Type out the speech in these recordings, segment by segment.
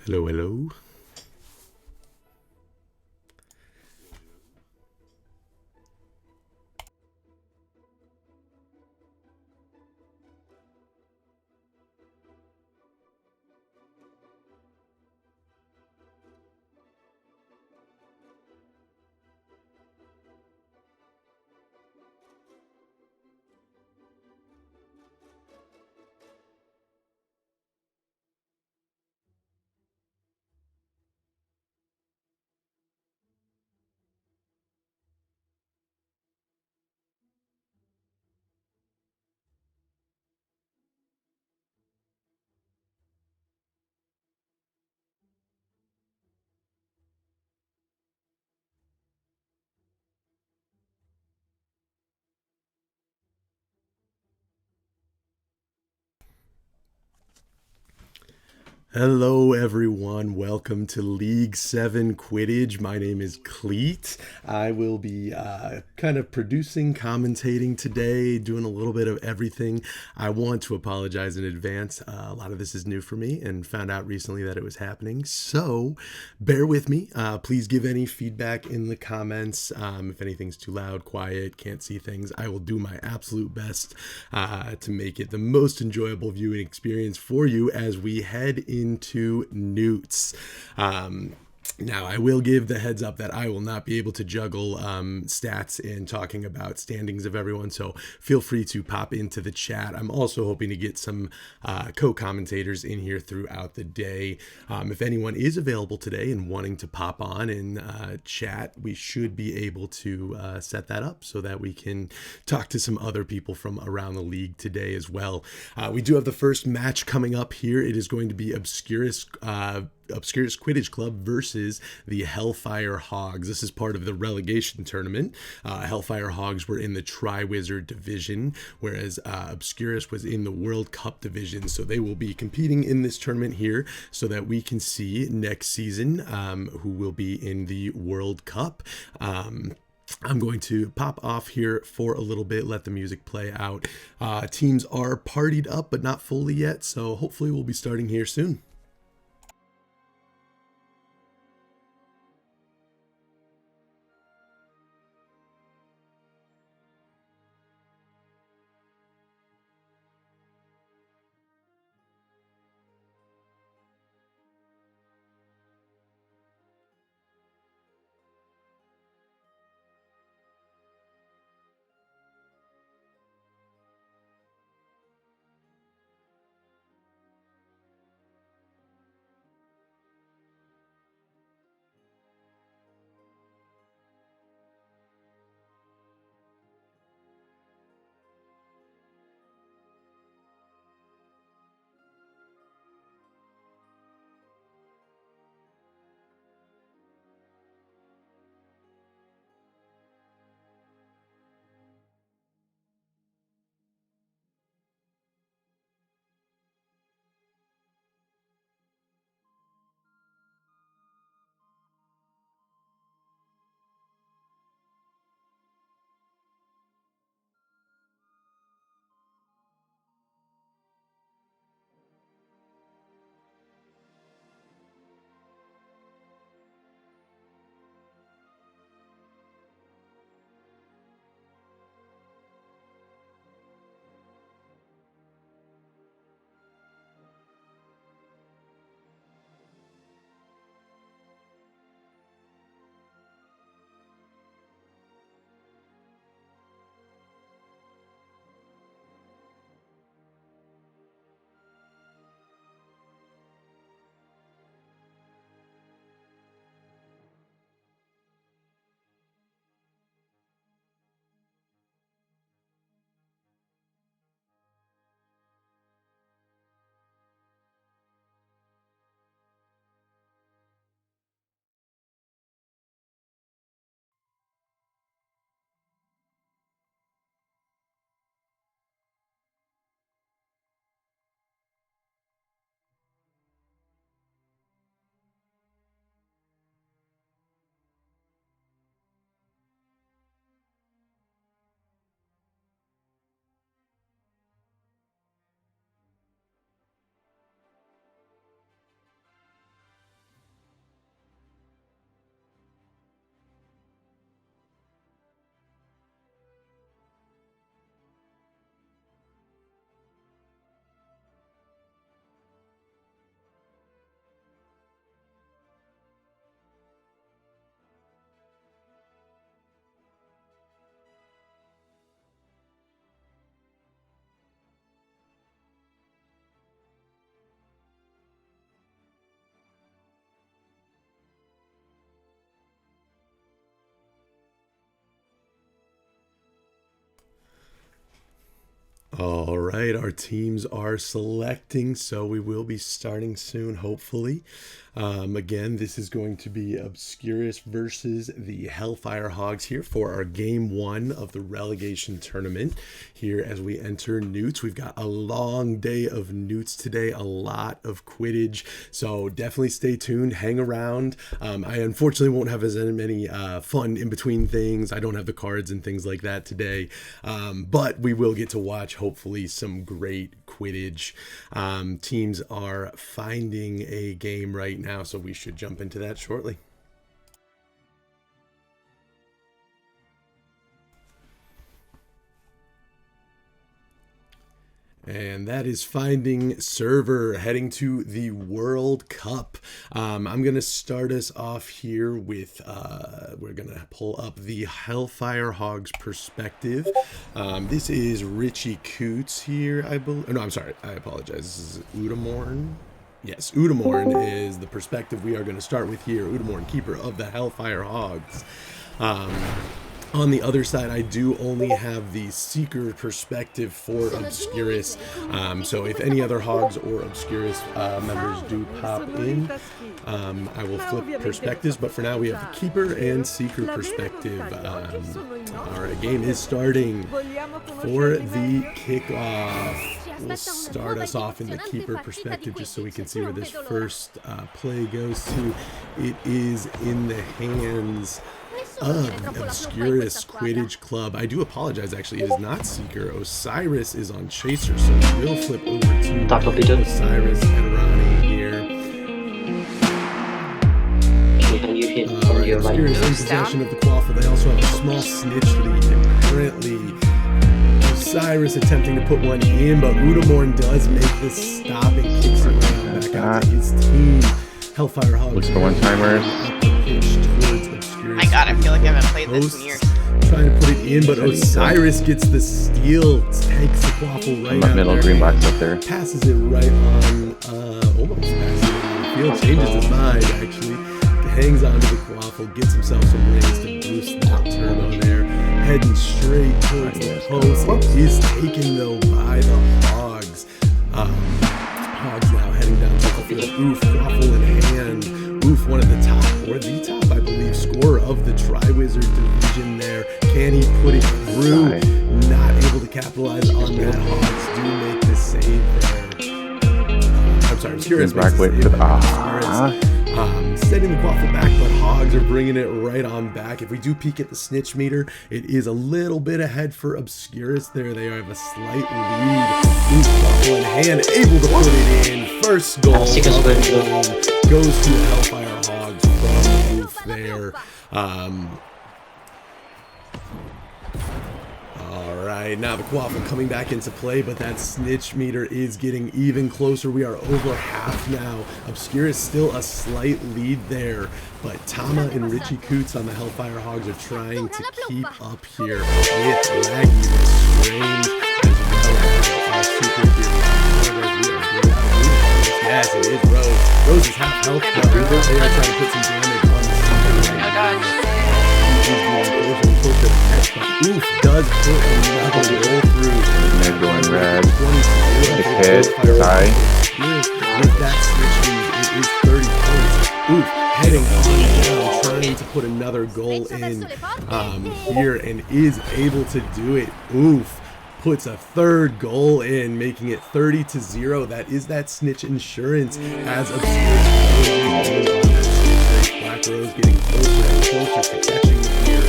Hello, hello. Hello, everyone. Welcome to League 7 Quidditch. My name is Cleet. I will be kind of producing, commentating today, doing a little bit of everything. I want to apologize in advance. A lot of this is new for me and found out recently that it was happening. So bear with me. Please give any feedback in the comments. If anything's too loud, quiet, can't see things, I will do my absolute best to make it the most enjoyable viewing experience for you as we head into NEWTs. Now, I will give the heads up that I will not be able to juggle stats and talking about standings of everyone, so feel free to pop into the chat. I'm also hoping to get some co-commentators in here throughout the day. If anyone is available today and wanting to pop on and chat, we should be able to set that up so that we can talk to some other people from around the league today as well. We do have the first match coming up here. It is going to be Obscurus Quidditch Club versus the Hellfire Hogs. This is part of the relegation tournament. Hellfire Hogs were in the Triwizard division, whereas Obscurus was in the World Cup division. So they will be competing in this tournament here so that we can see next season who will be in the World Cup. I'm going to pop off here for a little bit, let the music play out. Teams are partied up, but not fully yet, so hopefully we'll be starting here soon. All right, our teams are selecting, so we will be starting soon, hopefully. Again, this is going to be Obscurus versus the Hellfire Hogs here for our game 1 of the relegation tournament here as we enter NEWTs. We've got a long day of NEWTs today, a lot of Quidditch, so definitely stay tuned, hang around. I unfortunately won't have as many fun in between things. I don't have the cards and things like that today, but we will get to watch hopefully some great Quidditch. Teams are finding a game right now, so we should jump into that shortly. And that is finding server, heading to the World Cup. I'm going to start us off here with, we're going to pull up the Hellfire Hogs perspective. This is Richie Coots here, I believe. No, I'm sorry. I apologize. This is Udamorn. Yes, Udamorn is the perspective we are going to start with here. Udamorn, keeper of the Hellfire Hogs. On the other side, I do only have the Seeker perspective for Obscurus. So if any other Hogs or Obscurus members do pop in, I will flip perspectives. But for now, we have the Keeper and Seeker perspective. Our game is starting for the kickoff. We'll start us off in the Keeper perspective just so we can see where this first play goes to. It is in the hands of Obscurus Quidditch Club. I do apologize, actually, it is not Seeker. Osiris is on Chaser, so we'll flip over to Osiris and Ronnie here. Obscurus in possession of the Quaffle. They also have a small snitch lead, and currently Osiris attempting to put one in, but Udamorn does make this stop and kicks it back out to his team. Hellfire Hogs. Looks for one-timers. My god, I feel like I haven't played this in years. Trying to put it in, but Osiris gets the steal, takes the Quaffle right out middle there, green box up there. passes it right on, almost passes it on the field, changes his mind actually, hangs on to the Quaffle, gets himself some rings to boost that turbo there, heading straight towards the post. It is taken though by the Hogs. Hogs now heading down to the field. Oof, Quaffle in hand. Oof, one of the top, or the top, I believe, scorer of the Triwizard division there. Can he put it through? Not able to capitalize on that. Hogs do make the save there. I'm sorry, Obscurus makes the save. Setting the Quaffle back, but Hogs are bringing it right on back. If we do peek at the snitch meter, it is a little bit ahead for Obscurus there. They have a slight lead. Oof, Quaffle in hand, able to put it in. First goal goes to Hellfire Hogs from Oof there. Alright, now the Quaffle coming back into play, but that snitch meter is getting even closer. We are over half now. Obscurus still a slight lead there, but Tama and Richie Coots on the Hellfire Hogs are trying to keep up here with lagginess, range, as well as Super Yes, it is Rose. Rose is half health, but they are trying to put some damage on the Super right now. Oof, does put another roll through. They're going red. It's hit. Tie. With that switch lead, it is 30 points. Oof, heading on down, trying to put another goal in here, and is able to do it. Oof. Puts a third goal in, making it 30-0. That is that snitch insurance as Obscurus. Black Rose getting closer and closer to catching here.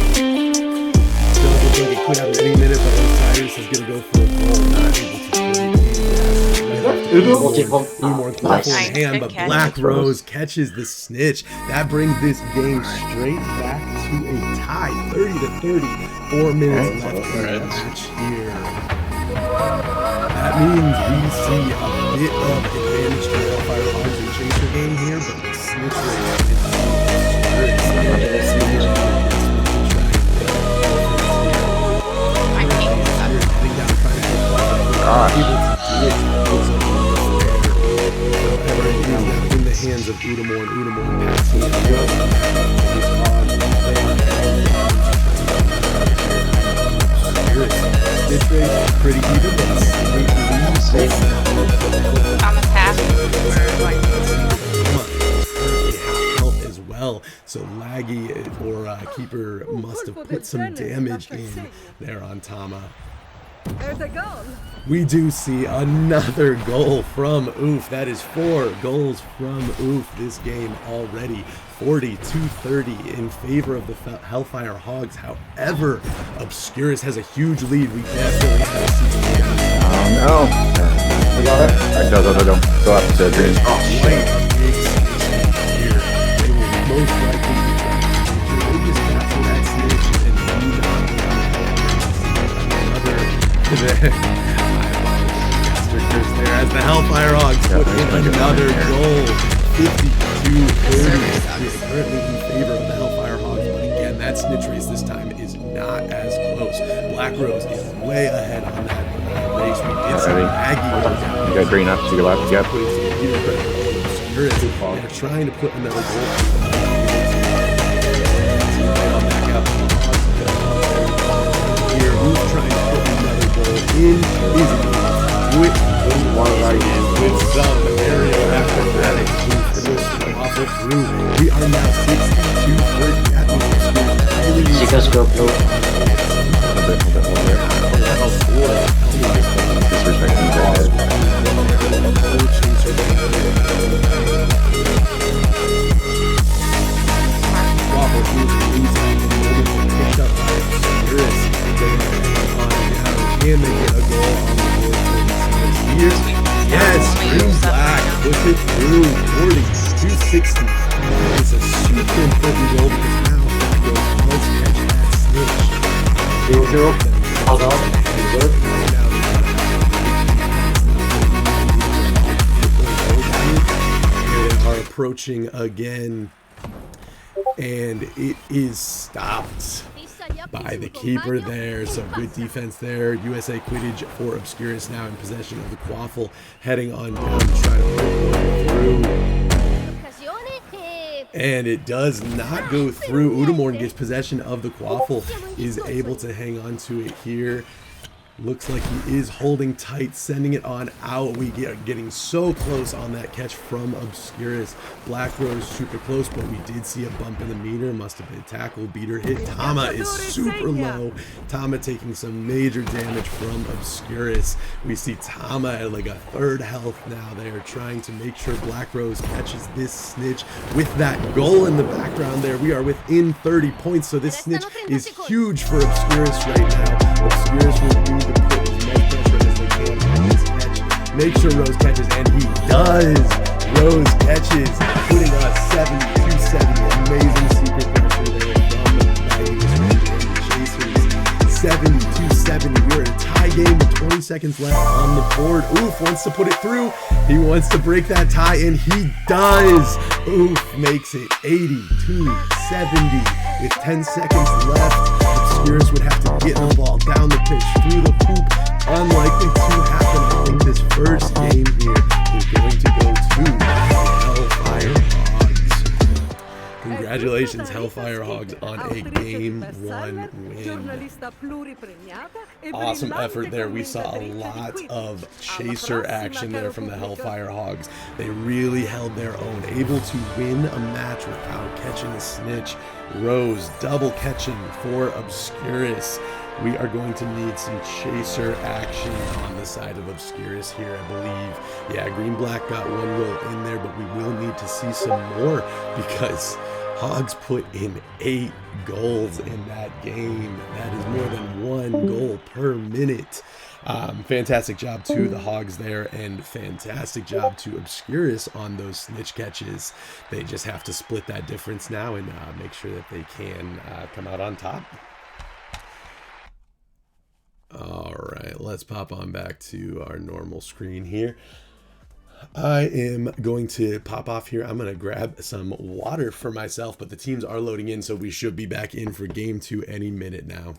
Does look like it could happen any minute, but Osiris is going to go for a goal. Not able to put it in. More Quaffle in hand, but Black Rose catches the snitch. That brings this game straight back to a tie, 30-30. 4 minutes left in the match here. That means we see a bit of advantage to Hellfire Hogs and Chaser game here, but the snitch rate is in the hands of Udamorn. Udamorn passing it up. Snitch rate pretty even, but Maggie or keeper must have put some damage in there on Tama. We do see another goal from Oof. That is 4 goals from Oof this game already. 40-30 in favor of the Hellfire Hogs. However, Obscurus has a huge lead. We definitely have to see it. Oh no. We got it? Alright, go. Go up to green. Oh, shit. Here. They will most likely be trying to just capture that snitch and do not another. There as the Hellfire Hogs put in another goal. 52-30. Currently in favor of the Hellfire Hogs, but again, that snitch race this time is not as close. Black Rose is way ahead on that race. We did see Maggie. You got green up to your left. Yep. They're trying to put another goal. Here, who's trying to put another goal in? Is with some aerial acrobatics through. We are now 62-30 at the Chicas go blue. Can they get a goal on the board for years? Yes, Green Black puts it through 40-60. It's a super important goal because now Black Rose does catch that snitch. 0-0. Hold on. They are approaching again, and it is stopped by the keeper there. So good defense there. USA Quidditch for Obscurus now in possession of the Quaffle, heading on down to try to put one through. And it does not go through. Udamorn gets possession of the Quaffle, is able to hang on to it here. Looks like he is holding tight, sending it on out. We get getting so close on that catch from Obscurus. Black Rose super close, but we did see a bump in the meter. Must have been a tackle, beater hit. Tama is super low. Tama taking some major damage from Obscurus. We see Tama at like a 3rd health now. They are trying to make sure Black Rose catches this snitch with that goal in the background there. We are within 30 points, so this snitch is huge for Obscurus right now. Obscurus will do to put as much pressure as they can on this catch. Make sure Rose catches, and he does. Rose catches, putting us 70-70. Amazing secret pressure there from Magnus and the Chasers. 70-70. We're in a tie game with 20 seconds left on the board. Oof wants to put it through. He wants to break that tie, and he does. Oof makes it 82-70 with 10 seconds left. Obscurus would have to get the ball down the pitch, through the hoop. Unlikely to happen. I think this first game here is going to go to the Hellfire Hogs. Congratulations, Hellfire Hogs, on a Game 1 win. Awesome effort there. We saw a lot of chaser action there from the Hellfire Hogs. They really held their own, able to win a match without catching a snitch. Rose double catching for Obscurus. We are going to need some chaser action on the side of Obscurus here, I believe. Yeah, Green Black got 1 goal in there, but we will need to see some more because Hogs put in 8 goals in that game. That is more than 1 goal per minute. Fantastic job to the Hogs there, and fantastic job to Obscurus on those snitch catches. They just have to split that difference now and make sure that they can come out on top. All right, let's pop on back to our normal screen here. I am going to pop off here. I'm going to grab some water for myself, but the teams are loading in, so we should be back in for game 2 any minute now.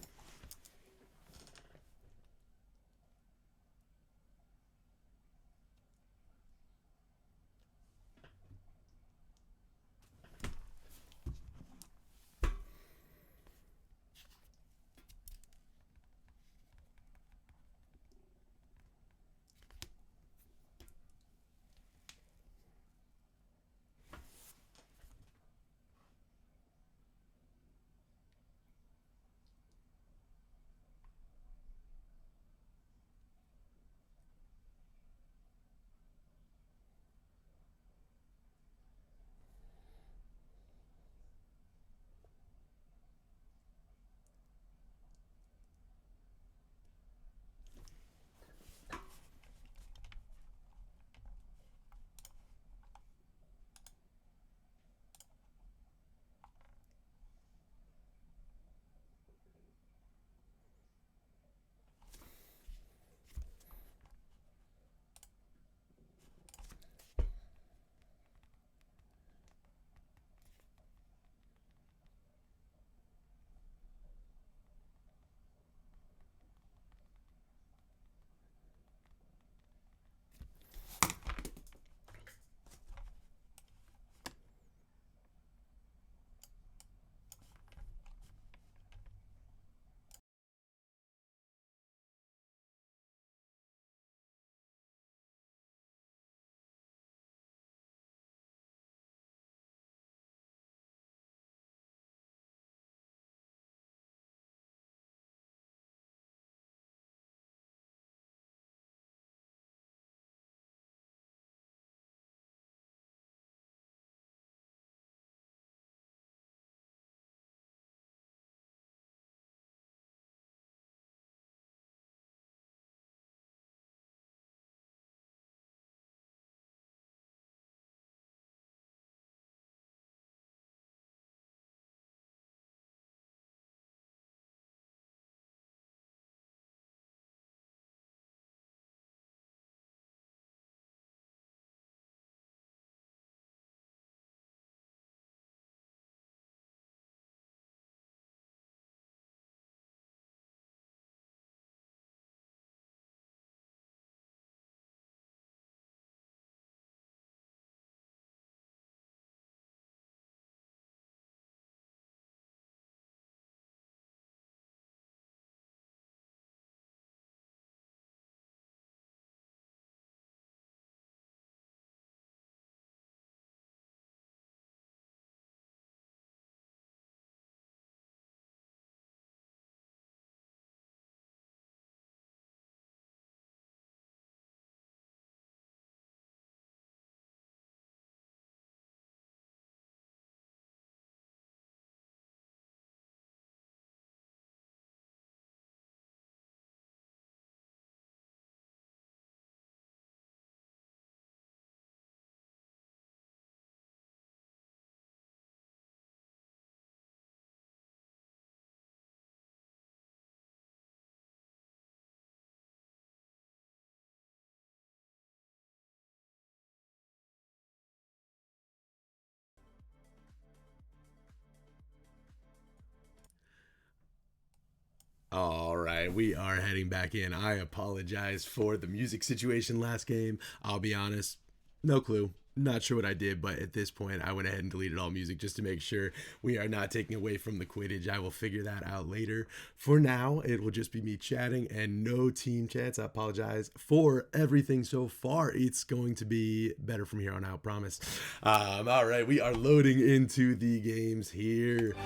All right, we are heading back in. I apologize for the music situation last game. I'll be honest, no clue. Not sure what I did, but at this point, I went ahead and deleted all music just to make sure we are not taking away from the Quidditch. I will figure that out later. For now, it will just be me chatting and no team chats. I apologize for everything so far. It's going to be better from here on out, promise. All right, we are loading into the games here.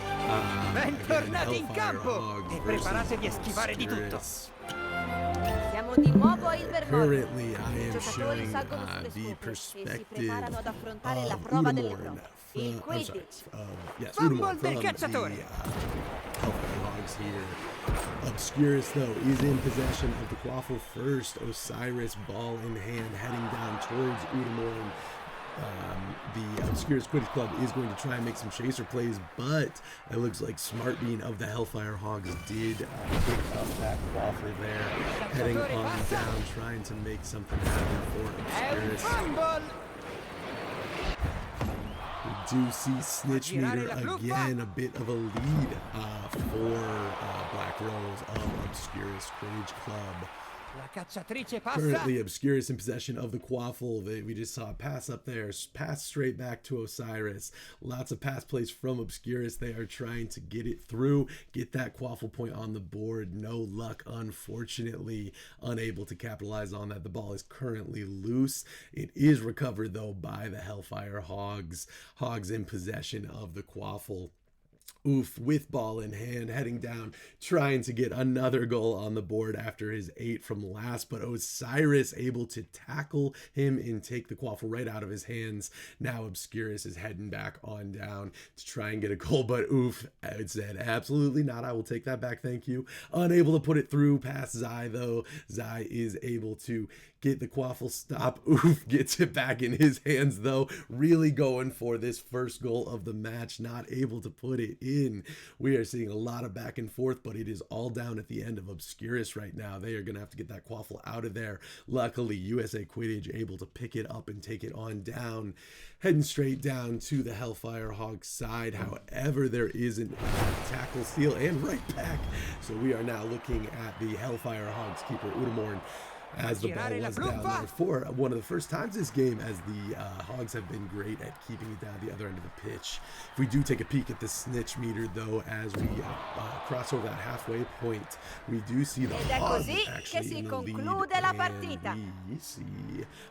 Bentornati in campo e preparatevi a schivare di tutto. Siamo di nuovo a Ilvermorny. Currently, I am I showing giocatori salgono sulle the scope e si perspective preparano ad affrontare la of prova delle Udamorn prove. Il from, Quidditch. yes, Fumble Udamorn del from cacciatore. the Hellfire Hogs here. Obscurus, though, is in possession of the Quaffle first. Osiris, ball in hand, heading down towards Udamorn. The Obscurus Quidditch Club is going to try and make some chaser plays, but it looks like Smart Bean of the Hellfire Hogs did pick up that Quaffle there, heading on down, trying to make something happen for È un Obscurus. fumble! We do see Snitch Meter again, a bit of a lead for Black Rose of Obscurus Quidditch Club. La cacciatrice passa. Currently, Obscurus in possession of the Quaffle. We just saw a pass up there, pass straight back to Osiris. Lots of pass plays from Obscurus. They are trying to get it through, get that Quaffle point on the board. No luck, unfortunately. Unable to capitalize on that. The ball is currently loose. It is recovered, though, by the Hellfire Hogs. Hogs in possession of the Quaffle. Oof, with ball in hand, heading down, trying to get another goal on the board after his 8 from last, but Osiris able to tackle him and take the Quaffle right out of his hands. Now Obscurus is heading back on down to try and get a goal, but oof, it said absolutely not. I will take that back, thank you. Unable to put it through past Zai, though. Zai is able to get the Quaffle stop. Oof, gets it back in his hands, though. Really going for this first goal of the match, not able to put it in. We are seeing a lot of back and forth, but it is all down at the end of Obscurus right now. They are going to have to get that Quaffle out of there. Luckily, USA Quidditch able to pick it up and take it on down, heading straight down to the Hellfire Hog side. However, there is a tackle, steal, and right back. So we are now looking at the Hellfire Hogs keeper, Udamorn, as the ball was down there for one of the first times this game, as the Hogs have been great at keeping it down the other end of the pitch. If we do take a peek at the snitch meter, though, as we cross over that halfway point, we do see the Hogs actually in the lead, and we see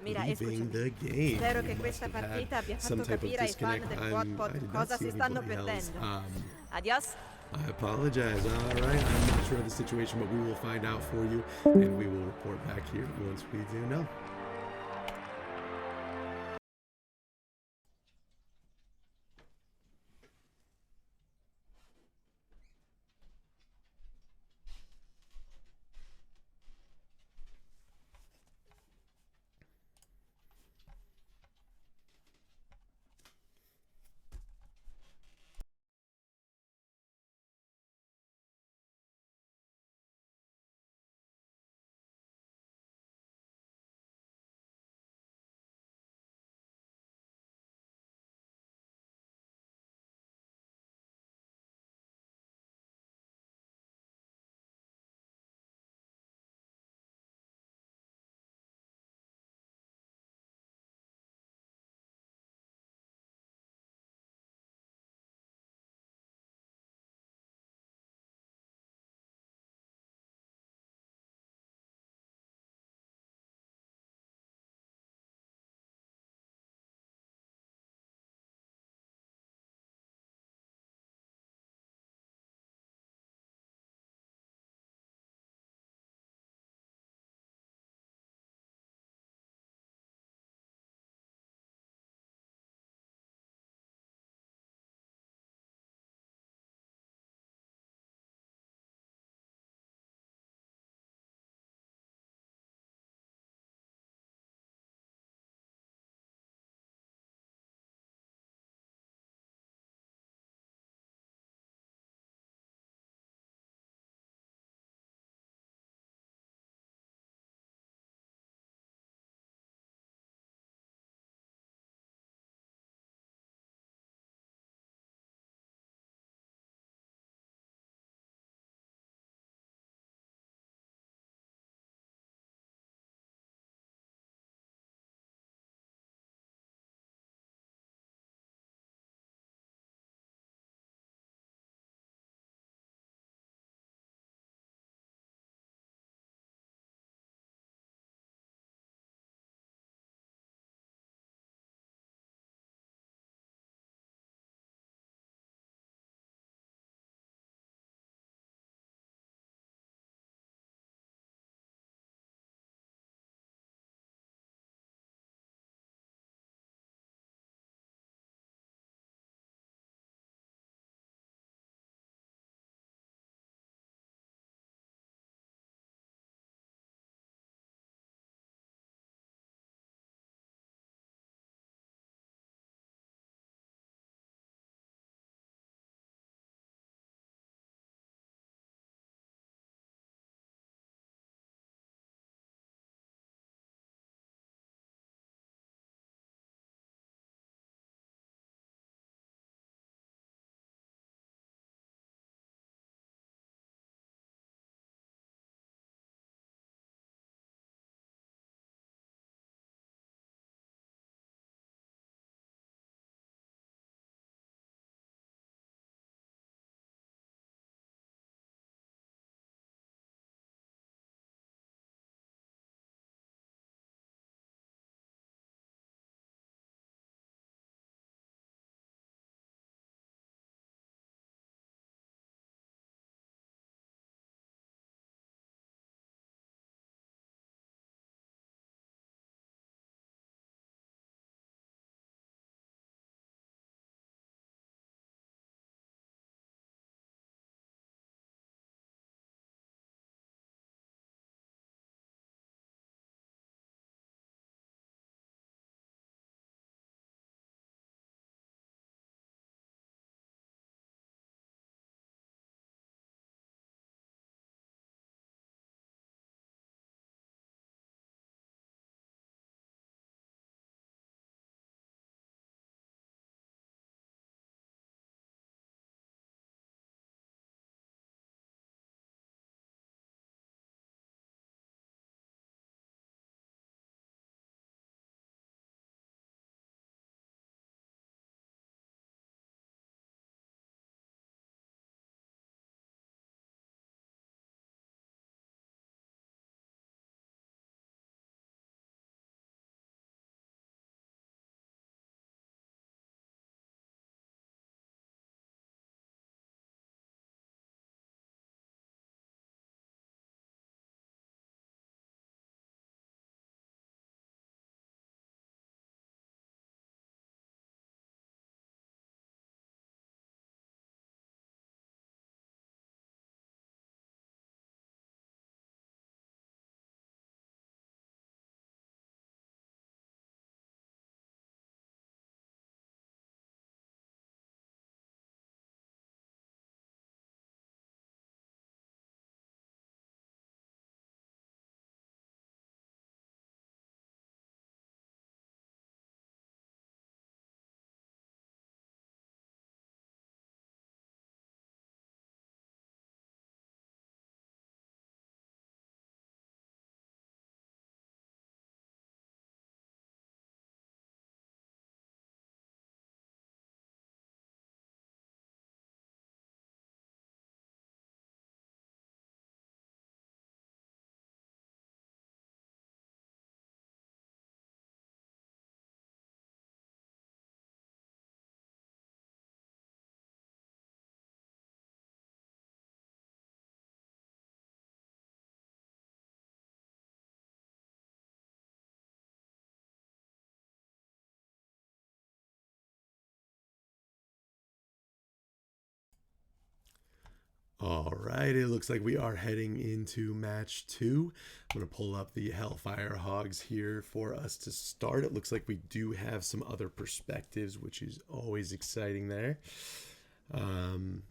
leaving the game. Spero che questa partita abbia fatto capire ai fan del Quadpot cosa si stanno perdendo. Adios. I apologize. All right, I'm not sure of the situation, but we will find out for you, and we will report back here once we do know. All right, it looks like we are heading into match 2. I'm going to pull up the Hellfire Hogs here for us to start. It looks like we do have some other perspectives, which is always exciting there. Oh,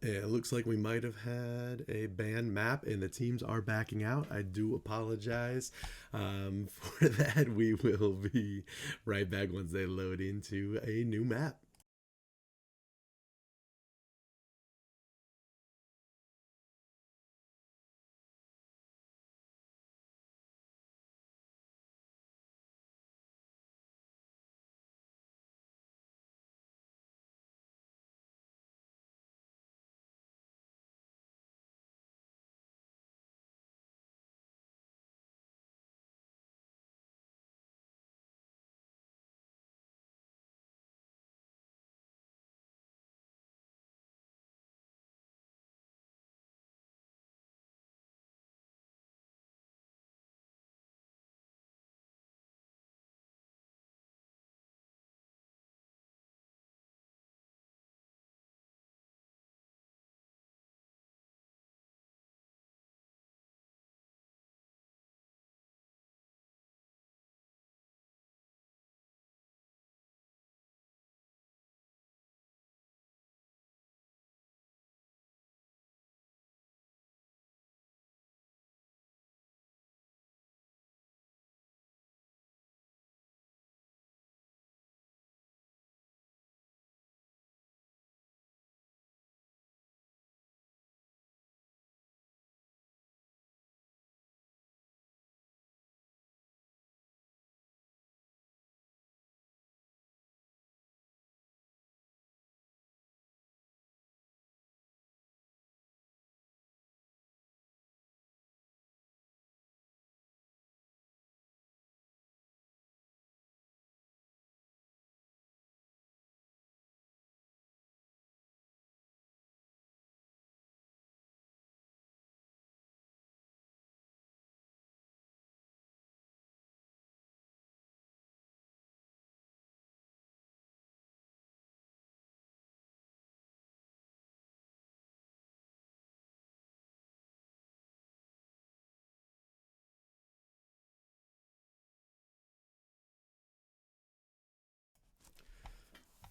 it looks like we might have had a banned map and the teams are backing out. I do apologize for that. We will be right back once they load into a new map.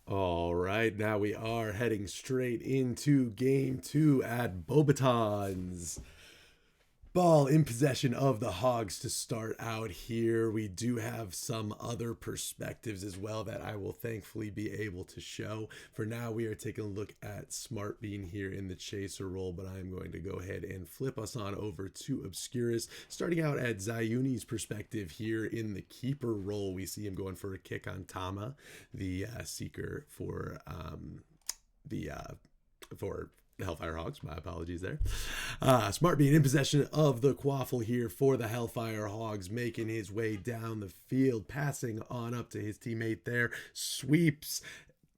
All right, now we are heading straight into game 2 at Bobaton's. Ball in possession of the Hogs to start out here. We do have some other perspectives as well that I will thankfully be able to show. For now, we are taking a look at Smart Bean here in the chaser role, but I'm going to go ahead and flip us on over to Obscurus. Starting out at Zayuni's perspective here in the keeper role, we see him going for a kick on Tama, the seeker for the Hellfire Hogs. My apologies there. Smart Bean in possession of the quaffle here for the Hellfire Hogs, making his way down the field, passing on up to his teammate there, sweeps,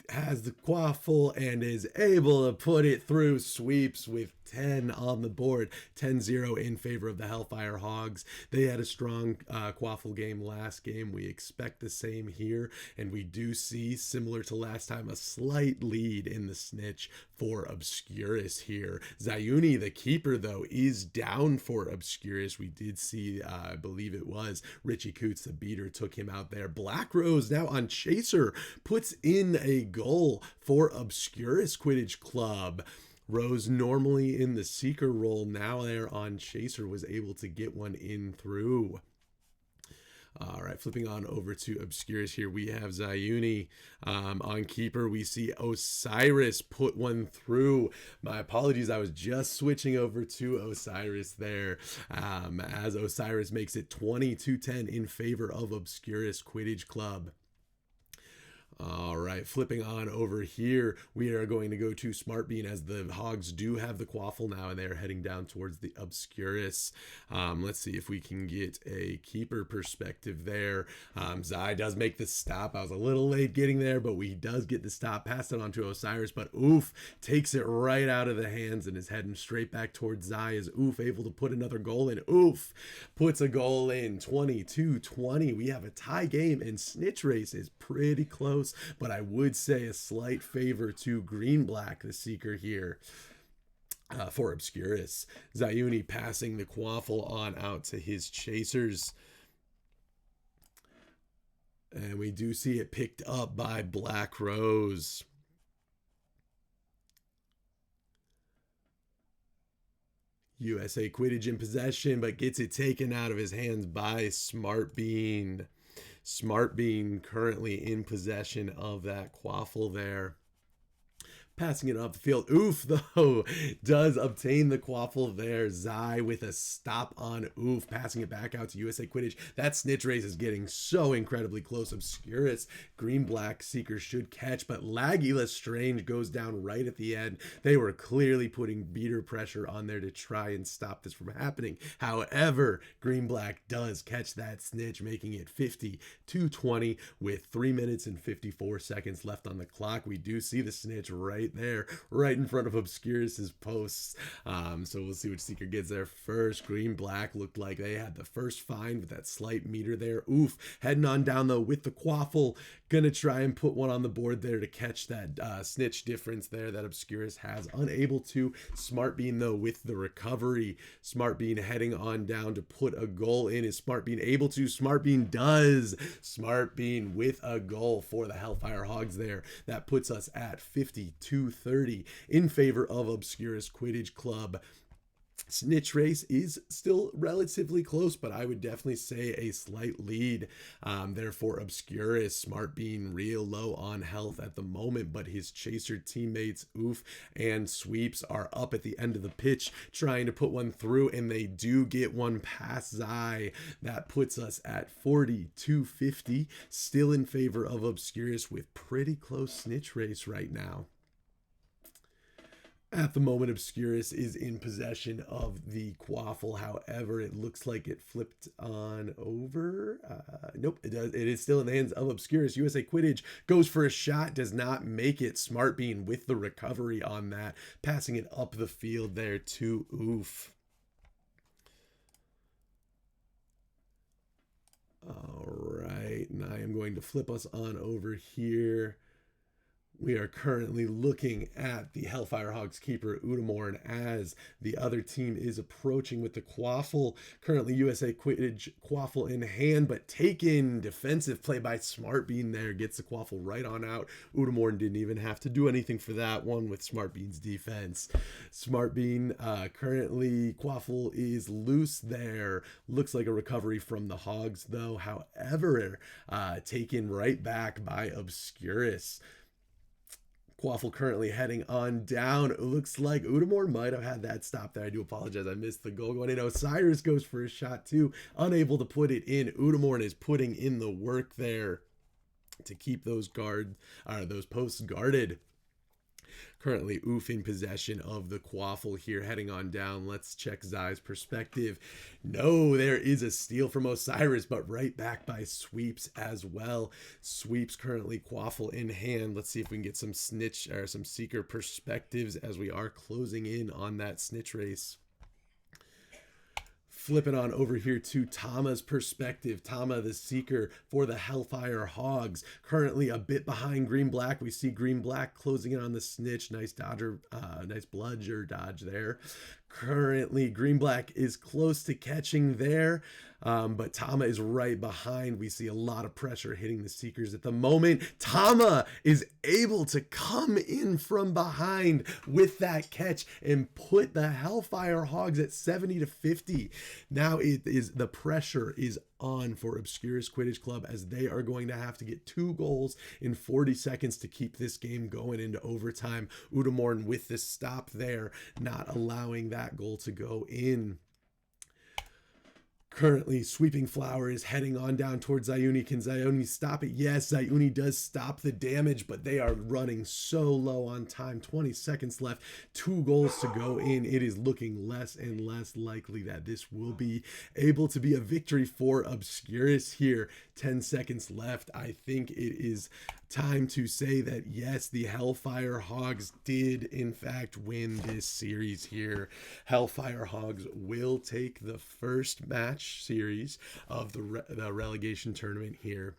has the quaffle and is able to put it through, sweeps with 10 on the board, 10-0 in favor of the Hellfire Hogs. They had a strong quaffle game last game. We expect the same here, and we do see, similar to last time, a slight lead in the snitch for Obscurus here. Zayuni, the keeper, though, is down for Obscurus. We did see, I believe it was Richie Coots, the beater, took him out there. Black Rose now on Chaser puts in a goal for Obscurus Quidditch Club. Rose, normally in the seeker role, now there on Chaser, was able to get one in through. All right, flipping on over to Obscurus here, we have Zayuni on keeper. We see Osiris put one through. My apologies, I was just switching over to Osiris there, as Osiris makes it 22-10 in favor of Obscurus Quidditch Club. All right, flipping on over here, we are going to go to Smart Bean as the Hogs do have the quaffle now, and they're heading down towards the Obscurus. Let's see if we can get a keeper perspective there. Zai does make the stop. I was a little late getting there, but he does get the stop. Pass it on to Osiris, but Oof takes it right out of the hands and is heading straight back towards Zai. Is Oof able to put another goal in? Oof puts a goal in, 22-20. We have a tie game, and Snitch Race is pretty close, but I would say a slight favor to Green Black, the seeker here. for Obscurus. Zayuni passing the quaffle on out to his chasers. And we do see it picked up by Black Rose. USA Quidditch in possession, but gets it taken out of his hands by Smart Bean. Smart Bean currently in possession of that quaffle there. Passing it up the field. Oof, though, does obtain the quaffle there. Zai with a stop on Oof, passing it back out to USA Quidditch. That snitch race is getting so incredibly close. Obscurus, Green-Black Seeker should catch, but Laggy Lestrange goes down right at the end. They were clearly putting beater pressure on there to try and stop this from happening. However, Green-Black does catch that snitch, making it 50-20 with 3 minutes and 54 seconds left on the clock. We do see the snitch right there, right in front of Obscurus's posts. So we'll see which Seeker gets there first. Green-Black looked like they had the first find with that slight meter there. Oof, heading on down though with the quaffle. Gonna try and put one on the board there to catch that snitch difference there that Obscurus has. Unable to. Smart Bean though with the recovery. Smart Bean heading on down to put a goal in. Is Smart Bean able to? Smart Bean does. Smart Bean with a goal for the Hellfire Hogs there. That puts us at 52-30 in favor of Obscurus Quidditch Club. Snitch race is still relatively close, but I would definitely say a slight lead. Therefore, Obscurus, Smart Bean real low on health at the moment, but his chaser teammates, Oof and Sweeps, are up at the end of the pitch trying to put one through, and they do get one past Zai. That puts us at 42-50, still in favor of Obscurus with pretty close snitch race right now. At the moment, Obscurus is in possession of the quaffle. However, it looks like it flipped on over. Nope, it does. It is still in the hands of Obscurus. USA Quidditch goes for a shot, does not make it. Smart Bean with the recovery on that, passing it up the field there to Oof. All right, and I am going to flip us on over here. We are currently looking at the Hellfire Hogs keeper, Udamorn, as the other team is approaching with the quaffle. Currently, USA Quidditch quaffle in hand, but taken. Defensive play by Smart Bean there. Gets the quaffle right on out. Udamorn didn't even have to do anything for that one with Smart Bean's defense. Smart Bean, currently, quaffle is loose there. Looks like a recovery from the Hogs, though. However, taken right back by Obscurus. Quaffle currently heading on down. It looks like Udamore might have had that stop there. I do apologize. I missed the goal going in. Osiris goes for a shot too. Unable to put it in. Udamore is putting in the work there to keep those posts guarded. Currently, Oof in possession of the quaffle here, heading on down. Let's check Zai's perspective. No, there is a steal from Osiris, but right back by Sweeps as well. Sweeps currently quaffle in hand. Let's see if we can get some snitch or some Seeker perspectives as we are closing in on that snitch race. Flipping on over here to Tama's perspective. Tama, the Seeker for the Hellfire Hogs. Currently a bit behind Green-Black. We see Green-Black closing in on the snitch. Nice bludger dodge there. Currently, Green-Black is close to catching there, but Tama is right behind. We see a lot of pressure hitting the Seekers at the moment. Tama is able to come in from behind with that catch and put the Hellfire Hogs at 70-50. Now the pressure is on for Obscurus Quidditch Club, as they are going to have to get 2 goals in 40 seconds to keep this game going into overtime. Udamorn with the stop there, not allowing that goal to go in. Currently, Sweeping Flower is heading on down towards Zayuni. Can Zayuni stop it? Yes, Zayuni does stop the damage, but they are running so low on time. 20 seconds left, 2 goals to go in. It is looking less and less likely that this will be able to be a victory for Obscurus here. 10 seconds left. I think it is time to say that yes, the Hellfire Hogs did in fact win this series here. Hellfire Hogs will take the first match series of the relegation tournament here.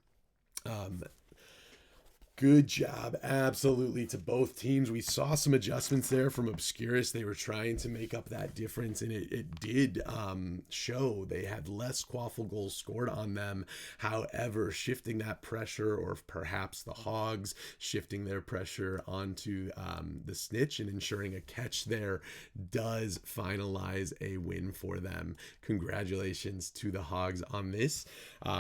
Good job, absolutely, to both teams. We saw some adjustments there from Obscurus. They were trying to make up that difference, and it did show. They had less quaffle goals scored on them. However, shifting that pressure, or perhaps the Hogs shifting their pressure onto the Snitch and ensuring a catch there, does finalize a win for them. Congratulations to the Hogs on this.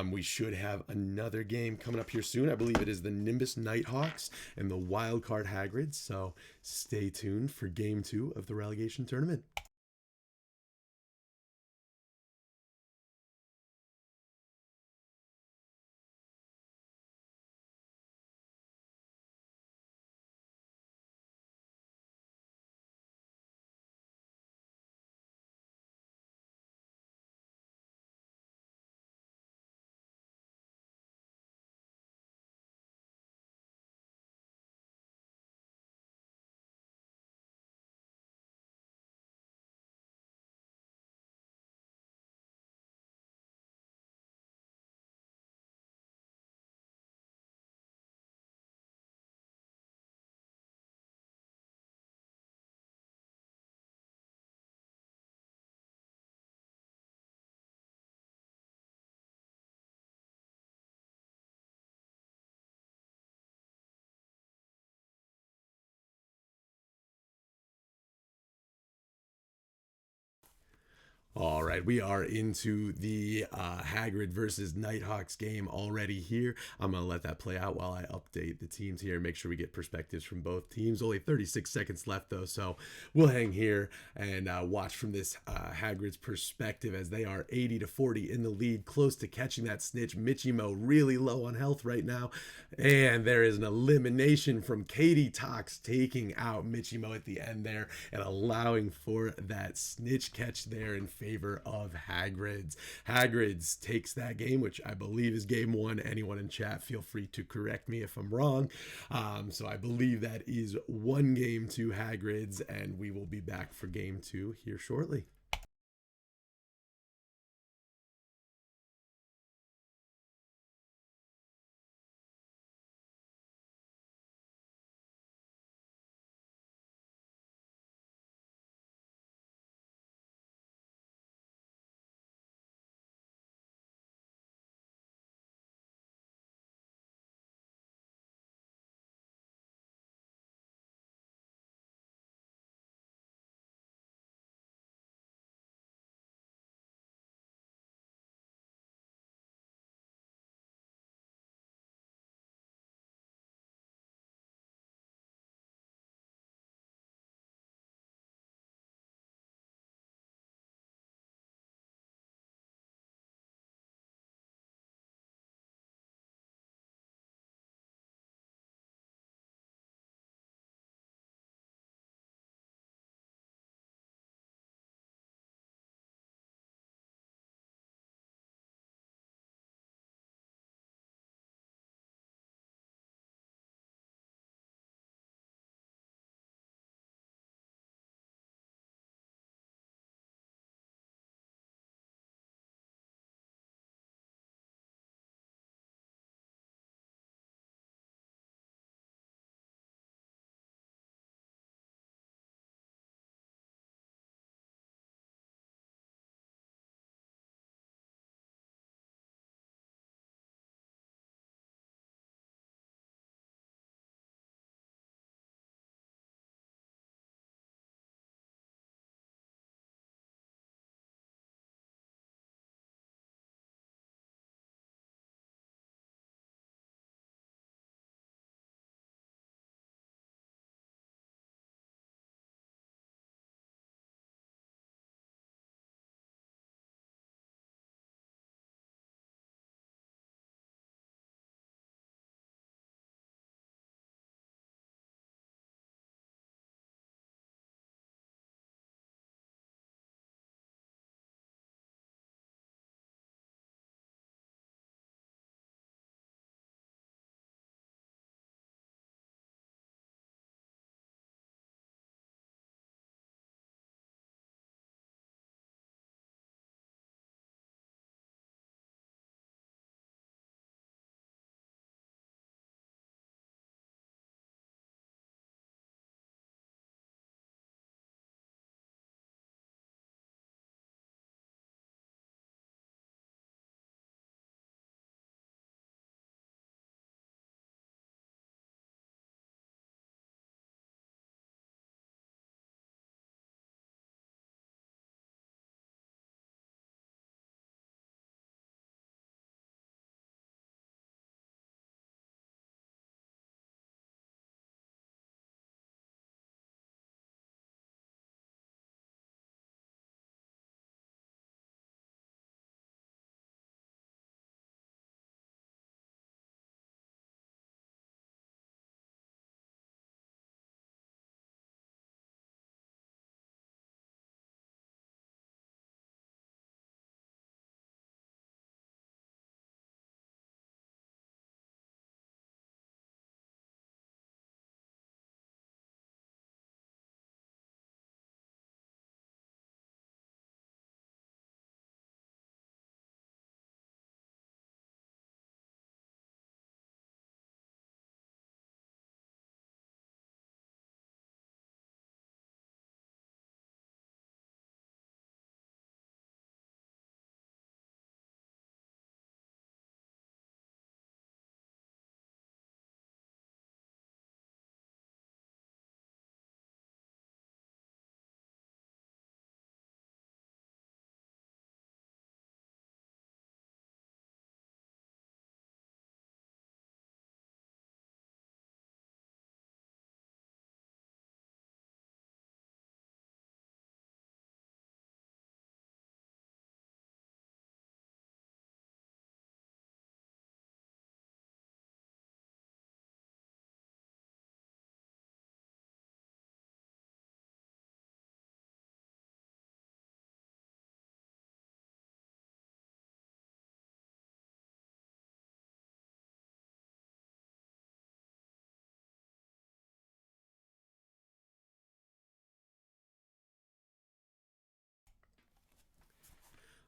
We should have another game coming up here soon. I believe it is the Nimbus Nighthawks and the Wildcard Hagrids. So stay tuned for game 2 of the relegation tournament. All right, we are into the Hagrid versus Nighthawks game already here. I'm going to let that play out while I update the teams here and make sure we get perspectives from both teams. Only 36 seconds left, though, so we'll hang here and watch from this Hagrid's perspective as they are 80-40 in the lead, close to catching that Snitch. Michimo really low on health right now, and there is an elimination from Katie Tox taking out Michimo at the end there and allowing for that Snitch catch there in favor of Hagrid's. Hagrid's takes that game, which I believe is game 1. Anyone in chat, feel free to correct me if I'm wrong. So I believe that is 1 game to Hagrid's, and we will be back for game 2 here shortly.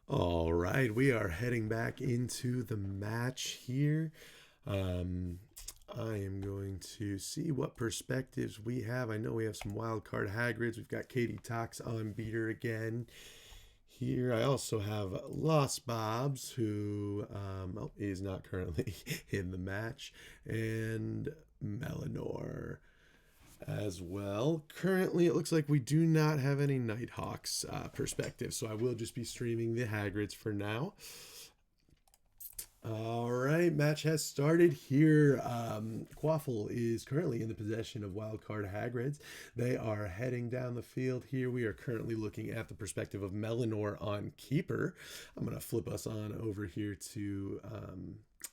All right, we are heading back into the match here. I am going to see what perspectives we have. I know we have some wild card Hagrids. We've got Katie Tox on beater again. Here, I also have Lost Bobs, who is not currently in the match, and Melanor as well. Currently, it looks like we do not have any Nighthawks perspective, so I will just be streaming the Hagrids for now. All right, match has started here. Quaffle is currently in the possession of Wildcard Hagrids. They are heading down the field here. We are currently looking at the perspective of Melanor on Keeper. I'm going to flip us on over here to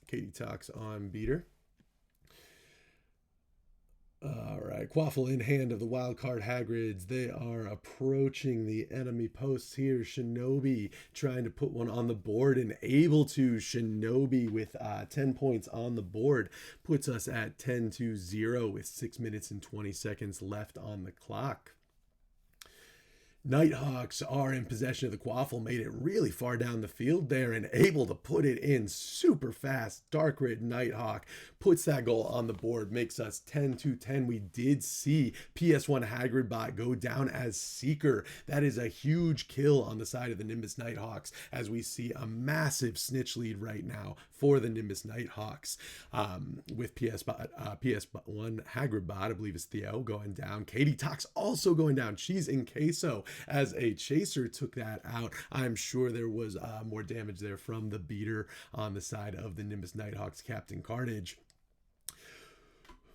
Katie Tox on beater. All right, Quaffle in hand of the wildcard Hagrids. They are approaching the enemy posts here. Shinobi trying to put one on the board and able to. Shinobi with 10 points on the board puts us at 10-0 with 6 minutes and 20 seconds left on the clock. Nighthawks are in possession of the Quaffle, made it really far down the field there and able to put it in super fast. Dark Red Nighthawk puts that goal on the board, makes us 10-10. We did see PS1 Hagrid bot go down as Seeker. That is a huge kill on the side of the Nimbus Nighthawks, as we see a massive snitch lead right now for the Nimbus Nighthawks. With PS1 Hagrid bot, I believe it's Theo, going down. Katie Tox also going down. She's in queso. As a chaser took that out. I'm sure there was more damage there from the beater on the side of the Nimbus Nighthawks, Captain Carnage.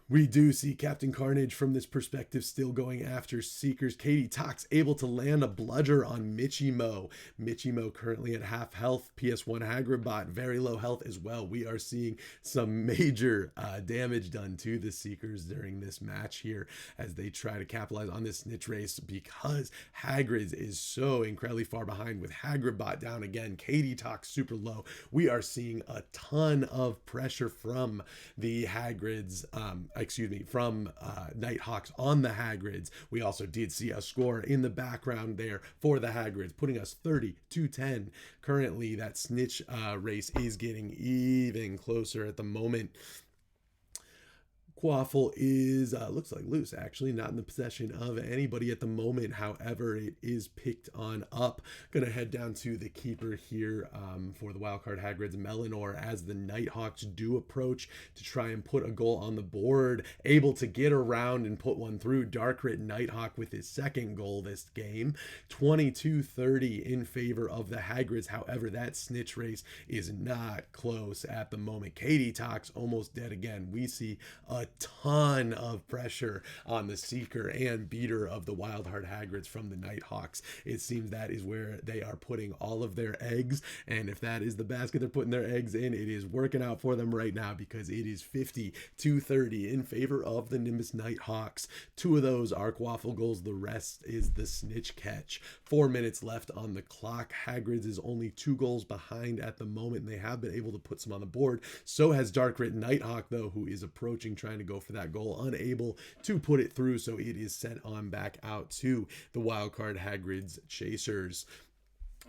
We do see Captain Carnage from this perspective still going after Seekers. Katie Tox able to land a bludger on Michimo. Michimo currently at half health. PS1 Hagrabot very low health as well. We are seeing some major damage done to the Seekers during this match here as they try to capitalize on this snitch race because Hagrid's is so incredibly far behind with Hagrabot down again. Katie Tox super low. We are seeing a ton of pressure from the Hagrids, from Nighthawks on the Hagrids. We also did see a score in the background there for the Hagrids, putting us 30-10. Currently, that snitch race is getting even closer at the moment. Quaffle is, looks like loose actually, not in the possession of anybody at the moment. However, it is picked on up. Gonna head down to the keeper here for the wildcard Hagrid's Melanor as the Nighthawks do approach to try and put a goal on the board. Able to get around and put one through. Darkrit Nighthawk with his second goal this game. 22-30 in favor of the Hagrids. However, that snitch race is not close at the moment. Katie Tox almost dead again. We see a ton of pressure on the Seeker and beater of the Wildheart Hagrids from the Nighthawks. It seems that is where they are putting all of their eggs, and if that is the basket they're putting their eggs in, it is working out for them right now because it is 50-30 in favor of the Nimbus Nighthawks. 2 of those are Quaffle goals, the rest is the snitch catch. 4 minutes left on the clock. Hagrids is only 2 goals behind at the moment, and they have been able to put some on the board. So has Darkrit Nighthawk, though, who is approaching, trying to go for that goal, unable to put it through, so it is sent on back out to the wildcard Hagrid's chasers.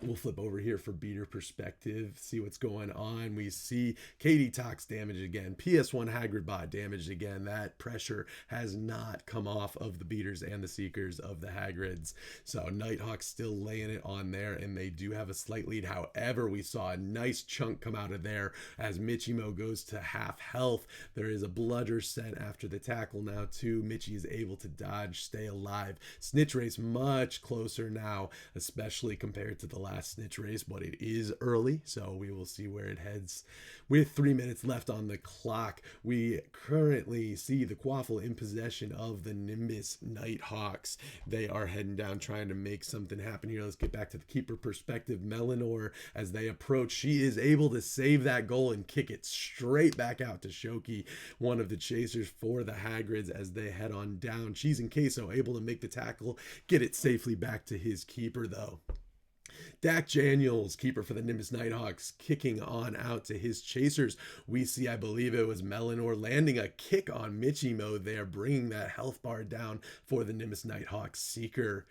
We'll flip over here for beater perspective, see what's going on. We see Katie Tox damaged again. PS1 Hagrid bot damaged again. That pressure has not come off of the beaters and the Seekers of the Hagrids. So Nighthawks still laying it on there, and they do have a slight lead. However, we saw a nice chunk come out of there as Michimo goes to half health. There is a bludger sent after the tackle now too. Michi is able to dodge, stay alive. Snitch race much closer now, especially compared to the last snitch race, but it is early, so we will see where it heads. With 3 minutes left on the clock, we currently see the Quaffle in possession of the Nimbus Nighthawks. They are heading down, trying to make something happen here. Let's get back to the keeper perspective. Melanor, as they approach, she is able to save that goal and kick it straight back out to Shoki, one of the chasers for the Hagrids, as they head on down. She's in queso, able to make the tackle, get it safely back to his keeper, though. Dak Daniels, keeper for the Nimbus Nighthawks, kicking on out to his chasers. We see, I believe it was Melanor, landing a kick on Michimo there, bringing that health bar down for the Nimbus Nighthawks Seeker.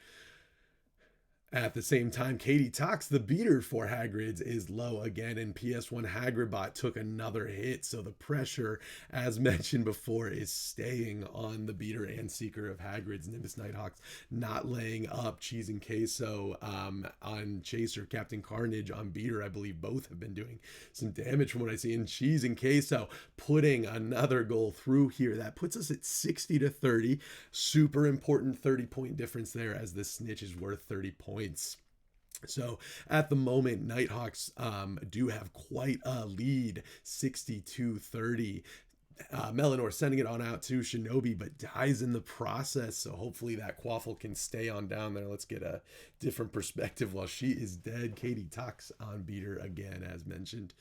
At the same time, Katie Tox, the beater for Hagrid's, is low again, and PS1 Hagridbot took another hit. So the pressure, as mentioned before, is staying on the beater and seeker of Hagrid's. Nimbus Nighthawks not laying up. Cheese and Queso on Chaser. Captain Carnage on beater. I believe both have been doing some damage from what I see. And Cheese and Queso putting another goal through here. That puts us at 60-30. Super important 30-point difference there, as the snitch is worth 30 points. So at the moment, Nighthawks do have quite a lead, 62-30. Melanor sending it on out to Shinobi, but dies in the process. So hopefully that Quaffle can stay on down there. Let's get a different perspective while she is dead. Katie Tox on beater again, as mentioned.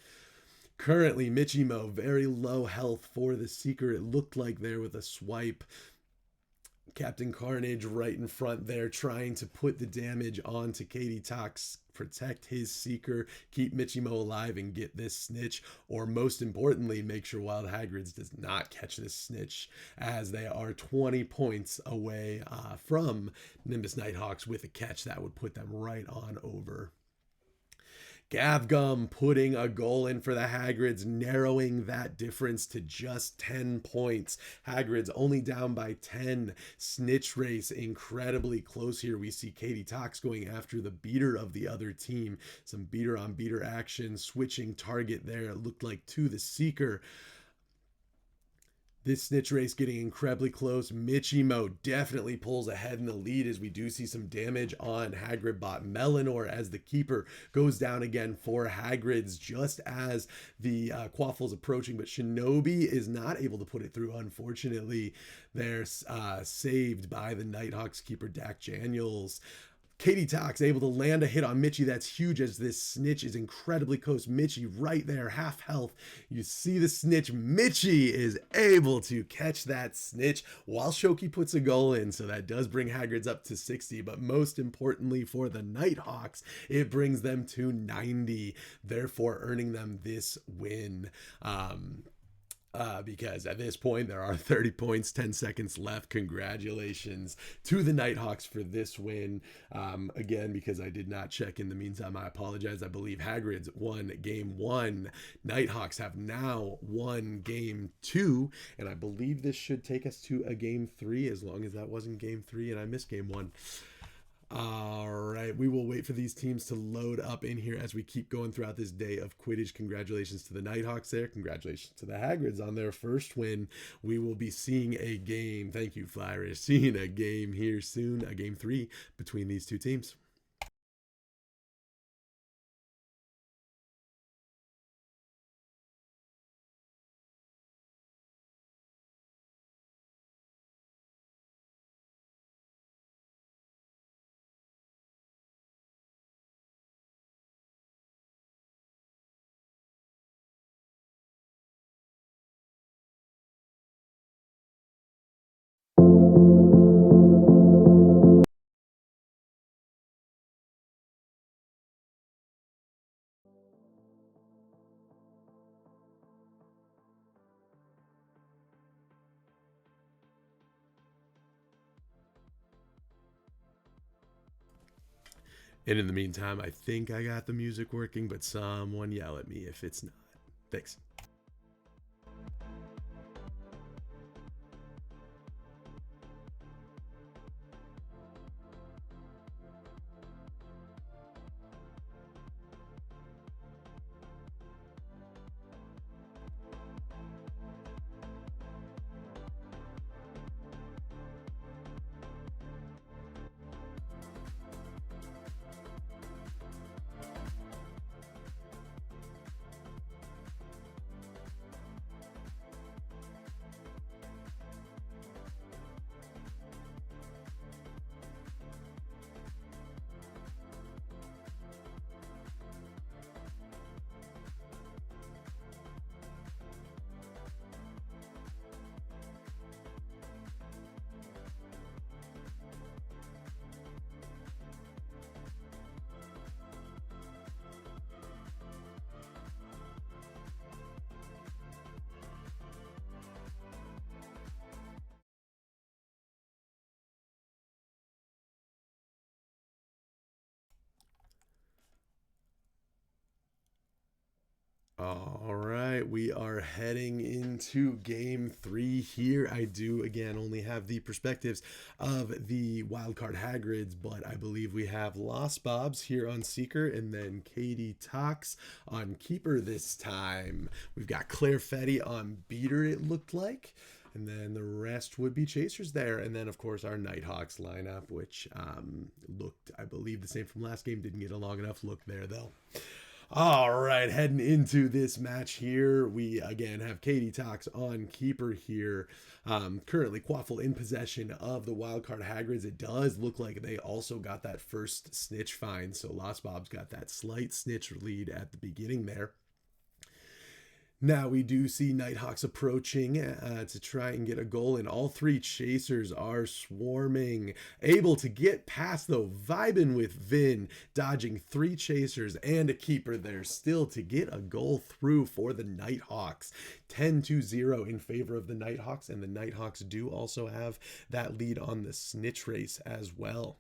Currently, Michimo, very low health for the Seeker. It looked like there with a swipe. Captain Carnage right in front there, trying to put the damage onto Katie Tox, protect his Seeker, keep Michimo alive, and get this snitch. Or most importantly, make sure Wild Hagrid's does not catch this snitch, as they are 20 points away from Nimbus Nighthawks with a catch that would put them right on over. Gavgum putting a goal in for the Hagrids, narrowing that difference to just 10 points. Hagrids only down by 10. Snitch race incredibly close here. We see Katie Tox going after the beater of the other team. Some beater on beater action, switching target there. It looked like to the Seeker. This snitch race getting incredibly close. Michimo definitely pulls ahead in the lead, as we do see some damage on Hagridbot. Melanor, as the keeper, goes down again for Hagrid's just as the Quaffle's approaching, but Shinobi is not able to put it through, unfortunately. They're saved by the Nighthawks keeper, Dak Daniels. Katie Tox able to land a hit on Mitchie. That's huge, as this snitch is incredibly close. Mitchie right there, half health. You see the snitch. Mitchie is able to catch that snitch while Shoki puts a goal in. So that does bring Hagrid's up to 60. But most importantly for the Nighthawks, it brings them to 90, therefore earning them this win. Because at this point there are 30 points, 10 seconds left. Congratulations to the Nighthawks for this win. Again, because I did not check in the meantime, I apologize. I believe Hagrid's won game 1. Nighthawks have now won game 2, and I believe this should take us to a game 3, as long as that wasn't game 3 and I missed game 1. All right, we will wait for these teams to load up in here as we keep going throughout this day of Quidditch. Congratulations to the Nighthawks there. Congratulations to the Hagrids on their first win. We will be seeing a game. Thank you, Flyers. Seeing a game here soon, a game 3 between these two teams. And in the meantime, I think I got the music working, but someone yell at me if it's not. Thanks. All right, we are heading into game 3 here. I do, again, only have the perspectives of the wildcard Hagrids, but I believe we have Lost Bobs here on Seeker and then Katie Tox on Keeper this time. We've got Claire Fetty on Beater, it looked like. And then the rest would be Chasers there. And then, of course, our Nighthawks lineup, which looked, I believe, the same from last game. Didn't get a long enough look there, though. All right, heading into this match here, we again have Katie Tox on Keeper here. Currently, Quaffle in possession of the wildcard Hagrids. It does look like they also got that first snitch find, so Lost Bob's got that slight snitch lead at the beginning there. Now we do see Nighthawks approaching to try and get a goal, and all 3 Chasers are swarming. Able to get past, though, vibing with Vin, dodging 3 Chasers and a Keeper there still to get a goal through for the Nighthawks. 10-0 in favor of the Nighthawks, and the Nighthawks do also have that lead on the snitch race as well.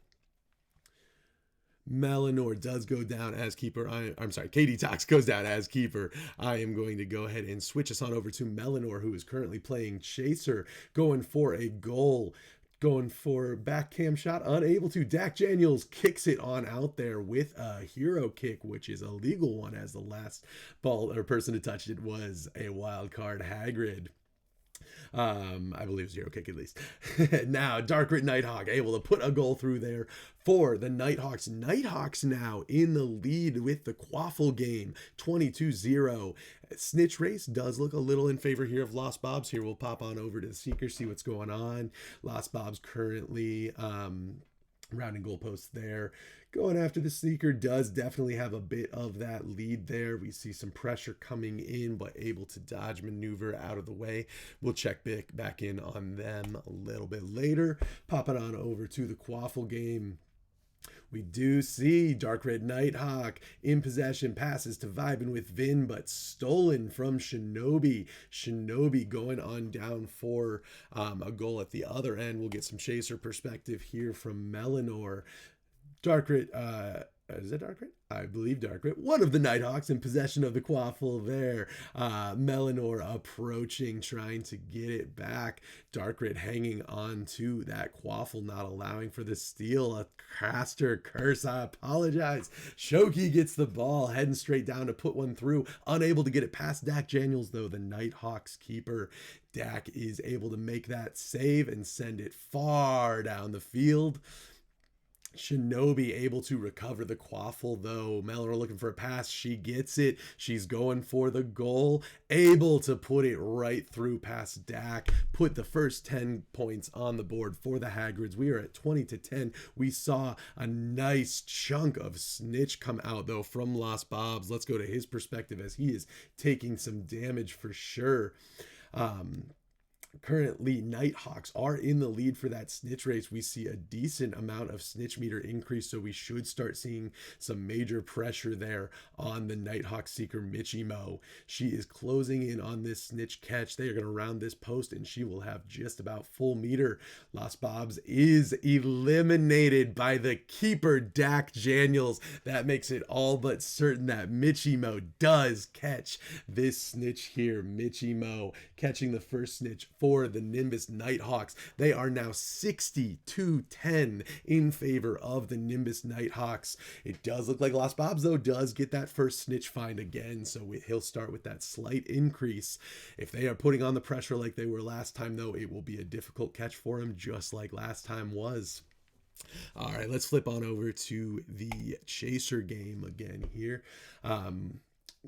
Melanor does go down as Keeper. I'm sorry, Katie Tox goes down as Keeper. I am going to go ahead and switch us on over to Melanor, who is currently playing Chaser, going for a goal. Going for back cam shot, unable to. Dak Daniels kicks it on out there with a hero kick, which is a legal one, as the last ball or person to touch it was a wild card Hagrid. I believe zero kick at least. Now, Darkrit Nighthawk able to put a goal through there for the Nighthawks. Nighthawks now in the lead with the Quaffle game, 22-0. Snitch race does look a little in favor here of Lost Bobs. Here we'll pop on over to the Seeker, see what's going on. Lost Bobs currently rounding goalposts there. Going after the Seeker does definitely have a bit of that lead there. We see some pressure coming in, but able to dodge maneuver out of the way. We'll check back in on them a little bit later. Popping on over to the Quaffle game. We do see Dark Red Nighthawk in possession, passes to Vibin with Vin, but stolen from Shinobi. Shinobi going on down for a goal at the other end. We'll get some Chaser perspective here from Melanor. Dark Red, is it Dark Red? I believe Dark Red. One of the Nighthawks in possession of the Quaffle there. Melanor approaching, trying to get it back. Dark Red hanging on to that Quaffle, not allowing for the steal. A caster curse. I apologize. Shoki gets the ball, heading straight down to put one through. Unable to get it past Dak Daniels, though, the Nighthawks keeper. Dak is able to make that save and send it far down the field. Shinobi able to recover the Quaffle, though. Melanor looking for a pass. She gets it. She's going for the goal. Able to put it right through past Dak. Put the first 10 points on the board for the Hagrids. We are at 20-10. We saw a nice chunk of snitch come out, though, from Lost Bobs. Let's go to his perspective as he is taking some damage for sure. Currently, Nighthawks are in the lead for that snitch race. We see a decent amount of snitch meter increase, so we should start seeing some major pressure there on the Nighthawk Seeker Michimo. She is closing in on this snitch catch. They are going to round this post, and she will have just about full meter. Lost Bobs is eliminated by the keeper, Dak Daniels. That makes it all but certain that Michimo does catch this snitch here. Michimo catching the first snitch for the Nimbus Nighthawks. They are now 60-10 in favor of the Nimbus Nighthawks. It does look like Lost Bobs, though, does get that first snitch find again, so he'll start with that slight increase. If they are putting on the pressure like they were last time, though, it will be a difficult catch for him, just like last time was. All right, let's flip on over to the Chaser game again here.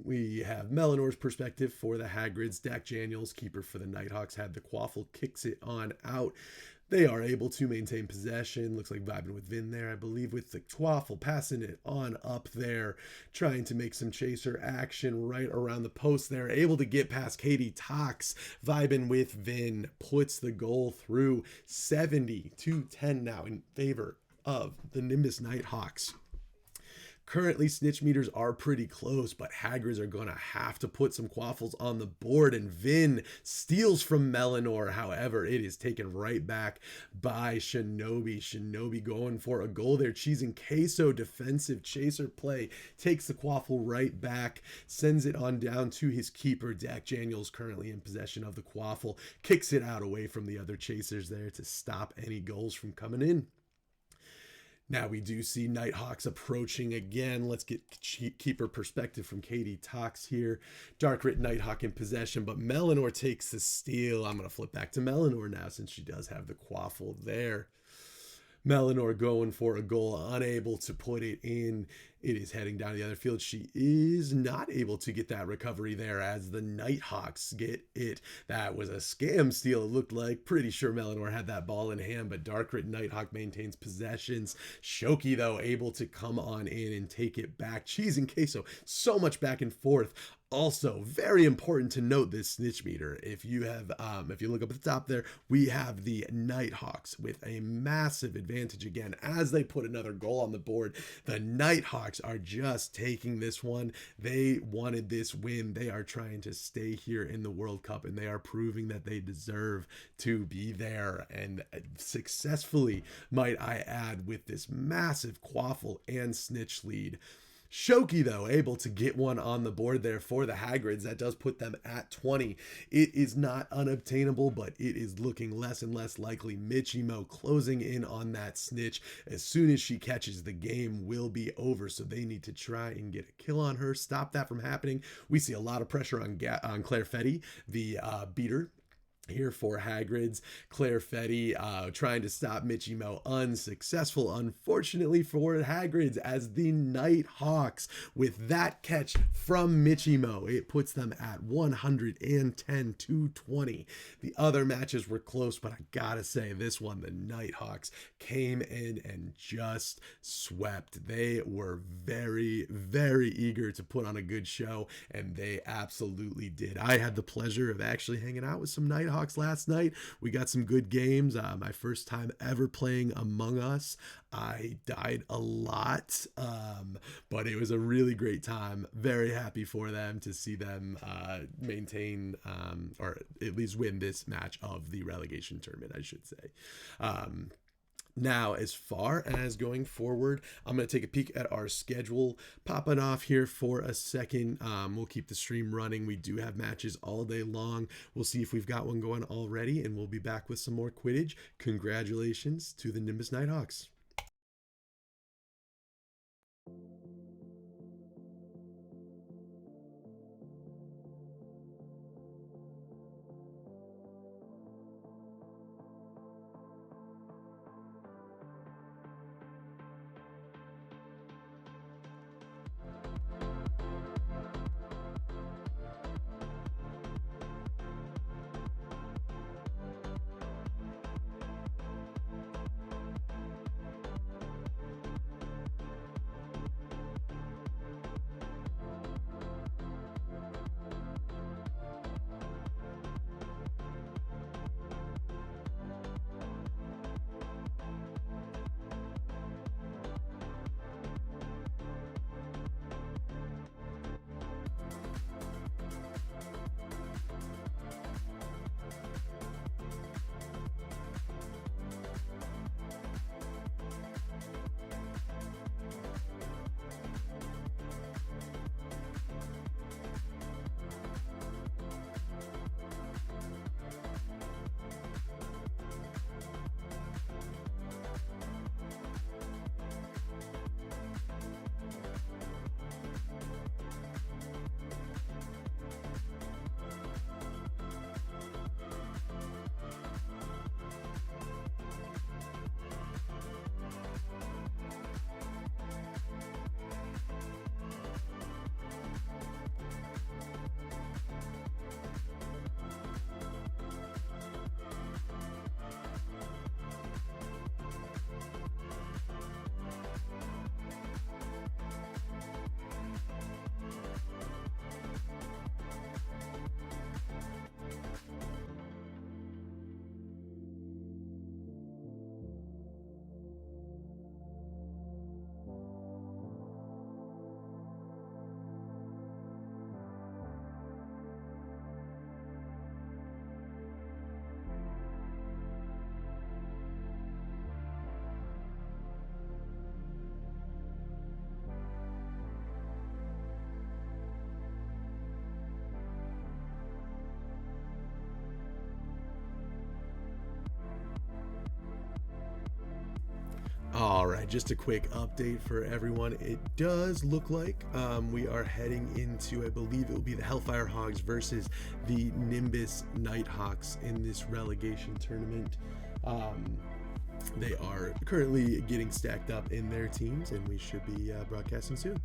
We have Melanor's perspective for the Hagrids. Dak Daniels, keeper for the Nighthawks, had the Quaffle, kicks it on out. They are able to maintain possession. Looks like vibing with Vin there, I believe, with the Quaffle, passing it on up there, trying to make some Chaser action right around the post there. Able to get past Katie Tox, vibing with Vin, puts the goal through. 70-10 now in favor of the Nimbus Nighthawks. Currently, snitch meters are pretty close, but Hagrids are going to have to put some quaffles on the board, and Vin steals from Melanor. However, it is taken right back by Shinobi. Shinobi going for a goal there. Cheese and Queso, defensive chaser play, takes the quaffle right back, sends it on down to his keeper. Dak Daniels currently in possession of the quaffle, kicks it out away from the other chasers there to stop any goals from coming in. Now we do see Nighthawks approaching again. Let's get keeper perspective from Katie Tox here. Darkrit Nighthawk in possession, but Melanor takes the steal. I'm going to flip back to Melanor now since she does have the quaffle there. Melanor going for a goal, unable to put it in. It is heading down the other field. She is not able to get that recovery there as the Nighthawks get it. That was a scam steal, it looked like. Pretty sure Melanor had that ball in hand, but Darkrit Nighthawk maintains possessions. Shoki, though, able to come on in and take it back. Cheese and Queso, so much back and forth. Also, very important to note this snitch meter. If you look up at the top there, we have the Nighthawks with a massive advantage again as they put another goal on the board. The Nighthawks are just taking this one. They wanted this win. They are trying to stay here in the World Cup, and they are proving that they deserve to be there, and successfully, might I add, with this massive quaffle and snitch lead. Shoki, though, able to get one on the board there for the Hagrids. That does put them at 20. It is not unobtainable, but it is looking less and less likely. Michimo closing in on that snitch. As soon as she catches, the game will be over, so they need to try and get a kill on her, stop that from happening. We see a lot of pressure on Claire Fetty, the beater here for Hagrids. Claire Fetty trying to stop Michimo, unsuccessful, unfortunately for Hagrids, as the Nighthawks, with that catch from Michimo, it puts them at 110-20. The other matches were close, but I gotta say, this one, the Nighthawks came in and just swept. They were very, very eager to put on a good show, and they absolutely did. I had the pleasure of actually hanging out with some Nighthawks last night. We got some good games. My first time ever playing Among Us. I died a lot, but it was a really great time. Very happy for them to see them maintain or at least win this match of the relegation tournament, I should say. Now, as far as going forward, I'm going to take a peek at our schedule, popping off here for a second. We'll keep the stream running. We do have matches all day long. We'll see if we've got one going already, and we'll be back with some more Quidditch. Congratulations to the Nimbus Nighthawks. right, just a quick update for everyone. It does look like we are heading into, I believe it will be the Hellfire Hogs versus the Nimbus Nighthawks in this relegation tournament. They are currently getting stacked up in their teams, and we should be broadcasting soon.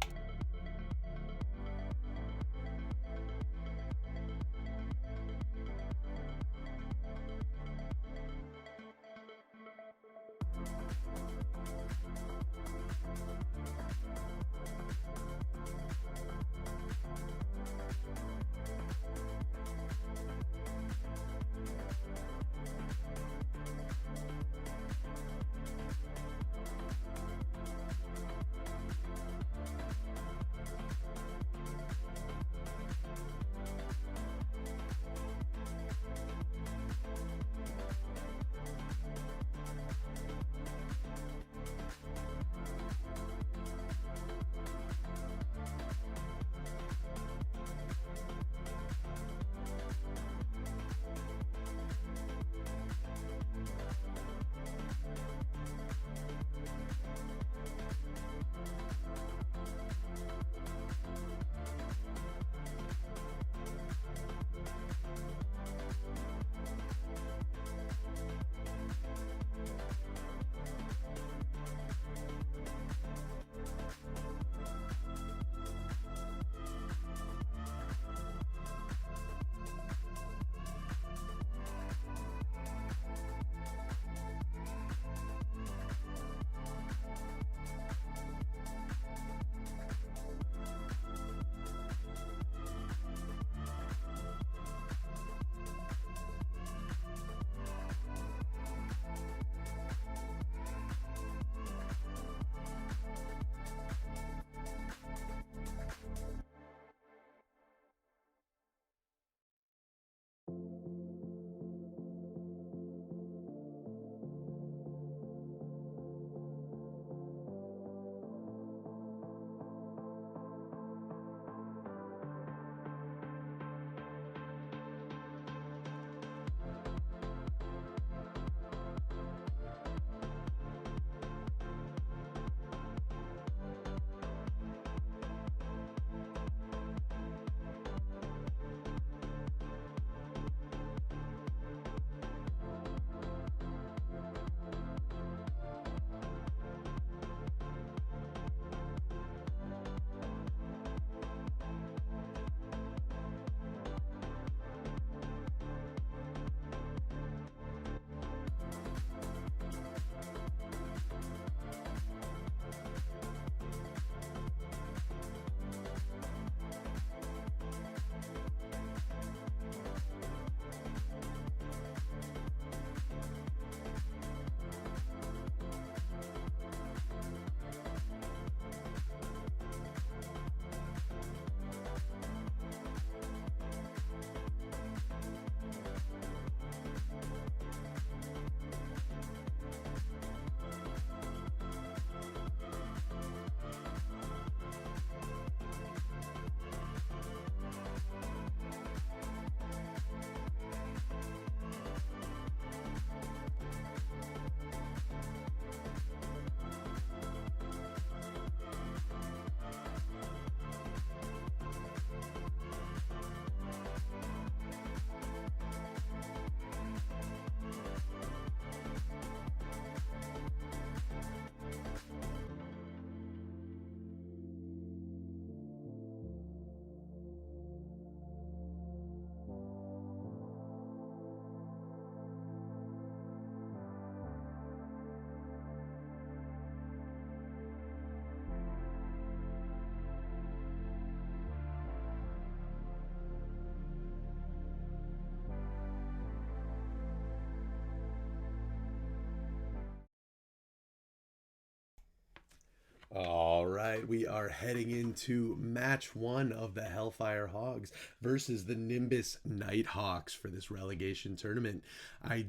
All right, we are heading into match one of the Hellfire Hogs versus the Nimbus Nighthawks for this relegation tournament. I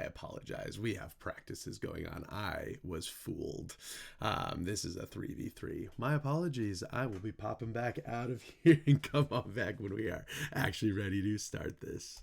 apologize. We have practices going on. I was fooled. This is a 3v3. My apologies. I will be popping back out of here and come on back when we are actually ready to start this.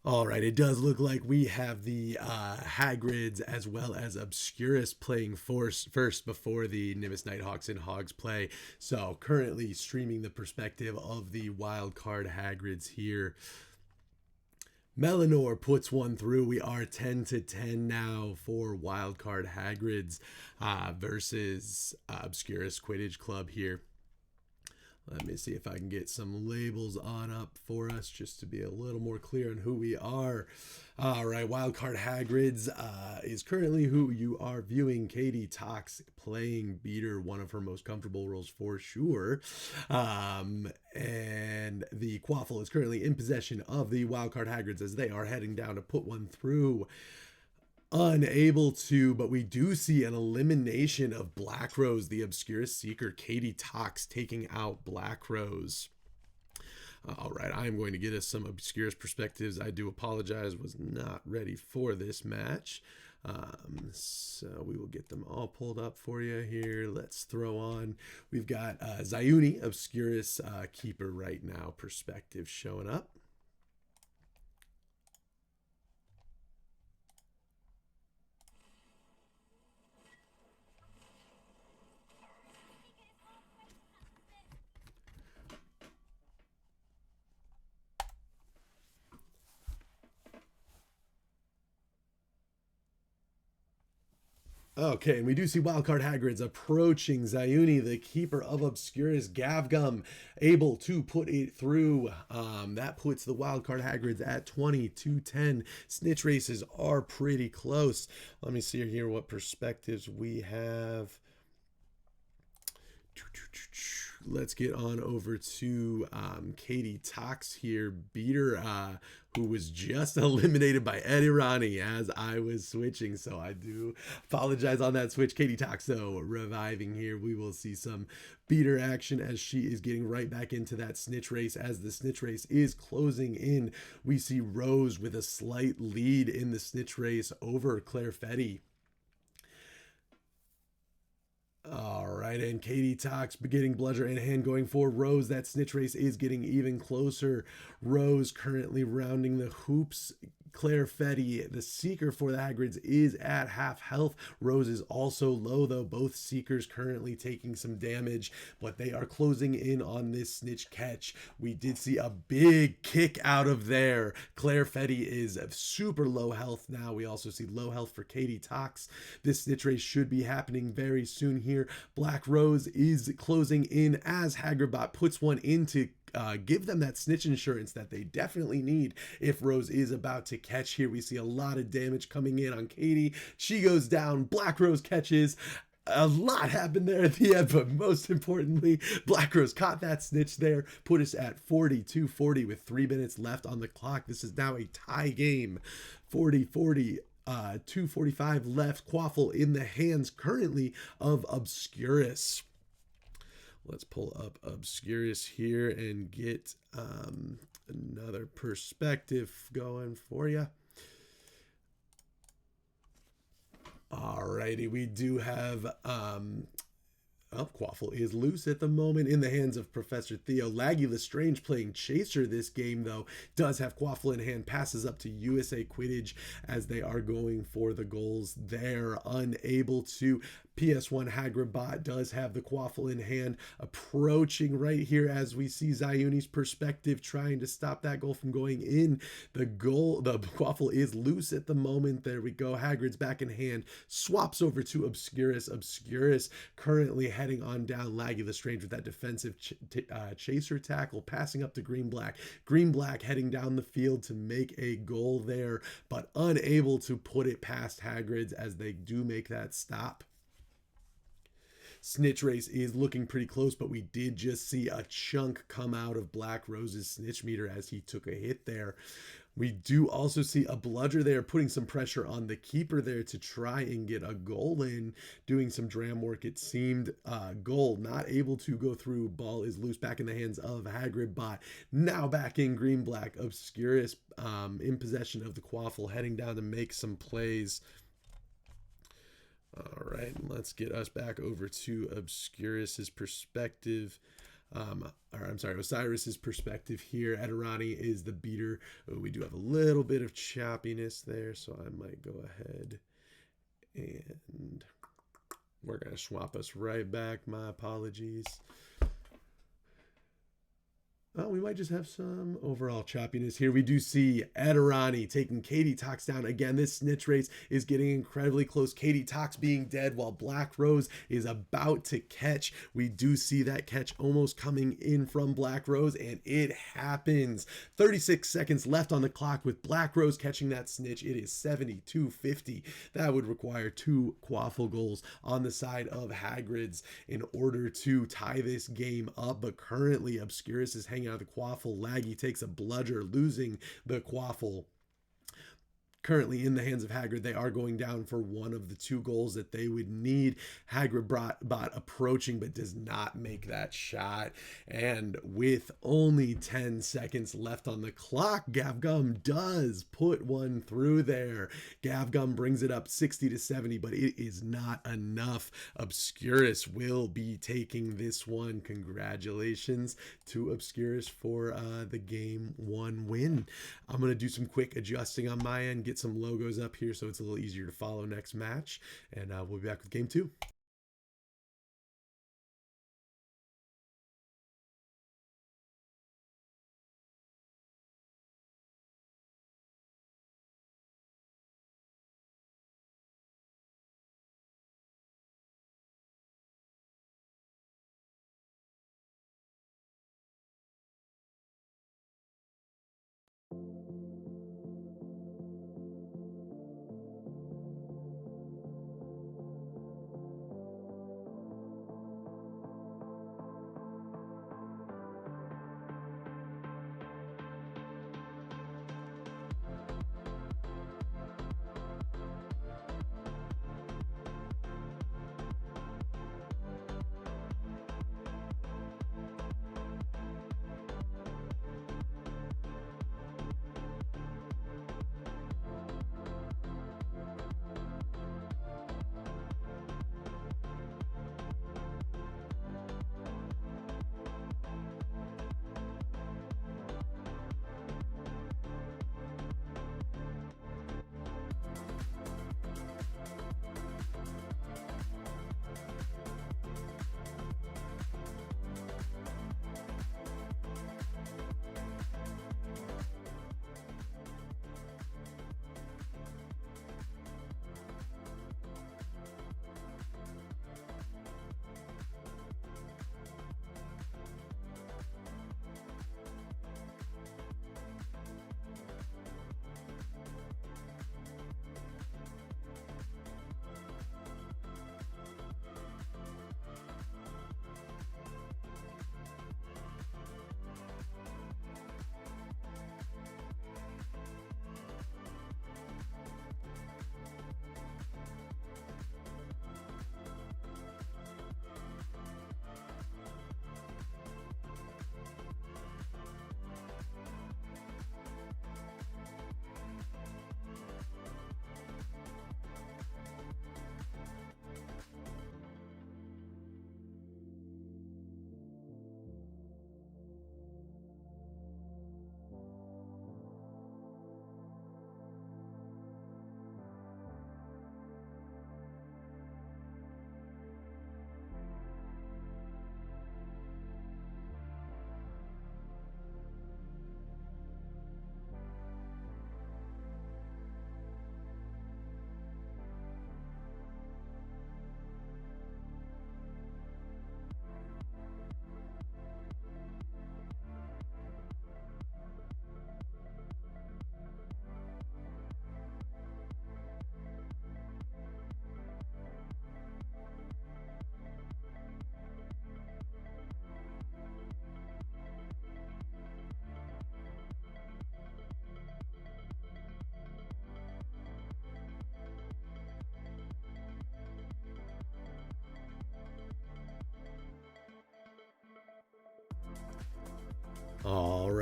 All right, it does look like we have the Hagrids as well as Obscurus playing first before the Nimbus Nighthawks and Hogs play. So currently streaming the perspective of the wildcard Hagrids here. Melanor puts one through. We are 10-10 now for wildcard Hagrids versus Obscurus Quidditch Club here. Let me see if I can get some labels on up for us just to be a little more clear on who we are. All right, Wildcard Hagrids is currently who you are viewing. Katie Tox playing Beater, one of her most comfortable roles for sure. And the Quaffle is currently in possession of the Wildcard Hagrids as they are heading down to put one through. Unable to, but we do see an elimination of Black Rose, the Obscurus Seeker. Katie Tox taking out Black Rose. All right, I'm going to get us some Obscurus perspectives. I do apologize, was not ready for this match. So we will get them all pulled up for you here. Let's throw on. We've got Zayuni, Obscurus Keeper right now, perspective showing up. Okay, and we do see Wildcard Hagrids approaching Zayuni, the keeper of Obscurus. Gavgum able to put it through. That puts the Wildcard Hagrids at 20-10. Snitch races are pretty close. Let me see here what perspectives we have. Let's get on over to Katie Tox here. Beater, who was just eliminated by Eddie Ronnie as I was switching. So I do apologize on that switch. Katie Tox, though, reviving here. We will see some Beater action as she is getting right back into that snitch race. As the snitch race is closing in, we see Rose with a slight lead in the snitch race over Claire Fetty. All right, and Katie Tox getting bludger in hand going for Rose. That snitch race is getting even closer. Rose currently rounding the hoops. Claire Fetty, the Seeker for the Hagrids, is at half health. Rose is also low, though. Both Seekers currently taking some damage, but they are closing in on this snitch catch. We did see a big kick out of there. Claire Fetty is super low health now. We also see low health for Katie Tox. This snitch race should be happening very soon here. Black Rose is closing in as Hagridbot puts one into give them that snitch insurance that they definitely need if Rose is about to catch here. We see a lot of damage coming in on Katie. She goes down. Black Rose catches. A lot happened there at the end, but most importantly, Black Rose caught that snitch there, put us at 42-40 with 3 minutes left on the clock. This is now a tie game. 40-40. 2:45 left. Quaffle in the hands currently of Obscurus. Let's pull up Obscurus here and get another perspective going for you. Alrighty, we do have Quaffle is loose at the moment in the hands of Professor Theo. Laggy Lestrange playing Chaser this game, though, does have Quaffle in hand, passes up to USA Quidditch as they are going for the goals. They're unable to. PS1 Hagridbot does have the Quaffle in hand, approaching right here as we see Zayuni's perspective trying to stop that goal from going in. The Quaffle is loose at the moment. There we go. Hagrid's back in hand, swaps over to Obscurus. Obscurus currently heading on down. Laggy Lestrange with that defensive chaser tackle, passing up to Green Black. Green Black heading down the field to make a goal there, but unable to put it past Hagrid's as they do make that stop. Snitch race is looking pretty close, but we did just see a chunk come out of Black Rose's snitch meter as he took a hit there. We do also see a bludger there, putting some pressure on the keeper there to try and get a goal in, doing some dram work. It seemed goal not able to go through. Ball is loose back in the hands of Hagridbot. Now back in Green Black. Obscurus in possession of the Quaffle, heading down to make some plays. All right, let's get us back over to Obscurus's perspective. or I'm sorry, Osiris's perspective here. Edirani is the beater. We do have a little bit of choppiness there, so I might go ahead and we're going to swap us right back. My apologies. Oh, we might just have some overall choppiness here. We do see Edirani taking Katie Tox down. Again, this snitch race is getting incredibly close. Katie Tox being dead while Black Rose is about to catch. We do see that catch almost coming in from Black Rose, and it happens. 36 seconds left on the clock with Black Rose catching that snitch. It is 72-50. That would require 2 Quaffle goals on the side of Hagrid's in order to tie this game up. But currently, Obscurus is hanging out of the Quaffle. Laggy takes a bludger, losing the Quaffle. Currently in the hands of Hagrid. They are going down for one of the 2 goals that they would need. Hagrid bot approaching, but does not make that shot. And with only 10 seconds left on the clock, Gavgum does put one through there. Gavgum brings it up 60-70, but it is not enough. Obscurus will be taking this one. Congratulations to Obscurus for the game 1 win. I'm going to do some quick adjusting on my end, get some logos up here so it's a little easier to follow next match, and we'll be back with game 2.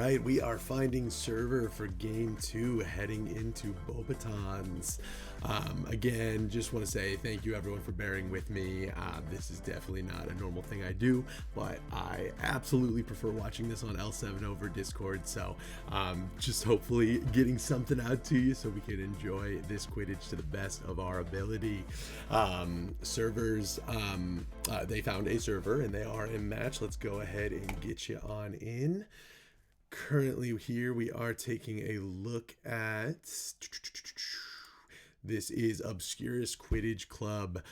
right, we are finding server for game 2 heading into Bobatons. Again, just want to say thank you everyone for bearing with me. This is definitely not a normal thing I do, but I absolutely prefer watching this on L7 over Discord, so just hopefully getting something out to you so we can enjoy this Quidditch to the best of our ability. Servers, they found a server and they are in match. Let's go ahead and get you on in. Currently here we are taking a look at, this is Obscurus Quidditch Club.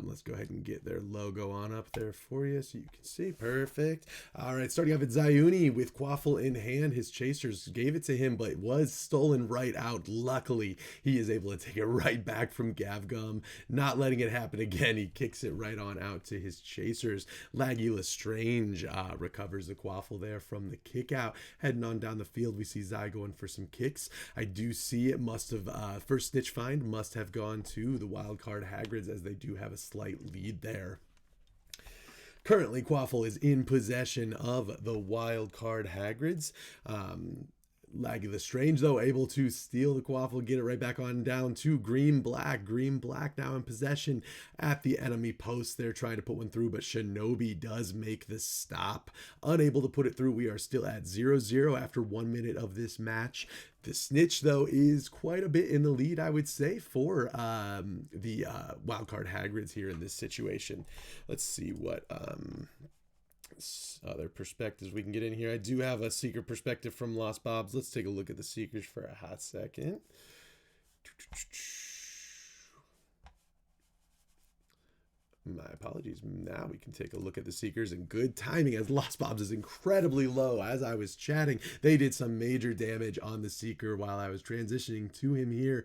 Let's go ahead and get their logo on up there for you so you can see. Perfect. All right, starting off at Zayuni with Quaffle in hand. His chasers gave it to him, but it was stolen right out. Luckily, he is able to take it right back from Gavgum, not letting it happen again. He kicks it right on out to his chasers. Laggy Lestrange recovers the Quaffle there from the kick out. Heading on down the field, we see Zai going for some kicks. I do see it must have, first snitch find must have gone to the wildcard Hagrids, as they do have a slight lead there. Currently, Quaffle is in possession of the wildcard Hagrids. Laggy Lestrange, though, able to steal the Quaffle, get it right back on down to Green Black. Green Black now in possession at the enemy post. They're trying to put one through, but Shinobi does make the stop. Unable to put it through. We are still at 0-0 after 1 minute of this match. The snitch, though, is quite a bit in the lead, I would say, for the wildcard Hagrids here in this situation. Let's see what other perspectives we can get in here. I do have a Seeker perspective from Lost Bobs. Let's take a look at the Seekers for a hot second. My apologies. Now we can take a look at the Seekers, and good timing as Lost Bobs is incredibly low. As I was chatting, they did some major damage on the Seeker while I was transitioning to him here.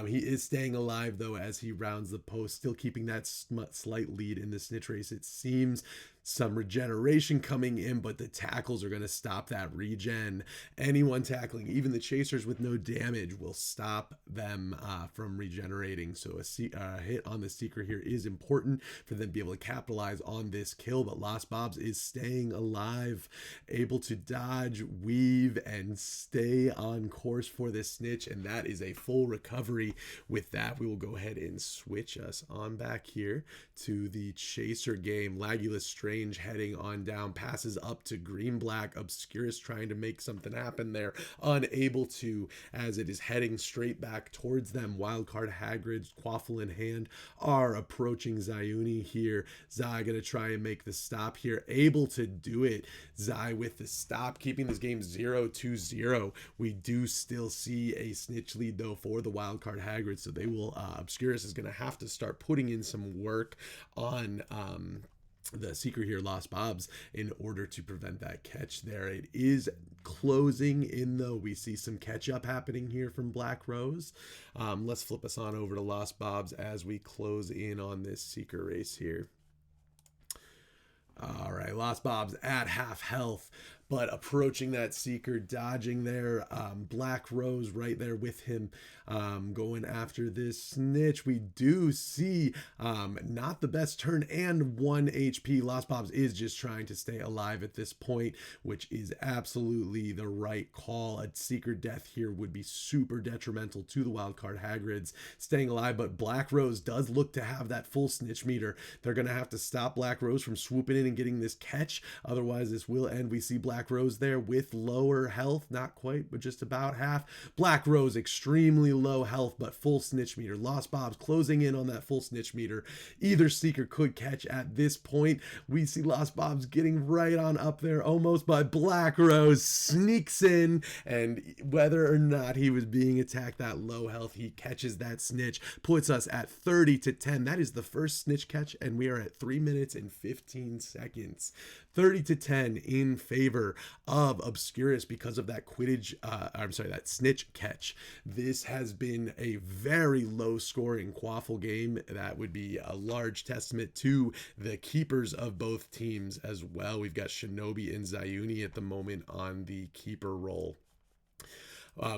He is staying alive, though, as he rounds the post, still keeping that slight lead in the snitch race. It seems some regeneration coming in, but the tackles are going to stop that regen. Anyone tackling, even the chasers with no damage, will stop them from regenerating. So a hit on the Seeker here is important for them to be able to capitalize on this kill, but Lost Bobs is staying alive, able to dodge, weave, and stay on course for this snitch, and that is a full recovery. With that, we will go ahead and switch us on back here to the chaser game. Laggy Lestrange heading on down, passes up to Green Black. Obscurus trying to make something happen there, unable to, as it is heading straight back towards them. Wildcard Hagrid's Quaffle in hand are approaching Zayuni here. Zai gonna try and make the stop here, able to do it. Zai with the stop, keeping this game 0-0. We do still see a snitch lead, though, for the wildcard Hagrid, so they will, Obscurus is gonna have to start putting in some work on the Seeker here, Lost Bobs, in order to prevent that catch there. It is closing in, though. We see some catch up happening here from Black Rose. Let's flip us on over to Lost Bobs as we close in on this Seeker race here. All right, Lost Bobs at half health, but approaching that Seeker, dodging there. Black Rose right there with him, going after this snitch. We do see not the best turn and 1 HP. Lost Bobs is just trying to stay alive at this point, which is absolutely the right call. A Seeker death here would be super detrimental to the wildcard Hagrids staying alive, but Black Rose does look to have that full snitch meter. They're going to have to stop Black Rose from swooping in and getting this catch. Otherwise, this will end. We see Black Rose there with lower health, not quite, but just about half. Black Rose extremely low health, but full snitch meter. Lost Bobs closing in on that full snitch meter. Either Seeker could catch at this point. We see Lost Bobs getting right on up there almost, but Black Rose sneaks in, and whether or not he was being attacked that low health, he catches that snitch, puts us at 30-10. That is the first snitch catch, and we are at 3 minutes and 15 seconds. 30-10 in favor of Obscurus because of that that snitch catch. This has been a very low scoring Quaffle game. That would be a large testament to the keepers of both teams as well. We've got Shinobi and Zayuni at the moment on the keeper role.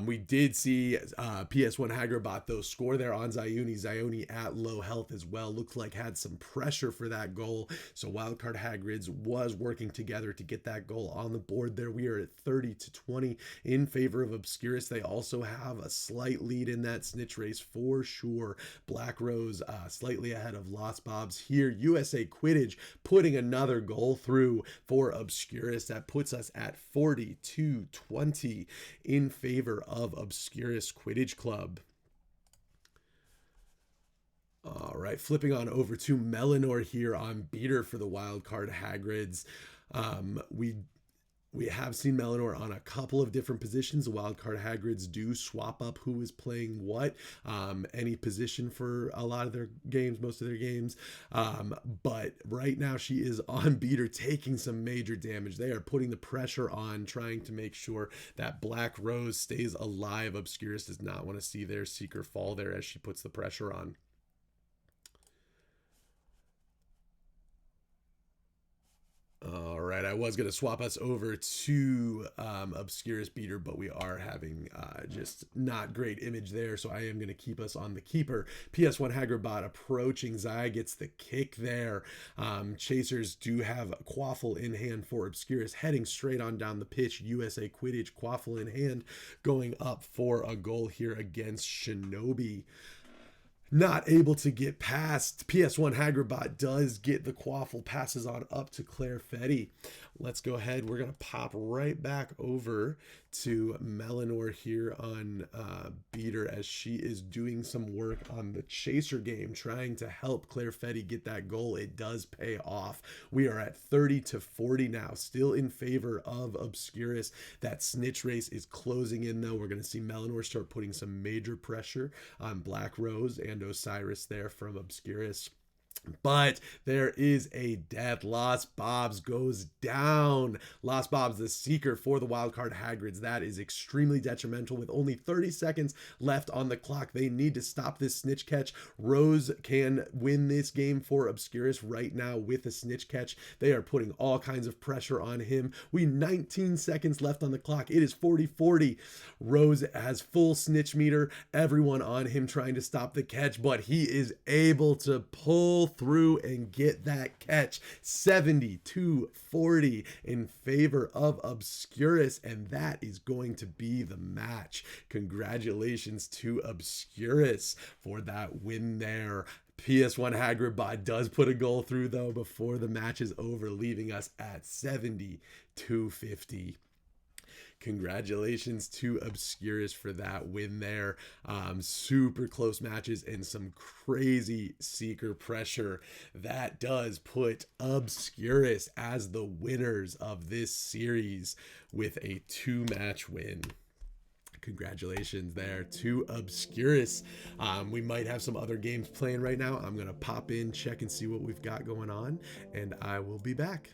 We did see PS1 Hagerbot, though, score there on Zioni. Zioni at low health as well. Looked like had some pressure for that goal. So Wildcard Hagrids was working together to get that goal on the board there. We are at 30-20 in favor of Obscurus. They also have a slight lead in that snitch race for sure. Black Rose slightly ahead of Lost Bobs here. USA Quidditch putting another goal through for Obscurus. That puts us at 40-20 in favor of Obscurus Quidditch Club. All right, flipping on over to Melanor here on beater for the Wildcard Hagrids. We have seen Melanor on a couple of different positions. The Wildcard Hagrids do swap up who is playing what, any position for a lot of their games, most of their games. But right now she is on beater, taking some major damage. They are putting the pressure on, trying to make sure that Black Rose stays alive. Obscurus does not want to see their Seeker fall there as she puts the pressure on. All right, I was going to swap us over to Obscurus Beater, but we are having just not great image there, so I am going to keep us on the keeper. PS1 Hagerbot approaching. Zaya gets the kick there. Chasers do have Quaffle in hand for Obscurus, heading straight on down the pitch. USA Quidditch, Quaffle in hand, going up for a goal here against Shinobi. Not able to get past. PS1 Hagerbot does get the Quaffle, passes on up to Claire Fetty. Let's go ahead. We're going to pop right back over to Melanor here on beater as she is doing some work on the Chaser game, trying to help Claire Fetty get that goal. It does pay off. We are at 30-40 now, still in favor of Obscurus. That snitch race is closing in, though. We're going to see Melanor start putting some major pressure on Black Rose and Osiris there from Obscurus. But there is a death. Lost Bobs goes down. Lost Bobs, the Seeker for the Wildcard Hagrids. That is extremely detrimental. With only 30 seconds left on the clock, they need to stop this snitch catch. Rose can win this game for Obscurus right now with a snitch catch. They are putting all kinds of pressure on him. 19 seconds left on the clock. It is 40-40. Rose has full snitch meter. Everyone on him trying to stop the catch, but he is able to pull through and get that catch. 70-40 in favor of Obscurus, and that is going to be the match. Congratulations to Obscurus for that win there. PS1 Hagerbot does put a goal through, though, before the match is over, leaving us at 70-50. Congratulations to Obscurus for that win there. Super close matches and some crazy Seeker pressure. That does put Obscurus as the winners of this series with a 2-match win. Congratulations there to Obscurus. We might have some other games playing right now. I'm going to pop in, check and see what we've got going on, and I will be back.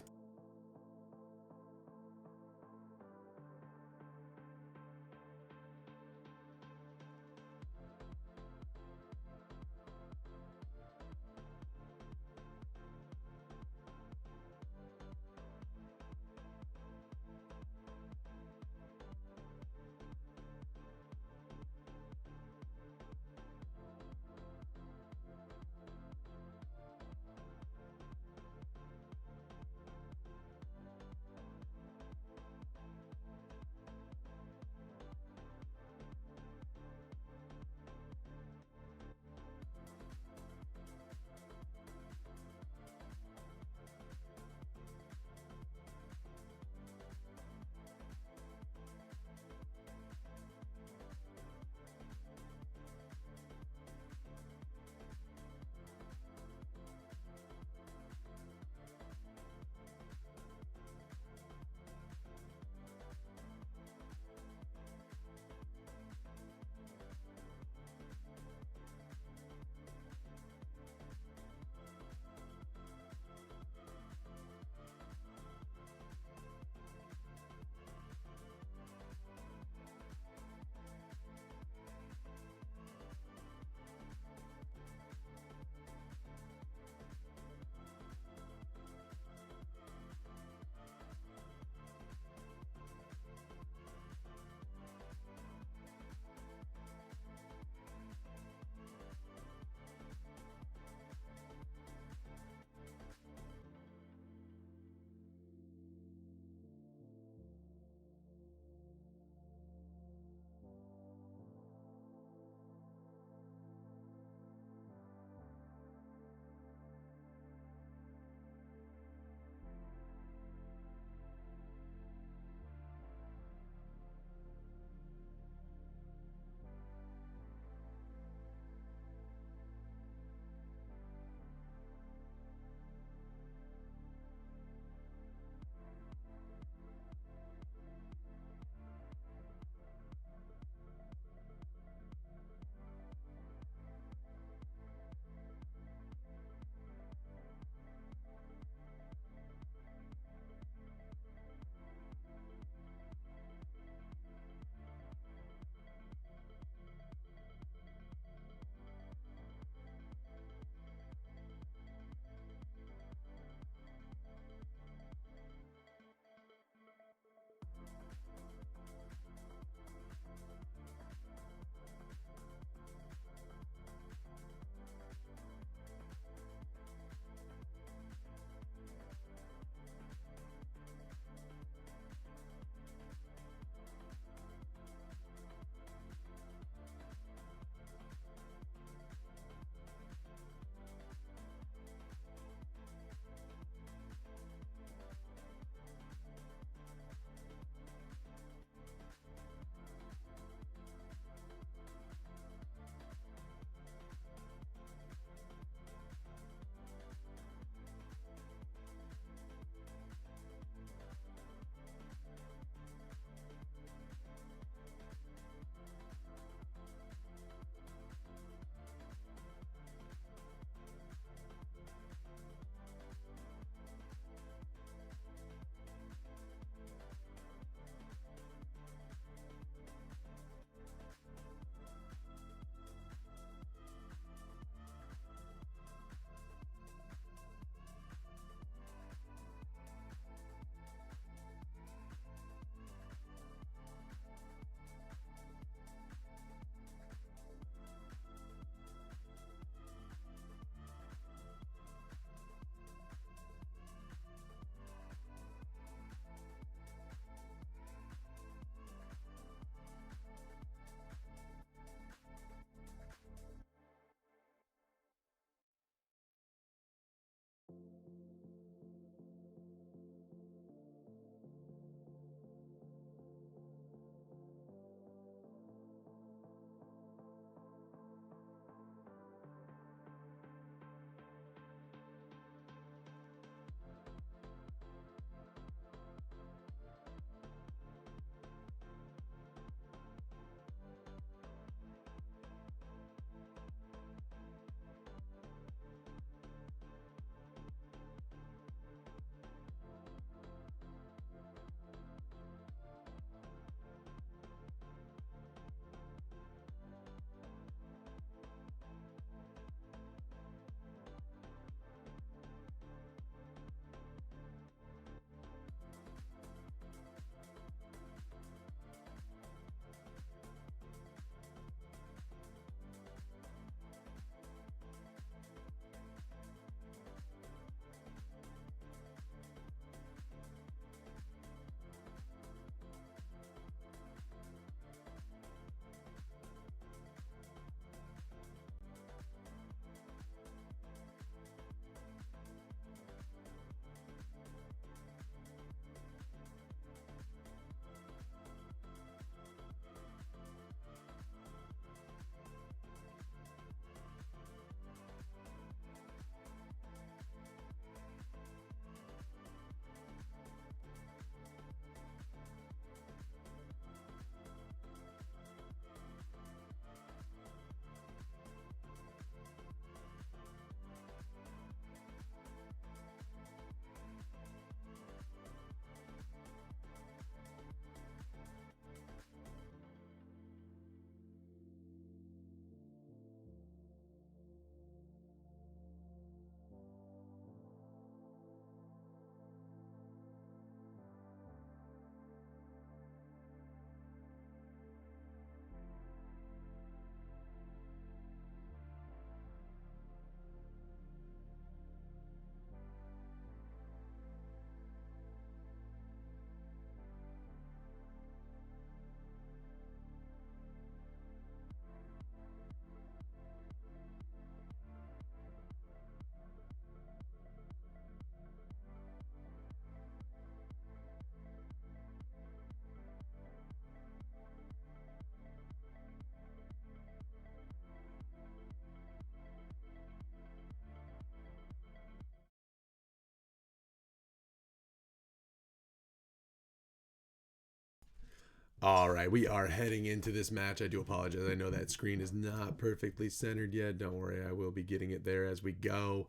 All right, we are heading into this match. I do apologize. I know that screen is not perfectly centered yet. Don't worry, I will be getting it there as we go.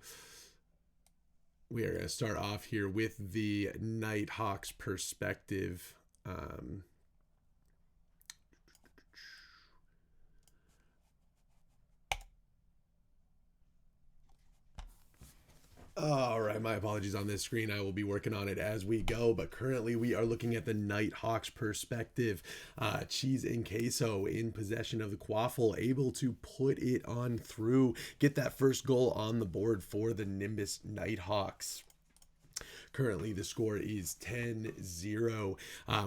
We are going to start off here with the Nighthawks perspective. All right, my apologies on this screen. I will be working on it as we go, but currently we are looking at the Nighthawks perspective. Cheese and Queso in possession of the Quaffle, able to put it on through, get that first goal on the board for the Nimbus Nighthawks. Currently, the score is 10-0.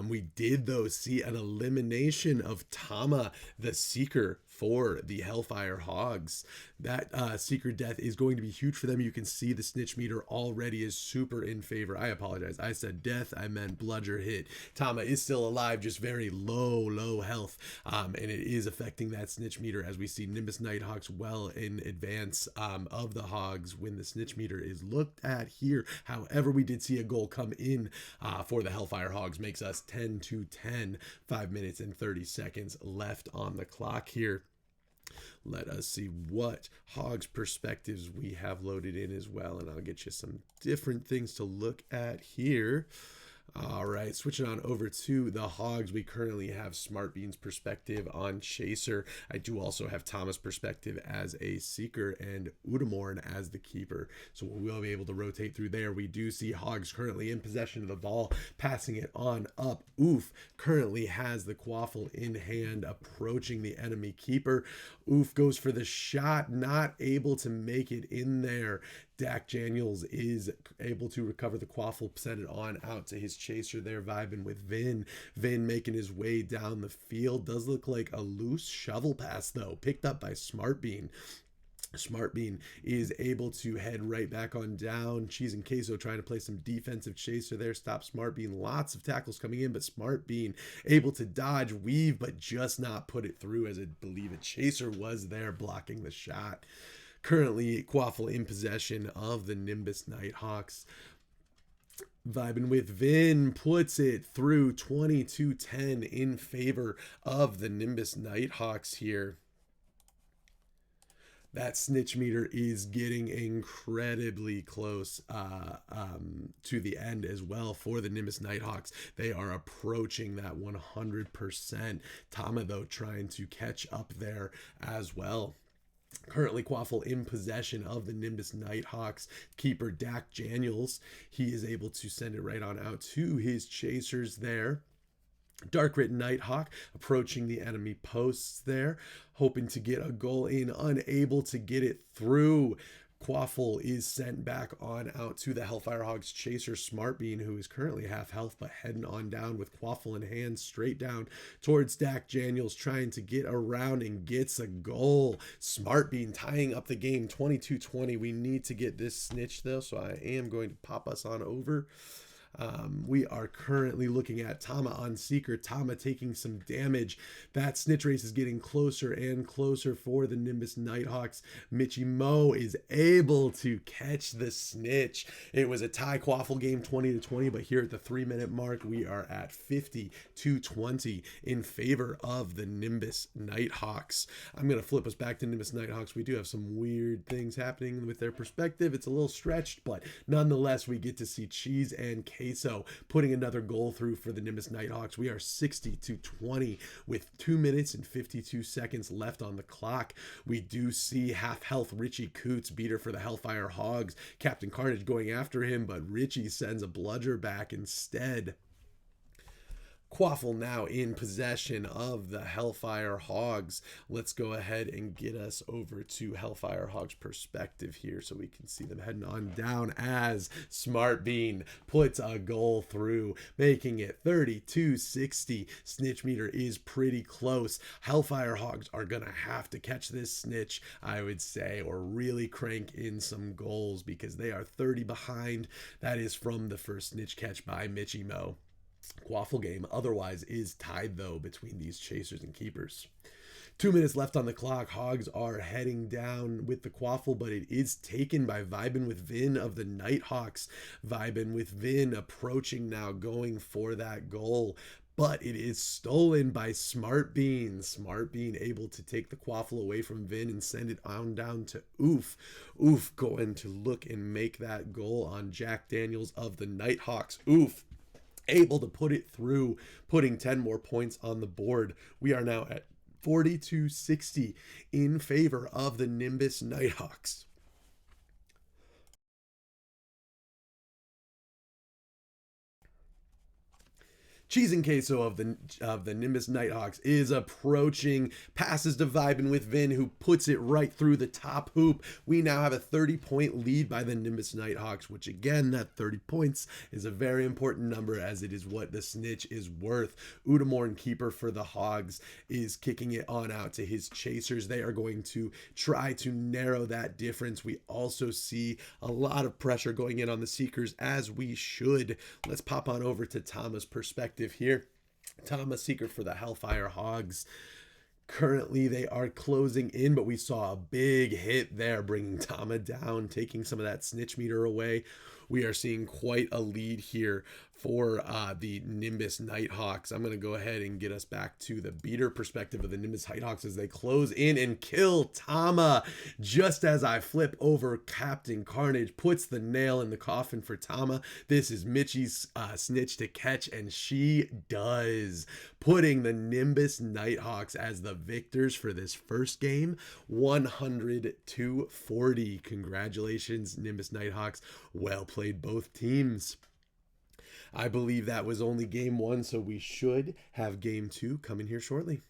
We did, though, see an elimination of Tama, the Seeker, for the Hellfire Hogs. That Seeker death is going to be huge for them. You can see the snitch meter already is super in favor. I apologize. I said death. I meant bludger hit. Tama is still alive, just very low health. And it is affecting that snitch meter as we see Nimbus Nighthawks well in advance of the Hogs when the snitch meter is looked at here. However, we did see a goal come in for the Hellfire Hogs. Makes us 10-10. 5 minutes and 30 seconds left on the clock here. Let us see what Hogs perspectives we have loaded in as well, and I'll get you some different things to look at here. All right, switching on over to the Hogs, we currently have Smart Bean's perspective on Chaser. I do also have Thomas' perspective as a Seeker and Udamorn as the Keeper. So we'll be able to rotate through there. We do see Hogs currently in possession of the ball, passing it on up. Oof currently has the Quaffle in hand, approaching the enemy Keeper. Oof goes for the shot, not able to make it in there. Dak Daniels is able to recover the Quaffle, send it on out to his Chaser there, vibing with Vin. Vin making his way down the field. Does look like a loose shovel pass, though, picked up by Smart Bean. Smart Bean is able to head right back on down. Cheese and Queso trying to play some defensive chaser there. Stop Smart Bean. Lots of tackles coming in, but Smart Bean able to dodge, weave, but just not put it through, as I believe a chaser was there blocking the shot. Currently, Quaffle in possession of the Nimbus Nighthawks. Vibing with Vin, puts it through 22-10 in favor of the Nimbus Nighthawks here. That snitch meter is getting incredibly close to the end as well for the Nimbus Nighthawks. They are approaching that 100%. Tama, though, trying to catch up there as well. Currently, Quaffle in possession of the Nimbus Nighthawks. Keeper Dak Daniels, he is able to send it right on out to his chasers there. Dark Rit Nighthawk approaching the enemy posts there, hoping to get a goal in, unable to get it through. Quaffle is sent back on out to the Hellfire Hogs chaser Smart Bean, who is currently half health, but heading on down with Quaffle in hand, straight down towards Dak Daniels, trying to get around and gets a goal. Smart Bean tying up the game 22-20. We need to get this snitch, though, so I am going to pop us on over. We are currently looking at Tama on Seeker. Tama taking some damage. That snitch race is getting closer and closer for the Nimbus Nighthawks. Mitchie Mo is able to catch the snitch. It was a tie Quaffle game 20-20, but here at the 3-minute mark, we are at 50-20 in favor of the Nimbus Nighthawks. I'm going to flip us back to Nimbus Nighthawks. We do have some weird things happening with their perspective. It's a little stretched, but nonetheless, we get to see Cheese and Queso putting another goal through for the Nimbus Nighthawks. We are 60-20 with 2 minutes and 52 seconds left on the clock. We do see half health Richie Coots beater for the Hellfire Hogs. Captain Carnage going after him, but Richie sends a bludger back instead. Quaffle now in possession of the Hellfire Hogs. Let's go ahead and get us over to Hellfire Hogs perspective here so we can see them heading on down as Smart Bean puts a goal through, making it 32-60. Snitch meter is pretty close. Hellfire Hogs are going to have to catch this snitch, I would say, or really crank in some goals because they are 30 behind. That is from the first snitch catch by Mitchie Mo. Quaffle game otherwise is tied, though, between these chasers and keepers. 2 minutes left on the clock. Hogs are heading down with the Quaffle, but it is taken by Vibin with Vin of the Nighthawks. Vibin with Vin approaching now, going for that goal. but it is stolen by Smart Bean. Smart Bean able to take the quaffle away from Vin and send it on down to Oof. Oof going to look and make that goal on Jack Daniels of the Nighthawks. Oof able to put it through, putting 10 more points on the board. We are now at 42-60 in favor of the Nimbus Nighthawks. Cheese and Queso of the Nimbus Nighthawks is approaching, passes to Vibin with Vin, who puts it right through the top hoop. We now have a 30-point lead by the Nimbus Nighthawks, which again, that 30 points is a very important number as it is what the snitch is worth. Udamorn, keeper for the Hogs, is kicking it on out to his chasers. They are going to try to narrow that difference. We also see a lot of pressure going in on the Seekers, as we should. Let's pop on over to Tama's perspective here. Tama, Seeker for the Hellfire Hogs. Currently, they are closing in, but we saw a big hit there, bringing Tama down, taking some of that snitch meter away. We are seeing quite a lead here for the Nimbus Nighthawks. I'm going to go ahead and get us back to the beater perspective of the Nimbus Nighthawks as they close in and kill Tama. Just as I flip over, Captain Carnage puts the nail in the coffin for Tama. This is Mitchie's snitch to catch, and she does, putting the Nimbus Nighthawks as the victors for this first game, 100-40. Congratulations, Nimbus Nighthawks. Well played, both teams. I believe that was only game one, so we should have game two coming here shortly.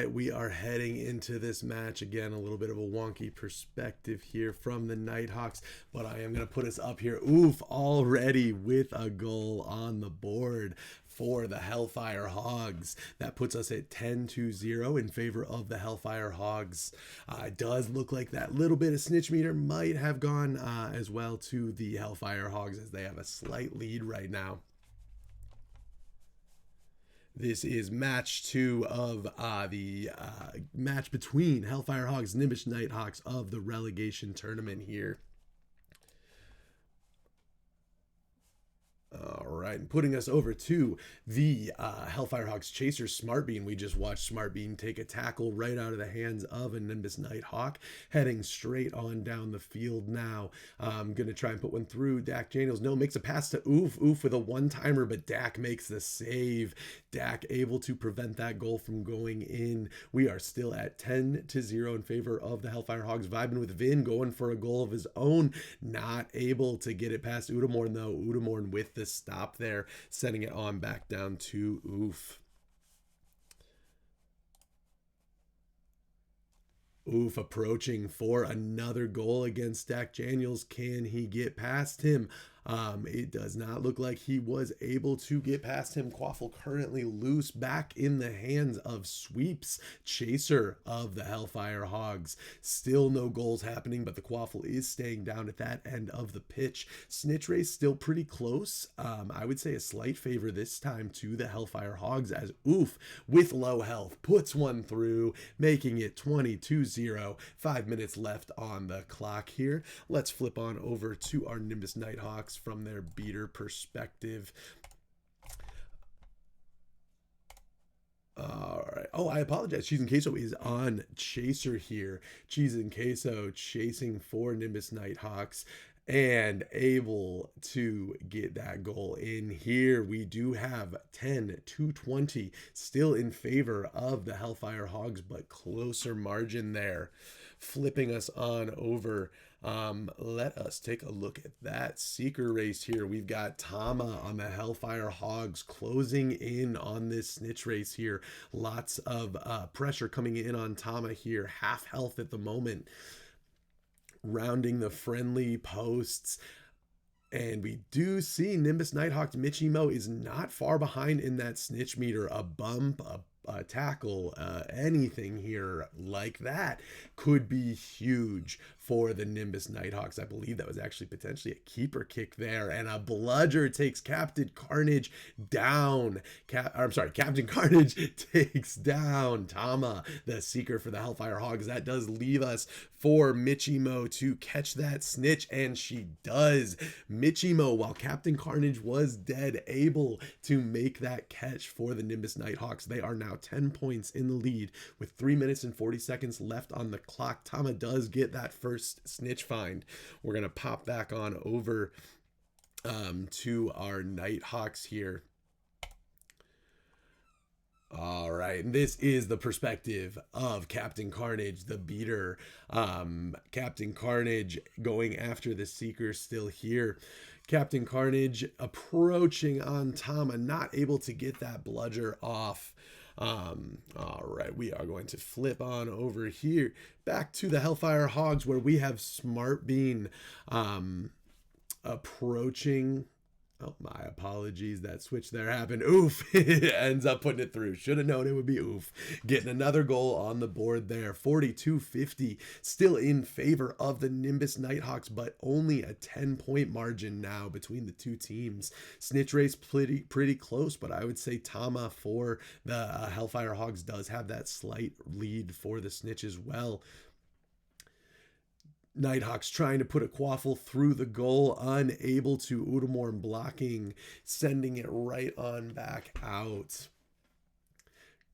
right, we are heading into this match. Again, a little bit of a wonky perspective here from the Nighthawks, but I am going to put us up here. Oof, already with a goal on the board for the Hellfire Hogs. That puts us at 10-0 in favor of the Hellfire Hogs. It does look like that little bit of snitch meter might have gone as well to the Hellfire Hogs, as they have a slight lead right now. This is match 2 of the match between Hellfire Hogs and Nimbus Nighthawks of the relegation tournament here. All right, and putting us over to the Hellfire Hogs Chaser Smartbean. We just watched Smartbean take a tackle right out of the hands of a Nimbus Nighthawk, heading straight on down the field now. I'm going to try and put one through. Dak Daniels, no, makes a pass to Oof with a one-timer, but Dak makes the save. Dak able to prevent that goal from going in. We are still at 10-0 in favor of the Hellfire Hogs. Vibing with Vin, going for a goal of his own. Not able to get it past Udamorn, though. Udamorn with the stop there, sending it on back down to Oof. Oof approaching for another goal against Dak Daniels. Can he get past him? It does not look like he was able to get past him. Quaffle currently loose, back in the hands of Sweeps, Chaser of the Hellfire Hogs. Still no goals happening, but the Quaffle is staying down at that end of the pitch. Snitch race still pretty close. I would say a slight favor this time to the Hellfire Hogs, as Oof, with low health, puts one through, making it 22-0. 5 minutes left on the clock here. Let's flip on over to our Nimbus Nighthawks from their beater perspective. All right. Oh, I apologize. Cheese and Queso is on Chaser here. Cheese and Queso chasing for Nimbus Nighthawks and able to get that goal in here. We do have 10-20 still in favor of the Hellfire Hogs, but closer margin there. Flipping us on over. Let us take a look at that Seeker race here. We've got Tama on the Hellfire Hogs closing in on this snitch race here. Lots of pressure coming in on Tama here. Half health at the moment. Rounding the friendly posts. And we do see Nimbus Nighthawk Michimo is not far behind in that snitch meter. A bump, a tackle, anything here like that could be huge for the Nimbus Nighthawks. I believe that was actually potentially a keeper kick there, and a bludger takes Captain Carnage down. Captain Carnage takes down Tama, the Seeker for the Hellfire Hogs. That does leave us for Michimo to catch that snitch, and she does. Michimo, while Captain Carnage was dead, able to make that catch for the Nimbus Nighthawks. They are now 10 points in the lead with 3 minutes and 40 seconds left on the clock. Tama does get that first snitch find. We're going to pop back on over to our Nighthawks here. All right, and this is the perspective of Captain Carnage, the beater. Captain Carnage going after the Seeker still here. Captain Carnage approaching on Tama, not able to get that bludger off. All right, we are going to flip on over here back to the Hellfire Hogs, where we have Smartbean approaching. Oh, my apologies. That switch there happened. Oof. Ends up putting it through. Should have known it would be Oof. Getting another goal on the board there. 42-50. Still in favor of the Nimbus Nighthawks, but only a 10-point margin now between the two teams. Snitch race pretty close, but I would say Tama for the Hellfire Hogs does have that slight lead for the Snitch as well. Nighthawks trying to put a Quaffle through the goal, unable to. Udamorn blocking, sending it right on back out.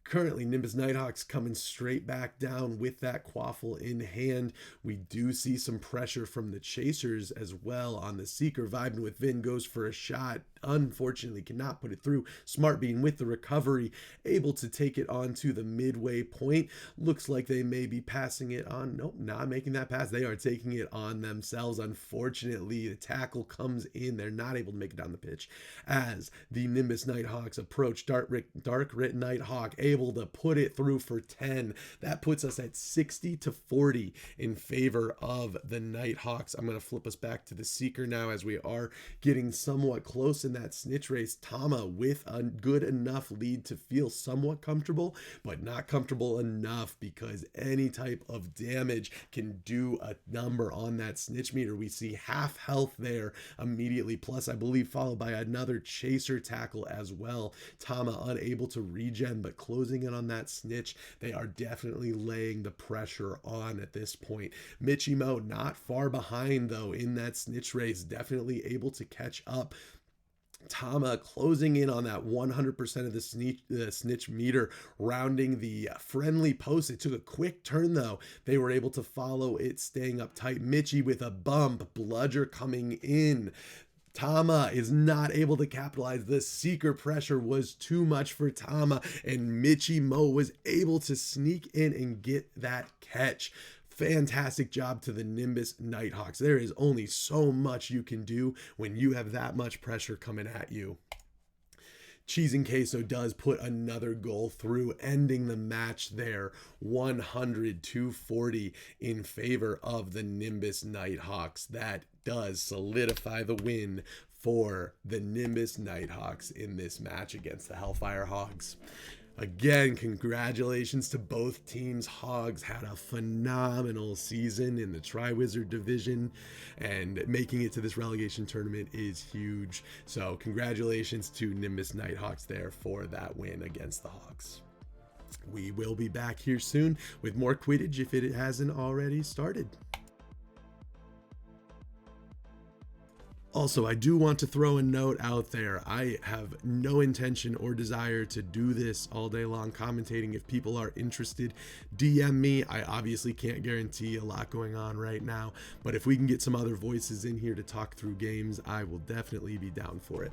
Currently, Nimbus Nighthawks coming straight back down with that Quaffle in hand. We do see some pressure from the Chasers as well on the Seeker. Vibing with Vin goes for a shot. unfortunately cannot put it through. Smart Bean with the recovery, able to take it on to the midway point. Looks like they may be passing it on. Nope, not making that pass. They are taking it on themselves. Unfortunately, the tackle comes in. They're not able to make it down the pitch as the Nimbus Nighthawks approach. Dark Rit Nighthawk able to put it through for 10. That puts us at 60-40 in favor of the Nighthawks. I'm going to flip us back to the Seeker now as we are getting somewhat close in that snitch race. Tama with a good enough lead to feel somewhat comfortable, but not comfortable enough because any type of damage can do a number on that snitch meter. We see half health there immediately, plus I believe followed by another chaser tackle as well. Tama unable to regen, but closing in on that snitch. They are definitely laying the pressure on at this point. Michimo not far behind though in that snitch race, definitely able to catch up. Tama closing in on that 100% of the snitch meter, rounding the friendly post. It took a quick turn though. They were able to follow it, staying up tight. Michi with a bump, bludger coming in. Tama is not able to capitalize. The Seeker pressure was too much for Tama, and Michimo was able to sneak in and get that catch. Fantastic job to the Nimbus Nighthawks. There is only so much you can do when you have that much pressure coming at you. Cheese and Queso does put another goal through, ending the match there 100-40 in favor of the Nimbus Nighthawks. That does solidify the win for the Nimbus Nighthawks in this match against the Hellfire Hogs. Again, congratulations to both teams. Hogs had a phenomenal season in the Triwizard division, and making it to this relegation tournament is huge. So congratulations to Nimbus Nighthawks there for that win against the Hogs. We will be back here soon with more Quidditch if it hasn't already started. Also, I do want to throw a note out there. I have no intention or desire to do this all day long commentating. If people are interested, DM me. I obviously can't guarantee a lot going on right now, but if we can get some other voices in here to talk through games, I will definitely be down for it.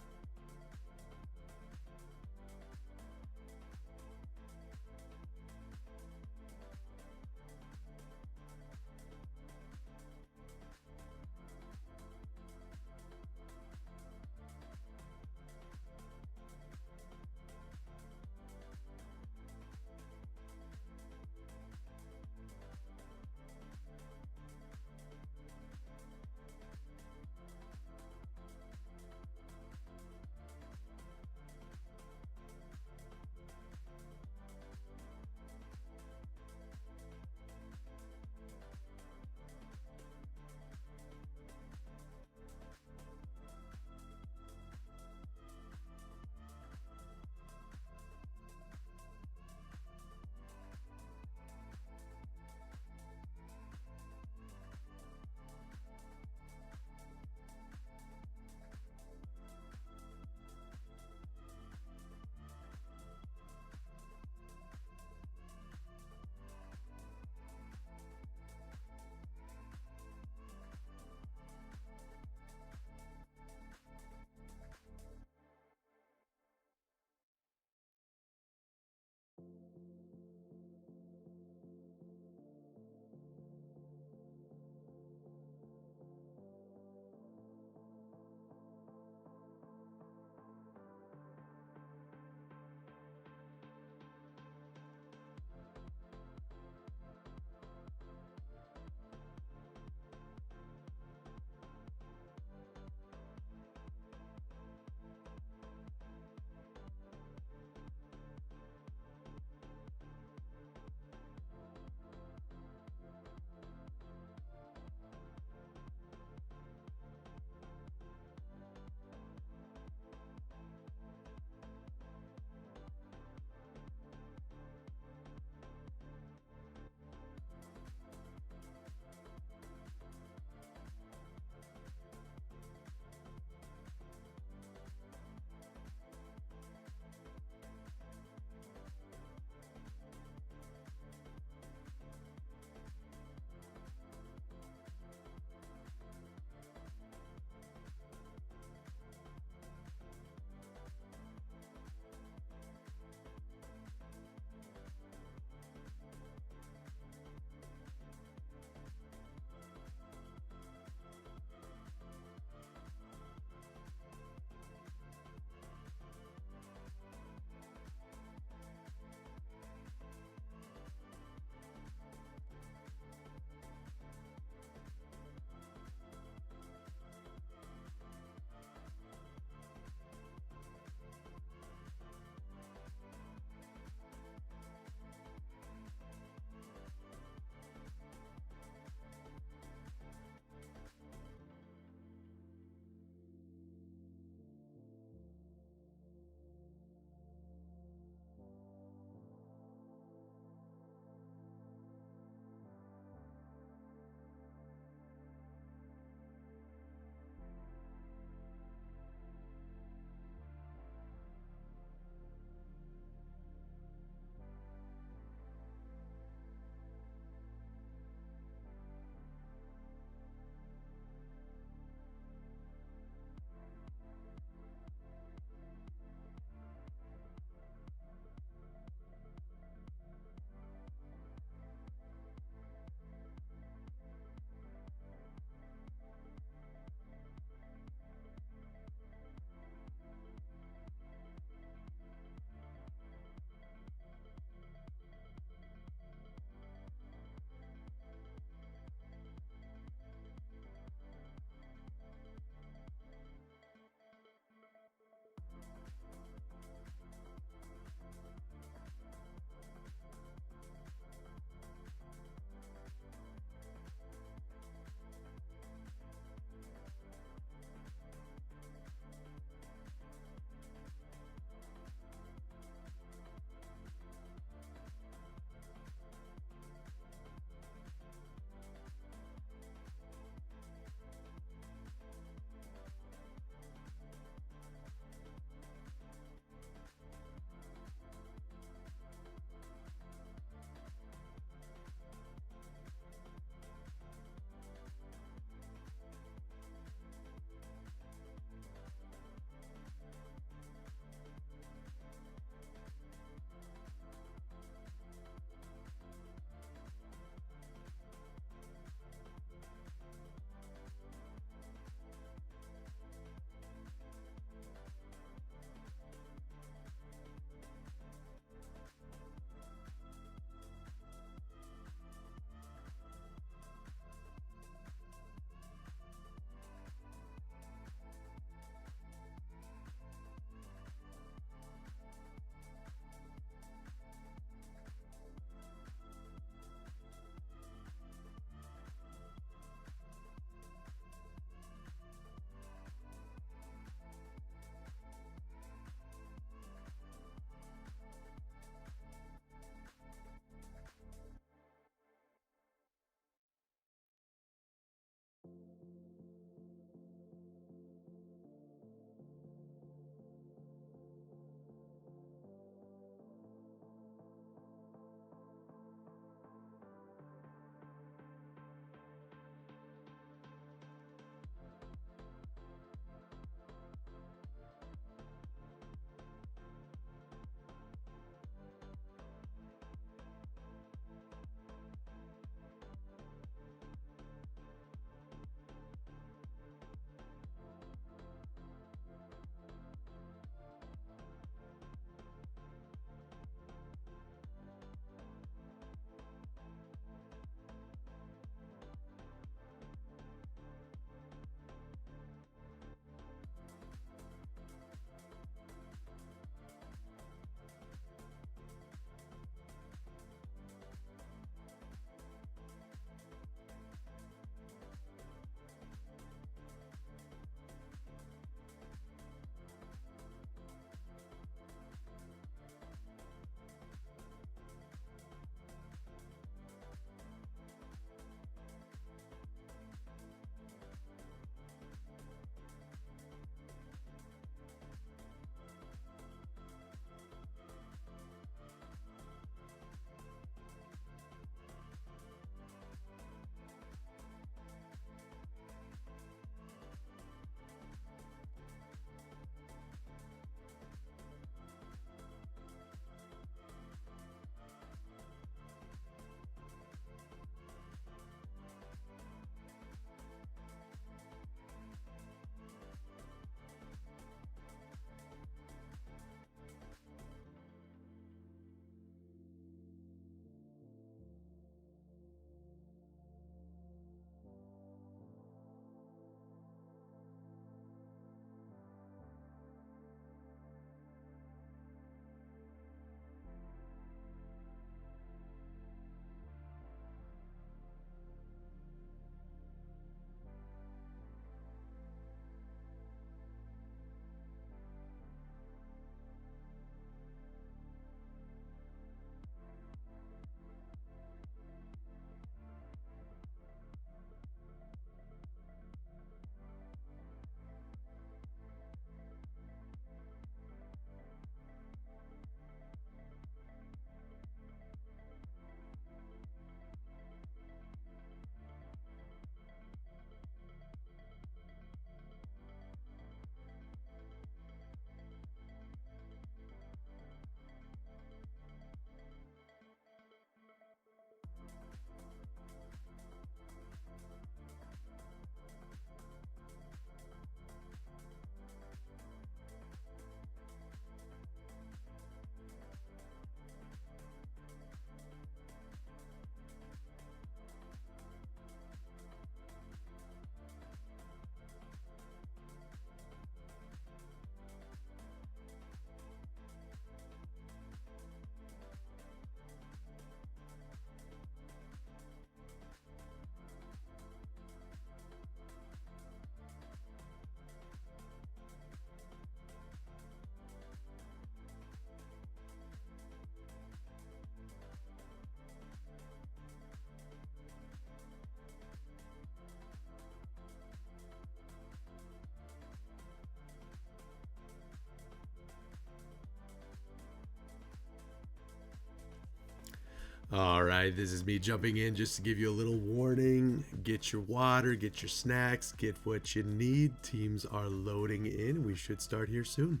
All right, this is me jumping in just to give you a little warning. Get your water, get your snacks, get what you need. Teams are loading in. We should start here soon.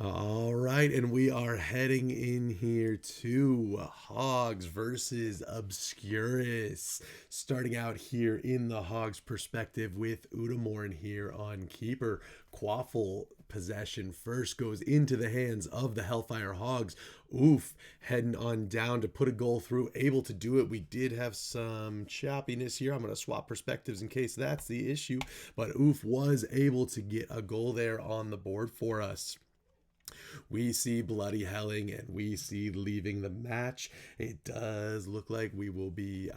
All right, and we are heading in here to Hogs versus Obscurus. Starting out here in the Hogs perspective with Udamorn here on Keeper. Quaffle possession first goes into the hands of the Hellfire Hogs. Oof, heading on down to put a goal through, able to do it. We did have some choppiness here. I'm going to swap perspectives in case that's the issue, but Oof was able to get a goal there on the board for us. We see Bloody Helling and we see leaving the match. It does look like we will be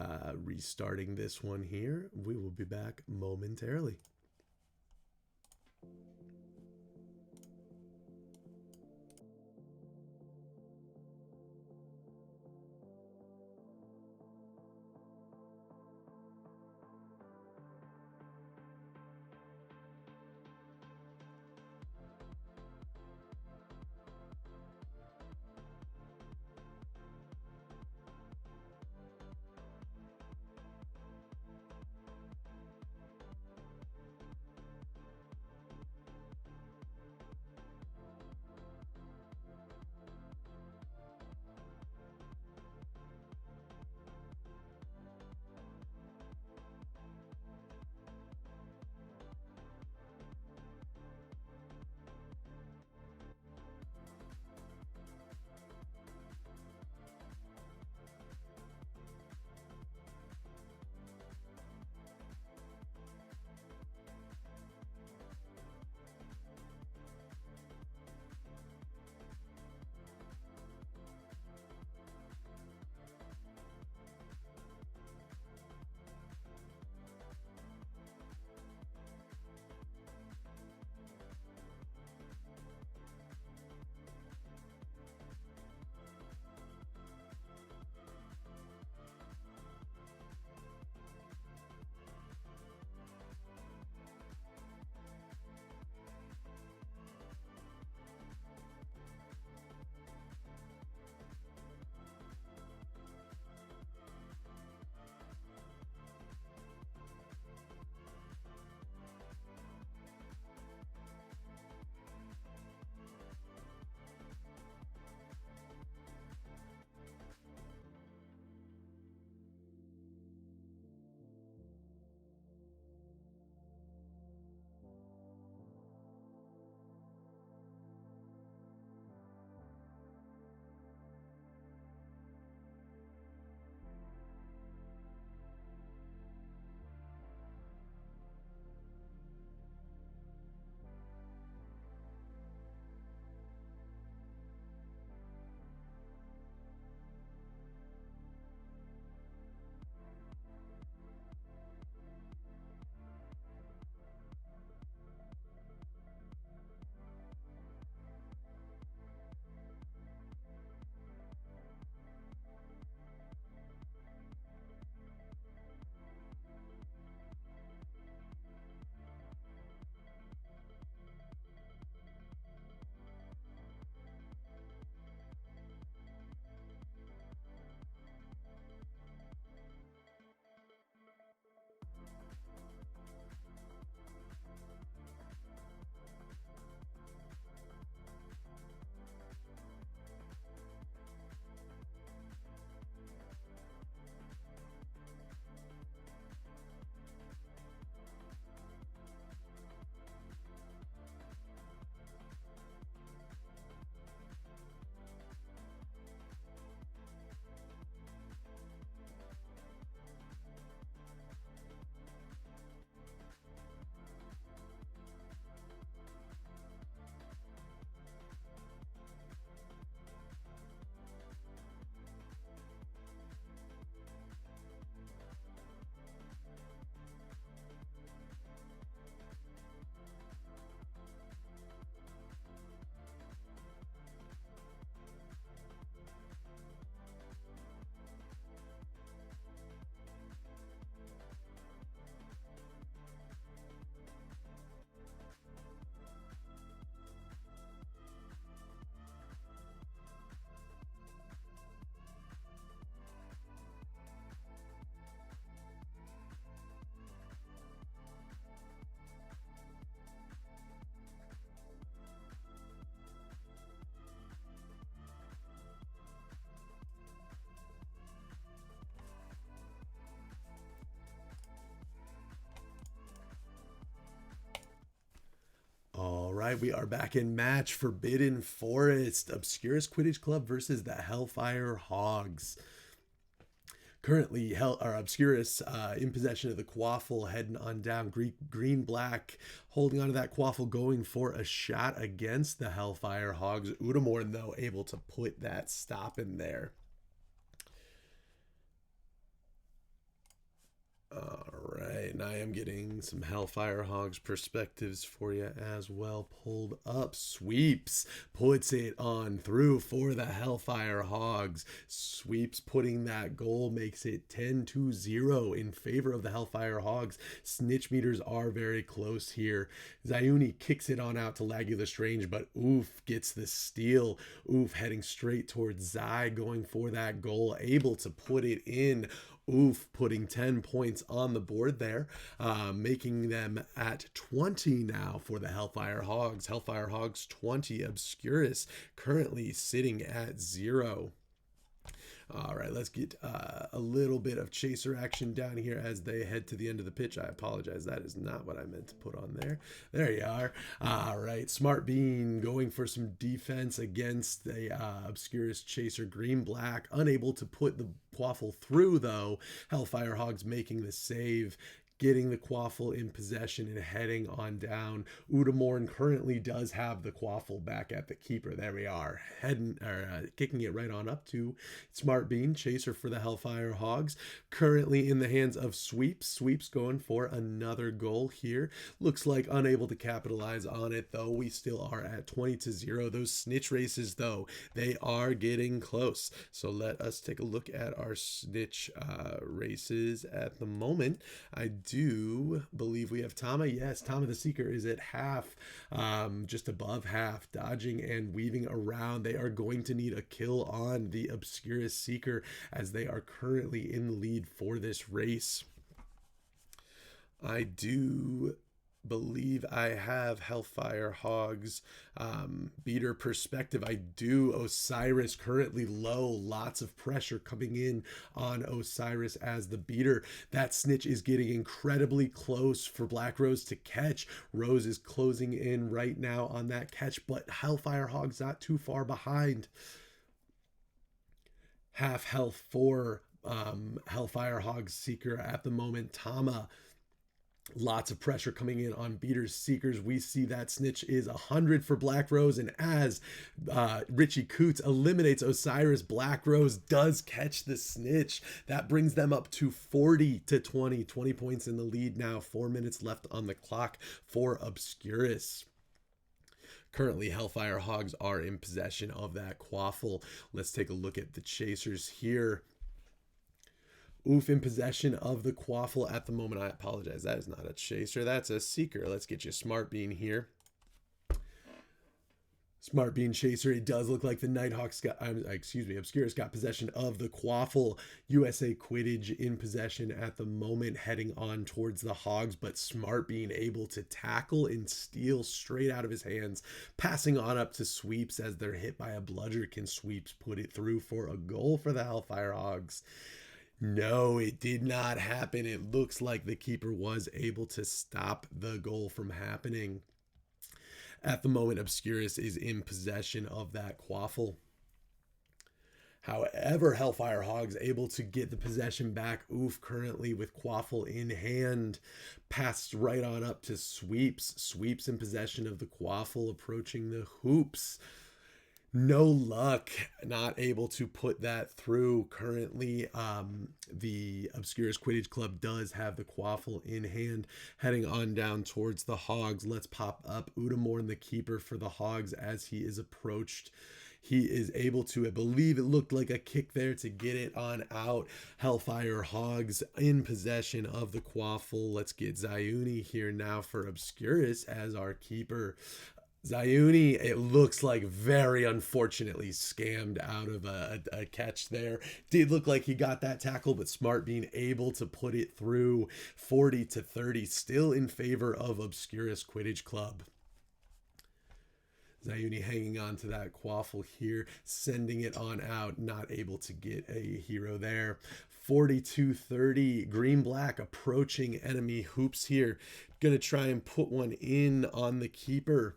restarting this one here. We will be back momentarily. right, we are back in match. Forbidden Forest, Obscurus Quidditch Club versus the Hellfire Hogs. Currently, Obscurus in possession of the Quaffle, heading on down. Green-black, holding onto that Quaffle, going for a shot against the Hellfire Hogs. Udamorn, though, able to put that stop in there. All right, and I am getting some Hellfire Hogs perspectives for you as well pulled up. Sweeps puts it on through for the Hellfire Hogs. Sweeps putting that goal, makes it 10-0 in favor of the Hellfire Hogs. Snitch meters are very close here. Zayuni kicks it on out to Laggy Lestrange, but Oof gets the steal. Oof heading straight towards Zai, going for that goal, able to put it in. Oof putting 10 points on the board there, making them at 20 now for the Hellfire Hogs. Hellfire Hogs 20, Obscurus currently sitting at 0. All right, let's get a little bit of chaser action down here as they head to the end of the pitch. I apologize. That is not what I meant to put on there. There you are. All right, Smart Bean going for some defense against the Obscurus chaser. Green-black, unable to put the Quaffle through, though. Hellfire Hogs making the save, getting the Quaffle in possession and heading on down. Udamorn currently does have the Quaffle back at the keeper. There we are, kicking it right on up to Smart Bean, chaser for the Hellfire Hogs. Currently in the hands of Sweeps. Sweeps going for another goal here. Looks like unable to capitalize on it, though. We still are at 20-0. Those snitch races, though, they are getting close. So let us take a look at our snitch races at the moment. I do believe we have Tama. Yes, Tama the Seeker is at half, just above half, dodging and weaving around. They are going to need a kill on the Obscurus Seeker as they are currently in the lead for this race. I do believe I have Hellfire Hogs beater perspective. I do. Osiris currently low, lots of pressure coming in on Osiris as the beater. That snitch is getting incredibly close for Black Rose to catch. Rose is closing in right now on that catch, but Hellfire Hogs not too far behind. Half health for Hellfire Hogs Seeker at the moment. Tama, lots of pressure coming in on beaters, Seekers. We see that snitch is 100 for Black Rose, and as Richie Coots eliminates Osiris, Black Rose does catch the snitch. That brings them up to 40-20. 20 points in the lead now. 4 minutes left on the clock for Obscurus. Currently, Hellfire Hogs are in possession of that Quaffle. Let's take a look at the chasers here. Oof in possession of the Quaffle at the moment. I apologize. That is not a chaser. That's a Seeker. Let's get you Smart Bean here. Smart Bean chaser. It does look like the Nighthawks got, Obscurus got possession of the Quaffle. USA Quidditch in possession at the moment, heading on towards the Hogs, but Smart Bean able to tackle and steal straight out of his hands, passing on up to Sweeps as they're hit by a bludger. Can Sweeps put it through for a goal for the Hellfire Hogs? No, it did not happen. It looks like the keeper was able to stop the goal from happening. At the moment, Obscurus is in possession of that Quaffle. However, Hellfire Hogs able to get the possession back. Oof currently with Quaffle in hand. Passed right on up to Sweeps. Sweeps in possession of the Quaffle, approaching the hoops. No luck, not able to put that through. Currently, the Obscurus Quidditch Club does have the Quaffle in hand, heading on down towards the Hogs. Let's pop up Udamorn, the keeper for the Hogs, as he is approached. He is able to, I believe it looked like a kick there to get it on out. Hellfire Hogs in possession of the Quaffle. Let's get Zayuni here now for Obscurus as our keeper. Zayuni, it looks like very unfortunately scammed out of a catch there. Did look like he got that tackle, but Smart Bean able to put it through. 40-30, still in favor of Obscurus Quidditch Club. Zayuni hanging on to that Quaffle here, sending it on out, not able to get a hero there. 42-30, Green-Black approaching enemy hoops here. Gonna try and put one in on the keeper.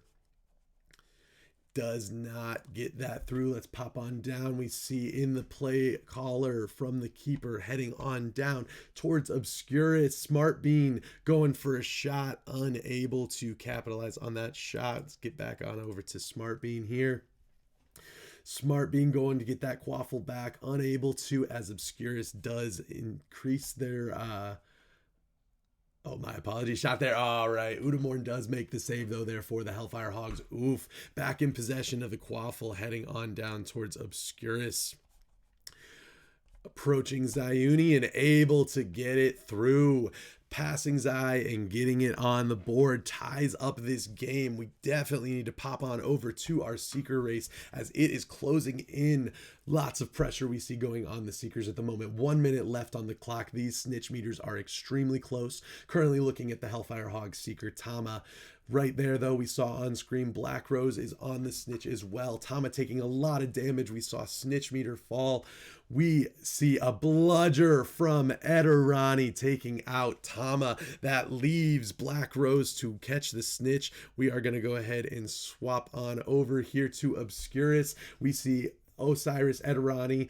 does not get that through. Let's pop on down. We see in the play caller from the keeper heading on down towards Obscurus. Smart Bean going for a shot, unable to capitalize on that shot. Let's get back on over to Smart Bean here. Smart Bean going to get that quaffle back, unable to, as Obscurus does increase their oh, my apologies. Shot there. All right. Udamorn does make the save, though, there for the Hellfire Hogs. Oof. Back in possession of the quaffle, heading on down towards Obscurus. Approaching Zayuni and able to get it through. Passing Zai and getting it on the board ties up this game. We definitely need to pop on over to our Seeker race as it is closing in. Lots of pressure we see going on the Seekers at the moment. 1 minute left on the clock. These snitch meters are extremely close. Currently looking at the Hellfire Hog Seeker Tama. Right there, though, we saw on screen Black Rose is on the snitch as well. Tama taking a lot of damage. We saw snitch meter fall. We see a bludger from Ederani taking out Tama. That leaves Black Rose to catch the snitch. We are going to go ahead and swap on over here to Obscurus. We see Osiris Ederani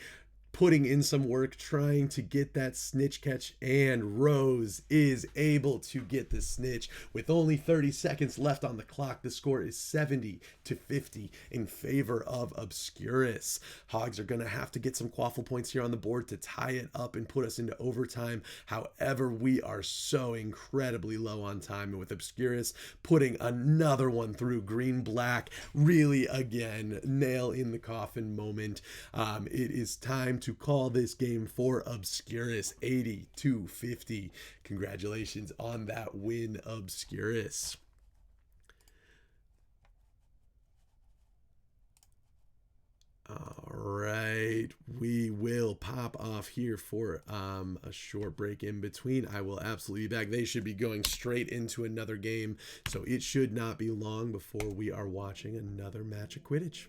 putting in some work, trying to get that snitch catch, and Rose is able to get the snitch. With only 30 seconds left on the clock, the score is 70-50 in favor of Obscurus. Hogs are going to have to get some quaffle points here on the board to tie it up and put us into overtime. However, we are so incredibly low on time, and with Obscurus putting another one through green-black, really, again, nail in the coffin moment. It is time to call this game for Obscurus. 80-50. Congratulations on that win, Obscurus. All right, we will pop off here for a short break in between. I will absolutely be back. They should be going straight into another game, so it should not be long before we are watching another match of Quidditch.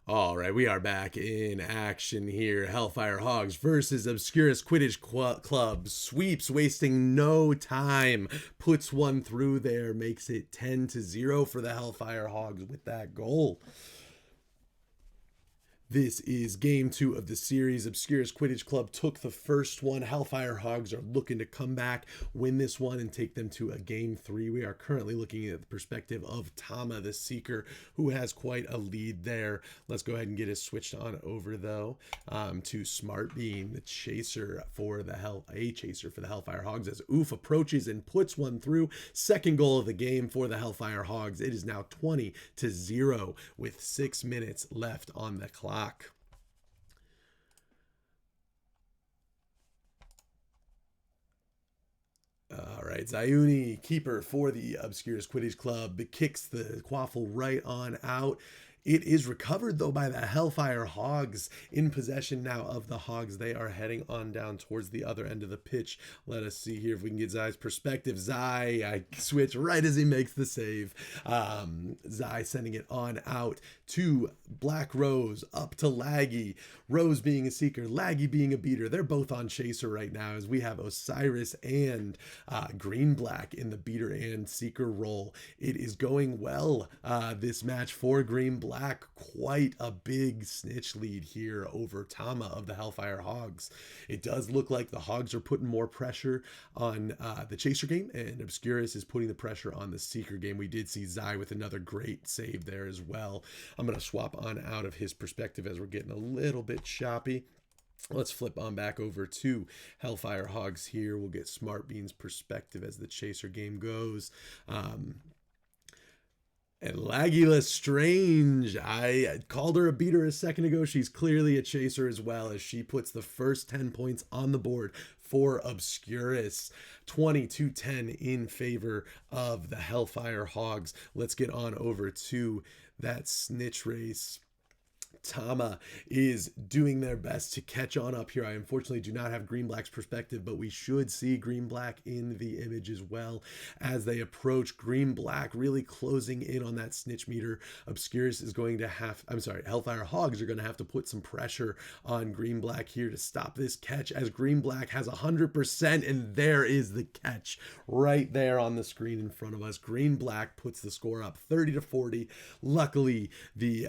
All right, we are back in action here. Hellfire Hogs versus Obscurus Quidditch Club. Sweeps, wasting no time. Puts one through there, makes it 10-0 for the Hellfire Hogs with that goal. This is game 2 of the series. Obscurus Quidditch Club took the first one. Hellfire Hogs are looking to come back, win this one, and take them to a game 3. We are currently looking at the perspective of Tama, the Seeker, who has quite a lead there. Let's go ahead and get it switched on over, though, to Smart Bean, the chaser for the Hellfire Hogs, as Oof approaches and puts one through. Second goal of the game for the Hellfire Hogs. It is now 20-0 with 6 minutes left on the clock. All right, Zayuni, keeper for the Obscurus Quidditch Club, kicks the quaffle right on out. It is recovered, though, by the Hellfire Hogs, in possession now of the Hogs. They are heading on down towards the other end of the pitch. Let us see here if we can get Zai's perspective. Zai, I switch right as he makes the save. Zai sending it on out to Black Rose, up to Laggy. Rose being a seeker, Laggy being a beater. They're both on chaser right now, as we have Osiris and Green Black in the beater and seeker role. It is going well, this match for Green Black. Quite a big snitch lead here over Tama of the Hellfire Hogs. It does look like the Hogs are putting more pressure on the chaser game, and Obscurus is putting the pressure on the seeker game. We did see Zai with another great save there as well. I'm going to swap on out of his perspective as we're getting a little bit choppy. Let's flip on back over to Hellfire Hogs here. We'll get Smart Bean's perspective as the chaser game goes. And Laggy Lestrange, I called her a beater a second ago. She's clearly a chaser as well, as she puts the first 10 points on the board for Obscurus. 20-10 in favor of the Hellfire Hogs. Let's get on over to that snitch race. Tama is doing their best to catch on up here. I unfortunately do not have Green Black's perspective, but we should see Green Black in the image as well as they approach. Green Black really closing in on that snitch meter. Obscurus is going to have, Hellfire Hogs are going to have to put some pressure on Green Black here to stop this catch, as Green Black has 100%, and there is the catch right there on the screen in front of us. Green Black puts the score up 30-40. Luckily, the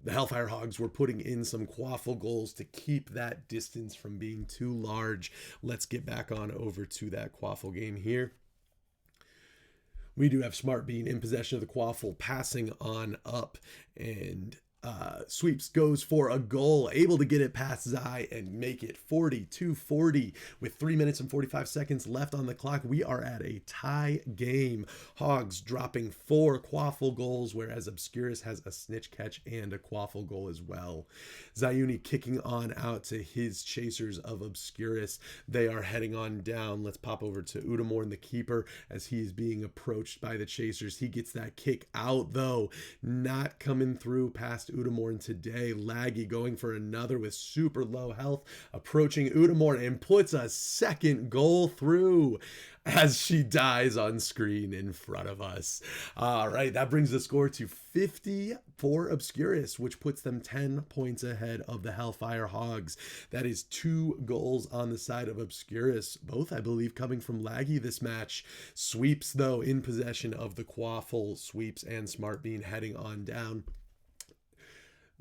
Hellfire Hogs were putting in some quaffle goals to keep that distance from being too large. Let's get back on over to that quaffle game here. We do have Smart Bean in possession of the quaffle, passing on up, and Sweeps goes for a goal, able to get it past Zai and make it 40-40 with 3 minutes and 45 seconds left on the clock. We are at a tie game. Hogs dropping 4 quaffle goals, whereas Obscurus has a snitch catch and a quaffle goal as well. Zayuni kicking on out to his chasers of Obscurus. They are heading on down. Let's pop over to Udamorn, the keeper, as he is being approached by the chasers. He gets that kick out, though, not coming through past Udamorn today. Laggy going for another with super low health, approaching Udamorn and puts a second goal through as she dies on screen in front of us. All right, that brings the score to 50 for Obscurus, which puts them 10 points ahead of the Hellfire Hogs. That is 2 goals on the side of Obscurus, both, I believe, coming from Laggy this match. Sweeps, though, in possession of the quaffle. Sweeps and Smart Bean heading on down.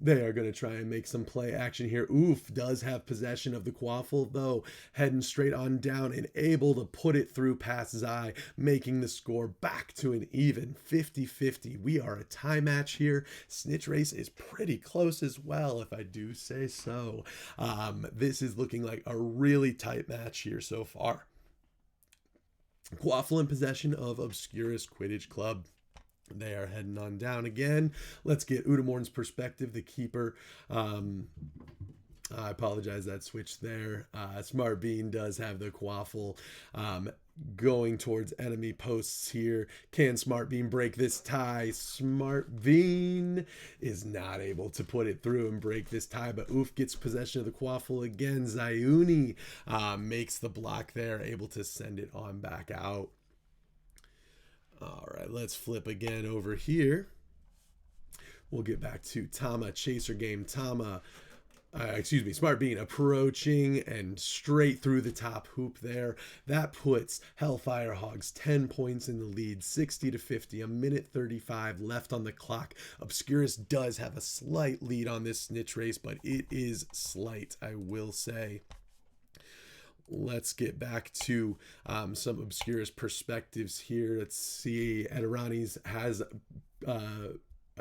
They are going to try and make some play action here. Oof does have possession of the quaffle, though, heading straight on down and able to put it through past Zai, making the score back to an even 50-50. We are a tie match here. Snitch race is pretty close as well, if I do say so. This is looking like a really tight match here so far. Quaffle in possession of Obscurus Quidditch Club. They are heading on down again. Let's get Udamorn's perspective, the keeper. I apologize, that switch there. Smart Bean does have the quaffle going towards enemy posts here. Can Smart Bean break this tie? Smart Bean is not able to put it through and break this tie, but Oof gets possession of the quaffle again. Zayuni makes the block there, able to send it on back out. All right, let's flip again over here. We'll get back to Tama, chaser game. Tama, Smart Bean approaching and straight through the top hoop there. That puts Hellfire Hogs 10 points in the lead, 60-50, a minute 35 left on the clock. Obscurus does have a slight lead on this snitch race, but it is slight, I will say. Let's get back to some Obscurus perspectives here. Let's see. Edirani's has...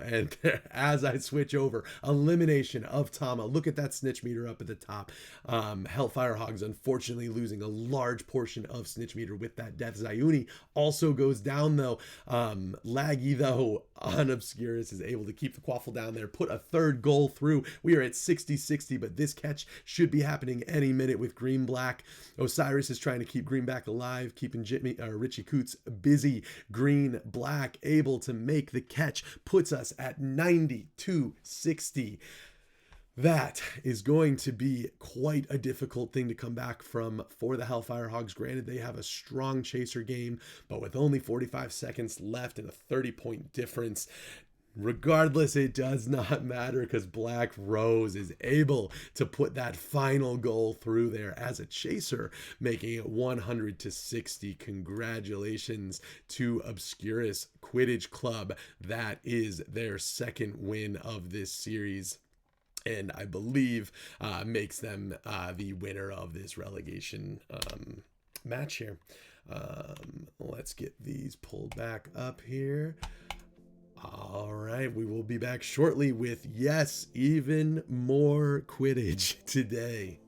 and as I switch over, elimination of Tama. Look at that snitch meter up at the top. Hellfire Hogs unfortunately losing a large portion of snitch meter with that death. Zayuni also goes down though. Laggy though on Obscurus is able to keep the quaffle down there, put a third goal through. We are at 60-60, but this catch should be happening any minute with Green Black. Osiris is trying to keep Green Black alive, keeping Richie Coots busy. Green Black able to make the catch, puts us at 90-60. That is going to be quite a difficult thing to come back from for the Hellfire Hogs. Granted, they have a strong chaser game, but with only 45 seconds left and a 30-point difference, regardless, it does not matter because Black Rose is able to put that final goal through there as a chaser, making it 100-60. Congratulations to Obscurus Quidditch Club. That is their second win of this series, and I believe makes them the winner of this relegation match here. Let's get these pulled back up here. All right, we will be back shortly with, yes, even more Quidditch today.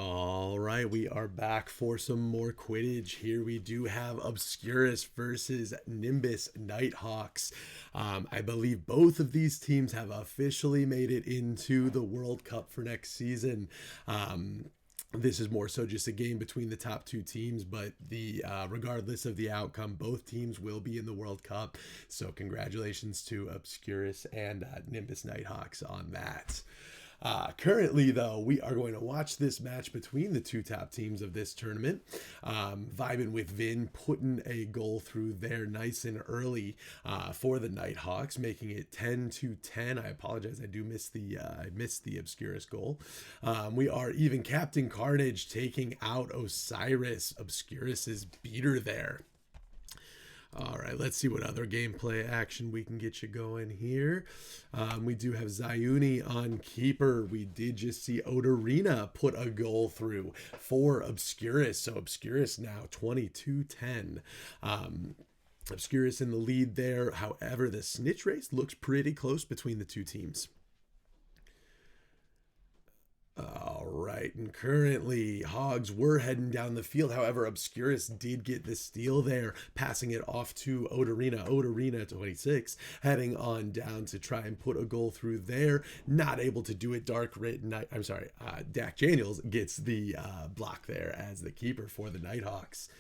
All right, we are back for some more Quidditch. Here we do have Obscurus versus Nimbus Nighthawks. I believe both of these teams have officially made it into the World Cup for next season. This is more so just a game between the top two teams, but regardless of the outcome, both teams will be in the World Cup. So congratulations to Obscurus and Nimbus Nighthawks on that. Currently, though, we are going to watch this match between the two top teams of this tournament. Vibing with Vin putting a goal through there nice and early for the Nighthawks, making it 10-10. I apologize, I do miss the Obscurus goal. We are even Captain Carnage taking out Osiris, Obscurus's beater there. All right, let's see what other gameplay action we can get you going here. We do have Zayuni on keeper. We did just see Odorina put a goal through for Obscurus. So Obscurus now 22-10. Obscurus in the lead there. However, the snitch race looks pretty close between the two teams. All right, and currently Hogs were heading down the field. However, Obscurus did get the steal there, passing it off to Odorina. Odorina, 26, heading on down to try and put a goal through there. Not able to do it. Dak Daniels gets the block there as the keeper for the Nighthawks.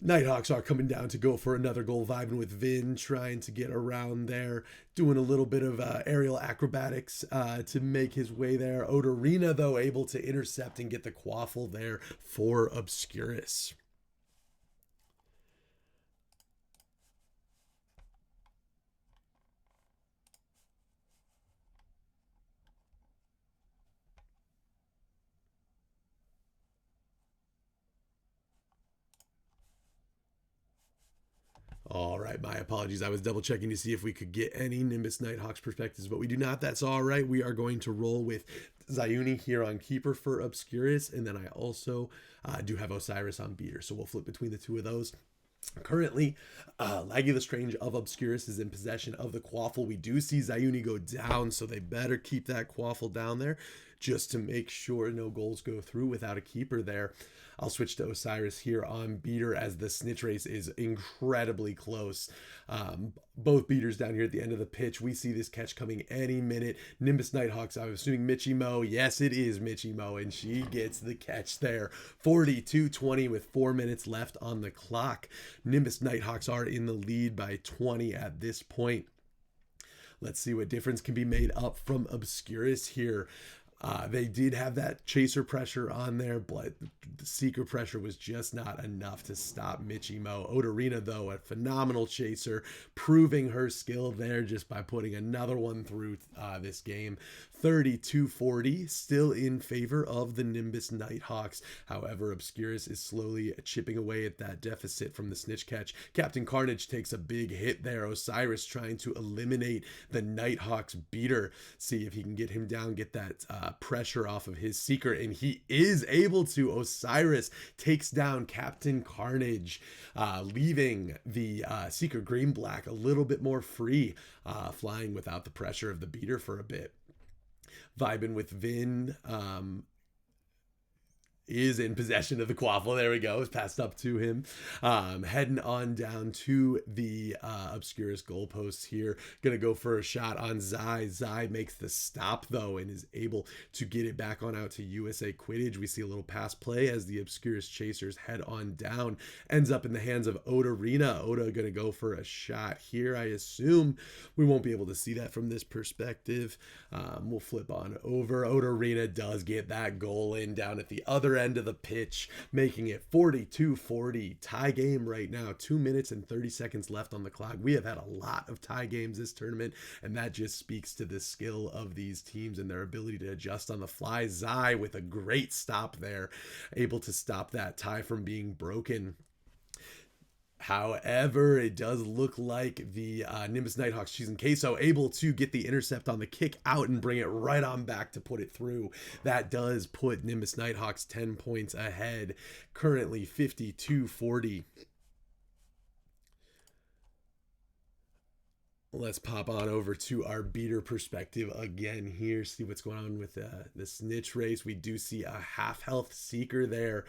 Nighthawks are coming down to go for another goal, vibing with Vin, trying to get around there, doing a little bit of aerial acrobatics to make his way there. Odorina, though, able to intercept and get the quaffle there for Obscurus. All right, my apologies. I was double checking to see if we could get any Nimbus Nighthawks perspectives, but we do not. That's all right. We are going to roll with Zayuni here on keeper for Obscurus, and then I also do have Osiris on beater, so we'll flip between the two of those. Currently, Laggy Lestrange of Obscurus is in possession of the quaffle. We do see Zayuni go down, so they better keep that quaffle down there just to make sure no goals go through without a keeper there. I'll switch to Osiris here on beater as the snitch race is incredibly close. Both beaters down here at the end of the pitch. We see this catch coming any minute. Nimbus Nighthawks, I'm assuming Mitchie Mo. Yes, it is Mitchie Mo, and she gets the catch there. 42-20 with 4 minutes left on the clock. Nimbus Nighthawks are in the lead by 20 at this point. Let's see what difference can be made up from Obscurus here. They did have that chaser pressure on there, but the seeker pressure was just not enough to stop Mitchie Mo. Odorina, though, a phenomenal chaser, proving her skill there just by putting another one through this game. 32-40, still in favor of the Nimbus Nighthawks. However, Obscurus is slowly chipping away at that deficit from the snitch catch. Captain Carnage takes a big hit there. Osiris trying to eliminate the Nighthawks beater. See if he can get him down, get that pressure off of his seeker, and he is able to. Osiris takes down Captain Carnage, leaving the seeker green black a little bit more free, flying without the pressure of the beater for a bit. Vibing with Vin is in possession of the quaffle. There we go. It's passed up to him. Heading on down to the Obscurus goalposts here. Gonna go for a shot on Zai. Zai makes the stop, though, and is able to get it back on out to USA Quidditch. We see a little pass play as the Obscurus chasers head on down. Ends up in the hands of Odorina. Oda gonna go for a shot here. I assume we won't be able to see that from this perspective. We'll flip on over. Odorina does get that goal in down at the other end of the pitch, making it 42-40. Tie game right now. 2 minutes and 30 seconds left on the clock. We have had a lot of tie games this tournament, and that just speaks to the skill of these teams and their ability to adjust on the fly. Zai with a great stop there, able to stop that tie from being broken. However, it does look like the Nimbus Nighthawks, Cheese and Queso, able to get the intercept on the kick out and bring it right on back to put it through. That does put Nimbus Nighthawks 10 points ahead, currently 52-40. Let's pop on over to our beater perspective again here, see what's going on with the snitch race. We do see a half health seeker there.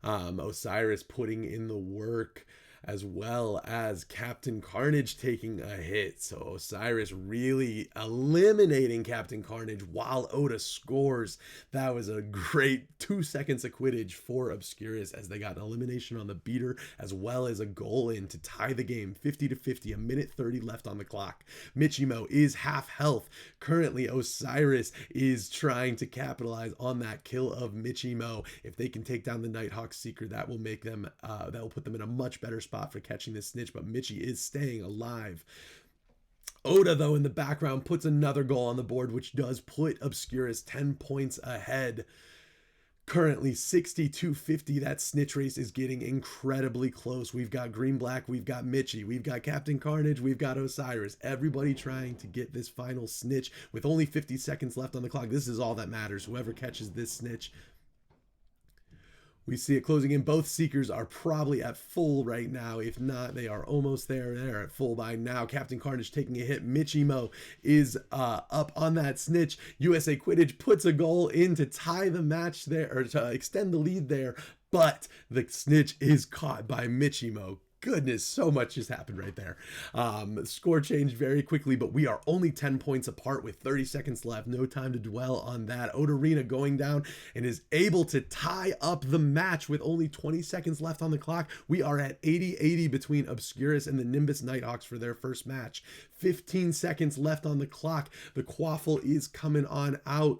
Osiris putting in the work, as well as Captain Carnage taking a hit. So Osiris really eliminating Captain Carnage while Oda scores. That was a great 2 seconds of quidditch for Obscurus, as they got an elimination on the beater as well as a goal in to tie the game 50-50, a minute 30 left on the clock. Michimo is half health. Currently Osiris is trying to capitalize on that kill of Michimo. If they can take down the Nighthawk Seeker, that will make them that will put them in a much better spot for catching this snitch, but Michi is staying alive. Oda, though, in the background puts another goal on the board, which does put Obscurus 10 points ahead. Currently 62-50. That snitch race is getting incredibly close. We've got Green Black, we've got Michi, we've got Captain Carnage, we've got Osiris. Everybody trying to get this final snitch with only 50 seconds left on the clock. This is all that matters. Whoever catches this snitch. We see it closing in. Both Seekers are probably at full right now. If not, they are almost there. They're at full by now. Captain Carnage taking a hit. Michimo is up on that snitch. USA Quidditch puts a goal in to tie the match there, or to extend the lead there, but the snitch is caught by Michimo. Goodness, so much just happened right there. Score changed very quickly, but we are only 10 points apart with 30 seconds left. No time to dwell on that. Odarina going down and is able to tie up the match with only 20 seconds left on the clock. We are at 80-80 between Obscurus and the Nimbus Nighthawks for their first match. 15 seconds left on the clock. The quaffle is coming on out.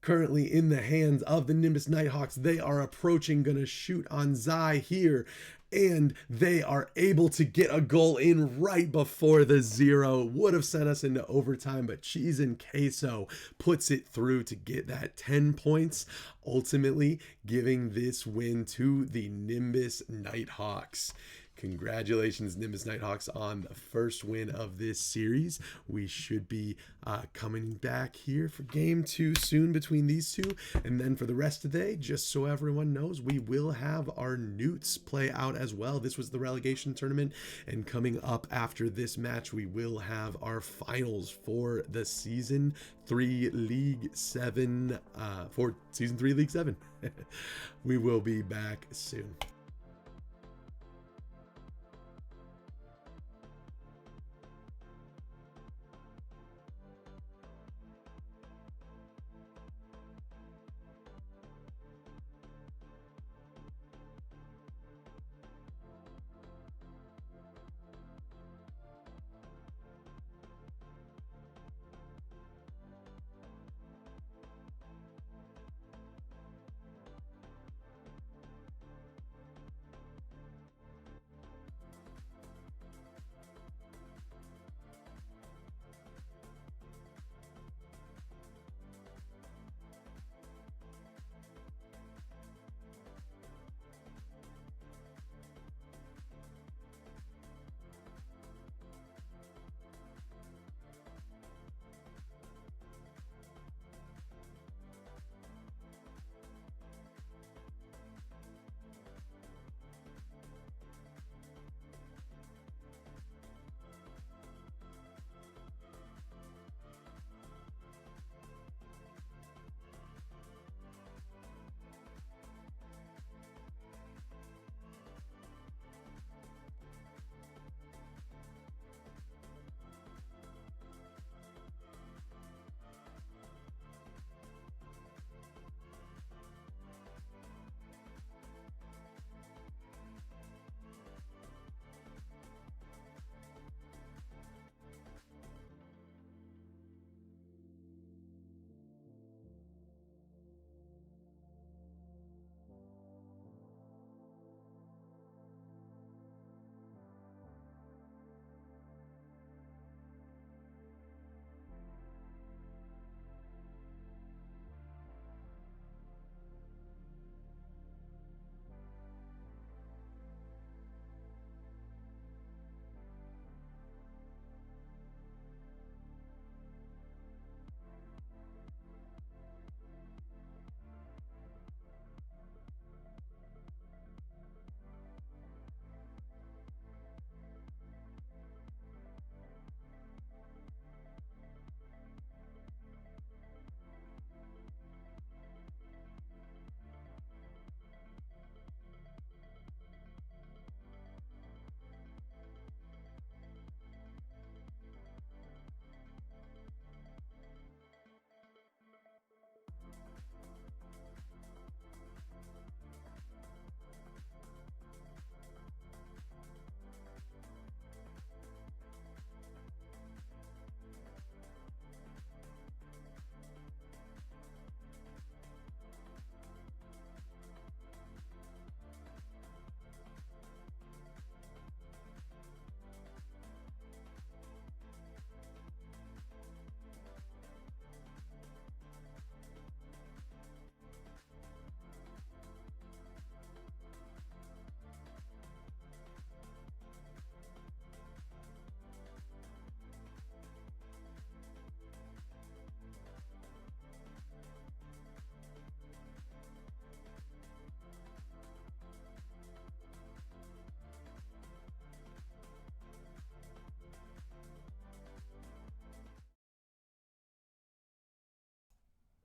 Currently in the hands of the Nimbus Nighthawks. They are approaching, gonna shoot on Zai here, and they are able to get a goal in right before the 0. Would have sent us into overtime, but Cheese and Queso puts it through to get that 10 points, ultimately giving this win to the Nimbus Nighthawks. Congratulations, Nimbus Nighthawks, on the first win of this series. We should be coming back here for game 2 soon between these two. And then for the rest of the day, just so everyone knows, we will have our NEWTs play out as well. This was the relegation tournament. And coming up after this match, we will have our finals for the Season 3 League 7. For Season 3 League 7. We will be back soon.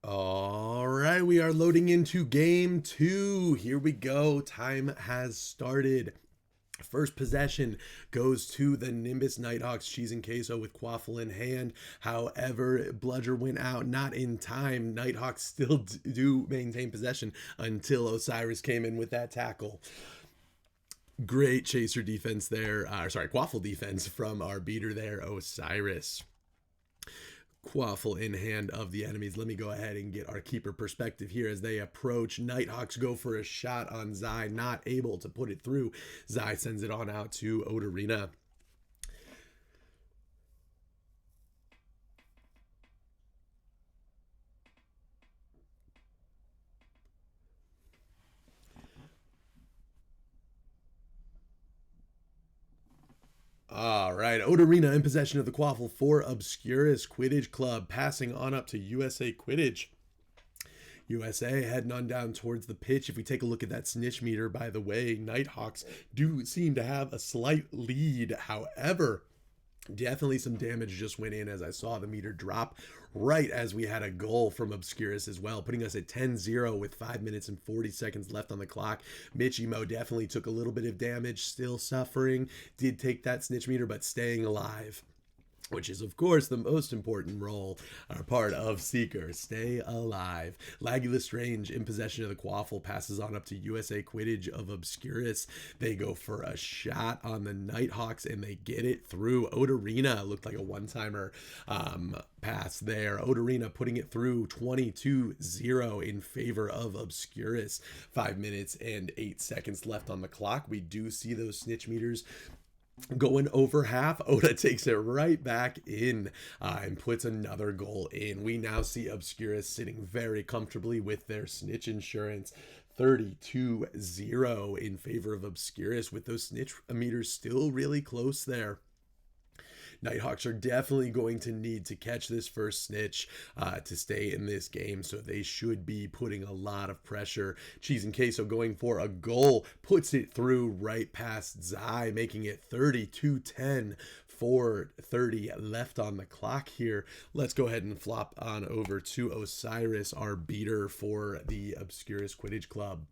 All right, we are loading into game 2. Here we go. Time has started. First possession goes to the Nimbus Nighthawks, cheese and queso with quaffle in hand. However, Bludger went out, not in time. Nighthawks still do maintain possession until Osiris came in with that tackle. Great chaser defense there. Quaffle defense from our beater there, Osiris. Quaffle in hand of the enemies. Let me go ahead and get our keeper perspective here as they approach. Nighthawks go for a shot on Zai, not able to put it through. Zai sends it on out to Odarina. All right, Odarina in possession of the quaffle for Obscurus Quidditch Club, passing on up to USA Quidditch. USA heading on down towards the pitch. If we take a look at that snitch meter, by the way, Nighthawks do seem to have a slight lead. However, definitely some damage just went in as I saw the meter drop right as we had a goal from Obscurus as well, putting us at 10-0 with 5 minutes and 40 seconds left on the clock. Michimo definitely took a little bit of damage, still suffering, did take that snitch meter, but staying alive, which is, of course, the most important role or part of Seeker. Stay alive. Laggy Lestrange in possession of the quaffle, passes on up to USA Quidditch of Obscurus. They go for a shot on the Nighthawks, and they get it through. Odarina looked like a one-timer pass there. Odarina putting it through, 22-0 in favor of Obscurus. 5 minutes and 8 seconds left on the clock. We do see those snitch meters going over half. Oda takes it right back in and puts another goal in. We now see Obscurus sitting very comfortably with their snitch insurance. 32-0 in favor of Obscurus, with those snitch meters still really close there. Nighthawks are definitely going to need to catch this first snitch to stay in this game, so they should be putting a lot of pressure. Cheese and Queso going for a goal, puts it through right past Zai, making it 32-10, 4:30 left on the clock here. Let's go ahead and flop on over to Osiris, our beater for the Obscurus Quidditch Club.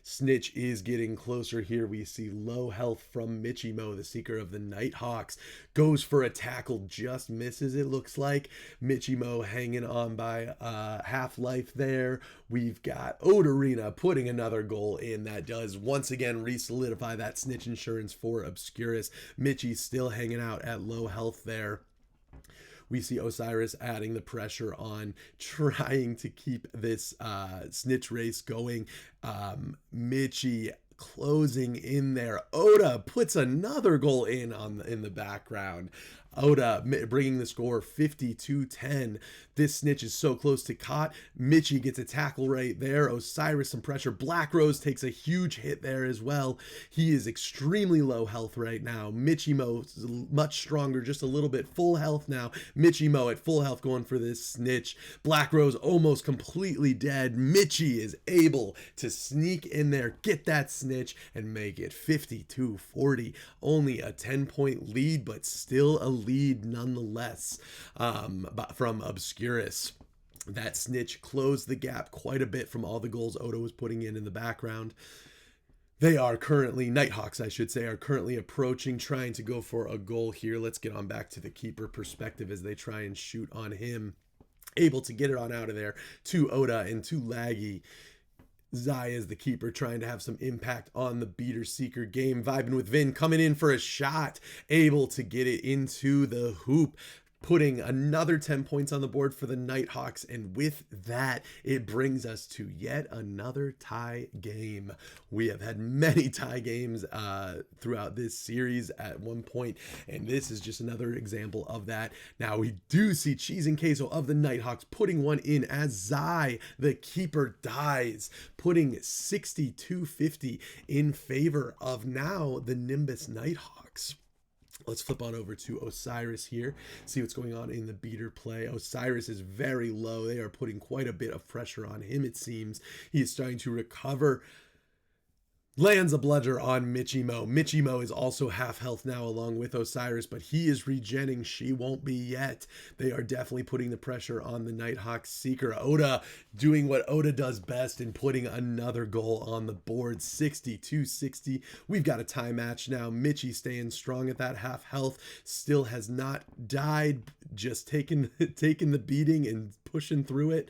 Snitch is getting closer here. We see low health from Michimo, the Seeker of the Nighthawks. Goes for a tackle, just misses, it looks like. Michimo hanging on by half life there. We've got Odarina putting another goal in. That does once again re-solidify that snitch insurance for Obscurus. Michi still hanging out at low health there. We see Osiris adding the pressure on, trying to keep this snitch race going. Michi closing in there. Oda puts another goal in the background. Oda bringing the score 52-10. This snitch is so close to caught. Michi gets a tackle right there. Osiris some pressure. Black Rose takes a huge hit there as well. He is extremely low health right now. Michimo much stronger, just a little bit. Full health now. Michimo at full health going for this snitch. Black Rose almost completely dead. Michi is able to sneak in there, get that snitch, and make it 52-40. Only a 10-point lead, but still a lead nonetheless from Obscurus. That snitch closed the gap quite a bit from all the goals Oda was putting in the background. They are currently, Nighthawks I should say, are currently approaching, trying to go for a goal here. Let's get on back to the keeper perspective as they try and shoot on him. Able to get it on out of there to Oda and to Laggy. Zai is the keeper, trying to have some impact on the beater seeker game. Vibing with Vin, coming in for a shot, able to get it into the hoop, putting another 10 points on the board for the Nighthawks. And with that, it brings us to yet another tie game. We have had many tie games throughout this series at one point, and this is just another example of that. Now we do see Cheese and Queso of the Nighthawks putting one in as Zai, the keeper, dies, putting 62-50 in favor of now the Nimbus Nighthawks. Let's flip on over to Osiris here, see what's going on in the beater play. Osiris is very low. They are putting quite a bit of pressure on him, it seems. He is starting to recover. Lands a bludger on Michimo. Michimo is also half health now along with Osiris, but he is regenning. She won't be yet. They are definitely putting the pressure on the Nighthawk Seeker. Oda doing what Oda does best and putting another goal on the board. 62-60. We've got a tie match now. Michi staying strong at that half health. Still has not died. Just taking the beating and pushing through it.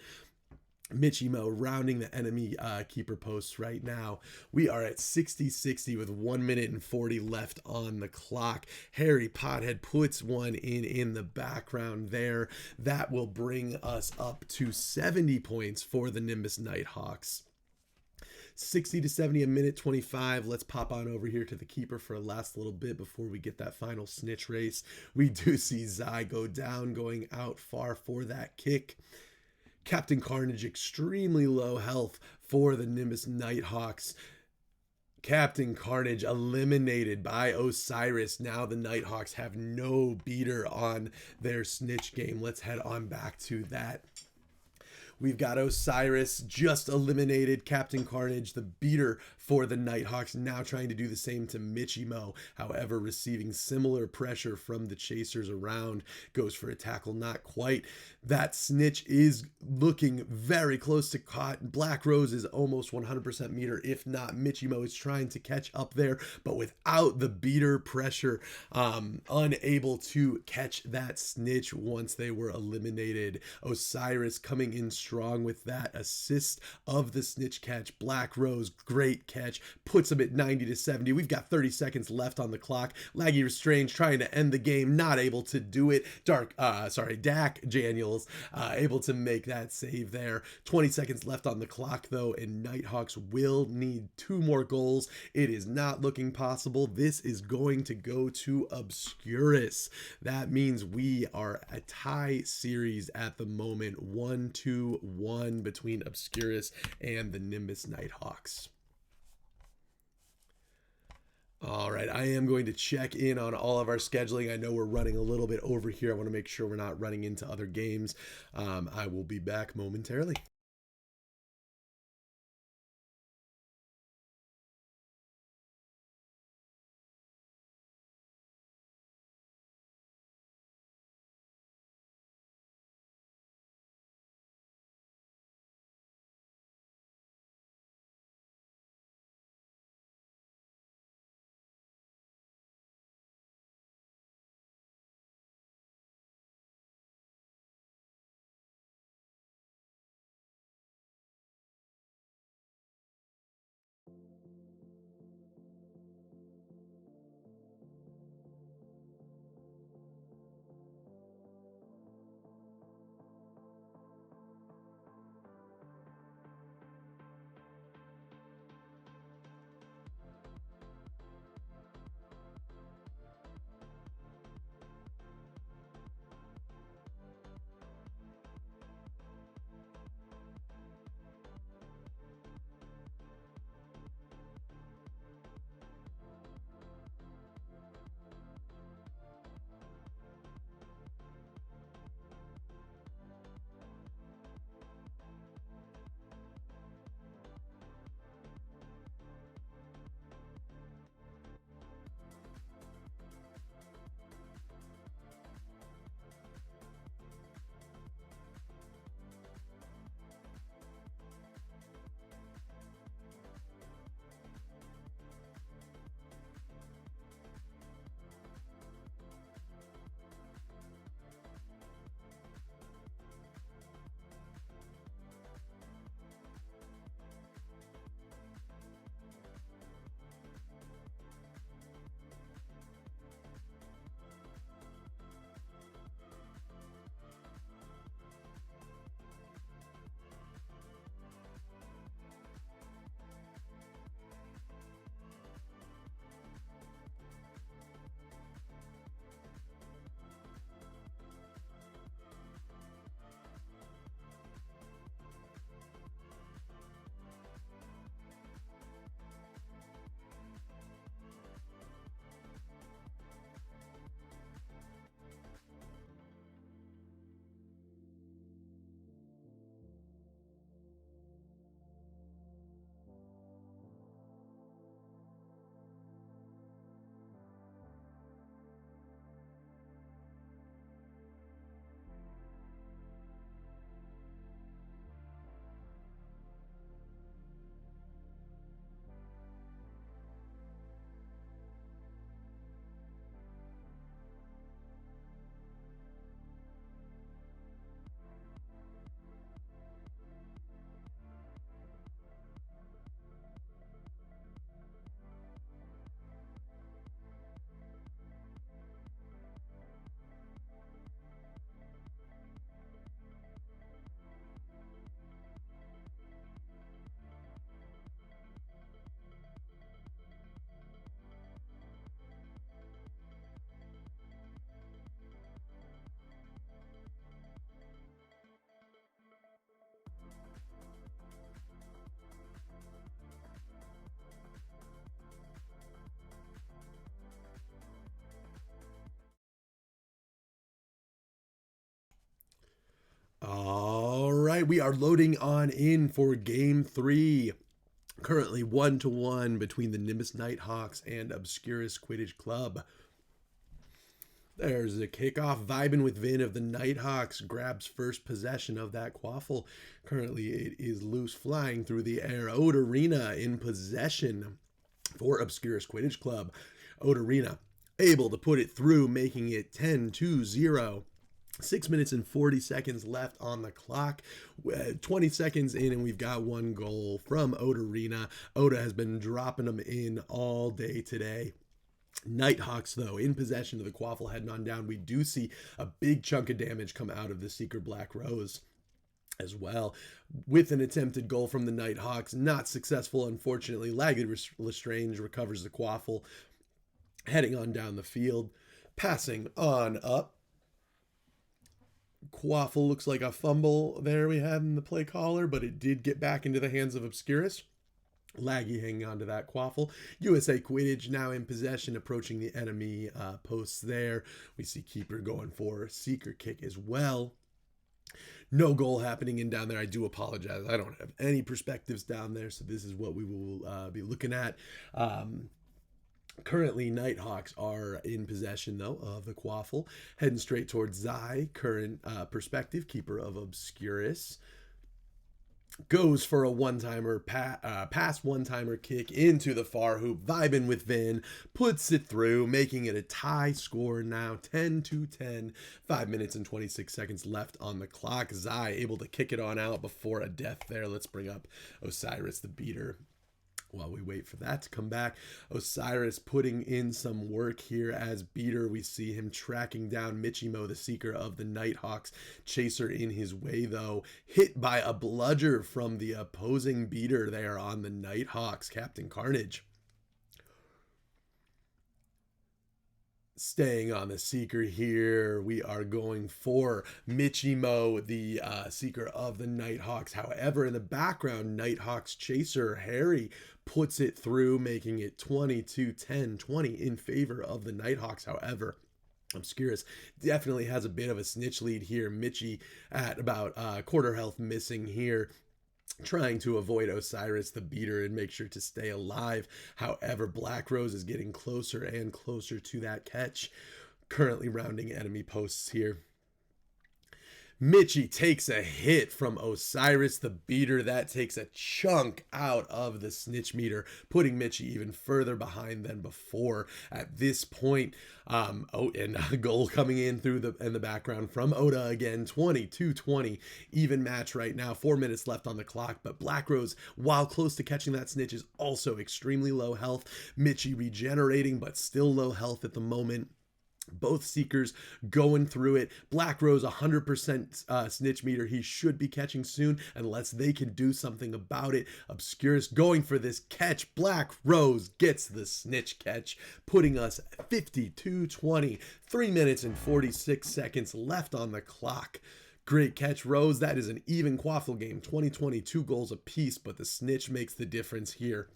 Michimo rounding the enemy keeper posts right now. We are at 60-60 with 1 minute and 40 left on the clock. Harry Pothead puts one in the background there. That will bring us up to 70 points for the Nimbus Nighthawks. 60-70, a minute 25. Let's pop on over here to the keeper for a last little bit before we get that final snitch race. We do see Zai go down, going out far for that kick. Captain Carnage, extremely low health for the Nimbus Nighthawks. Captain Carnage eliminated by Osiris. Now the Nighthawks have no beater on their snitch game. Let's head on back to that. We've got Osiris just eliminated Captain Carnage, the beater for the Nighthawks, now trying to do the same to Michimo. However, receiving similar pressure from the chasers around. Goes for a tackle, not quite. That snitch is looking very close to caught. Black Rose is almost 100% meter, if not. Michimo is trying to catch up there, but without the beater pressure, unable to catch that snitch once they were eliminated. Osiris coming in strong with that assist of the snitch catch. Black Rose, great catch, puts him at 90-70. We've got 30 seconds left on the clock. Laggy Restrained trying to end the game, not able to do it. Dak Daniels able to make that save there. 20 seconds left on the clock though, and Nighthawks will need 2 more goals. It is not looking possible. This is going to go to Obscurus. That means we are a tie series at the moment, 1-1 between Obscurus and the Nimbus Nighthawks. All right, I am going to check in on all of our scheduling. I know we're running a little bit over here. I want to make sure we're not running into other games. I will be back momentarily. right, we are loading on in for game 3. Currently 1-1 between the Nimbus Nighthawks and Obscurus Quidditch Club. There's a kickoff. Vibing with Vin of the Nighthawks grabs first possession of that quaffle. Currently it is loose, flying through the air. Odorina in possession for Obscurus Quidditch Club. Odorina able to put it through, making it 10-0. 6 minutes and 40 seconds left on the clock. 20 seconds in, and we've got 1 goal from Odorina. Oda has been dropping them in all day today. Nighthawks, though, in possession of the quaffle, heading on down. We do see a big chunk of damage come out of the Seeker Black Rose as well, with an attempted goal from the Nighthawks. Not successful, unfortunately. Laggy Lestrange recovers the quaffle, heading on down the field. Passing on up. Quaffle looks like a fumble there we had in the play caller, but it did get back into the hands of Obscurus. Laggy hanging on to that quaffle. USA Quidditch now in possession, approaching the enemy posts there. We see Keeper going for Seeker kick as well. No goal happening in down there. I do apologize. I don't have any perspectives down there, so this is what we will be looking at. Currently, Nighthawks are in possession, though, of the quaffle. Heading straight towards Zai, current perspective, keeper of Obscurus. Goes for a one-timer, pass one-timer kick into the far hoop. Vibing with Vin, puts it through, making it a tie score now, 10-10. 5 minutes and 26 seconds left on the clock. Zai able to kick it on out before a death there. Let's bring up Osiris, the beater. While we wait for that to come back, Osiris putting in some work here as beater. We see him tracking down Michimo, the Seeker of the Nighthawks. Chaser in his way, though. Hit by a bludger from the opposing beater there on the Nighthawks, Captain Carnage. Staying on the Seeker here, we are going for Michimo, the Seeker of the Nighthawks. However, in the background, Nighthawks Chaser Harry puts it through, making it 22-10, 20 in favor of the Nighthawks. However, Obscurus definitely has a bit of a snitch lead here. Mitchie at about quarter health missing here, trying to avoid Osiris, the beater, and make sure to stay alive. However, Black Rose is getting closer and closer to that catch. Currently rounding enemy posts here. Mitchie takes a hit from Osiris, the beater. That takes a chunk out of the snitch meter, putting Mitchie even further behind than before. At this point, and a goal coming in through the background from Oda again, 22-20. Even match right now, 4 minutes left on the clock, but Black Rose, while close to catching that snitch, is also extremely low health. Mitchie regenerating, but still low health at the moment. Both Seekers going through it. Black Rose 100% snitch meter. He should be catching soon unless they can do something about it. Obscurus going for this catch. Black Rose gets the snitch catch, putting us 52-20. 3 minutes and 46 seconds left on the clock. Great catch, Rose. That is an even quaffle game. 20-22 goals apiece, but the snitch makes the difference here.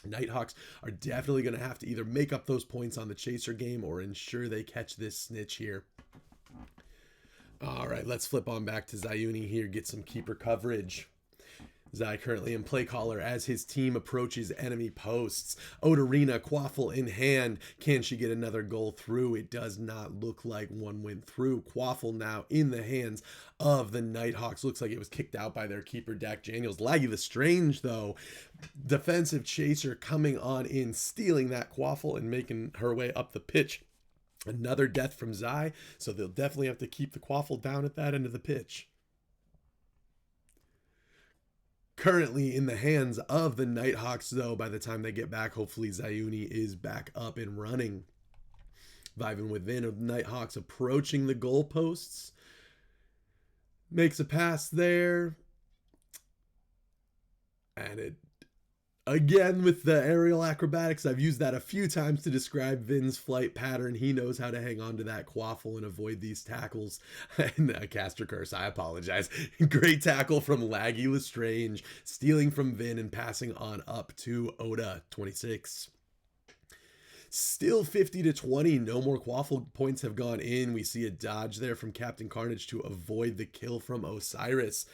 Nighthawks are definitely going to have to either make up those points on the Chaser game or ensure they catch this snitch here. All right, let's flip on back to Zayuni here, get some keeper coverage. Zai currently in play caller as his team approaches enemy posts. Odorina, quaffle in hand. Can she get another goal through? It does not look like one went through. Quaffle now in the hands of the Nighthawks. Looks like it was kicked out by their keeper, Dak Daniels. Laggy Lestrange, though. Defensive Chaser coming on in, stealing that quaffle and making her way up the pitch. Another death from Zai, so they'll definitely have to keep the quaffle down at that end of the pitch. Currently in the hands of the Nighthawks, though. By the time they get back, hopefully Zayuni is back up and running. Vibing within of Nighthawks approaching the goalposts. Makes a pass there. And it, again with the aerial acrobatics, I've used that a few times to describe Vin's flight pattern. He knows how to hang on to that quaffle and avoid these tackles. And caster curse, I apologize. Great tackle from Laggy Lestrange, stealing from Vin and passing on up to Oda, 26. Still 50-20, no more quaffle points have gone in. We see a dodge there from Captain Carnage to avoid the kill from Osiris.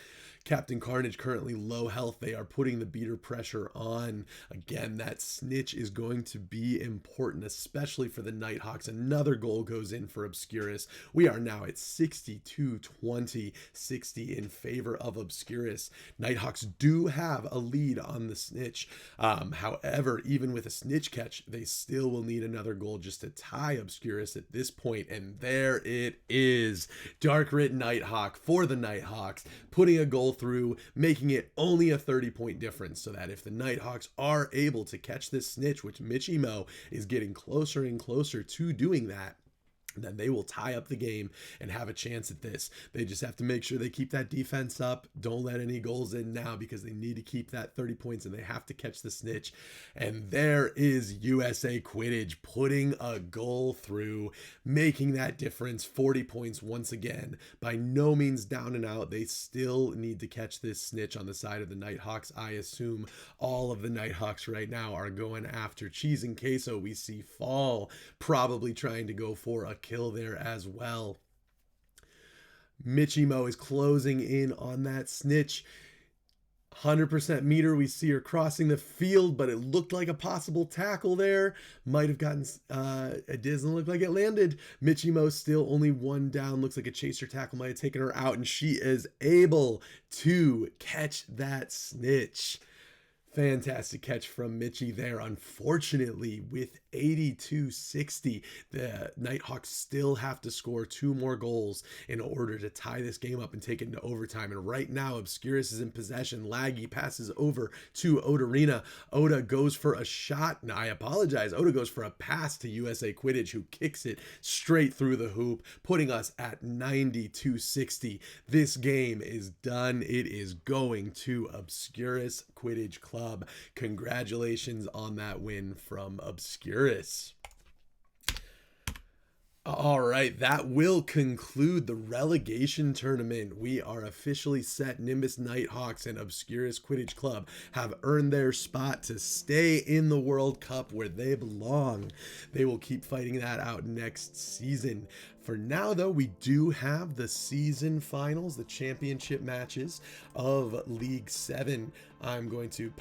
Captain Carnage currently low health. They are putting the beater pressure on. Again, that snitch is going to be important, especially for the Nighthawks. Another goal goes in for Obscurus. We are now at 62-20, 60 in favor of Obscurus. Nighthawks do have a lead on the snitch. However, even with a snitch catch, they still will need another goal just to tie Obscurus at this point. And there it is. Dark Rit Nighthawk for the Nighthawks, putting a goal through, making it only a 30-point difference, so that if the Nighthawks are able to catch this snitch, which Mitch Emo is getting closer and closer to doing that, then they will tie up the game and have a chance at this. They just have to make sure they keep that defense up. Don't let any goals in now, because they need to keep that 30 points and they have to catch the snitch. And there is USA Quidditch putting a goal through, making that difference, 40 points once again. By no means down and out. They still need to catch this snitch on the side of the Nighthawks. I assume all of the Nighthawks right now are going after Cheese and Queso. We see Fall probably trying to go for a kill there as well. Michimo is closing in on that snitch. 100% meter, we see her crossing the field, but it looked like a possible tackle there. Might have gotten, it doesn't look like it landed. Michimo still only one down. Looks like a chaser tackle might have taken her out, and she is able to catch that snitch. Fantastic catch from Mitchie there. Unfortunately, with 82-60, the Nighthawks still have to score 2 more goals in order to tie this game up and take it into overtime. And right now, Obscurus is in possession. Laggy passes over to Odarina. Oda goes for a shot. No, I apologize. Oda goes for a pass to USA Quidditch, who kicks it straight through the hoop, putting us at 92-60. This game is done. It is going to Obscurus Quidditch Club. Congratulations on that win from Obscurus. All right, that will conclude the relegation tournament. We are officially set. Nimbus Nighthawks and Obscurus Quidditch Club have earned their spot to stay in the World Cup where they belong. They will keep fighting that out next season. For now, though, we do have the season finals, the championship matches of League 7. I'm going to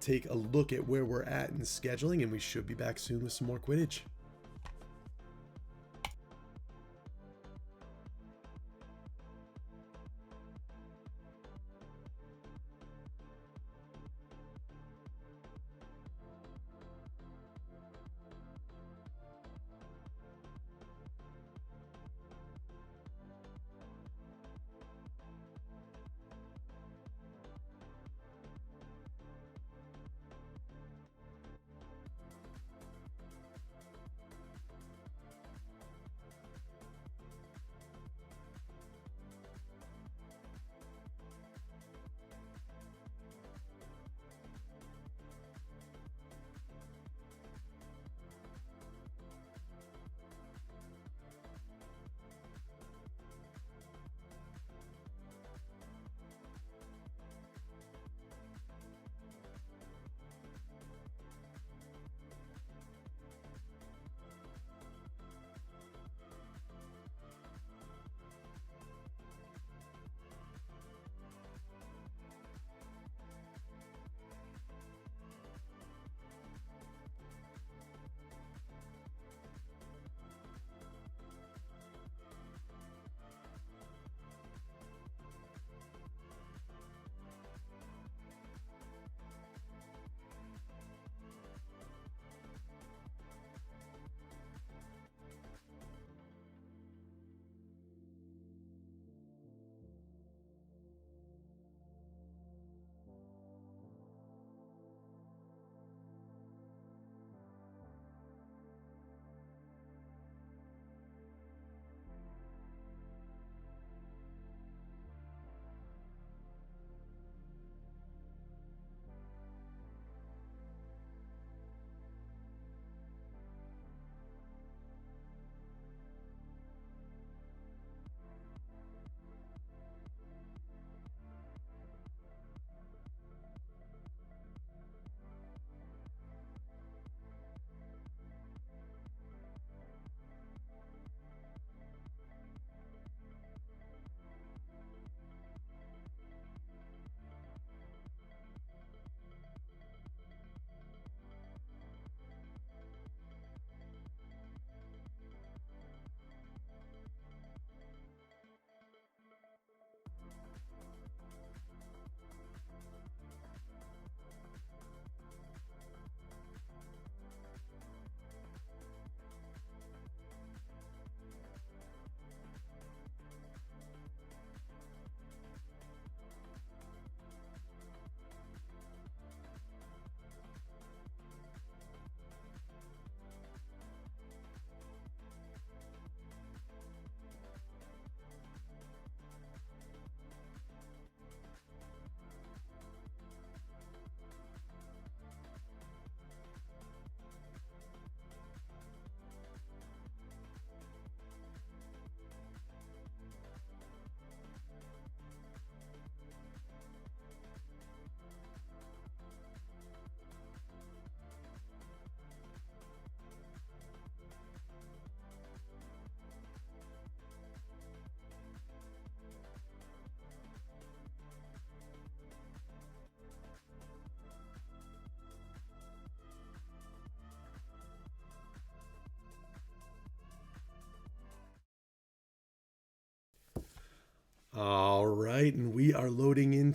take a look at where we're at in scheduling, and we should be back soon with some more Quidditch.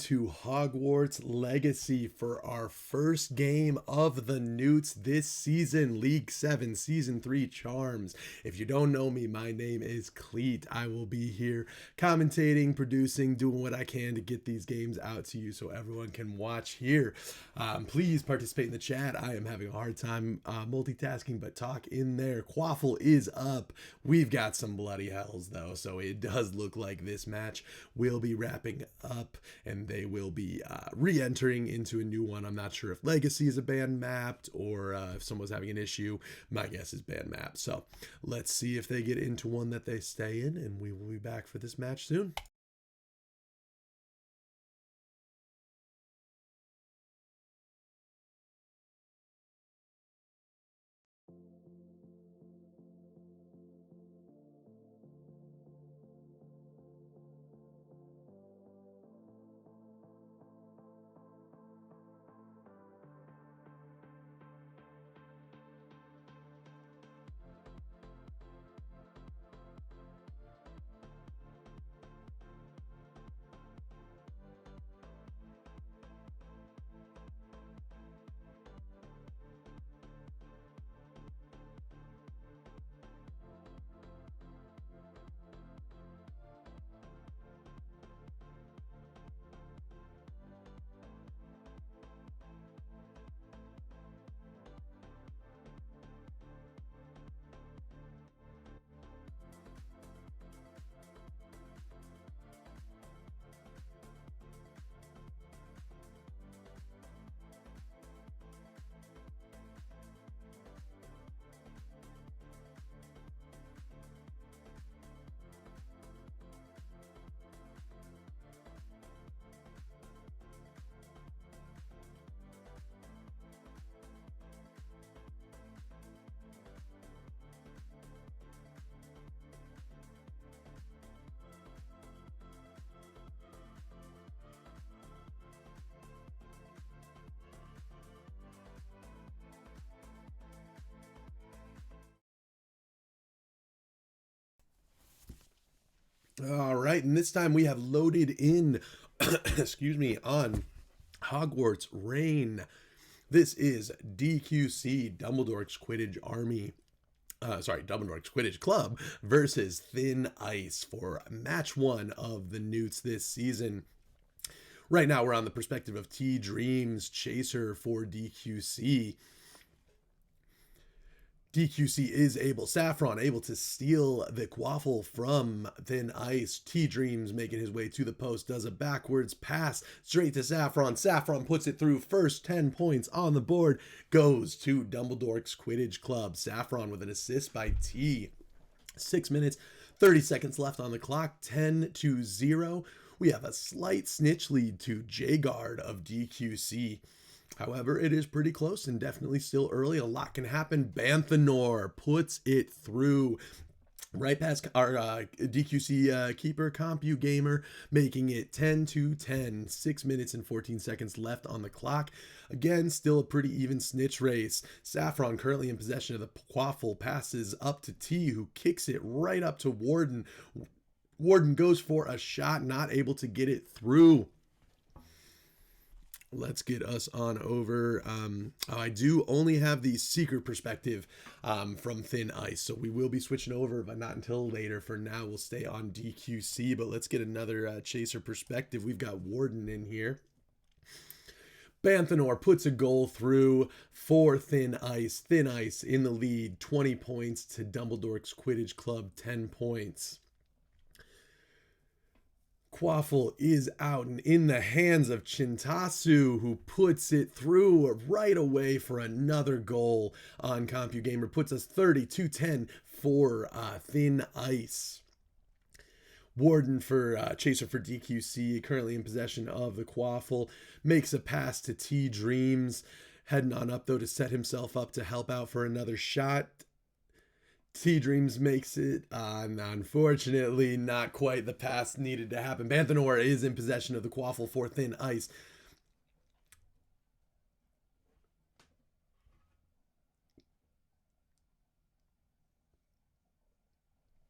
into Hogwarts Legacy for our first game of the NEWTs this season, League 7 Season 3 Charms. If you don't know me, my name is Cleet. I will be here commentating, producing, doing what I can to get these games out to you so everyone can watch here. Please participate in the chat. I am having a hard time multitasking, but talk in there. Quaffle is up. We've got some bloody hells though, so it does look like this match will be wrapping up and they will be re-entering into a new one. I'm not sure if Legacy is a banned mapped or if someone's having an issue. My guess is banned mapped. So let's see if they get into one that they stay in, and we will be back for this match soon. All right, and this time we have loaded in, excuse me, on Hogwarts Reign. This is DQC, Dumbledore's Quidditch Army. Dumbledore's Quidditch Club versus Thin Ice for match 1 of the NEWTs this season. Right now, we're on the perspective of T Dreams, Chaser for DQC. DQC is Saffron able to steal the Quaffle from Thin Ice. T-Dreams making his way to the post, does a backwards pass straight to Saffron. Saffron puts it through. First 10 points on the board goes to Dumbledore's Quidditch Club. Saffron with an assist by T. 6 minutes, 30 seconds left on the clock, 10-0. We have a slight snitch lead to J-Guard of DQC. However, it is pretty close and definitely still early. A lot can happen. Banthanor puts it through right past our DQC keeper, CompuGamer, making it 10-10. 6 minutes and 14 seconds left on the clock. Again, still a pretty even snitch race. Saffron currently in possession of the Quaffle, passes up to T, who kicks it right up to Warden. Warden goes for a shot, not able to get it through. Let's get us on over. I do only have the secret perspective from Thin Ice, so we will be switching over, but not until later. For now, we'll stay on DQC, but let's get another Chaser perspective. We've got Warden in here. Banthanor puts a goal through for Thin Ice. Thin Ice in the lead, 20 points to Dumbledore's Quidditch Club, 10 points. Quaffle is out and in the hands of Chintasu, who puts it through right away for another goal on CompuGamer. Puts us 30-10 for Thin Ice. Warden for Chaser for DQC, currently in possession of the Quaffle, makes a pass to T Dreams, heading on up though to set himself up to help out for another shot. T Dreams makes it, unfortunately, not quite the pass needed to happen. Banthanor is in possession of the Quaffle for Thin Ice.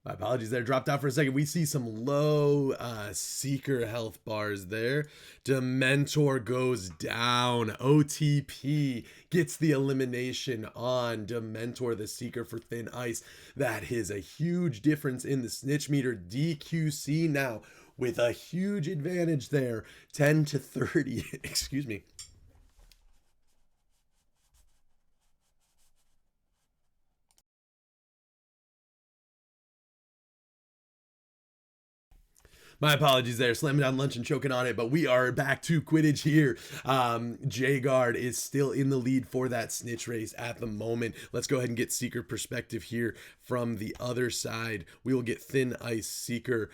My apologies there. Dropped out for a second. We see some low Seeker health bars there. Dementor goes down. OTP gets the elimination on Dementor, the Seeker for Thin Ice. That is a huge difference in the snitch meter. DQC now with a huge advantage there. 10 to 30. Excuse me. My apologies there, slamming down lunch and choking on it, but we are back to Quidditch here. J-Guard is still in the lead for that snitch race at the moment. Let's go ahead and get Seeker perspective here from the other side. We will get Thin Ice, Seeker,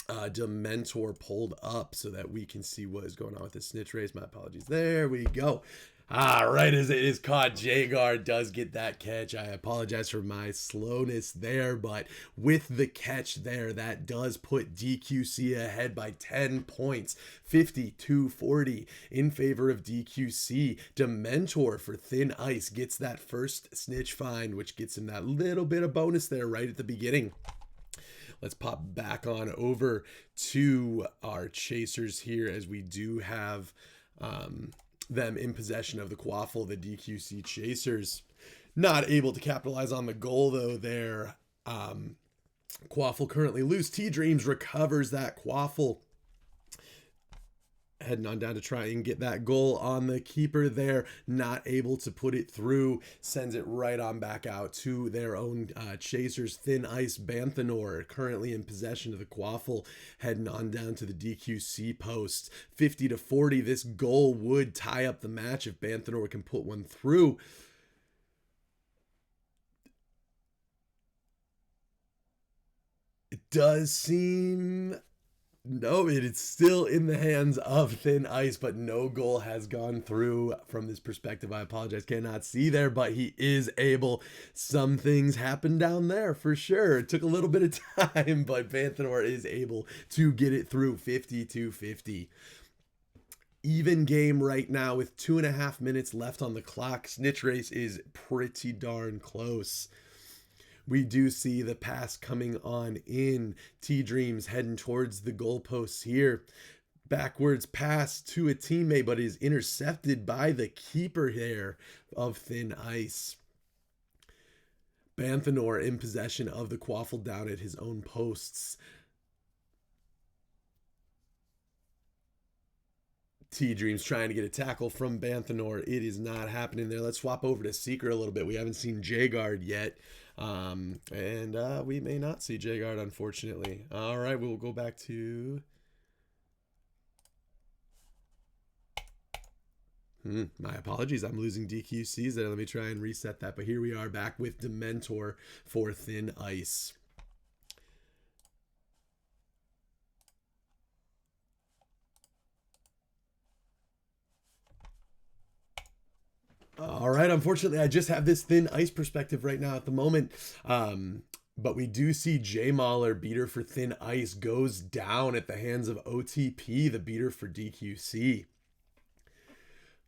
Dementor pulled up so that we can see what is going on with the snitch race. My apologies. There we go. Right as it is caught, J-Guard does get that catch. I apologize for my slowness there, but with the catch there, that does put DQC ahead by 10 points, 50-40 in favor of DQC. Dementor for Thin Ice gets that first snitch find, which gets him that little bit of bonus there right at the beginning. Let's pop back on over to our chasers here, as we do have them in possession of the Quaffle, the DQC chasers. Not able to capitalize on the goal though there. Quaffle currently loose. T-Dreams recovers that Quaffle. Heading on down to try and get that goal on the keeper there. Not able to put it through. Sends it right on back out to their own chasers. Thin Ice Banthanor currently in possession of the Quaffle. Heading on down to the DQC post. 50-40. This goal would tie up the match if Banthanor can put one through. It does seem... No, it's still in the hands of Thin Ice, but no goal has gone through from this perspective. I apologize, cannot see there, but he is able. Some things happen down there for sure. It took a little bit of time, but Banthanor is able to get it through. 50-50. Even game right now with 2.5 minutes left on the clock. Snitch race is pretty darn close. We do see the pass coming on in. T-Dreams heading towards the goalposts here. Backwards pass to a teammate, but is intercepted by the keeper here of Thin Ice. Banthanor in possession of the Quaffle down at his own posts. T-Dreams trying to get a tackle from Banthanor. It is not happening there. Let's swap over to Seeker a little bit. We haven't seen J-Guard yet. We may not see J-Guard, unfortunately. All right, we'll go back to... my apologies. I'm losing DQCs there. Let me try and reset that. But here we are back with Dementor for Thin Ice. All right, unfortunately, I just have this Thin Ice perspective right now at the moment. But we do see J Mauler, beater for Thin Ice, goes down at the hands of OTP, the beater for DQC.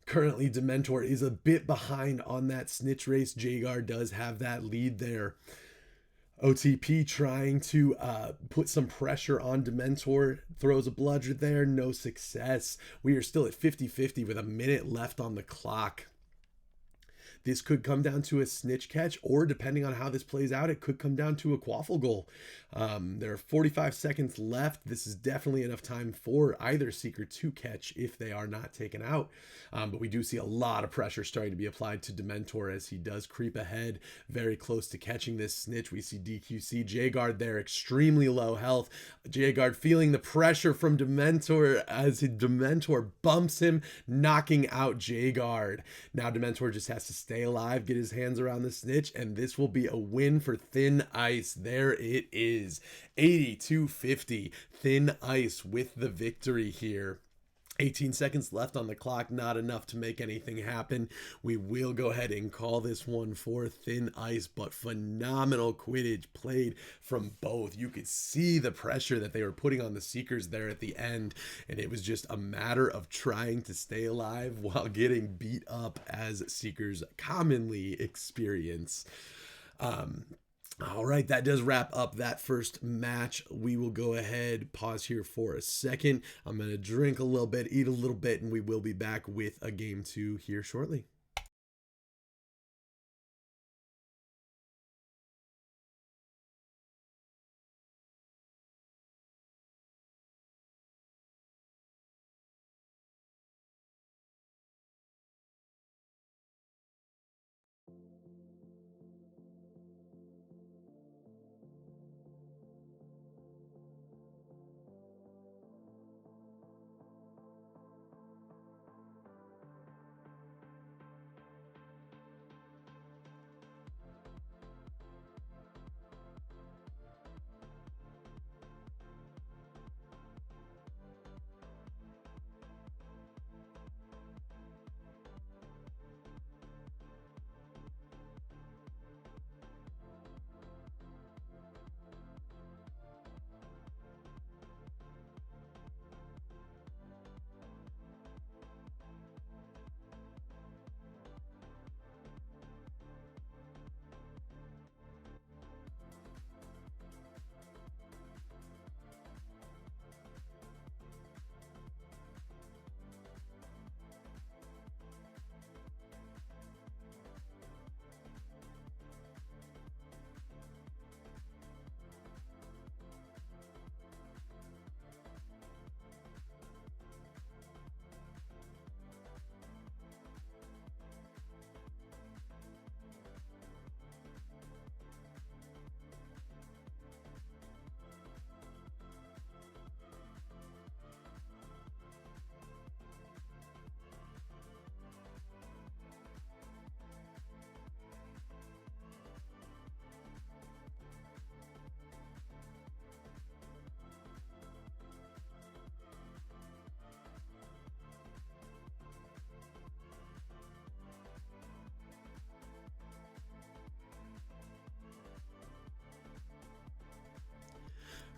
Currently, Dementor is a bit behind on that snitch race. J-Guard does have that lead there. OTP trying to put some pressure on Dementor. Throws a bludger there, no success. We are still at 50-50 with a minute left on the clock. This could come down to a snitch catch, or depending on how this plays out, it could come down to a Quaffle goal. There are 45 seconds left. This is definitely enough time for either Seeker to catch if they are not taken out. But we do see a lot of pressure starting to be applied to Dementor as he does creep ahead, very close to catching this snitch. We see DQC, J-Guard there, extremely low health. J-Guard feeling the pressure from Dementor as Dementor bumps him, knocking out J-Guard. Now Dementor just has to stay alive, get his hands around the snitch, and this will be a win for Thin Ice. There it is, 80-50. Thin Ice with the victory here. 18 seconds left on the clock, not enough to make anything happen. We will go ahead and call this one for Thin Ice, but phenomenal Quidditch played from both. You could see the pressure that they were putting on the Seekers there at the end, and it was just a matter of trying to stay alive while getting beat up, as Seekers commonly experience. All right, that does wrap up that first match. We will go ahead, pause here for a second. I'm going to drink a little bit, eat a little bit, and we will be back with a game 2 here shortly.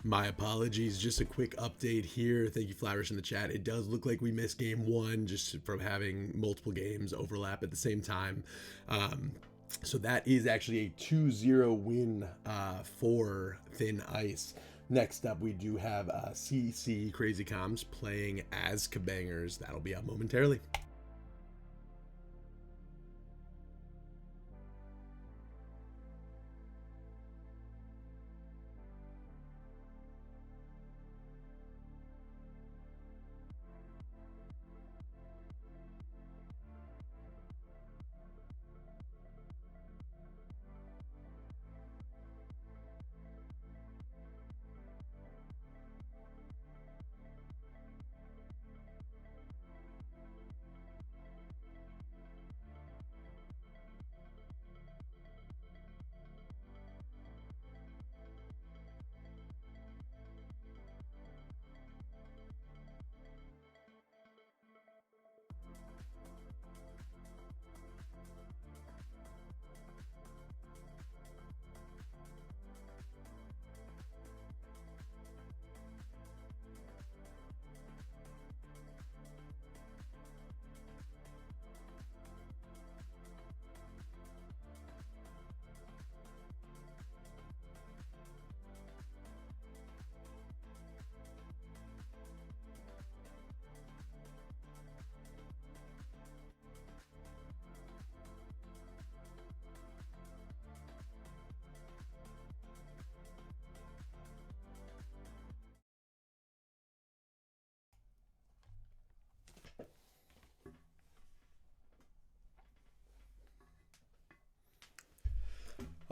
My apologies. Just a quick update here. Thank you, Flowers, in the chat. It does look like we missed game 1 just from having multiple games overlap at the same time. So that is actually a 2-0 win for Thin Ice. Next up, we do have CC Crazy Comms playing as Kabangers. That'll be out momentarily.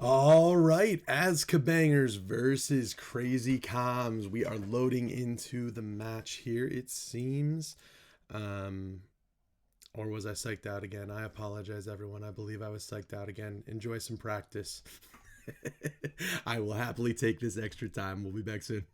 All right, as Kabangers versus Crazy Comms, we are loading into the match here, it seems. Or was I psyched out again? I apologize, everyone. I believe I was psyched out again. Enjoy some practice. I will happily take this extra time. We'll be back soon.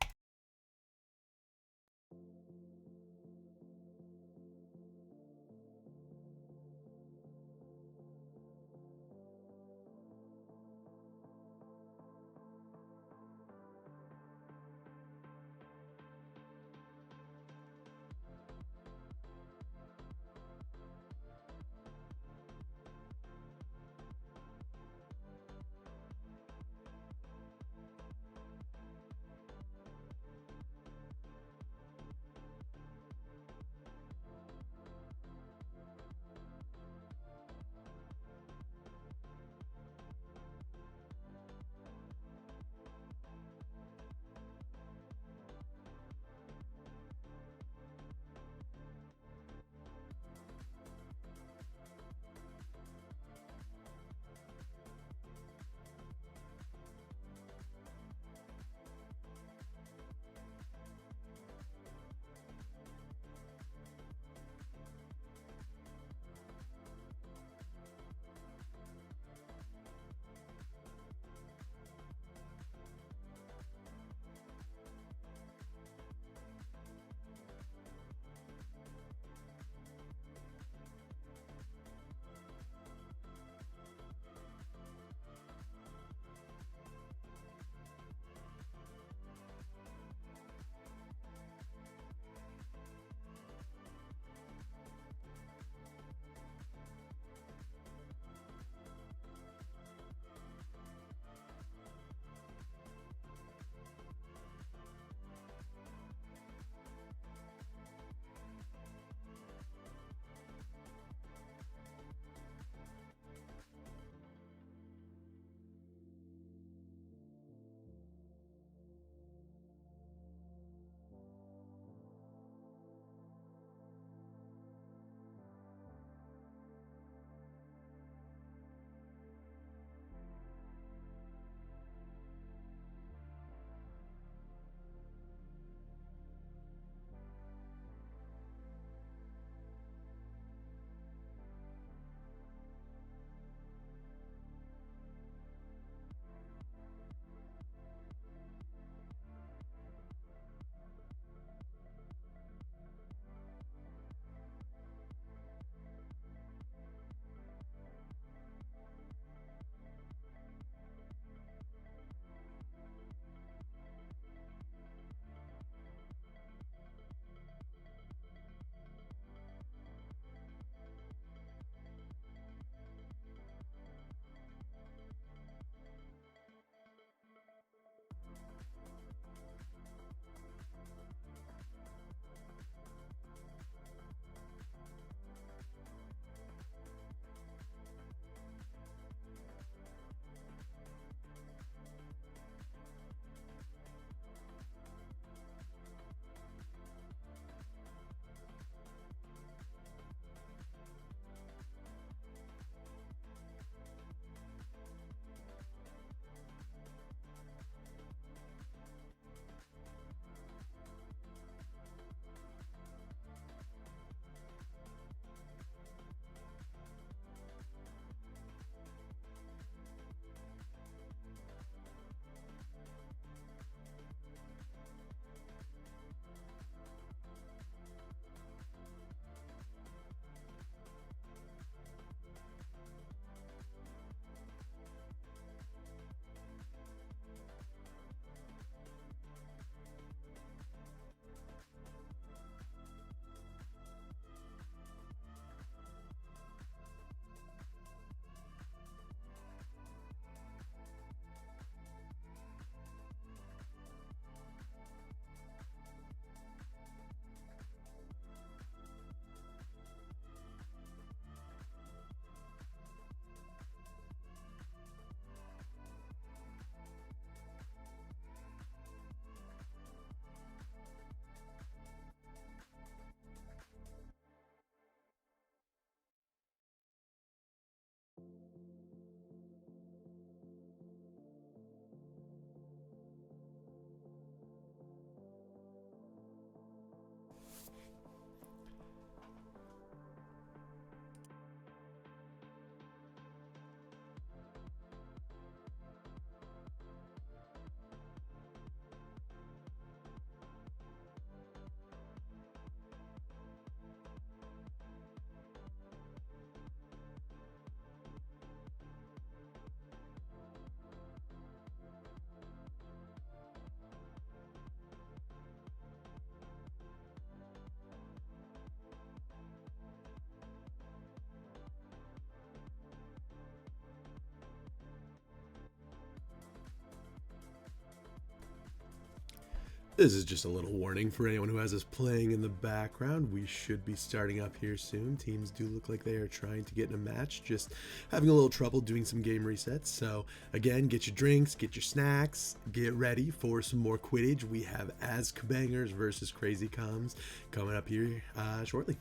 This is just a little warning for anyone who has us playing in the background. We should be starting up here soon. Teams do look like they are trying to get in a match, just having a little trouble doing some game resets. So again, get your drinks, get your snacks, get ready for some more Quidditch. We have Azkabangers versus Crazy Comms coming up here shortly.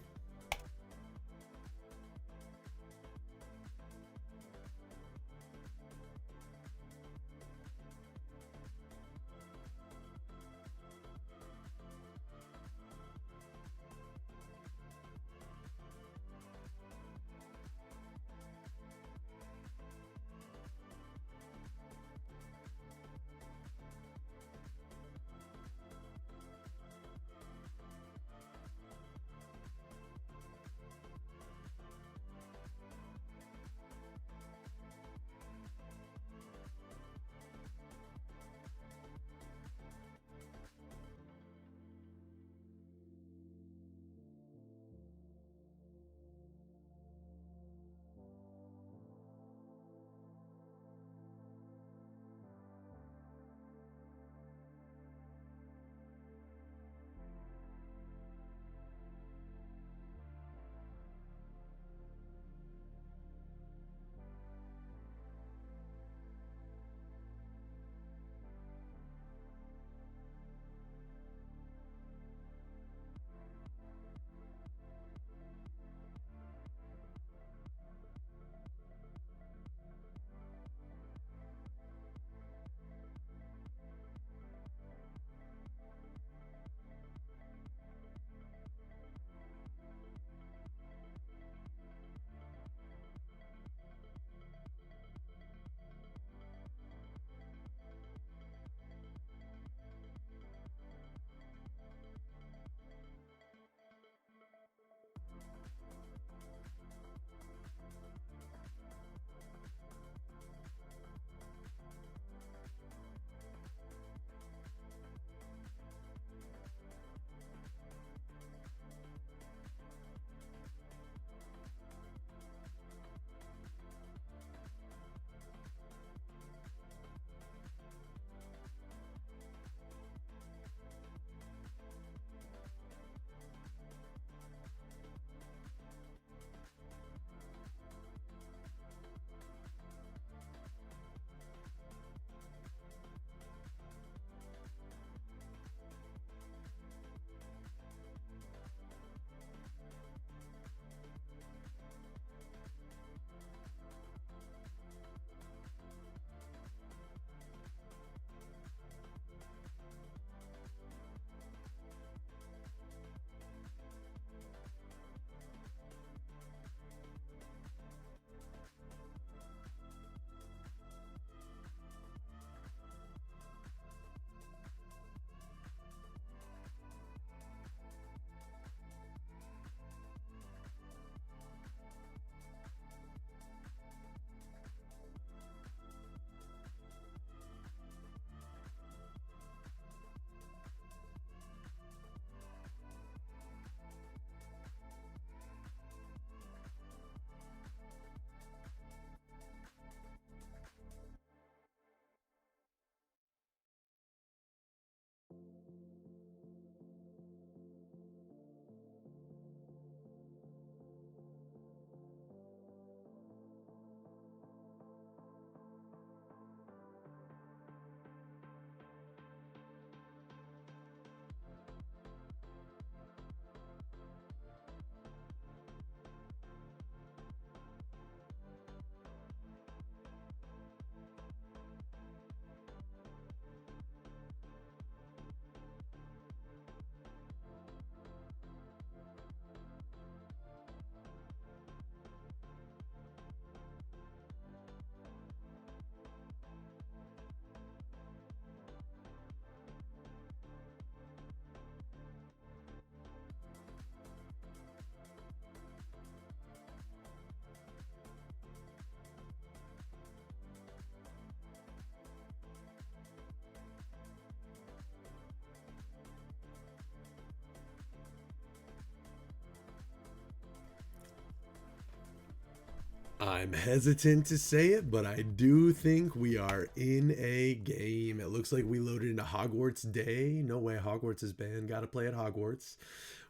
I'm hesitant to say it, but I do think we are in a game. It looks like we loaded into Hogwarts Day. No way, Hogwarts is banned. Got to play at Hogwarts.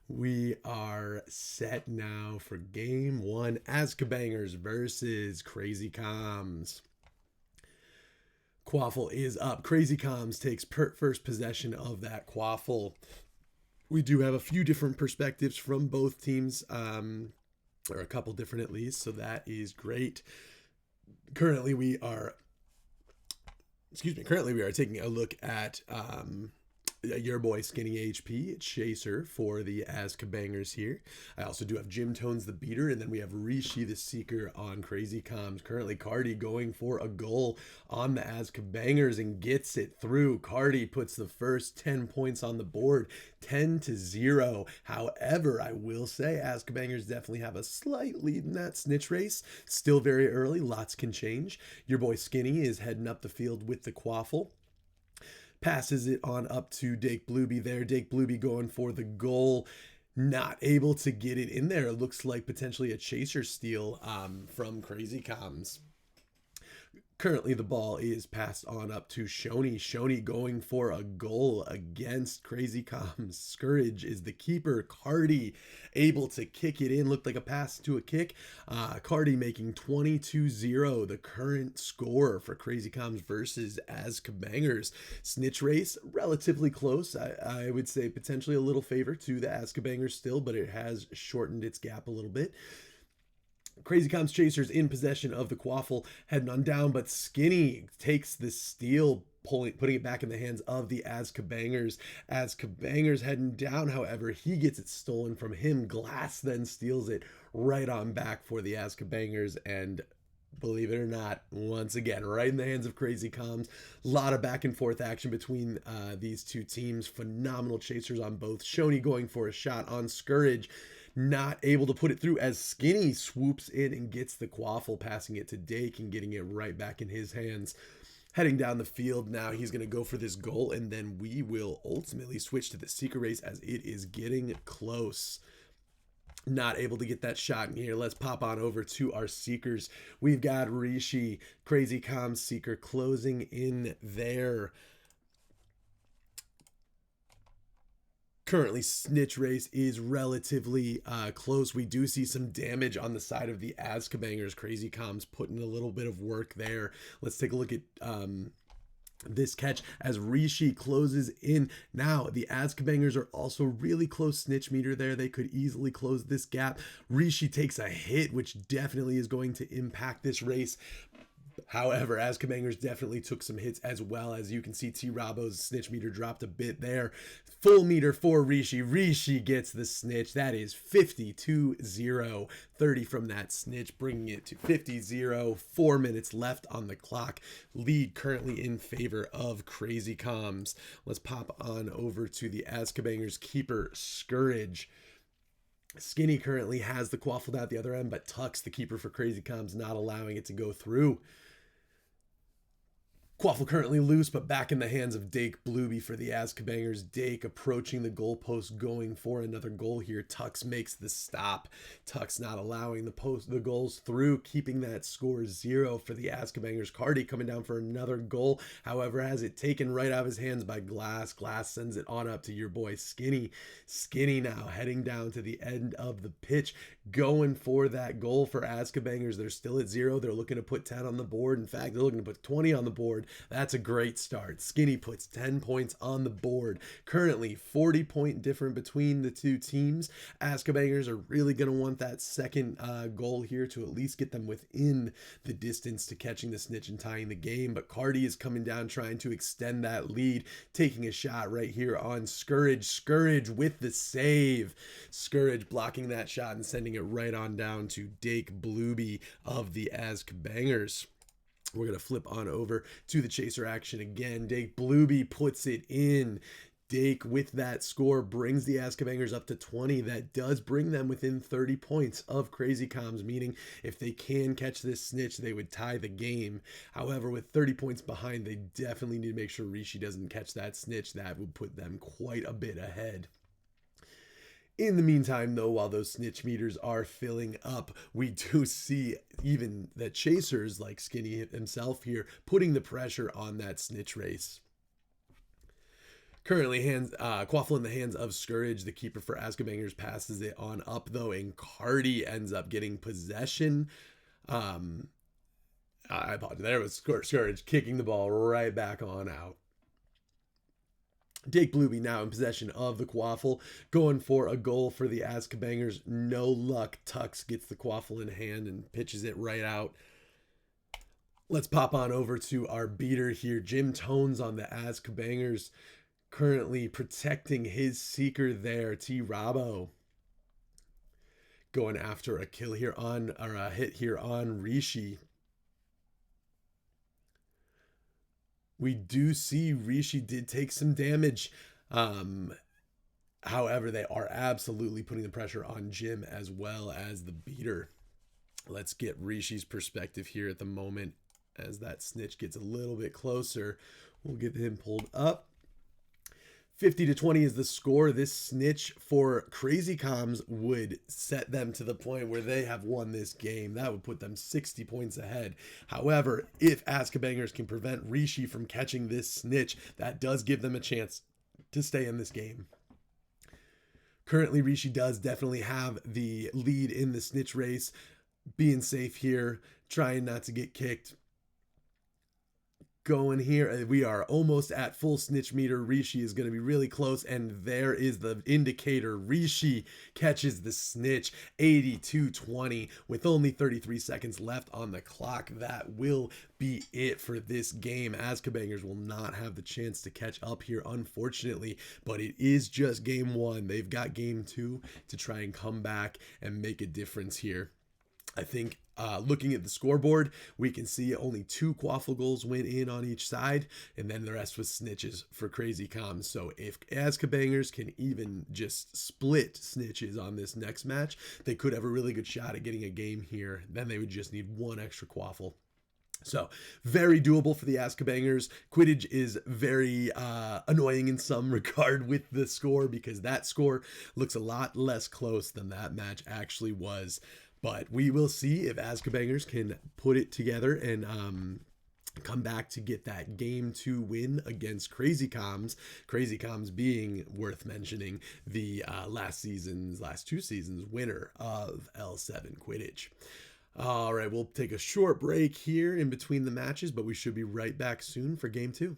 We are set now for game one. Azkabangers versus Crazy Comms. Quaffle is up. Crazy Comms takes first possession of that Quaffle. We do have a few different perspectives from both teams. Or a couple different at least, so that is great. Currently we are taking a look at your boy Skinny HP Chaser for the Azkabangers here. I also do have Jim Tones the Beater, and then we have Rishi the Seeker on Crazy Comms. Currently Cardi going for a goal on the Azkabangers and gets it through. Cardi puts the first 10 points on the board, 10-0. However, I will say Azkabangers definitely have a slight lead in that snitch race. Still very early, lots can change. Your boy Skinny is heading up the field with the Quaffle. Passes it on up to Dake Blueby there. Dake Blueby going for the goal. Not able to get it in there. It looks like potentially a chaser steal from Crazy Comms. Currently, the ball is passed on up to Shoney. Shoney going for a goal against Crazy Comms. Scourge is the keeper. Cardi able to kick it in. Looked like a pass to a kick. Cardi making 22-0, the current score for Crazy Comms versus Azkabangers. Snitch race, relatively close. I would say potentially a little favor to the Azkabangers still, but it has shortened its gap a little bit. Crazy Comms Chasers in possession of the Quaffle, heading on down, but Skinny takes the steal, putting it back in the hands of the Azkabangers. Azkabangers heading down, however, he gets it stolen from him. Glass then steals it right on back for the Azkabangers, and believe it or not, once again, right in the hands of Crazy Comms. A lot of back and forth action between these two teams. Phenomenal chasers on both. Shoney going for a shot on Scourge. Not able to put it through as Skinny swoops in and gets the Quaffle, passing it to Dake and getting it right back in his hands. Heading down the field now, he's going to go for this goal, and then we will ultimately switch to the Seeker race as it is getting close. Not able to get that shot in here. Let's pop on over to our Seekers. We've got Rishi, Crazy Comms Seeker closing in there. Currently, snitch race is relatively close. We do see some damage on the side of the Azkabangers. Crazy Comms putting a little bit of work there. Let's take a look at this catch as Rishi closes in. Now, the Azkabangers are also really close snitch meter there. They could easily close this gap. Rishi takes a hit, which definitely is going to impact this race. However, Azkabangers definitely took some hits as well. As you can see, T-Rabo's snitch meter dropped a bit there. Full meter for Rishi. Rishi gets the snitch. That is 50-0. 30 from that snitch, bringing it to 50-0. 4 minutes left on the clock. Lead currently in favor of Crazy Comms. Let's pop on over to the Azkabangers keeper, Scourge. Skinny currently has the Quaffle at the other end, but Tux, the keeper for Crazy Comms, not allowing it to go through. Quaffle currently loose, but back in the hands of Dake Blueby for the Azkabangers. Dake approaching the goalpost, going for another goal here. Tux makes the stop. Tux not allowing the goals through, keeping that score 0 for the Azkabangers. Cardi coming down for another goal, however, has it taken right out of his hands by Glass. Glass sends it on up to your boy Skinny. Skinny now heading down to the end of the pitch, going for that goal for Azkabangers. They're still at 0. They're looking to put 10 on the board. In fact, they're looking to put 20 on the board. That's a great start. Skinny puts 10 points on the board. Currently 40-point difference between the two teams. Azkabangers are really going to want that second goal here to at least get them within the distance to catching the snitch and tying the game. But Cardi is coming down trying to extend that lead, taking a shot right here on Scourge. Scourge with the save. Scourge blocking that shot and sending it right on down to Dake Blueby of the Azkabangers. We're going to flip on over to the chaser action again. Dake Blueby puts it in. Dake with that score brings the Azkabangers up to 20. That does bring them within 30 points of Crazy Comms, meaning if they can catch this snitch, they would tie the game. However, with 30 points behind, they definitely need to make sure Rishi doesn't catch that snitch. That would put them quite a bit ahead. In the meantime, though, while those snitch meters are filling up, we do see even the chasers like Skinny himself here putting the pressure on that snitch race. Currently, Quaffle in the hands of Scourge. The keeper for Azkabangers passes it on up, though, and Cardi ends up getting possession. I apologize. There was Scourge kicking the ball right back on out. Jake Blueby now in possession of the Quaffle, going for a goal for the Azkabangers. No luck. Tux gets the Quaffle in hand and pitches it right out. Let's pop on over to our beater here. Jim Tones on the Azkabangers, currently protecting his seeker there. T. Robbo going after a kill here on, or a hit here on Rishi. We do see Rishi did take some damage. However, they are absolutely putting the pressure on Jim as well as the beater. Let's get Rishi's perspective here at the moment as that snitch gets a little bit closer. We'll get him pulled up. 50-20 is the score. This snitch for Crazy Comms would set them to the point where they have won this game. That would put them 60 points ahead. However, if Azkabangers can prevent Rishi from catching this snitch, that does give them a chance to stay in this game. Currently, Rishi does definitely have the lead in the snitch race. Being safe here, trying not to get kicked. Going here, we are almost at full snitch meter. Rishi is going to be really close, and there is the indicator. Rishi catches the snitch. 82-20 with only 33 seconds left on the clock. That will be it for this game. Azkabangers will not have the chance to catch up here, unfortunately, but it is just game one. They've got game two to try and come back and make a difference here. I think looking at the scoreboard, we can see only 2 Quaffle goals went in on each side, and then the rest was snitches for Crazy Comms. So if Azkabangers can even just split snitches on this next match, they could have a really good shot at getting a game here. Then they would just need 1 extra Quaffle. So very doable for the Azkabangers. Quidditch is very annoying in some regard with the score, because that score looks a lot less close than that match actually was. But we will see if Azkabangers can put it together and come back to get that game 2 win against Crazy Comms. Crazy Comms being, worth mentioning, the last 2 seasons winner of L7 Quidditch. All right, we'll take a short break here in between the matches, but we should be right back soon for game 2.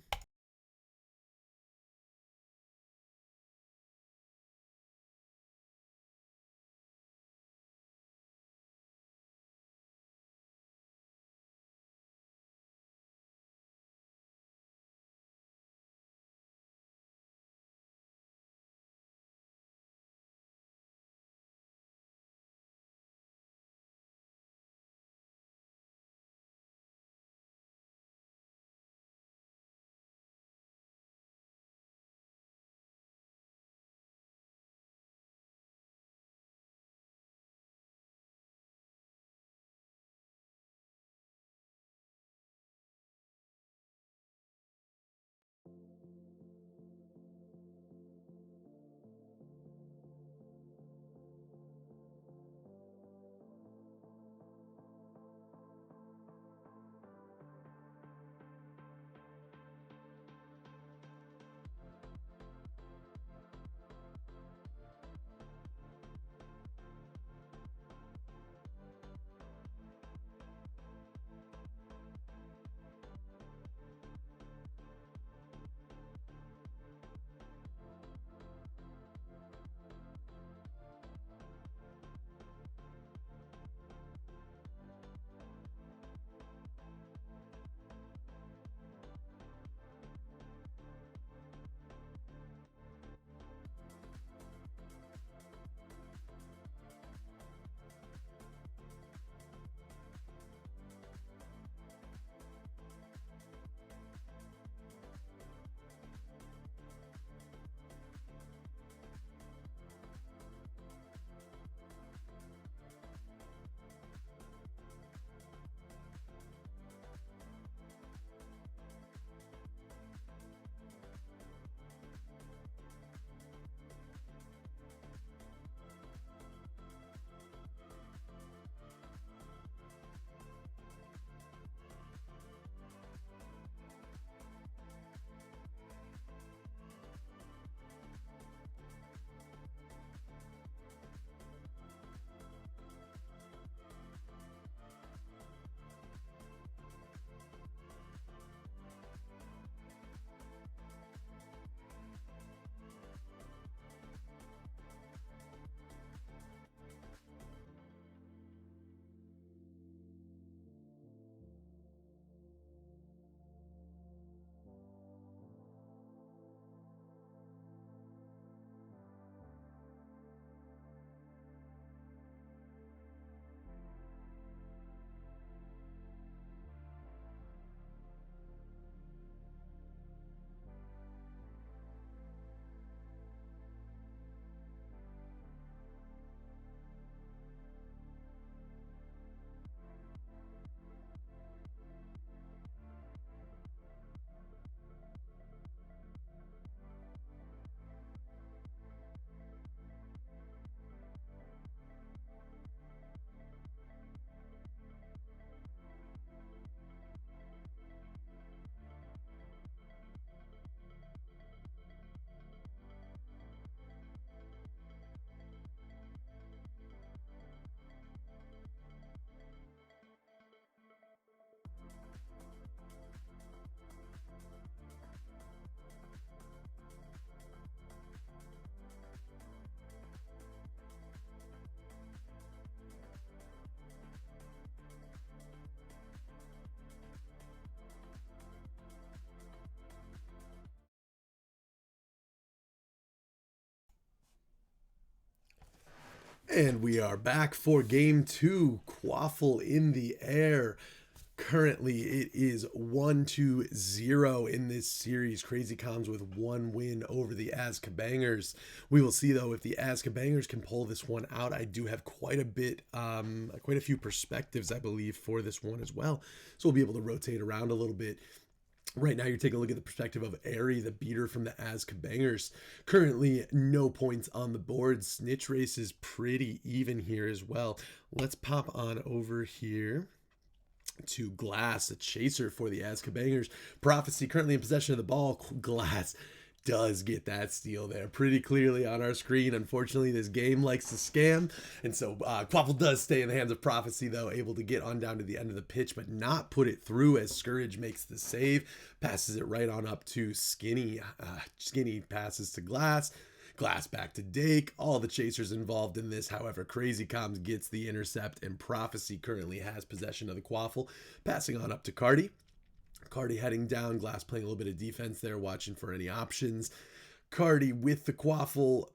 And we are back for game two. Quaffle in the air. Currently, it is 1-0 in this series. Crazy Comms with one win over the Azkabangers. We will see, though, if the Azkabangers can pull this one out. I do have quite a few perspectives, I believe, for this one as well. So we'll be able to rotate around a little bit. Right now, you're taking a look at the perspective of Airy, the beater from the Azkabangers. Currently, no points on the board. Snitch race is pretty even here as well. Let's pop on over here to Glass, a chaser for the Azkabangers. Prophecy currently in possession of the ball. Glass does get that steal there pretty clearly on our screen. Unfortunately, this game likes to scam, and so Quaffle does stay in the hands of Prophecy, though, able to get on down to the end of the pitch, but not put it through as Scourge makes the save, passes it right on up to Skinny. Skinny passes to Glass. Glass back to Dake. All the chasers involved in this. However, Crazy Comms gets the intercept, and Prophecy currently has possession of the Quaffle, passing on up to Cardi. Cardi heading down. Glass playing a little bit of defense there, watching for any options. Cardi with the Quaffle.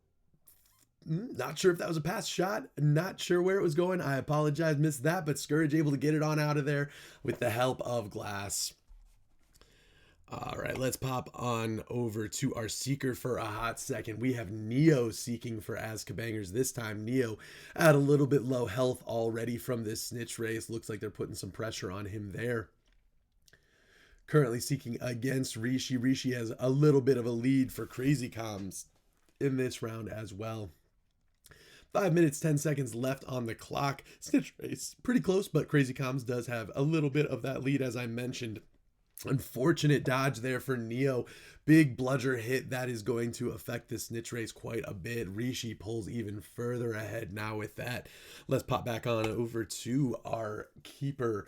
Not sure if that was a pass shot. Not sure where it was going. I apologize, missed that, but Scourge able to get it on out of there with the help of Glass. All right, let's pop on over to our seeker for a hot second. We have Neo seeking for Azkabangers this time. Neo at a little bit low health already from this snitch race. Looks like they're putting some pressure on him there. Currently seeking against Rishi. Rishi has a little bit of a lead for Crazy Comms in this round as well. 5 minutes, 10 seconds left on the clock. Snitch race pretty close, but Crazy Comms does have a little bit of that lead, as I mentioned. Unfortunate dodge there for Neo. Big bludger hit that is going to affect the snitch race quite a bit. Rishi pulls even further ahead now with that. Let's pop back on over to our keeper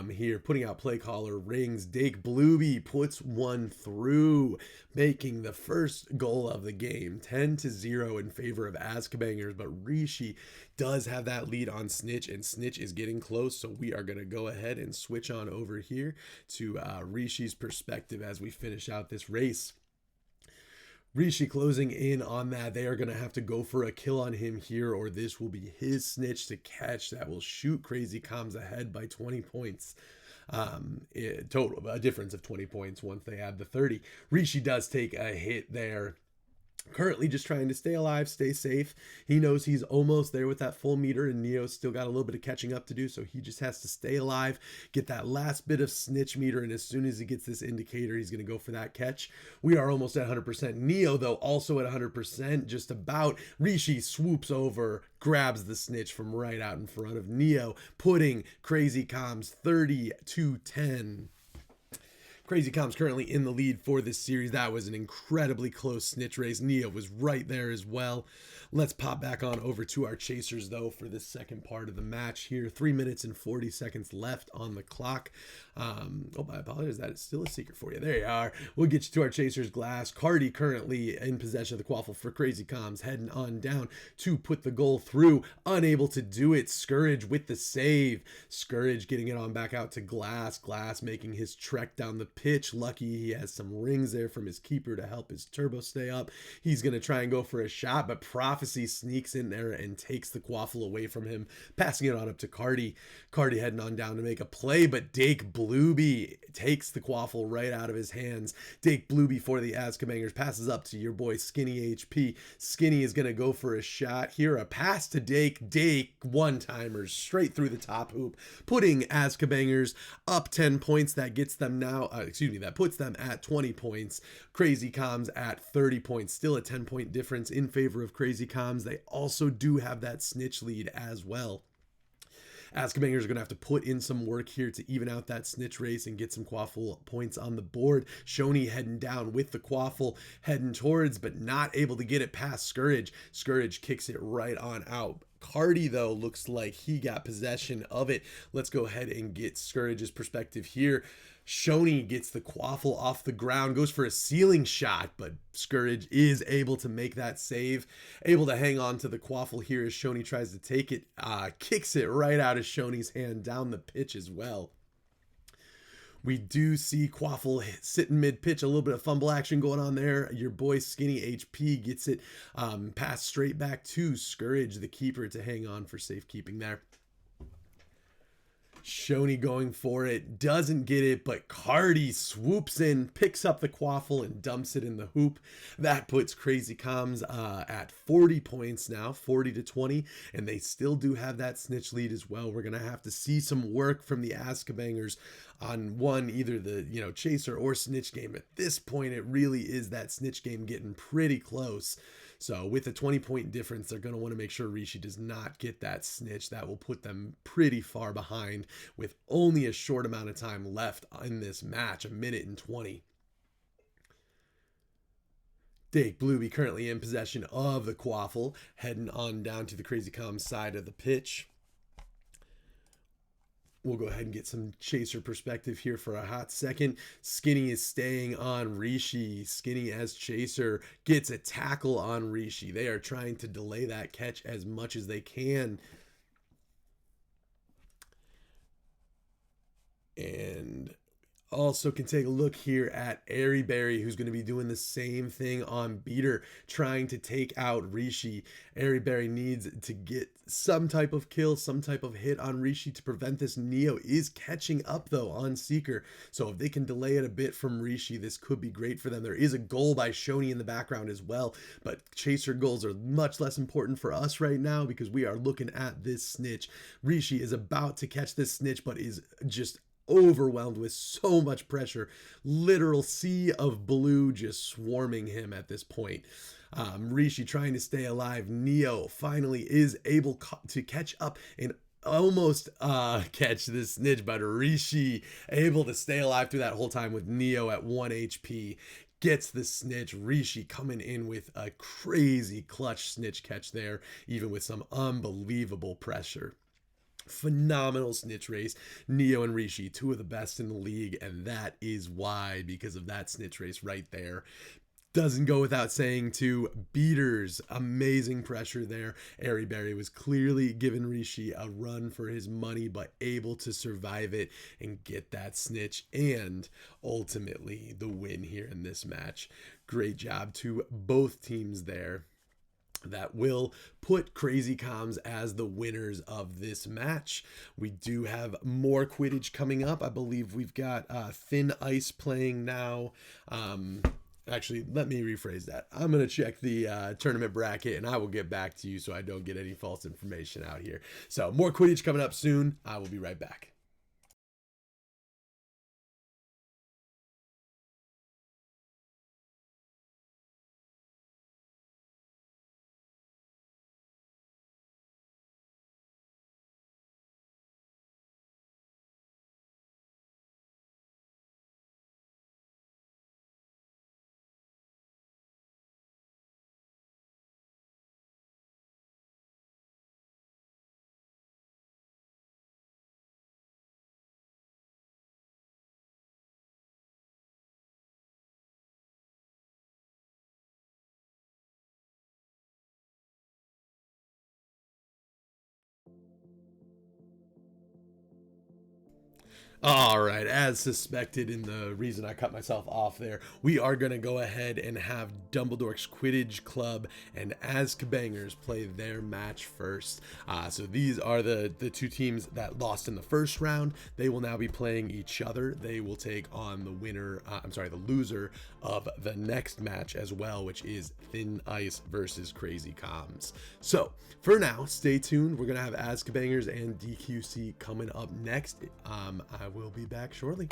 here, putting out play caller rings. Dake Blueby puts one through, making the first goal of the game. 10-0 in favor of Azkabangers, but Rishi does have that lead on Snitch, and Snitch is getting close, so we are going to go ahead and switch on over here to Rishi's perspective as we finish out this race. Rishi closing in on that. They are going to have to go for a kill on him here, or this will be his snitch to catch. That will shoot Crazy Comms ahead by 20 points. Total, a difference of 20 points once they add the 30. Rishi does take a hit there. Currently just trying to stay alive, stay safe. He knows he's almost there with that full meter, and Neo's still got a little bit of catching up to do, so he just has to stay alive, get that last bit of snitch meter, and as soon as he gets this indicator, he's going to go for that catch. We are almost at 100%. Neo, though, also at 100%, just about. Rishi swoops over, grabs the snitch from right out in front of Neo, putting Crazy Comms 30-10. Crazy Comms currently in the lead for this series. That was an incredibly close snitch race. Neo was right there as well. Let's pop back on over to our chasers, though, for this second part of the match here. 3 minutes and 40 seconds left on the clock. I apologize. That is still a secret for you. There you are. We'll get you to our chasers. Glass. Cardi currently in possession of the Quaffle for Crazy Comms. Heading on down to put the goal through. Unable to do it. Scourge with the save. Scourge getting it on back out to Glass. Glass making his trek down the pitch. Lucky he has some rings there from his keeper to help his turbo stay up. He's going to try and go for a shot, but Prophecy sneaks in there and takes the Quaffle away from him, passing it on up to Cardi. Cardi heading on down to make a play, but Dake Blueby takes the Quaffle right out of his hands. Dake Blueby for the Azkabangers passes up to your boy Skinny HP. Skinny is going to go for a shot here. A pass to Dake. Dake one-timers straight through the top hoop, putting Azkabangers up 10 points. That gets them now, that puts them at 20 points. Crazy Comms at 30 points. Still a 10-point difference in favor of Crazy Comms. They also do have that snitch lead as well. Azkabangers are going to have to put in some work here to even out that snitch race and get some Quaffle points on the board. Shoney heading down with the Quaffle, heading towards, but not able to get it past Scourge. Scourge kicks it right on out. Cardi, though, looks like he got possession of it. Let's go ahead and get Scourge's perspective here. Shoney gets the Quaffle off the ground, goes for a ceiling shot, but Scourge is able to make that save, able to hang on to the Quaffle here as Shoney tries to take it, kicks it right out of Shoney's hand down the pitch as well. We do see Quaffle sitting mid-pitch, a little bit of fumble action going on there. Your boy Skinny HP gets it passed straight back to Scourge, the keeper, to hang on for safekeeping there. Shoney going for it, doesn't get it, but Cardi swoops in, picks up the Quaffle, and dumps it in the hoop. That puts Crazy Comms at 40 points now, 40-20, and they still do have that snitch lead as well. We're going to have to see some work from the Azkabangers on either the chaser or snitch game. At this point, it really is that snitch game getting pretty close. So with a 20-point difference, they're going to want to make sure Rishi does not get that snitch. That will put them pretty far behind with only a short amount of time left in this match, 1:20. Dake Blueby currently in possession of the Quaffle, heading on down to the Crazy Comms side of the pitch. We'll go ahead and get some chaser perspective here for a hot second. Skinny is staying on Rishi. Skinny as chaser gets a tackle on Rishi. They are trying to delay that catch as much as they can. And also can take a look here at Airy Berry, who's going to be doing the same thing on Beater, trying to take out Rishi. Airy Berry needs to get some type of kill, some type of hit on Rishi to prevent this. Neo is catching up, though, on Seeker. So if they can delay it a bit from Rishi, this could be great for them. There is a goal by Shoney in the background as well, but chaser goals are much less important for us right now because we are looking at this snitch. Rishi is about to catch this snitch, but is just overwhelmed with so much pressure. Literal sea of blue just swarming him at this point. Rishi trying to stay alive. Neo finally is able to catch up and almost catch this snitch, but Rishi able to stay alive through that whole time with Neo at 1 HP. Gets the snitch. Rishi coming in with a crazy clutch snitch catch there, even with some unbelievable pressure. Phenomenal snitch race. Neo and Rishi, two of the best in the league, and that is why, because of that snitch race right there. Doesn't go without saying too, Beaters, amazing pressure there. Airy Berry was clearly giving Rishi a run for his money, but able to survive it and get that snitch and ultimately the win here in this match. Great job to both teams there. That will put Crazy Comms as the winners of this match. We do have more Quidditch coming up. I believe we've got Thin Ice playing now. Actually, let me rephrase that. I'm going to check the tournament bracket, and I will get back to you so I don't get any false information out here. So more Quidditch coming up soon. I will be right back. All right, as suspected in the reason I cut myself off there, we are going to go ahead and have Dumbledore's Quidditch Club and Azkabangers play their match first. So these are the two teams that lost in the first round. They will now be playing each other. They will take on the winner, the loser of the next match as well, which is Thin Ice versus Crazy Comms. So for now, stay tuned. We're going to have Azkabangers and DQC coming up next. I will be back shortly.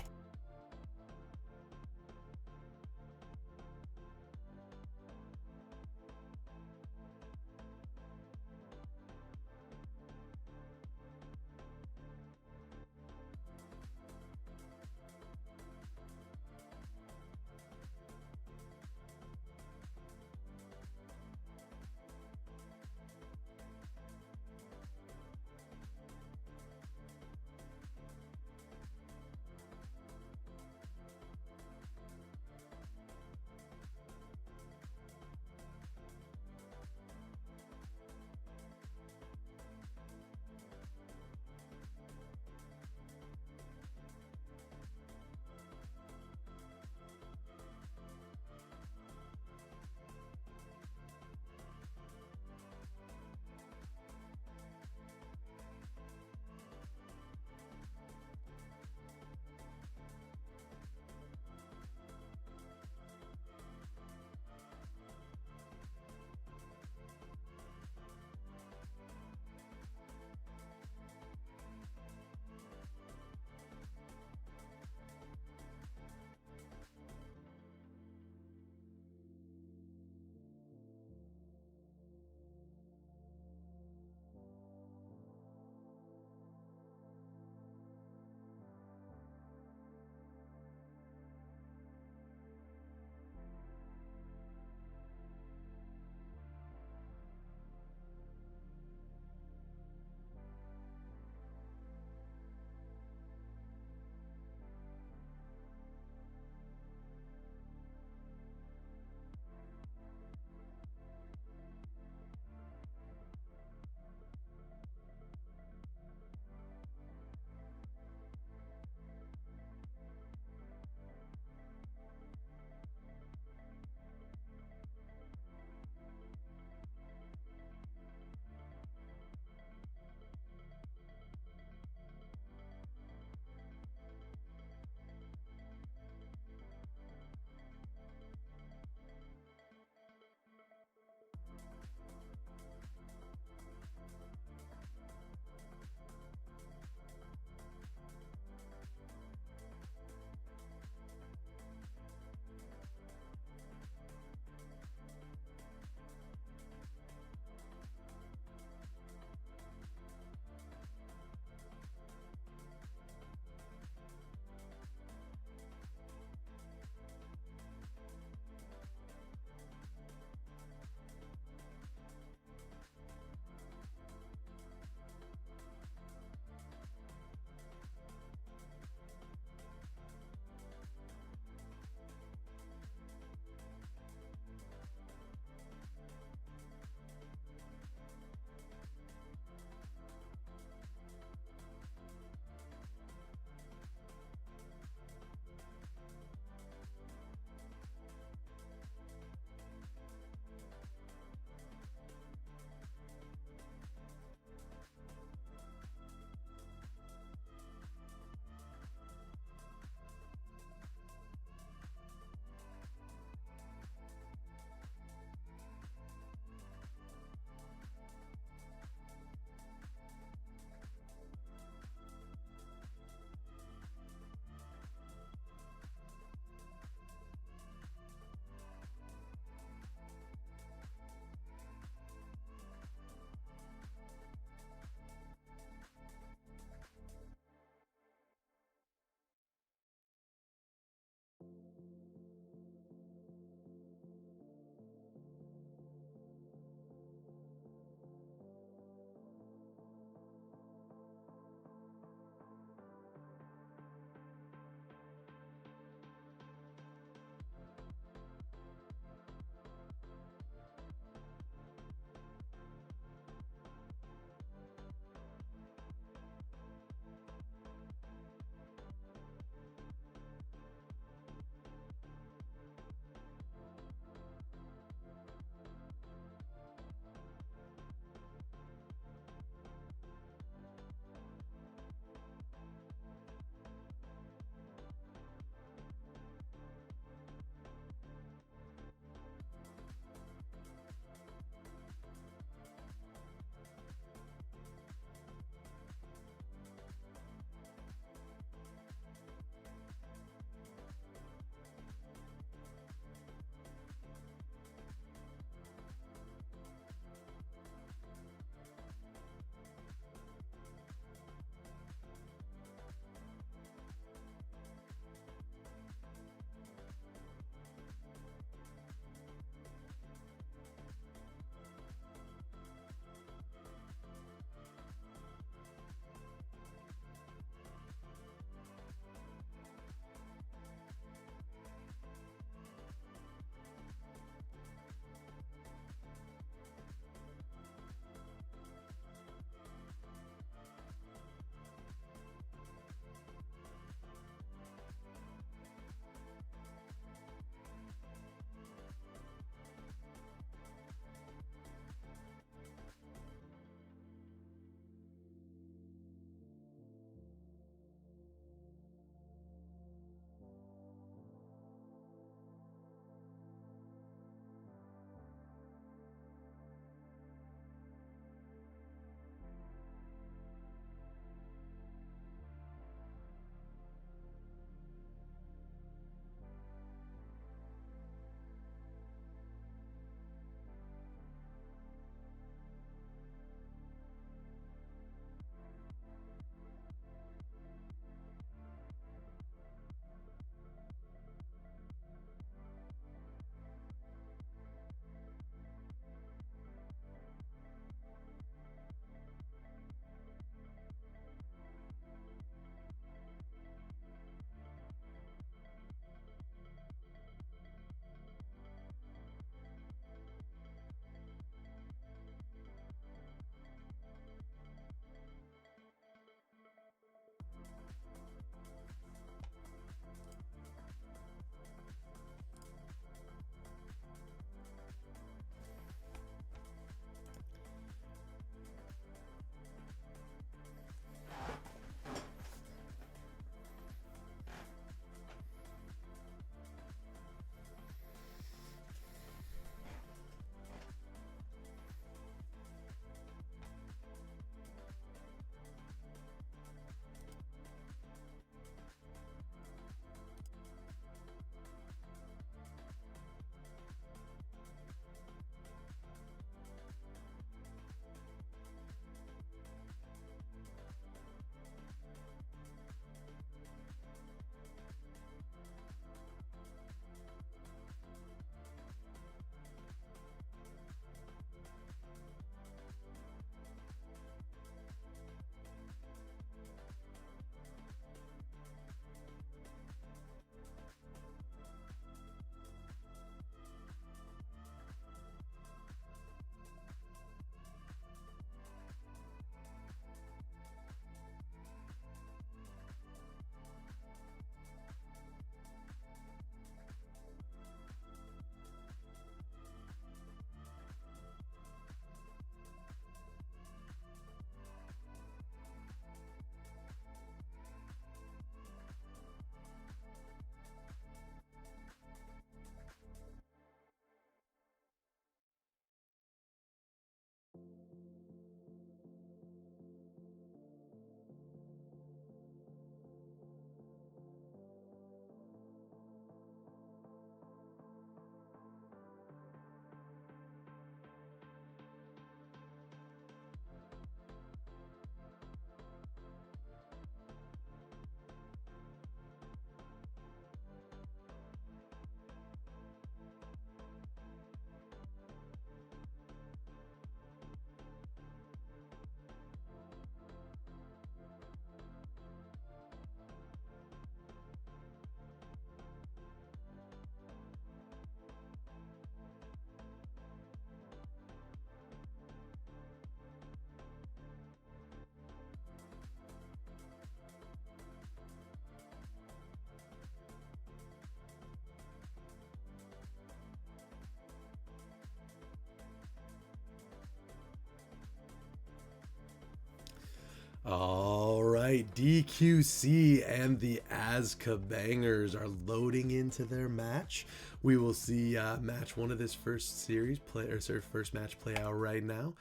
All right, DQC and the Azka Bangers are loading into their match. We will see match one of this first series play, or sorry, first match play out right now.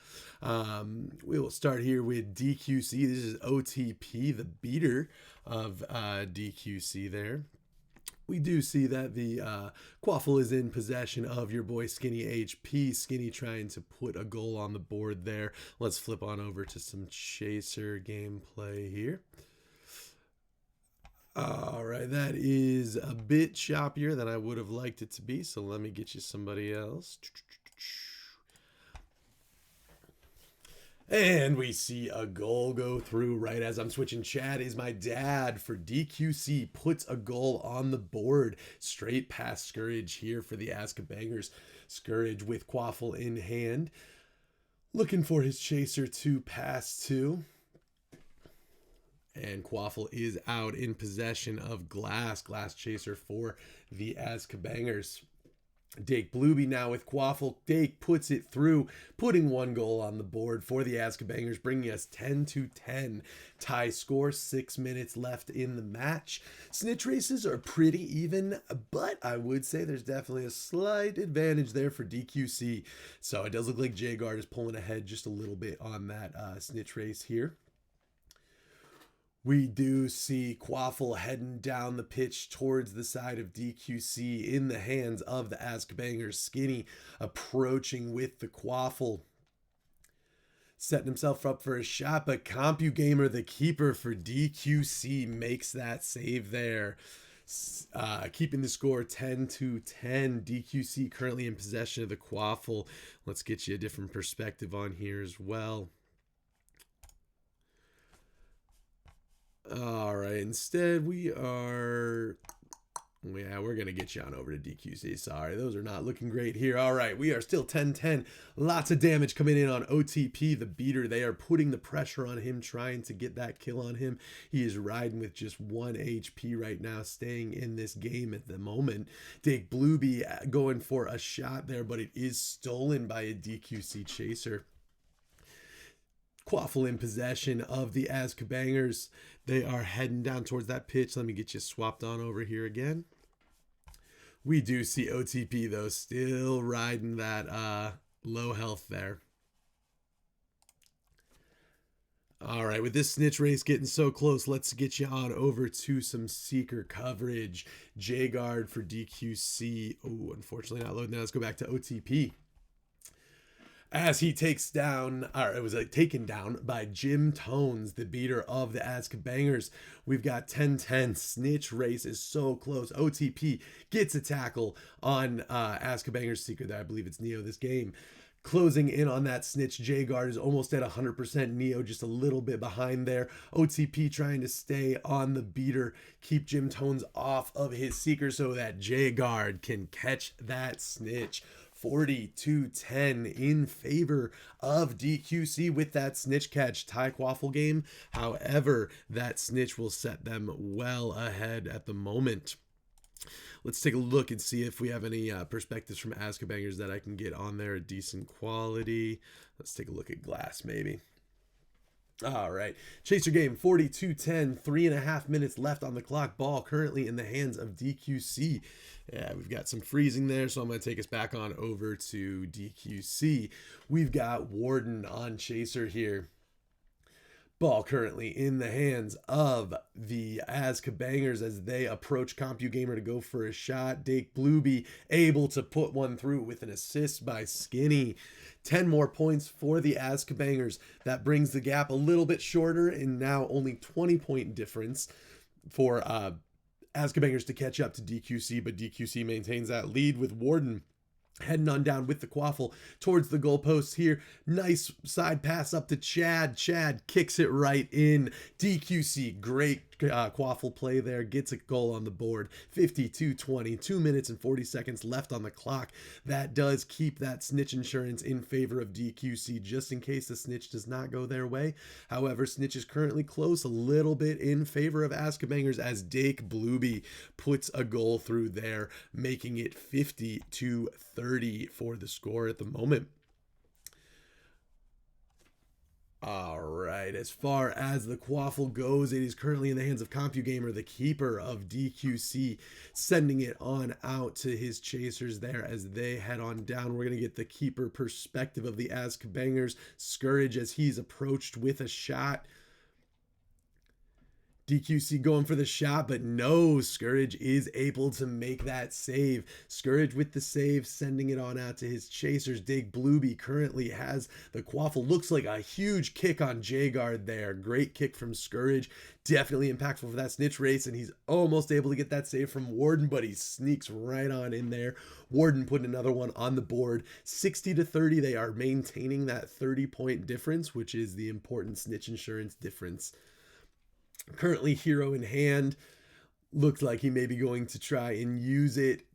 We will start here with DQC. This is OTP, the beater of DQC there. We do see that the Quaffle is in possession of your boy Skinny HP. Skinny trying to put a goal on the board there. Let's flip on over to some Chaser gameplay here. All right, that is a bit choppier than I would have liked it to be, so let me get you somebody else. And we see a goal go through right as I'm switching. Chad is my dad for DQC. Puts a goal on the board. Straight past Scourge here for the Azka Bangers. Scourge with Quaffle in hand. Looking for his Chaser to pass to. And Quaffle is out in possession of Glass. Glass Chaser for the Azka Bangers. Dake Blueby now with Quaffle. Dake puts it through, putting one goal on the board for the Azka Bangers, bringing us 10-10. Tie score, 6 minutes left in the match. Snitch races are pretty even, but I would say there's definitely a slight advantage there for DQC. So it does look like J-Guard is pulling ahead just a little bit on that snitch race here. We do see Quaffle heading down the pitch towards the side of DQC in the hands of the Azka Bangers. Skinny approaching with the Quaffle. Setting himself up for a shot, but CompuGamer, the keeper for DQC, makes that save there. Keeping the score 10-10. DQC currently in possession of the Quaffle. Let's get you a different perspective on here as well. All right, instead we are Yeah, we're going to get you on over to DQC. Sorry, those are not looking great here. All right, we are still 10-10. Lots of damage coming in on OTP, the beater. They are putting the pressure on him, trying to get that kill on him. He is riding with just 1 HP right now, staying in this game at the moment. Dake Blueby going for a shot there, but it is stolen by a DQC chaser. Quaffle in possession of the Azkabangers. They are heading down towards that pitch. Let me get you swapped on over here again. We do see OTP, though, still riding that low health there. All right, with this snitch race getting so close, let's get you on over to some Seeker coverage. J-Guard for DQC. Oh, unfortunately not loading now. Let's go back to OTP. As he takes down, or it was taken down by Jim Tones, the beater of the Azkabangers. We've got 10-10. Snitch race is so close. OTP gets a tackle on Azkabangers Seeker there. I believe it's Neo this game. Closing in on that snitch. J-Guard is almost at 100%. Neo just a little bit behind there. OTP trying to stay on the beater, keep Jim Tones off of his Seeker so that J-Guard can catch that snitch. 40-10 in favor of DQC with that snitch catch. Tie Quaffle game. However, that snitch will set them well ahead at the moment. Let's take a look and see if we have any perspectives from Azkabangers that I can get on there. A decent quality. Let's take a look at Glass maybe. All right, chaser game 42-10, 3.5 minutes left on the clock. Ball currently in the hands of DQC. Yeah, we've got some freezing there, so I'm going to take us back on over to DQC. We've got Warden on chaser here. Ball currently in the hands of the Azkabangers as they approach CompuGamer to go for a shot. Dake Blueby able to put one through with an assist by Skinny. 10 more points for the Azkabangers. That brings the gap a little bit shorter, and now only 20-point difference for Azkabangers to catch up to DQC, but DQC maintains that lead with Warden heading on down with the Quaffle towards the goalposts here. Nice side pass up to Chad. Chad kicks it right in. DQC, great Quaffle play there. Gets a goal on the board. 52-20. 2 minutes and 40 seconds left on the clock. That does keep that snitch insurance in favor of DQC just in case the snitch does not go their way. However, snitch is currently close a little bit in favor of Azkabangers as Dake Blueby puts a goal through there, making it 50-30 for the score at the moment. All right, as far as the Quaffle goes, it is currently in the hands of CompuGamer, the keeper of DQC, sending it on out to his chasers there as they head on down. We're going to get the keeper perspective of the Azkabangers. Scourge as he's approached with a shot. DQC going for the shot, but no, Scourge is able to make that save. Scourge with the save, sending it on out to his chasers. Dake Blueby currently has the Quaffle. Looks like a huge kick on J-Guard there. Great kick from Scourge. Definitely impactful for that snitch race, and he's almost able to get that save from Warden, but he sneaks right on in there. Warden putting another one on the board. 60-30, they are maintaining that 30-point difference, which is the important snitch insurance difference. Currently hero in hand. Looks like he may be going to try and use it.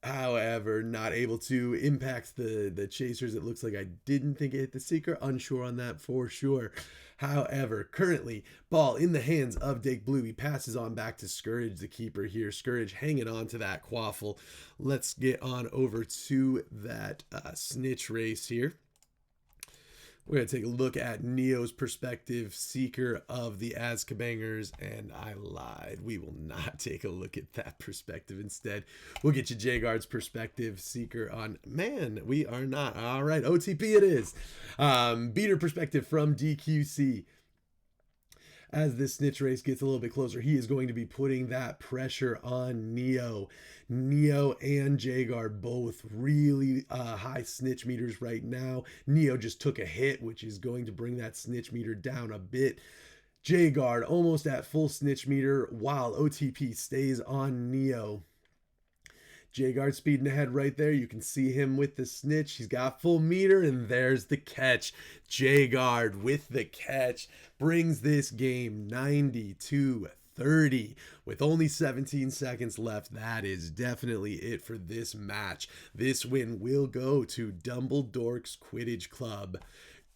However, not able to. Impact the chasers. It looks like I didn't think it hit the Seeker. Unsure on that for sure. However, currently ball in the hands of Dake Blueby. Passes on back to Scourge, the keeper here. Scourge hanging on to that Quaffle. Let's get on over to that snitch race here. We're going to take a look at Neo's perspective, Seeker of the Azkabangers, and I lied. We will not take a look at that perspective. Instead, we'll get you J-Guard's perspective, Seeker on... Man, we are not. All right, OTP it is. Beater perspective from DQC. As this snitch race gets a little bit closer, he is going to be putting that pressure on Neo. Neo and J-Guard both really high snitch meters right now. Neo just took a hit, which is going to bring that snitch meter down a bit. J-Guard almost at full snitch meter while OTP stays on Neo. J-Guard speeding ahead right there. You can see him with the snitch. He's got full meter, and there's the catch. J-Guard with the catch brings this game 90-30. 30 with only 17 seconds left. That is definitely it for this match. This win will go to Dumbledork's Quidditch Club.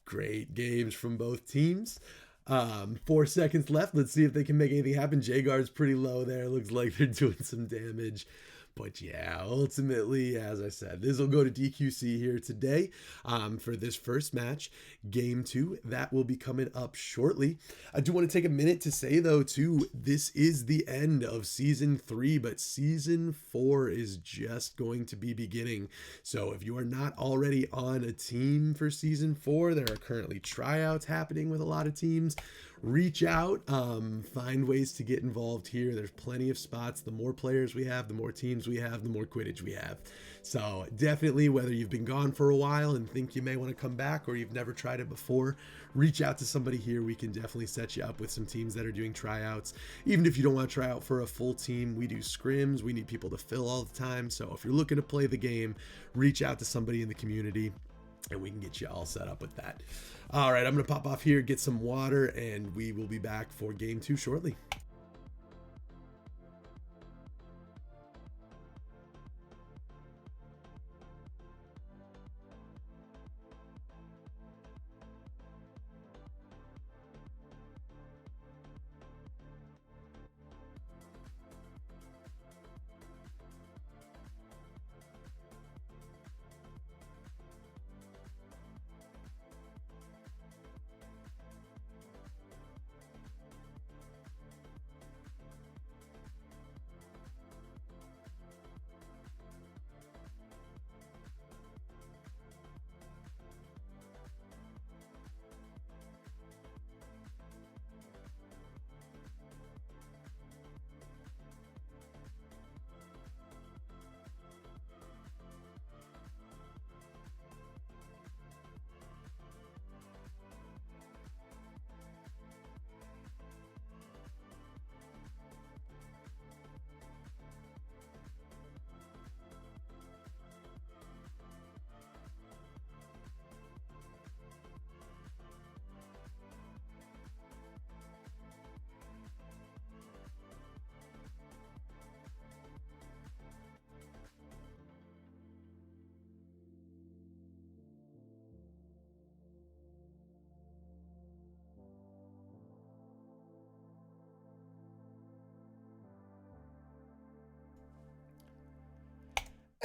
Great games from both teams. 4 seconds left. Let's see if they can make anything happen. Jaguar's pretty low there. Looks like they're doing some damage. But yeah, ultimately, as I said, this will go to DQC here today for this first match. Game 2, that will be coming up shortly. I do want to take a minute to say, though, too, this is the end of Season 3, but Season 4 is just going to be beginning. So if you are not already on a team for Season 4, there are currently tryouts happening with a lot of teams. Reach out, find ways to get involved here. There's plenty of spots. The more players we have, the more teams we have, the more Quidditch we have. So definitely, whether you've been gone for a while and think you may want to come back, or you've never tried it before, reach out to somebody here. We can definitely set you up with some teams that are doing tryouts. Even if you don't want to try out for a full team, we do scrims. We need people to fill all the time. So if you're looking to play the game, reach out to somebody in the community, and we can get you all set up with that. All right, I'm going to pop off here, get some water, and we will be back for Game 2 shortly.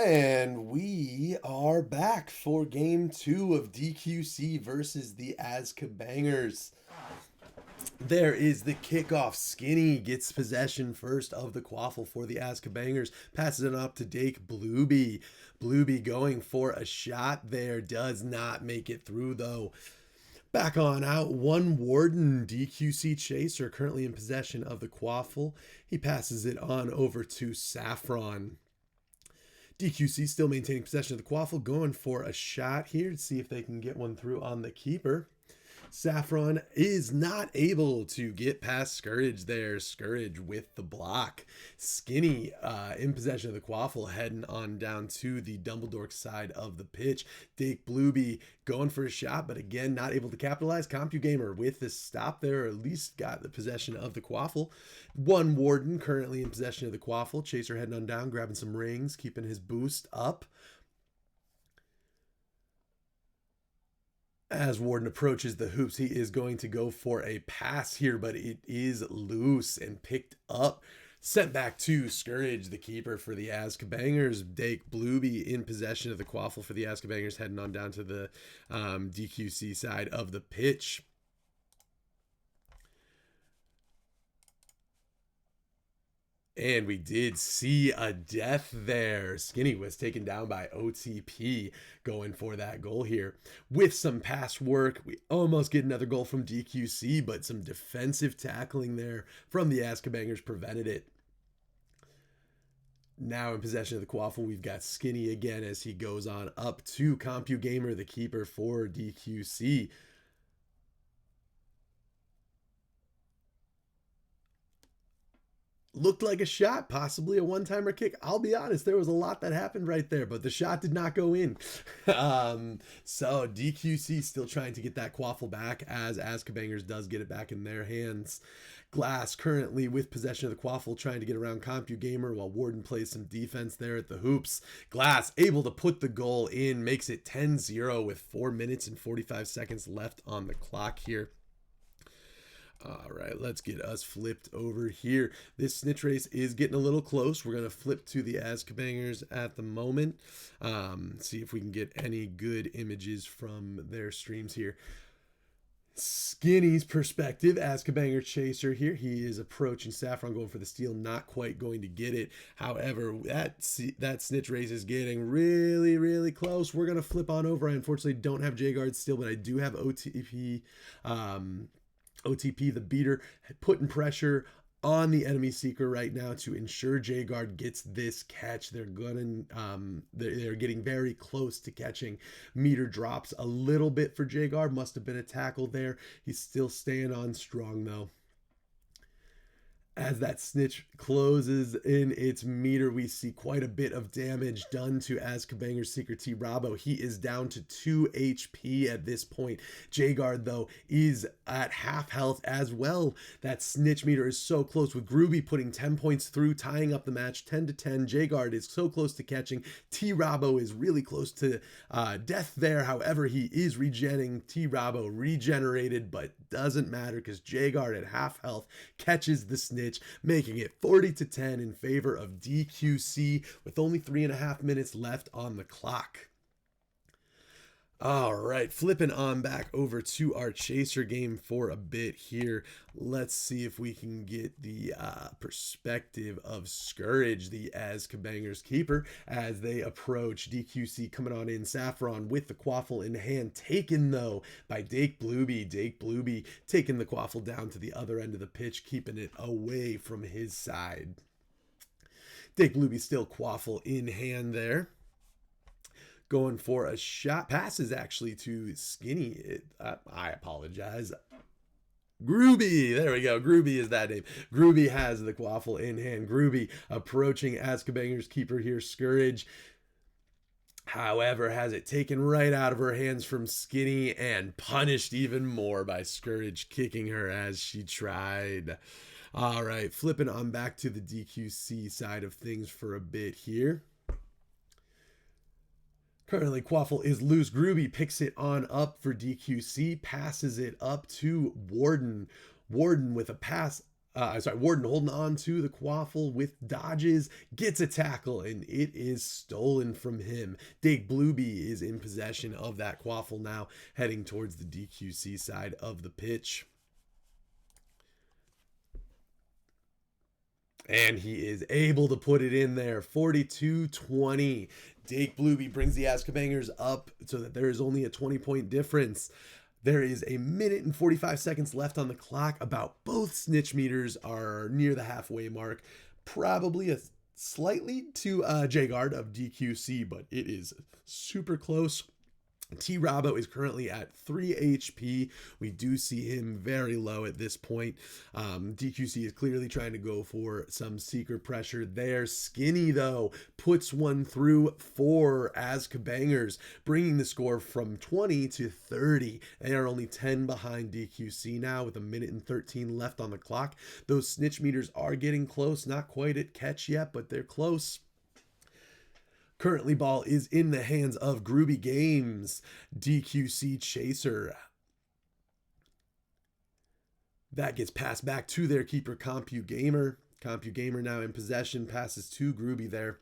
And we are back for Game 2 of DQC versus the Azkabangers. There is the kickoff. Skinny gets possession first of the quaffle for the Azkabangers. Passes it up to Dake Blueby. Blueby going for a shot there. Does not make it through, though. Back on out, one Warden, DQC Chaser, currently in possession of the quaffle. He passes it on over to Saffron. DQC still maintaining possession of the quaffle, going for a shot here to see if they can get one through on the keeper. Saffron is not able to get past Scourge there. Scourge with the block. Skinny in possession of the quaffle, heading on down to the Dumbledore side of the pitch. Dake Blueby going for a shot, but again, not able to capitalize. CompuGamer with this stop there, or at least got the possession of the quaffle. One Warden currently in possession of the quaffle. Chaser heading on down, grabbing some rings, keeping his boost up. As Warden approaches the hoops, he is going to go for a pass here, but it is loose and picked up. Sent back to Scourge, the keeper for the Azkabangers. Dake Blueby in possession of the quaffle for the Azkabangers, heading on down to the DQC side of the pitch. And we did see a death there. Skinny was taken down by OTP going for that goal here. With some pass work, we almost get another goal from DQC, but some defensive tackling there from the Azkabangers prevented it. Now in possession of the quaffle, we've got Skinny again as he goes on up to CompuGamer, the keeper for DQC. looked like a shot, possibly a one-timer kick. I'll be honest, there was a lot that happened right there, but the shot did not go in. So DQC still trying to get that quaffle back as Azkabangers does get it back in their hands. Glass currently with possession of the quaffle, trying to get around CompuGamer while Warden plays some defense there at the hoops. Glass able to put the goal in, makes it 10-0 with 4 minutes and 45 seconds left on the clock here. All right, let's get us flipped over here. This snitch race is getting a little close. We're going to flip to the Azkabangers at the moment. See if we can get any good images from their streams here. Skinny's perspective, Azkabanger Chaser here. He is approaching Saffron, going for the steal, not quite going to get it. However, that snitch race is getting really, really close. We're going to flip on over. I unfortunately don't have J-Guard still, but I do have OTP. OTP, the beater, putting pressure on the enemy seeker right now to ensure J-Guard gets this catch. They're getting very close to catching. Meter drops a little bit for J-Guard. Must have been a tackle there. He's still staying on strong though. As that snitch closes in its meter, we see quite a bit of damage done to Azkabanger's Seeker T. Rabo. He is down to 2 HP at this point. J-Guard, though, is at half health as well. That snitch meter is so close, with Groovy putting 10 points through, tying up the match 10-10. J-Guard is so close to catching. T. Rabo is really close to death there. However, he is regenning. T. Rabo regenerated, but doesn't matter because J-Guard at half health catches the snitch, making it 40-10 in favor of DQC with only 3.5 minutes left on the clock. All right, flipping on back over to our Chaser game for a bit here. Let's see if we can get the perspective of Scourge, the Azkabangers keeper, as they approach DQC coming on in. Saffron with the quaffle in hand, taken though by Dake Blueby. Dake Blueby taking the quaffle down to the other end of the pitch, keeping it away from his side. Dake Blueby still quaffle in hand there. Going for a shot. Passes actually to Skinny. I apologize. Grooby. There we go. Grooby is that name. Grooby has the quaffle in hand. Grooby approaching Azkabanger's keeper here, Scourge. However, has it taken right out of her hands from Skinny and punished even more by Scourge, kicking her as she tried. All right, flipping on back to the DQC side of things for a bit here. Currently, quaffle is loose. Groovy picks it on up for DQC, passes it up to Warden. Warden with a pass. Warden holding on to the quaffle with dodges, gets a tackle, and it is stolen from him. Dake Blueby is in possession of that quaffle now, heading towards the DQC side of the pitch. And he is able to put it in there, 42-20. Dake Blueby brings the Azkabangers up so that there is only a 20-point difference. There is a minute and 45 seconds left on the clock. About both snitch meters are near the halfway mark. Probably a slightly to J-Guard of DQC, but it is super close. T. Rabo is currently at 3 HP. We do see him very low at this point. DQC is clearly trying to go for some seeker pressure there. Skinny, though, puts one through for Azkabangers, bringing the score from 20 to 30. They are only 10 behind DQC now with a minute and 13 left on the clock. Those snitch meters are getting close. Not quite at catch yet, but they're close. Currently, ball is in the hands of Groovy Games. DQC Chaser. That gets passed back to their keeper, CompuGamer. CompuGamer now in possession, passes to Groovy there.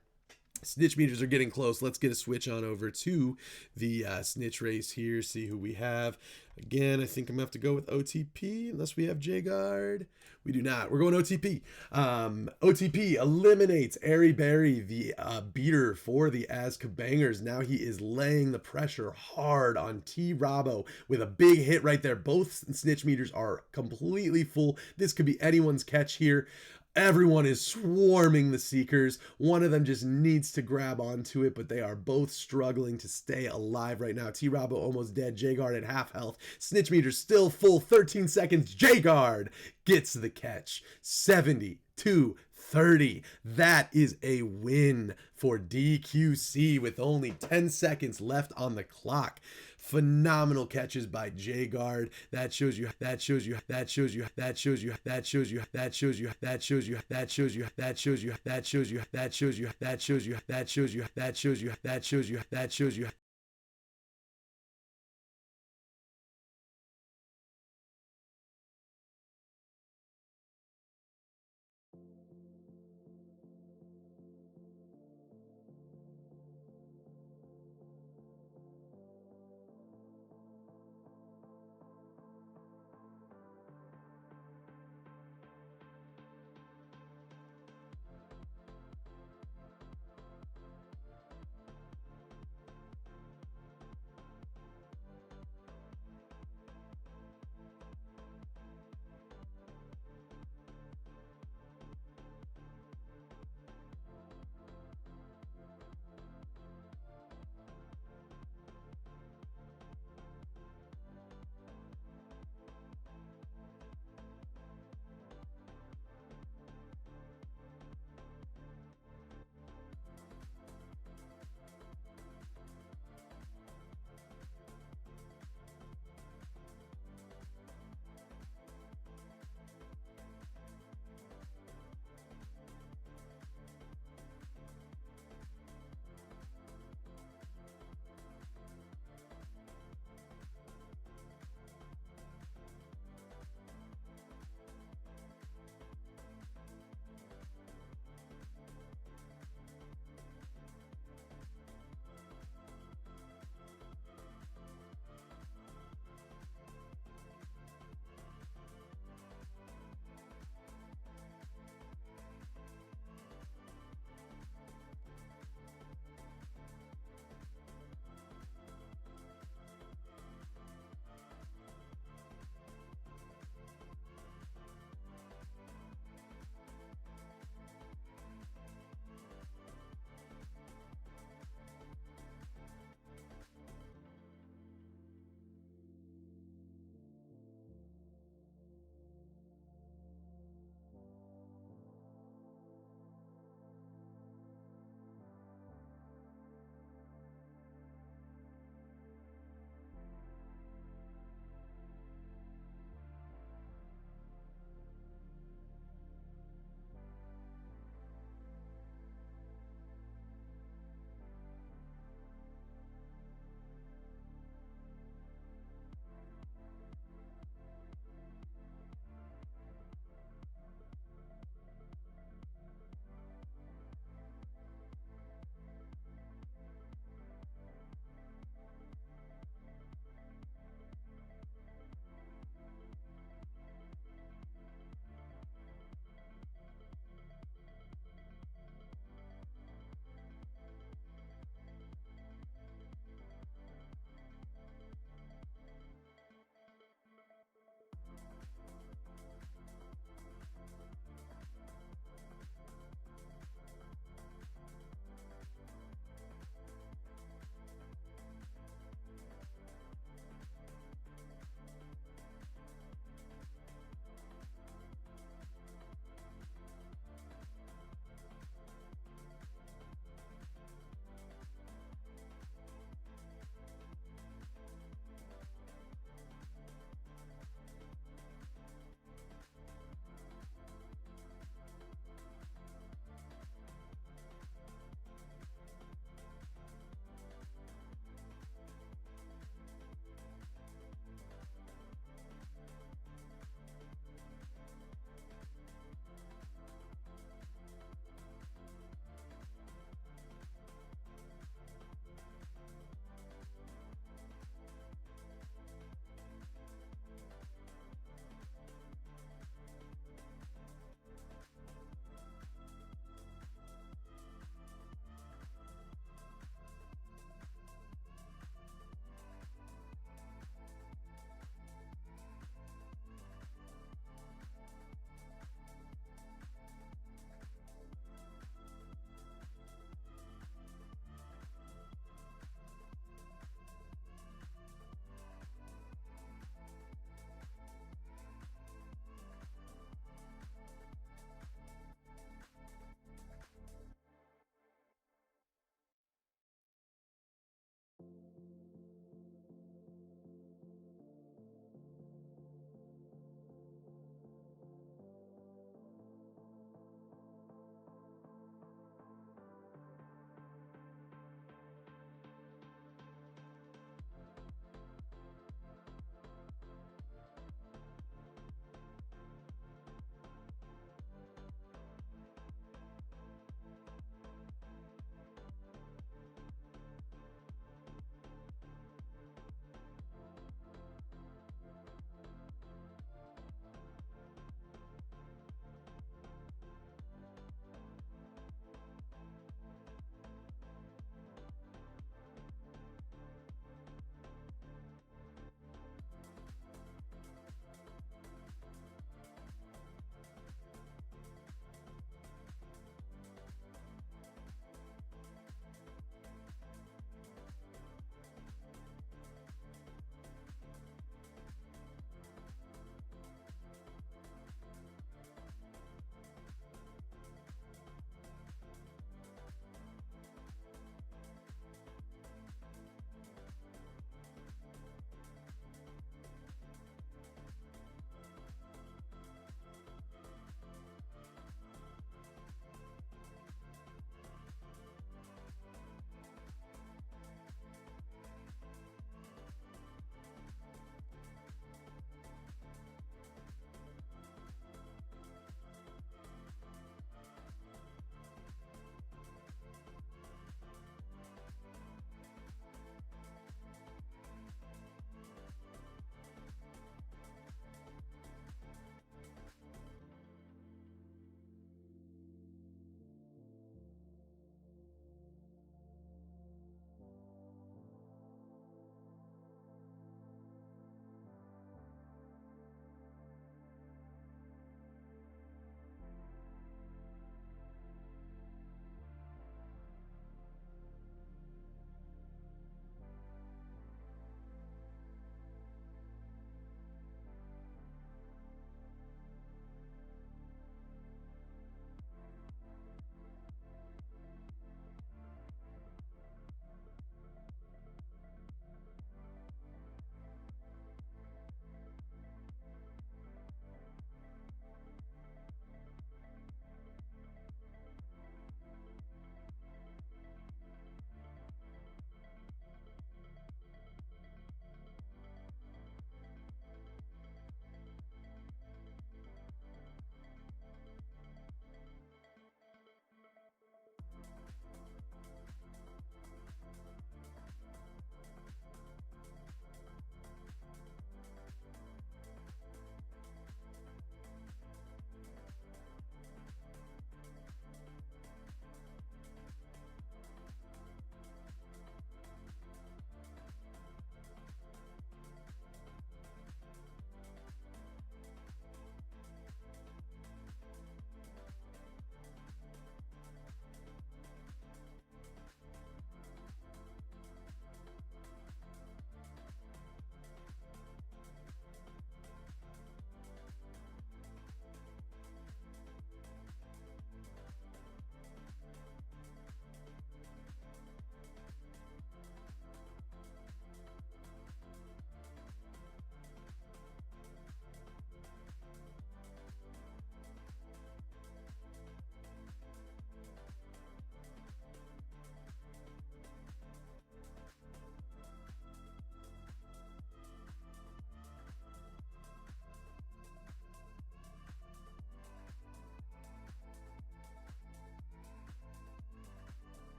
Snitch meters are getting close. Let's get a switch on over to the snitch race here, see who we have. Again, I think I'm going to have to go with OTP unless we have J-Guard. We do not. We're going OTP. OTP eliminates Airy Berry, the beater for the Azkabangers. Now he is laying the pressure hard on T. Rabo with a big hit right there. Both snitch meters are completely full. This could be anyone's catch here. Everyone is swarming the Seekers. One of them just needs to grab onto it, but they are both struggling to stay alive right now. T. Rabo almost dead. J-Guard at half health. Snitch meter still full. 13 seconds. J-Guard gets the catch. 72-30. 30. That is a win for DQC with only 10 seconds left on the clock. Phenomenal catches by J-Guard. That shows you, that shows you, that shows you, that shows you, that shows you, that shows you, that shows you, that shows you, that shows you, that shows you, that shows you, that shows you, that shows you, that shows you, that shows you, that shows you.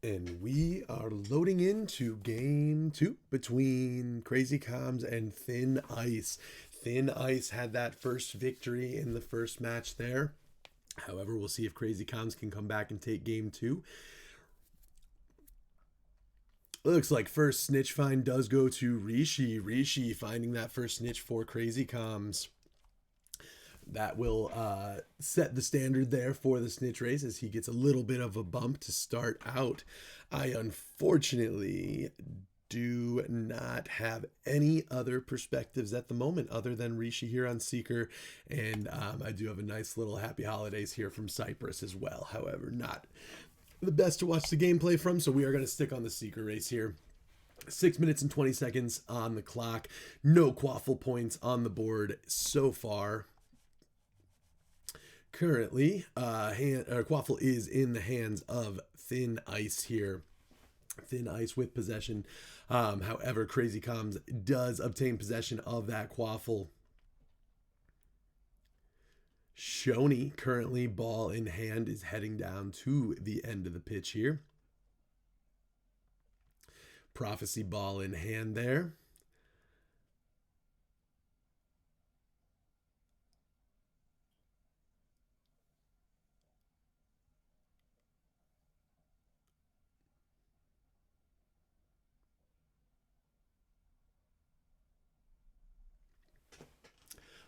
And we are loading into game 2 between Crazy Comms and Thin Ice. Thin Ice had that first victory in the first match there. However, we'll see if Crazy Comms can come back and take game 2. Looks like first snitch find does go to Rishi. Rishi finding that first snitch for Crazy Comms. That will set the standard there for the snitch race as he gets a little bit of a bump to start out. I unfortunately do not have any other perspectives at the moment other than Rishi here on Seeker, and I do have a nice little happy holidays here from Cyprus as well. However, not the best to watch the gameplay from, so we are going to stick on the Seeker race here. 6 minutes and 20 seconds on the clock. No quaffle points on the board so far. Currently, quaffle is in the hands of Thin Ice here. Thin Ice with possession. However, Crazy Comms does obtain possession of that quaffle. Shoney, currently ball in hand, is heading down to the end of the pitch here. Prophecy ball in hand there.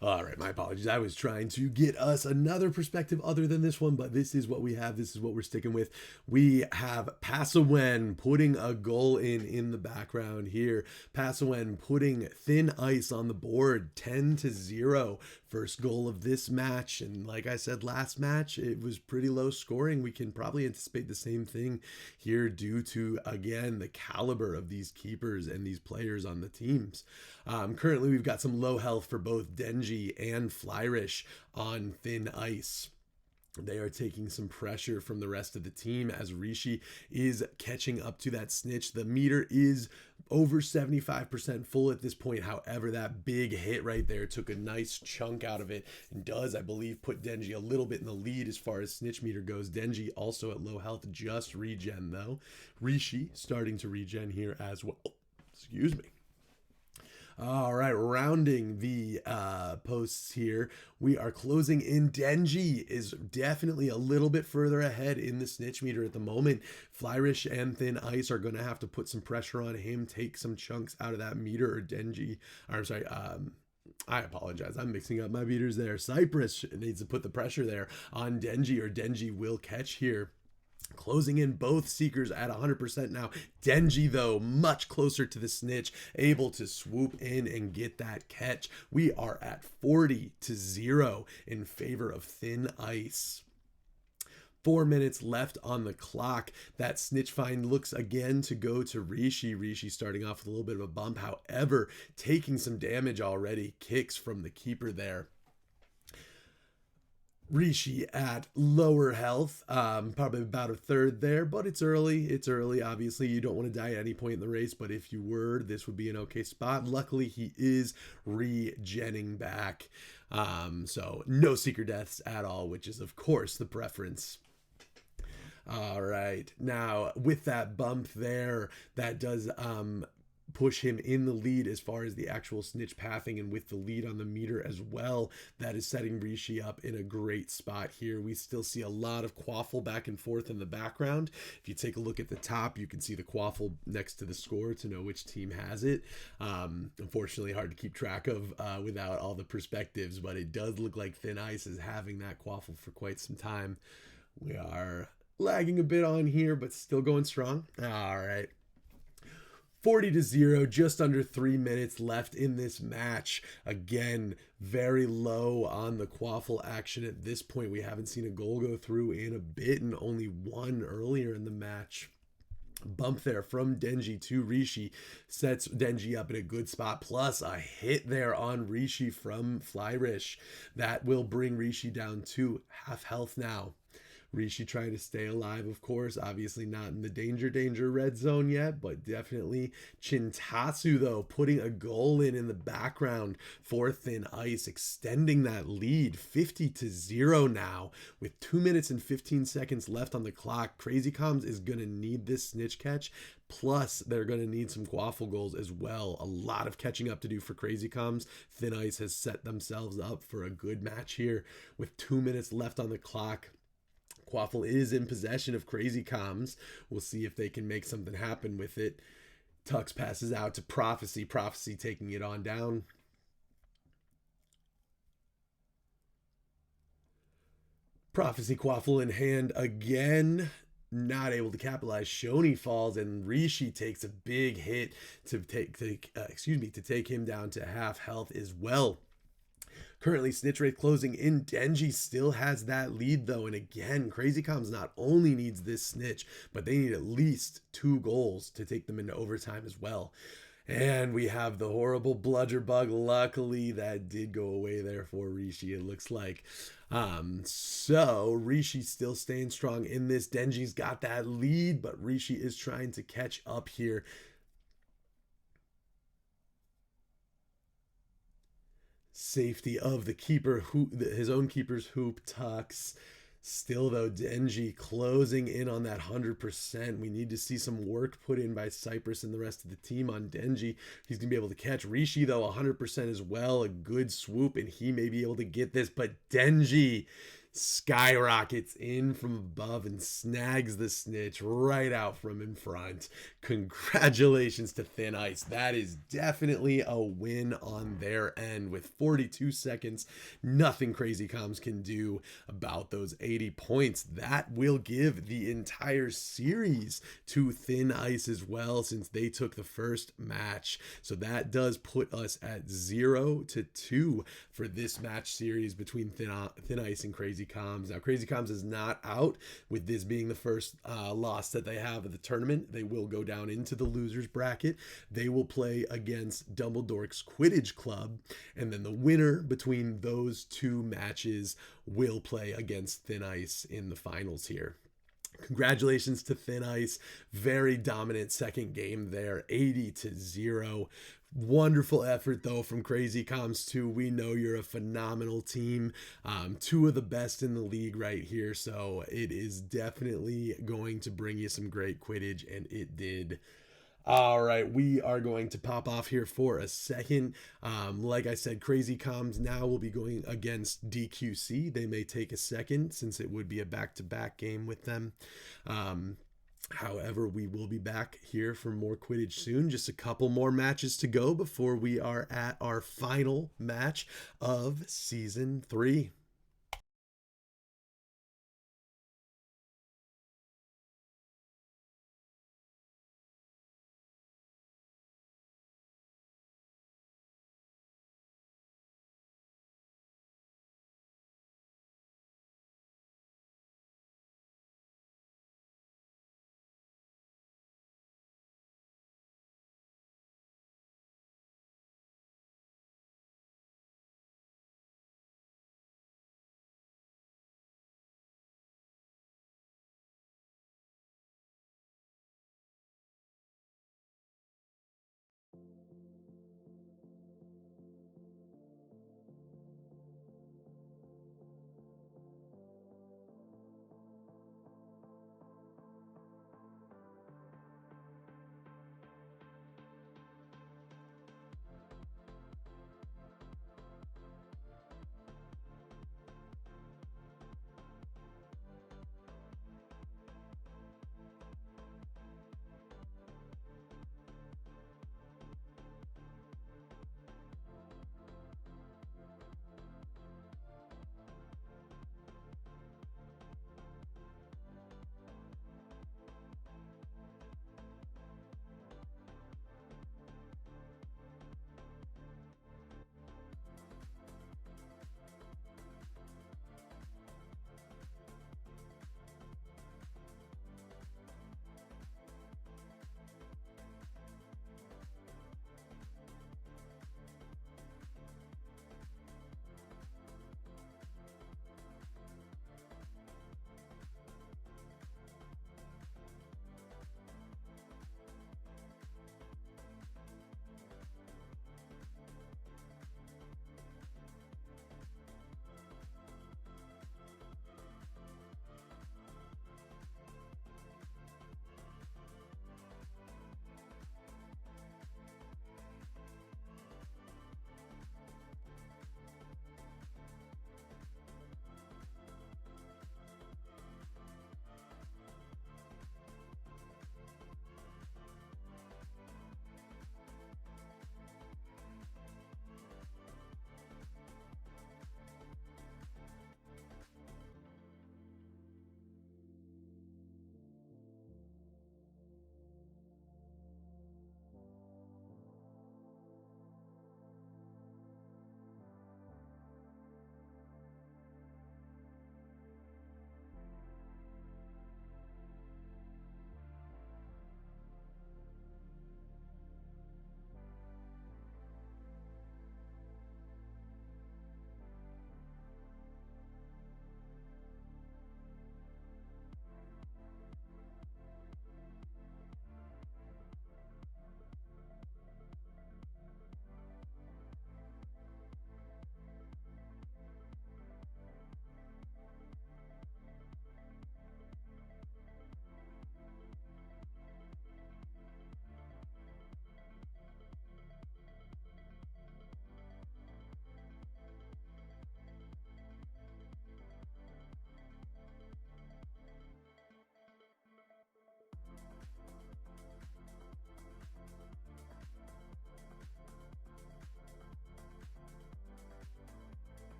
All right, my apologies. I was trying to get us another perspective other than this one, but this is what we have. This is what we're sticking with. We have Passawen putting a goal in the background here. Passawen putting Thin Ice on the board, 10-0. First goal of this match. And like I said, last match, it was pretty low scoring. We can probably anticipate the same thing here due to, again, the caliber of these keepers and these players on the teams. Currently, we've got some low health for both Denji and Flyrish on Thin Ice. They are taking some pressure from the rest of the team as Rishi is catching up to that snitch. The meter is over 75% full at this point. However, that big hit right there took a nice chunk out of it and does, I believe, put Denji a little bit in the lead as far as snitch meter goes. Denji also at low health, just regen though. Rishi starting to regen here as well. Excuse me. All right, rounding the posts here, we are closing in. Denji is definitely a little bit further ahead in the snitch meter at the moment. Flyrish and Thin Ice are going to have to put some pressure on him, take some chunks out of that meter, or Denji, or I'm sorry, I apologize. I'm mixing up my meters there. Cypress needs to put the pressure there on Denji, or Denji will catch here. Closing in both Seekers at 100% now. Denji, though, much closer to the snitch, able to swoop in and get that catch. We are at 40-0 in favor of Thin Ice. 4 minutes left on the clock. That snitch find looks again to go to Rishi. Rishi starting off with a little bit of a bump. However, taking some damage already. Kicks from the keeper there. Rishi at lower health, probably about a third there, but it's early. It's early. Obviously, you don't want to die at any point in the race, but if you were, this would be an okay spot. Luckily, he is regenning back. So no seeker deaths at all, which is, of course, the preference. All right. Now, with that bump there, that does push him in the lead as far as the actual snitch pathing, and with the lead on the meter as well, that is setting Rishi up in a great spot here. We still see a lot of quaffle back and forth in the background. If you take a look at the top, you can see the quaffle next to the score to know which team has it. Unfortunately, hard to keep track of without all the perspectives, but it does look like Thin Ice is having that quaffle for quite some time. We are lagging a bit on here, but still going strong. All right. 40-0, just under 3 minutes left in this match. Again, very low on the quaffle action at this point. We haven't seen a goal go through in a bit, and only one earlier in the match. Bump there from Denji to Rishi sets Denji up in a good spot, plus a hit there on Rishi from Flyrish. That will bring Rishi down to half health now. Rishi trying to stay alive, of course. Obviously not in the danger red zone yet, but definitely. Chintatsu, though, putting a goal in the background for Thin Ice, extending that lead 50-0 now with 2 minutes and 15 seconds left on the clock. Crazy Comms is going to need this snitch catch. Plus, they're going to need some quaffle goals as well. A lot of catching up to do for Crazy Comms. Thin Ice has set themselves up for a good match here with 2 minutes left on the clock. Quaffle is in possession of Crazy Comms. We'll see if they can make something happen with it. Tux passes out to Prophecy. Prophecy taking it on down. Prophecy Quaffle in hand again. Not able to capitalize. Shoni falls and Rishi takes a big hit to take him down to half health as well. Currently, snitch rate closing in. Denji still has that lead, though. And again, Crazy Comms not only needs this snitch, but they need at least 2 goals to take them into overtime as well. And we have the horrible bludger bug. Luckily, that did go away there for Rishi, it looks like. So Rishi still staying strong in this. Denji's got that lead, but Rishi is trying to catch up here. Safety of the keeper, his own keeper's hoop. Tux. Still, though, Denji closing in on that 100%. We need to see some work put in by Cypress and the rest of the team on Denji. He's going to be able to catch Rishi, though, 100% as well. A good swoop, and he may be able to get this. But Denji skyrockets in from above and snags the snitch right out from in front. Congratulations to Thin Ice. That is definitely a win on their end. With 42 seconds, nothing Crazy Comms can do about those 80 points. That will give the entire series to Thin Ice as well, since they took the first match. So that does put us at 0-2 for this match series between Thin Ice and Crazy Comms. Now, Crazy Comms is not out, with this being the first loss that they have of the tournament. They will go down into the losers bracket. They will play against Dumbledore's Quidditch Club, and then the winner between those 2 matches will play against Thin Ice in the finals here. Congratulations to Thin Ice. Very dominant second game there, 80-0. Wonderful effort, though, from Crazy Comms too. We know you're a phenomenal team. 2 of the best in the league right here. So it is definitely going to bring you some great Quidditch, and it did. All right, we are going to pop off here for a second. Like I said, Crazy Comms now will be going against DQC. They may take a second, since it would be a back-to-back game with them. However, we will be back here for more Quidditch soon. Just a couple more matches to go before we are at our final match of Season 3.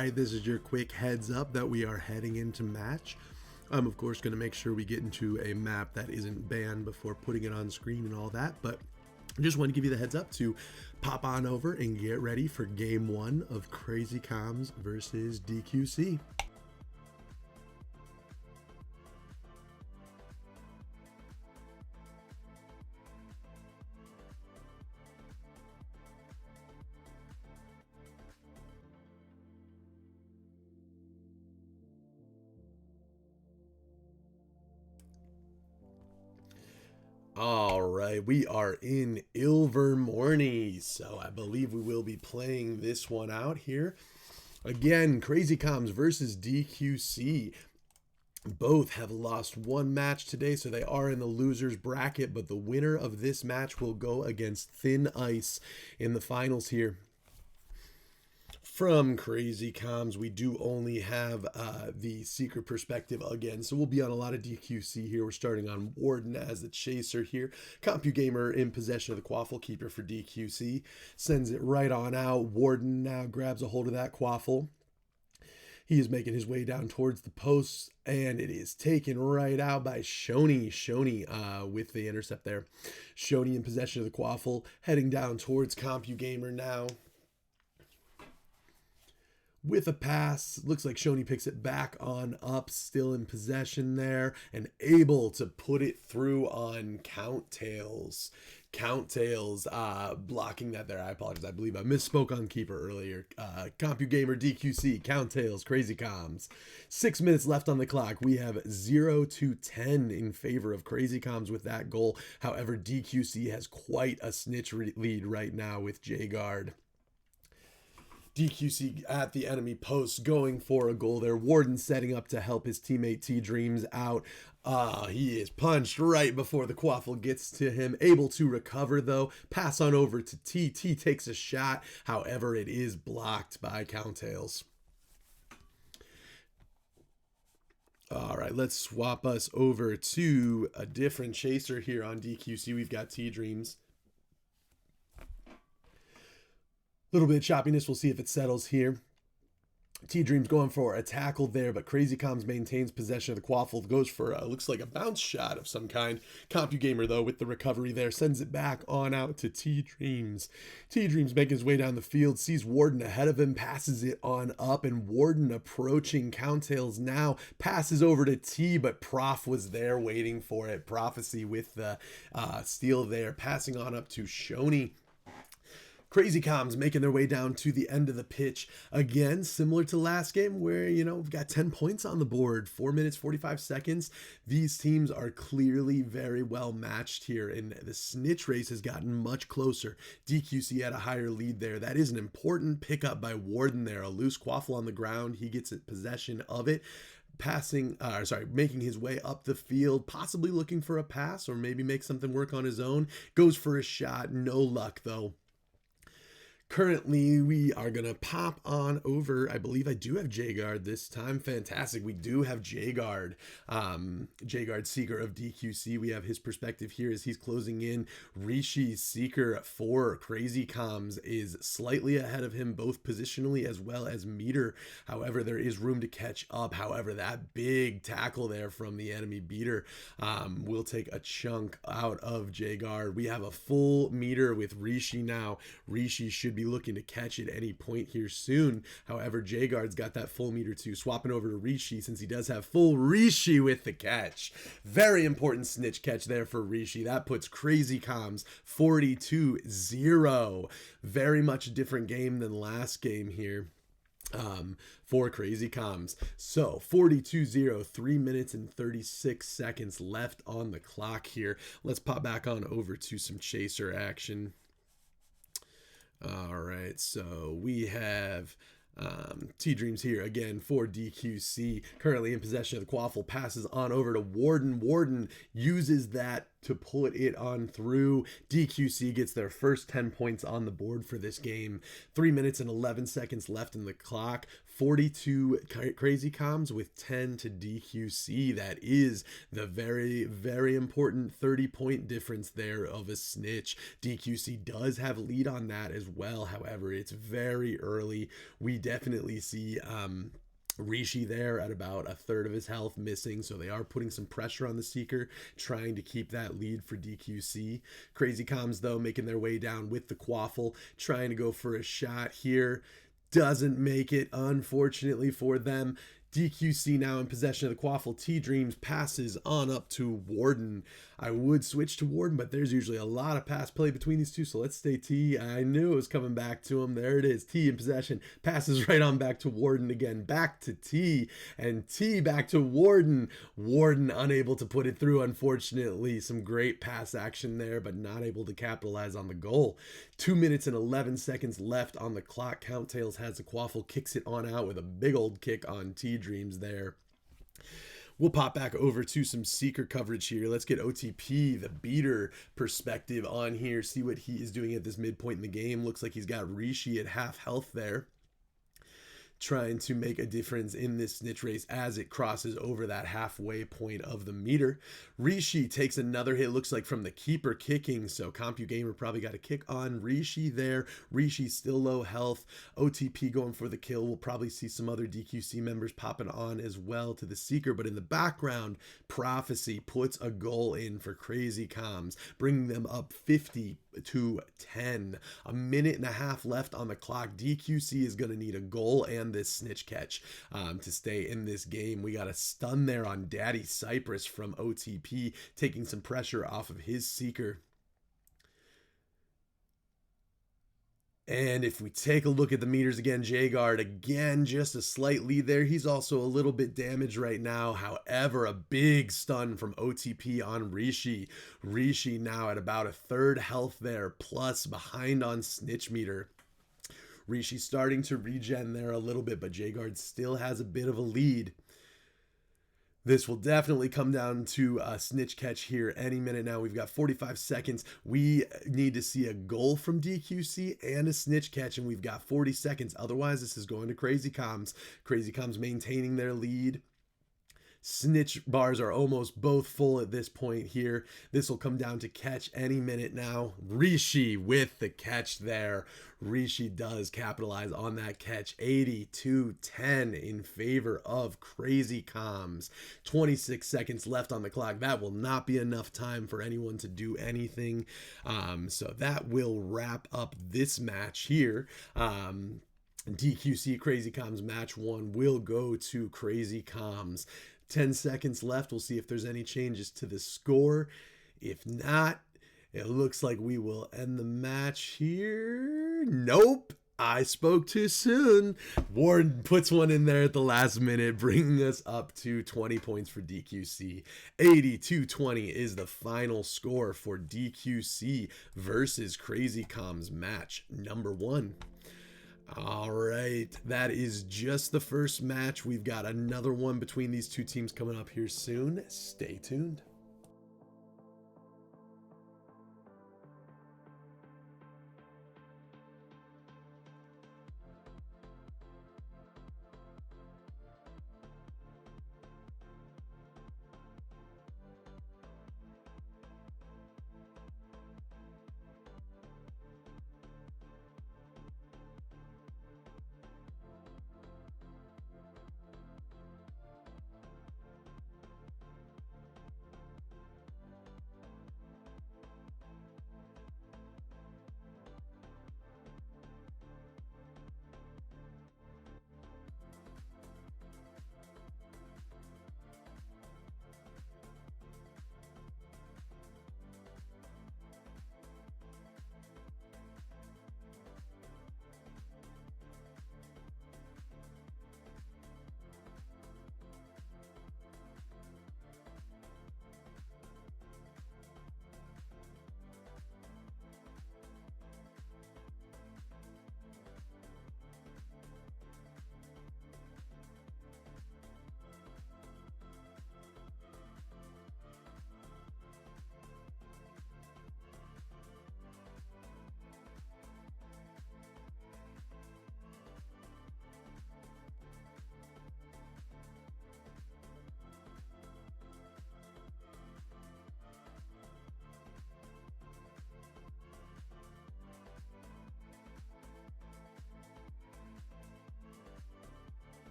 right, this is your quick heads up that we are heading into match. I'm of course going to make sure we get into a map that isn't banned before putting it on screen and all that, but I just want to give you the heads up to pop on over and get ready for game 1 of Crazy Comms versus DQC. All right, we are in Ilvermorny, so I believe we will be playing this one out here. Again, Crazy Comms versus DQC. Both have lost one match today, so they are in the losers bracket, but the winner of this match will go against Thin Ice in the finals here. From Crazy Comms, we do only have the secret perspective again, so we'll be on a lot of DQC here. We're starting on Warden as the chaser here. CompuGamer in possession of the Quaffle Keeper for DQC. Sends it right on out. Warden now grabs a hold of that Quaffle. He is making his way down towards the posts, and it is taken right out by Shoney. Shoney with the intercept there. Shoney in possession of the Quaffle, heading down towards CompuGamer now. With a pass, looks like Shoney picks it back on up, still in possession there, and able to put it through on Counttails. Counttails blocking that there. I apologize. I believe I misspoke on Keeper earlier. CompuGamer, DQC, Counttails, Crazy Comms. 6 minutes left on the clock. We have 0-10 in favor of Crazy Comms with that goal. However, DQC has quite a snitch lead right now with J-Guard. DQC at the enemy post going for a goal there. Warden setting up to help his teammate T-Dreams out. He is punched right before the Quaffle gets to him. Able to recover though. Pass on over to T. T takes a shot. However, it is blocked by Counttails. All right, let's swap us over to a different chaser here on DQC. We've got T-Dreams. Little bit of choppiness. We'll see if it settles here. T-Dreams going for a tackle there, but Crazy Comms maintains possession of the Quaffle. Goes for looks like a bounce shot of some kind. CompuGamer, though, with the recovery there, sends it back on out to T-Dreams. T-Dreams making his way down the field, sees Warden ahead of him, passes it on up, and Warden approaching Counttails now. Passes over to T, but Prof was there waiting for it. Prophecy with the steal there, passing on up to Shoney. Crazy Comms making their way down to the end of the pitch. Again, similar to last game where, we've got 10 points on the board, 4 minutes, 45 seconds. These teams are clearly very well matched here, and the snitch race has gotten much closer. DQC had a higher lead there. That is an important pickup by Warden there. A loose Quaffle on the ground. He gets possession of it. Making his way up the field, possibly looking for a pass or maybe make something work on his own. Goes for a shot. No luck, though. Currently, we are going to pop on over. I believe I do have J-Guard this time. Fantastic. We do have J-Guard. J-Guard Seeker of DQC. We have his perspective here as he's closing in. Rishi's Seeker for Crazy Comms is slightly ahead of him, both positionally as well as meter. However, there is room to catch up. However, that big tackle there from the enemy beater will take a chunk out of J-Guard. We have a full meter with Rishi now. Rishi should be looking to catch at any point here soon. However, J-Guard's got that full meter too. Swapping over to Rishi since he does have full Rishi with the catch. Very important snitch catch there for Rishi. That puts Crazy Comms 42-0. Very much a different game than last game here. For Crazy Comms. So 42-0, 3 minutes and 36 seconds left on the clock here. Let's pop back on over to some chaser action. All right, so we have T-Dreams here again for DQC, currently in possession of the Quaffle, passes on over to Warden. Warden uses that to put it on through. DQC gets their first 10 points on the board for this game. 3 minutes and 11 seconds left in the clock. 42 Crazy Comms with 10 to DQC. That is the very, very important 30-point difference there of a snitch. DQC does have a lead on that as well. However, it's very early. We definitely see Rishi there at about a third of his health missing, so they are putting some pressure on the Seeker, trying to keep that lead for DQC. Crazy Comms, though, making their way down with the Quaffle, trying to go for a shot here. Doesn't make it, unfortunately for them. DQC now in possession of the Quaffle. T-Dreams passes on up to Warden. I would switch to Warden, but there's usually a lot of pass play between these two, so let's stay T. I knew it was coming back to him. There it is. T in possession. Passes right on back to Warden again. Back to T, and T back to Warden. Warden unable to put it through, unfortunately. Some great pass action there, but not able to capitalize on the goal. 2 minutes and 11 seconds left on the clock. Counttails has the Quaffle, kicks it on out with a big old kick on T-Dreams there. We'll pop back over to some Seeker coverage here. Let's get OTP, the beater perspective on here, see what he is doing at this midpoint in the game. Looks like he's got Rishi at half health there, trying to make a difference in this snitch race as it crosses over that halfway point of the meter. Rishi takes another hit, looks like from the keeper kicking, so CompuGamer probably got a kick on Rishi there. Rishi still low health. OTP going for the kill. We'll probably see some other DQC members popping on as well to the Seeker, but in the background, Prophecy puts a goal in for Crazy Comms, bringing them up 50 to 10. A minute and a half left on the clock. DQC is going to need a goal and this snitch catch to stay in this game. We got a stun there on Daddy Cypress from OTP, taking some pressure off of his Seeker. And if we take a look at the meters again, J-Guard, again, just a slight lead there. He's also a little bit damaged right now. However, a big stun from OTP on Rishi. Rishi now at about a third health there, plus behind on snitch meter. Rishi starting to regen there a little bit, but J-Guard still has a bit of a lead. This will definitely come down to a snitch catch here any minute now. We've got 45 seconds. We need to see a goal from DQC and a snitch catch, and we've got 40 seconds. Otherwise, this is going to Crazy Comms. Crazy Comms maintaining their lead. Snitch bars are almost both full at this point here. This will come down to catch any minute now. Rishi with the catch there. Rishi does capitalize on that catch. 80-10 in favor of Crazy Comms. 26 seconds left on the clock. That will not be enough time for anyone to do anything. So that will wrap up this match here. DQC Crazy Comms match 1 will go to Crazy Comms. 10 seconds left. We'll see if there's any changes to the score. If not, it looks like we will end the match here. Nope. I spoke too soon. Warden puts one in there at the last minute, bringing us up to 20 points for DQC. 80-20 is the final score for DQC versus Crazy Comms match number 1. All right, that is just the first match. We've got another one between these two teams coming up here soon. Stay tuned.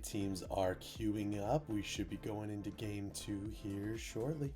right, teams are queuing up. We should be going into game 2 here shortly.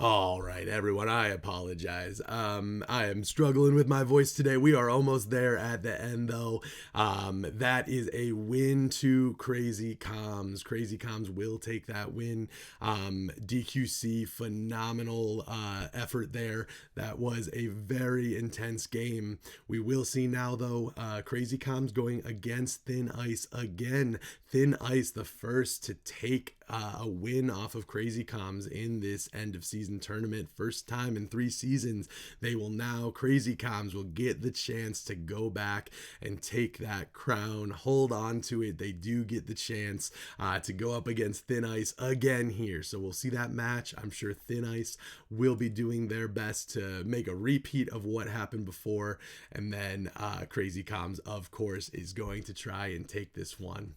All right, everyone, I apologize. I am struggling with my voice today. We are almost there at the end, though. That is a win to Crazy Comms. Crazy Comms will take that win. DQC, phenomenal effort there. That was a very intense game. We will see now, though, Crazy Comms going against Thin Ice again. Thin Ice, the first to take a win off of Crazy Comms in this end of season tournament. First time in 3 seasons. They will now, Crazy Comms will get the chance to go back and take that crown, hold on to it. They do get the chance to go up against Thin Ice again here. So we'll see that match. I'm sure Thin Ice will be doing their best to make a repeat of what happened before. And then Crazy Comms, of course, is going to try and take this one.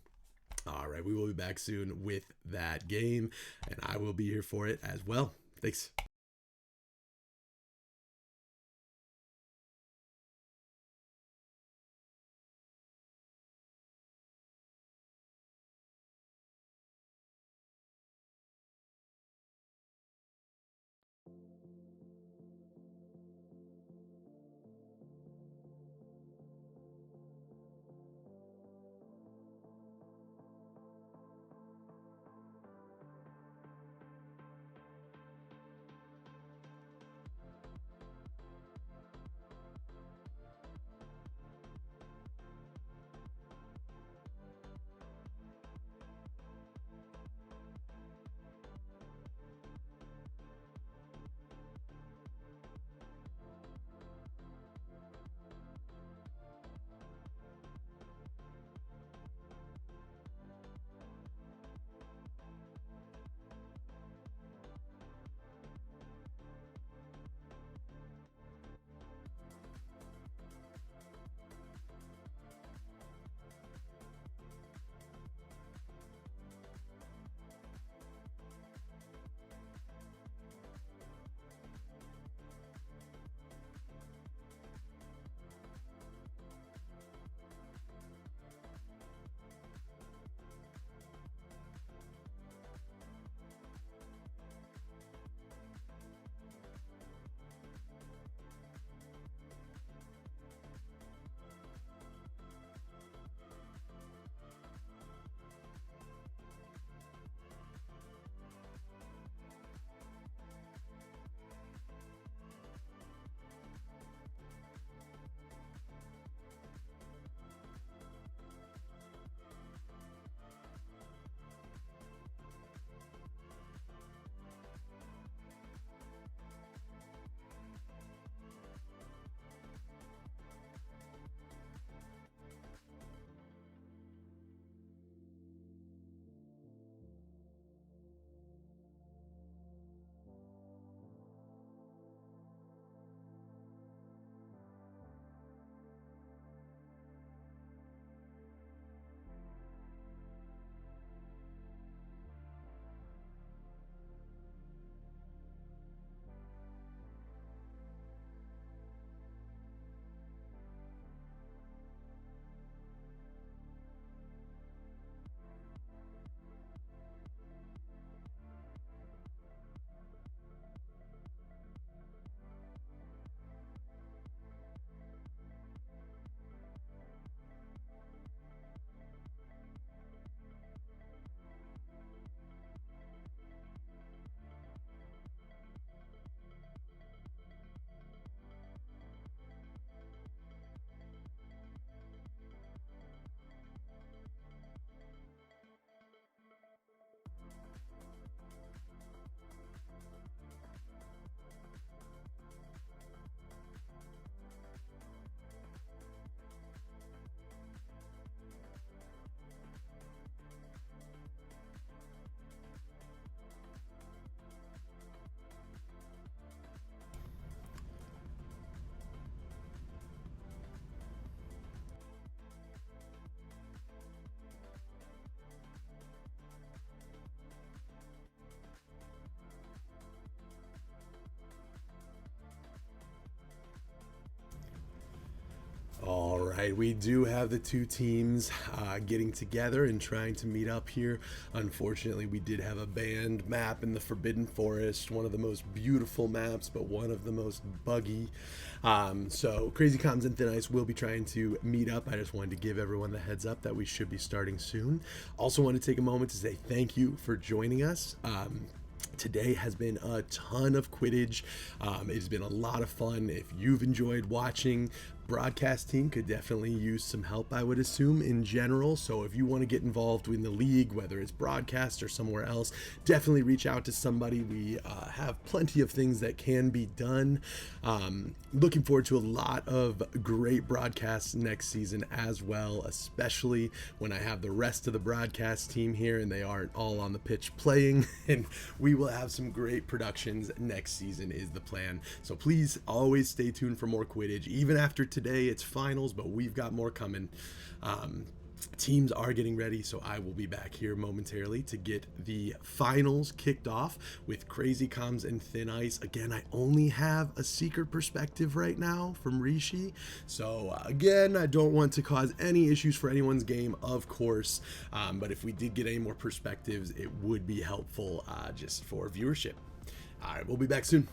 All right, we will be back soon with that game, and I will be here for it as well. Thanks. right, we do have the two teams getting together and trying to meet up here. Unfortunately, we did have a banned map in the Forbidden Forest, one of the most beautiful maps, but one of the most buggy. So Crazy Comms and Thin Ice will be trying to meet up. I just wanted to give everyone the heads up that we should be starting soon. Also want to take a moment to say thank you for joining us. Today has been a ton of Quidditch. It's been a lot of fun. If you've enjoyed watching, broadcast team could definitely use some help, I would assume, in general. So if you want to get involved in the league, whether it's broadcast or somewhere else, definitely reach out to somebody. We have plenty of things that can be done. Looking forward to a lot of great broadcasts next season as well, especially when I have the rest of the broadcast team here and they aren't all on the pitch playing. And we will have some great productions next season is the plan. So please always stay tuned for more Quidditch. Even after today, it's finals, but we've got more coming. Teams are getting ready, so I will be back here momentarily to get the finals kicked off with Crazy Comms and Thin Ice. Again, I only have a secret perspective right now from Rishi, so again, I don't want to cause any issues for anyone's game, of course, but if we did get any more perspectives, it would be helpful just for viewership. All right, we'll be back soon.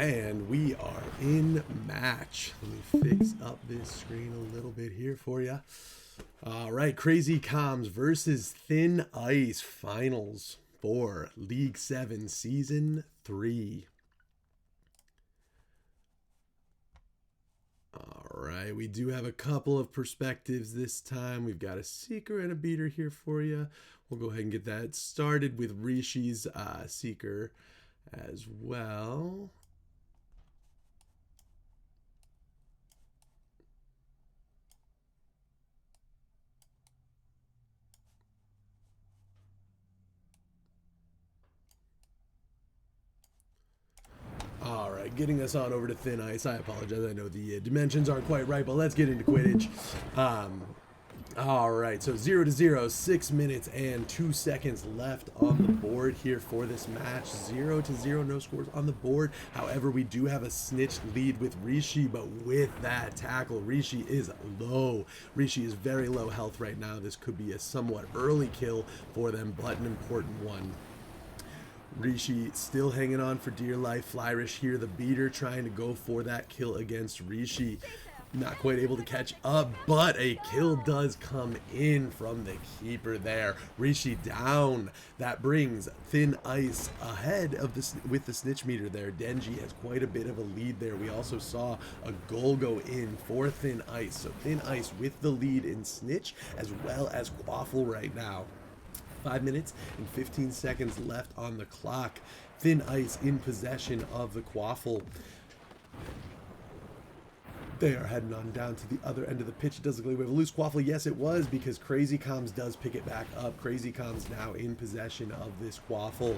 And we are in match. Let me fix up this screen a little bit here for you. All right, Crazy Comms versus Thin Ice finals for League 7 Season 3. All right, we do have a couple of perspectives this time. We've got a Seeker and a Beater here for you. We'll go ahead and get that started with Rishi's Seeker as well. All right, getting us on over to Thin Ice. I apologize. I know the dimensions aren't quite right, but let's get into Quidditch. All right, so 0-0, 6 minutes and 2 seconds left on the board here for this match. 0-0, no scores on the board. However, we do have a snitch lead with Rishi, but with that tackle, Rishi is low. Rishi is very low health right now. This could be a somewhat early kill for them, but an important one. Rishi still hanging on for dear life. Flyrish here, the Beater, trying to go for that kill against Rishi. Not quite able to catch up, but a kill does come in from the keeper there. Rishi down. That brings Thin Ice ahead of this with the snitch meter there. Denji has quite a bit of a lead there. We also saw a goal go in for Thin Ice. So Thin Ice with the lead in snitch as well as Quaffle right now. 5 minutes and 15 seconds left on the clock. Thin Ice in possession of the Quaffle. They are heading on down to the other end of the pitch. It does look like we have a loose Quaffle. Yes, it was, because Crazy Comms does pick it back up. Crazy Comms now in possession of this Quaffle.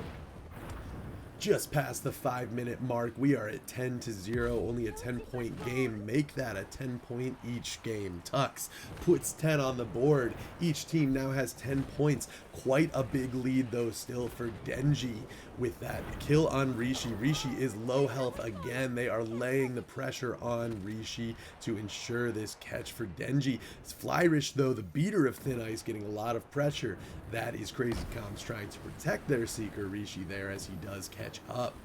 Just past the 5-minute mark, we are at 10-0, only a 10-point game. Make that a 10-point each game. Tux puts 10 on the board. Each team now has 10 points. Quite a big lead, though, still for Denji with that kill on Rishi. Rishi is low health again. They are laying the pressure on Rishi to ensure this catch for Denji. It's Flyrish, though, the Beater of Thin Ice, getting a lot of pressure. That is Crazy Comms trying to protect their Seeker Rishi there as he does catch up.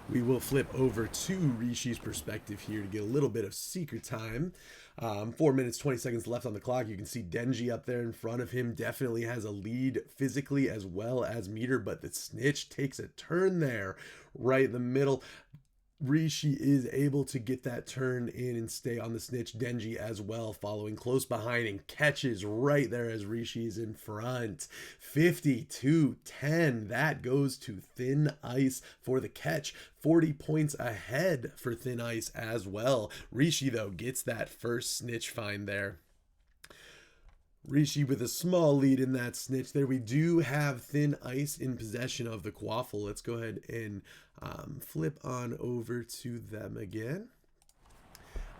We will flip over to Rishi's perspective here to get a little bit of Seeker time. 4 minutes, 20 seconds left on the clock. You can see Denji up there in front of him. Definitely has a lead physically as well as meter, but the snitch takes a turn there right in the middle. Rishi is able to get that turn in and stay on the snitch. Denji as well, following close behind and catches right there as Rishi is in front. 52-10. That goes to Thin Ice for the catch. 40 points ahead for Thin Ice as well. Rishi, though, gets that first snitch find there. Rishi with a small lead in that snitch there. We do have Thin Ice in possession of the Quaffle. Let's go ahead and flip on over to them again.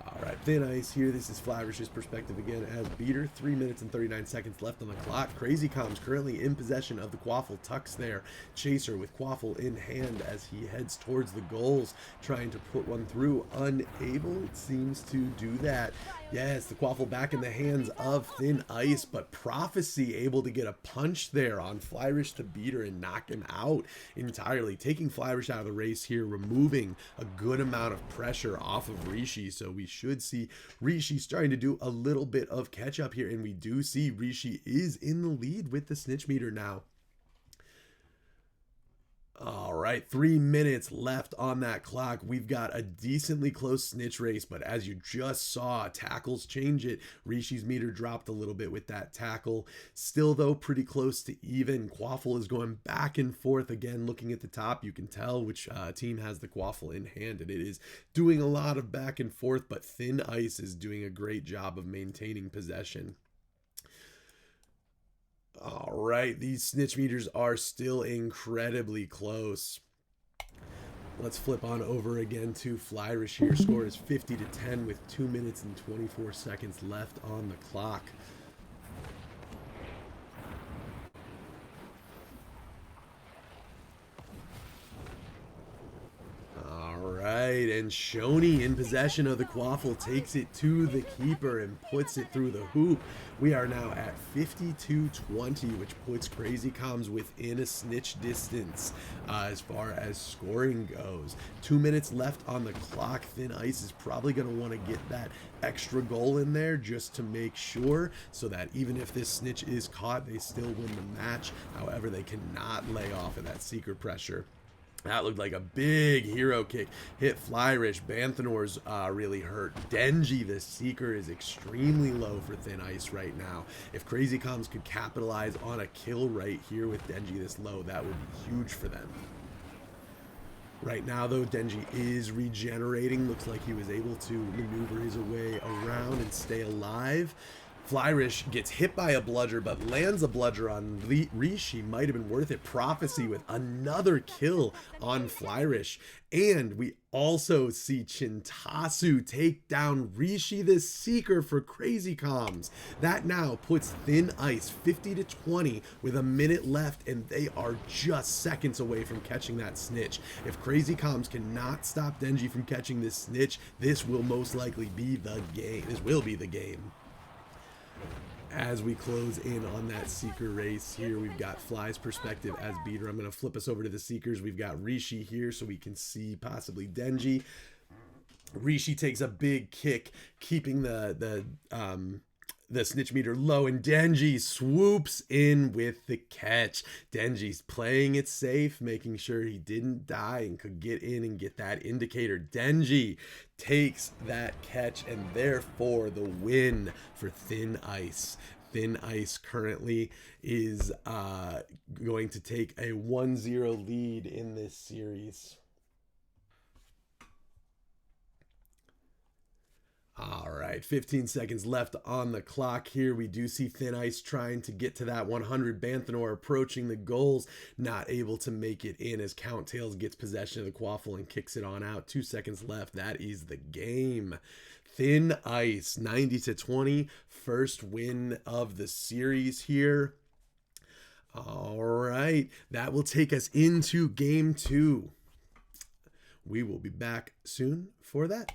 All right, Thin Ice here. This is Flyerish's perspective again as Beater. 3 minutes and 39 seconds left on the clock. Crazy Comms currently in possession of the Quaffle. Tux there. Chaser with Quaffle in hand as he heads towards the goals, trying to put one through. Unable, it seems, to do that. Yes, the Quaffle back in the hands of Thin Ice, but Prophecy able to get a punch there on Flyrish the Beater and knock him out entirely. Taking Flyrish out of the race here, removing a good amount of pressure off of Rishi. So we should see Rishi starting to do a little bit of catch up here, and we do see Rishi is in the lead with the snitch meter now. All right, 3 minutes left on that clock. We've got a decently close snitch race, but as you just saw, tackles change it. Rishi's meter dropped a little bit with that tackle. Still, though, pretty close to even. Quaffle is going back and forth again. Looking at the top, you can tell which team has the Quaffle in hand, and it is doing a lot of back and forth, but Thin Ice is doing a great job of maintaining possession. All right, these snitch meters are still incredibly close. Let's flip on over again to Flyrish here. Score is 50-10 with 2 minutes and 24 seconds left on the clock. All right. right, and Shoney in possession of the quaffle takes it to the keeper and puts it through the hoop. We are now at 52-20, which puts Crazy Comms within a snitch distance as far as scoring goes. 2 minutes left on the clock. Thin Ice is probably going to want to get that extra goal in there just to make sure, so that even if this snitch is caught, they still win the match. However, they cannot lay off of that seeker pressure. That looked like a big hero kick. Hit Flyrish. Banthnor's really hurt. Denji, the Seeker, is extremely low for Thin Ice right now. If Crazy Comms could capitalize on a kill right here with Denji this low, that would be huge for them. Right now, though, Denji is regenerating. Looks like he was able to maneuver his way around and stay alive. Flyrish gets hit by a bludger, but lands a bludger on Rishi. Might have been worth it. Prophecy with another kill on Flyrish. And we also see Chintasu take down Rishi the Seeker for Crazy Comms. That now puts Thin Ice 50-20 with a minute left, and they are just seconds away from catching that snitch. If Crazy Comms cannot stop Denji from catching this snitch, this will most likely be the game. This will be the game. As we close in on that Seeker race here, we've got Fly's perspective as beater. I'm going to flip us over to the Seekers. We've got Rishi here so we can see possibly Denji. Rishi takes a big kick, keeping the snitch meter low, and Denji swoops in with the catch. Denji's playing it safe, making sure he didn't die and could get in and get that indicator. Denji takes that catch, and therefore the win for Thin Ice. Thin Ice currently is going to take a 1-0 lead in this series. All right, 15 seconds left on the clock here. We do see Thin Ice trying to get to that 100. Banthanor approaching the goals, not able to make it in as Count Tails gets possession of the quaffle and kicks it on out. 2 seconds left. That is the game. Thin Ice, 90-20, first win of the series here. All right, that will take us into game 2. We will be back soon for that.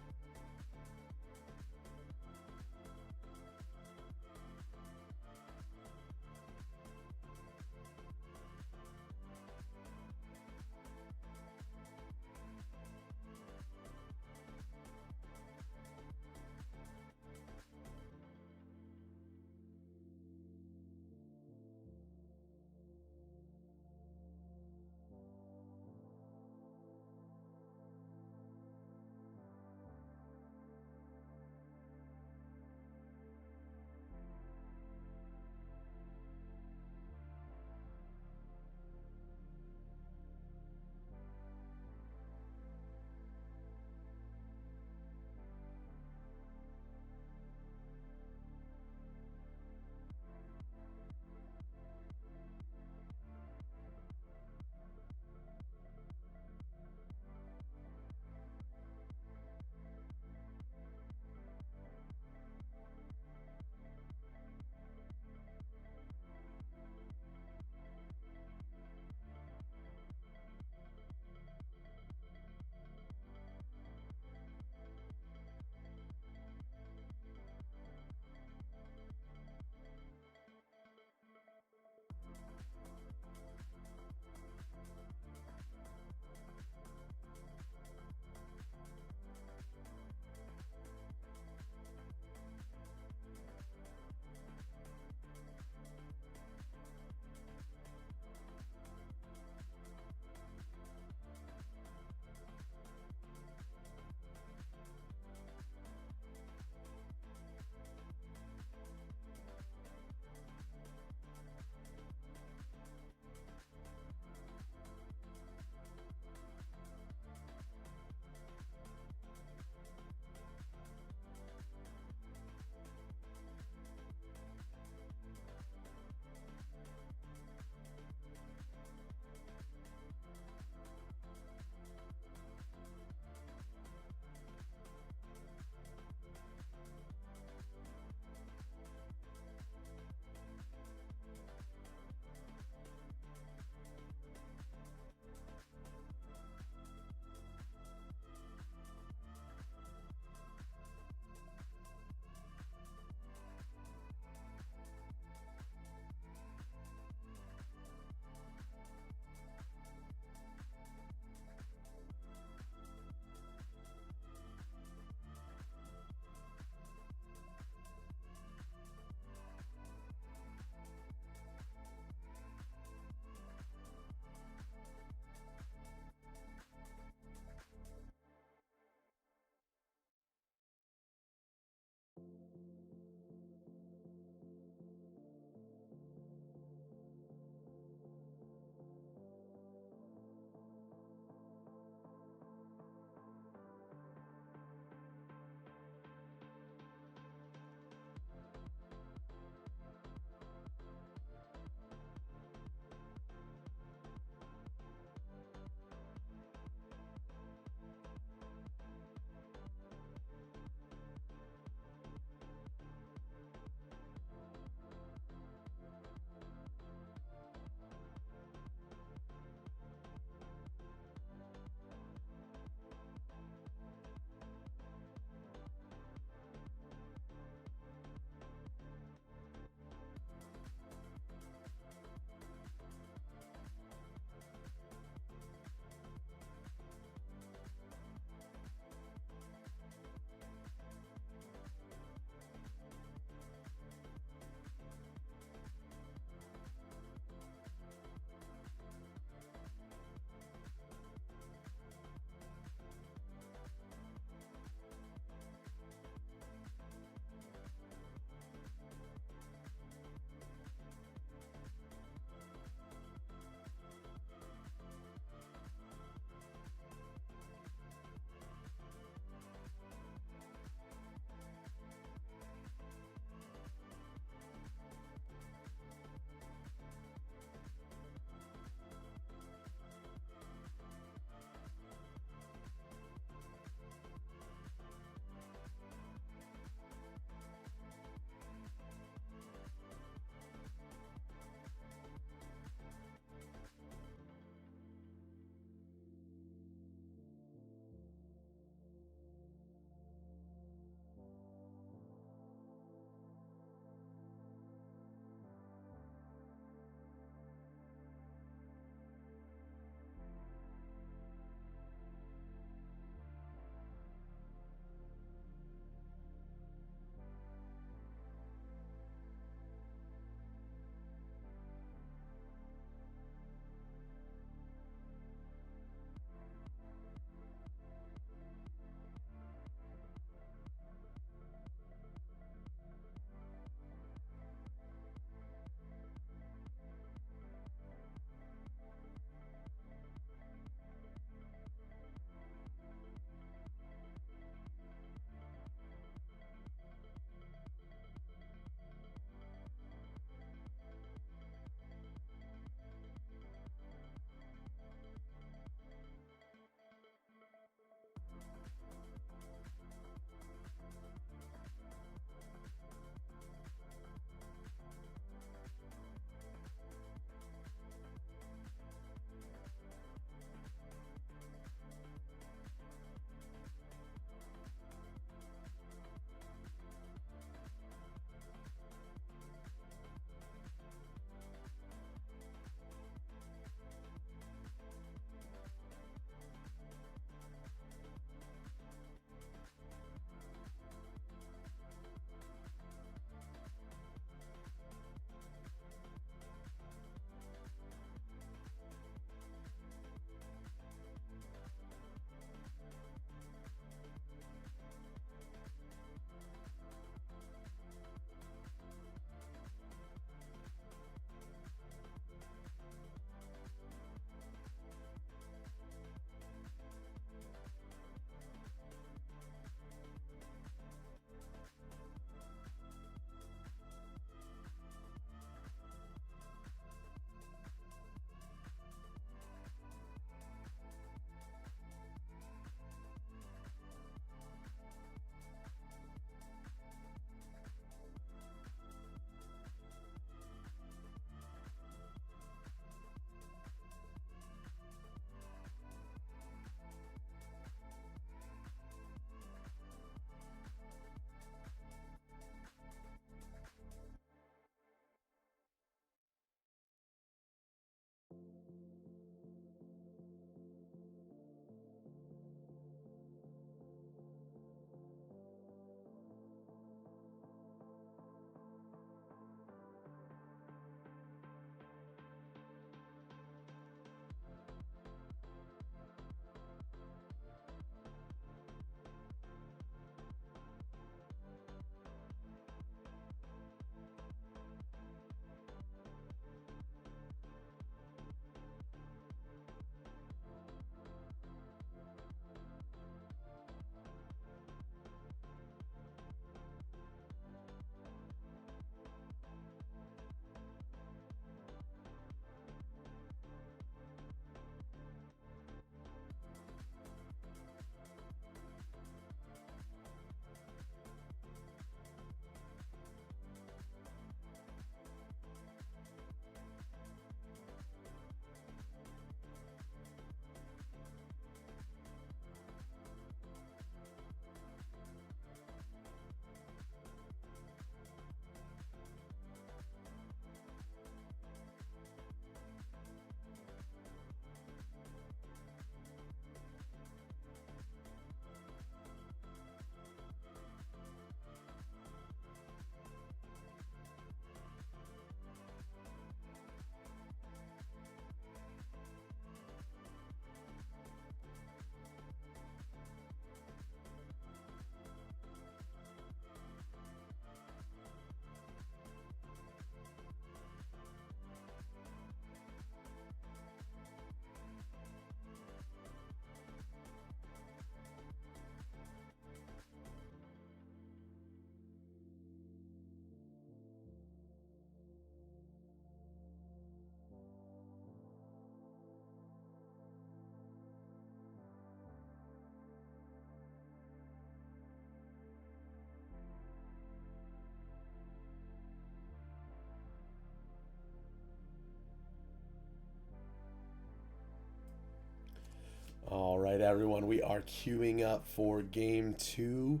All right, everyone, we are queuing up for game 2.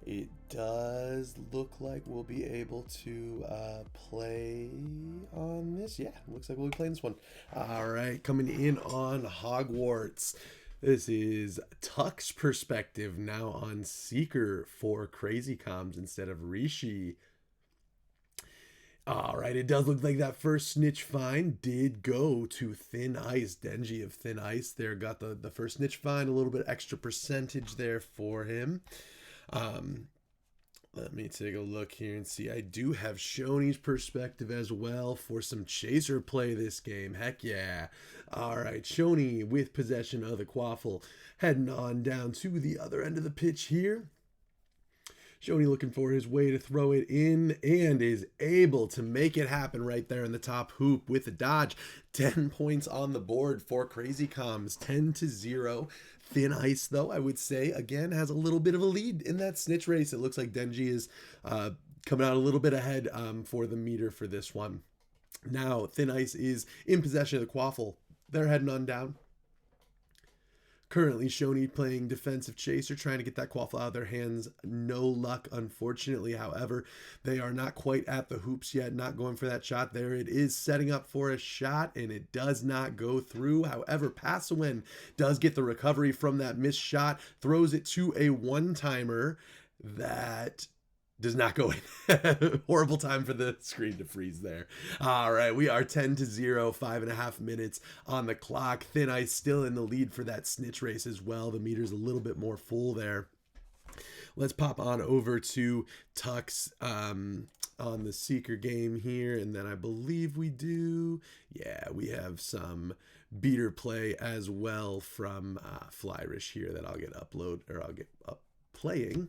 It does look like we'll be able to play on this. Yeah, looks like we'll be playing this one. All right, coming in on Hogwarts. This is Tuck's perspective now on Seeker for Crazy Comms instead of Rishi. All right, it does look like that first snitch find did go to Thin Ice. Denji of Thin Ice there got the first snitch find, a little bit extra percentage there for him. Let me take a look here and see. I do have Shoney's perspective as well for some chaser play this game. Heck yeah. All right, Shoney with possession of the quaffle, heading on down to the other end of the pitch here. Shoney looking for his way to throw it in and is able to make it happen right there in the top hoop with the dodge. 10 points on the board for Crazy Comms, 10-0. Thin Ice, though, I would say, again, has a little bit of a lead in that snitch race. It looks like Denji is coming out a little bit ahead for the meter for this one. Now, Thin Ice is in possession of the quaffle. They're heading on down. Currently, Shoney playing defensive chaser, trying to get that quaffle out of their hands. No luck, unfortunately. However, they are not quite at the hoops yet, not going for that shot. There it is, setting up for a shot, and it does not go through. However, Passawin does get the recovery from that missed shot, throws it to a one-timer that does not go in. Horrible time for the screen to freeze there. All right, we are 10-0, 5.5 minutes on the clock. Thin Ice still in the lead for that snitch race as well. The meter's a little bit more full there. Let's pop on over to Tux on the Seeker game here, and then I believe we do. Yeah, we have some beater play as well from Flyrish here that I'll get up. Playing.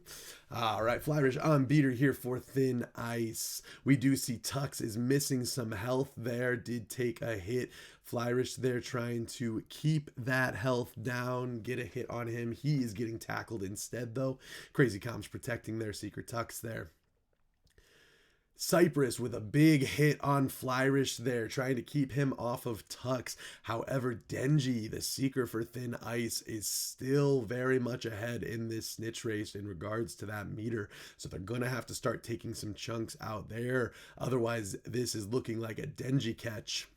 All right, Flyrish on beater here for Thin Ice. We do see Tux is missing some health there, did take a hit. Flyrish there trying to keep that health down, get a hit on him. He is getting tackled instead, though. Crazy Comms protecting their Secret Tux there. Cypress with a big hit on Flyrish there, trying to keep him off of Tux. However, Denji, the Seeker for Thin Ice, is still very much ahead in this snitch race in regards to that meter. So they're going to have to start taking some chunks out there. Otherwise, this is looking like a Denji catch.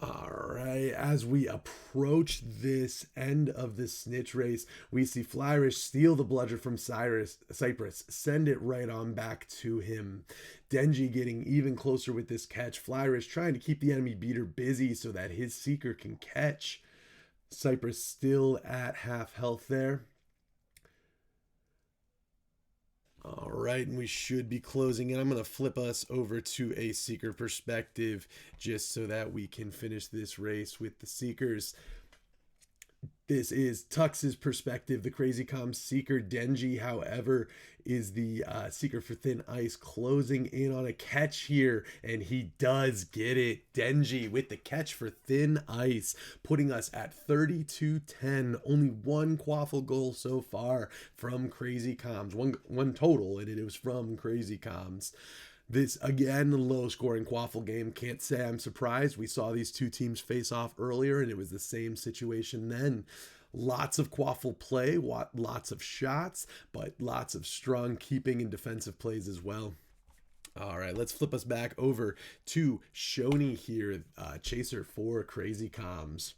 All right, as we approach this end of the snitch race, we see Flyrish steal the bludger from Cypress, send it right on back to him. Denji getting even closer with this catch. Flyrish trying to keep the enemy beater busy so that his Seeker can catch. Cypress still at half health there. All right, and we should be closing it. I'm going to flip us over to a Seeker perspective just so that we can finish this race with the Seekers. This is Tux's perspective. The Crazy Comms Seeker. Denji, however, is the Seeker for Thin Ice, closing in on a catch here, and he does get it. Denji with the catch for Thin Ice, putting us at 32-10. Only one quaffle goal so far from Crazy Comms. One total, and it was from Crazy Comms. This, again, low-scoring quaffle game. Can't say I'm surprised. We saw these two teams face off earlier, and it was the same situation then. Lots of quaffle play, lots of shots, but lots of strong keeping and defensive plays as well. All right, let's flip us back over to Shoney here, chaser for Crazy Comms.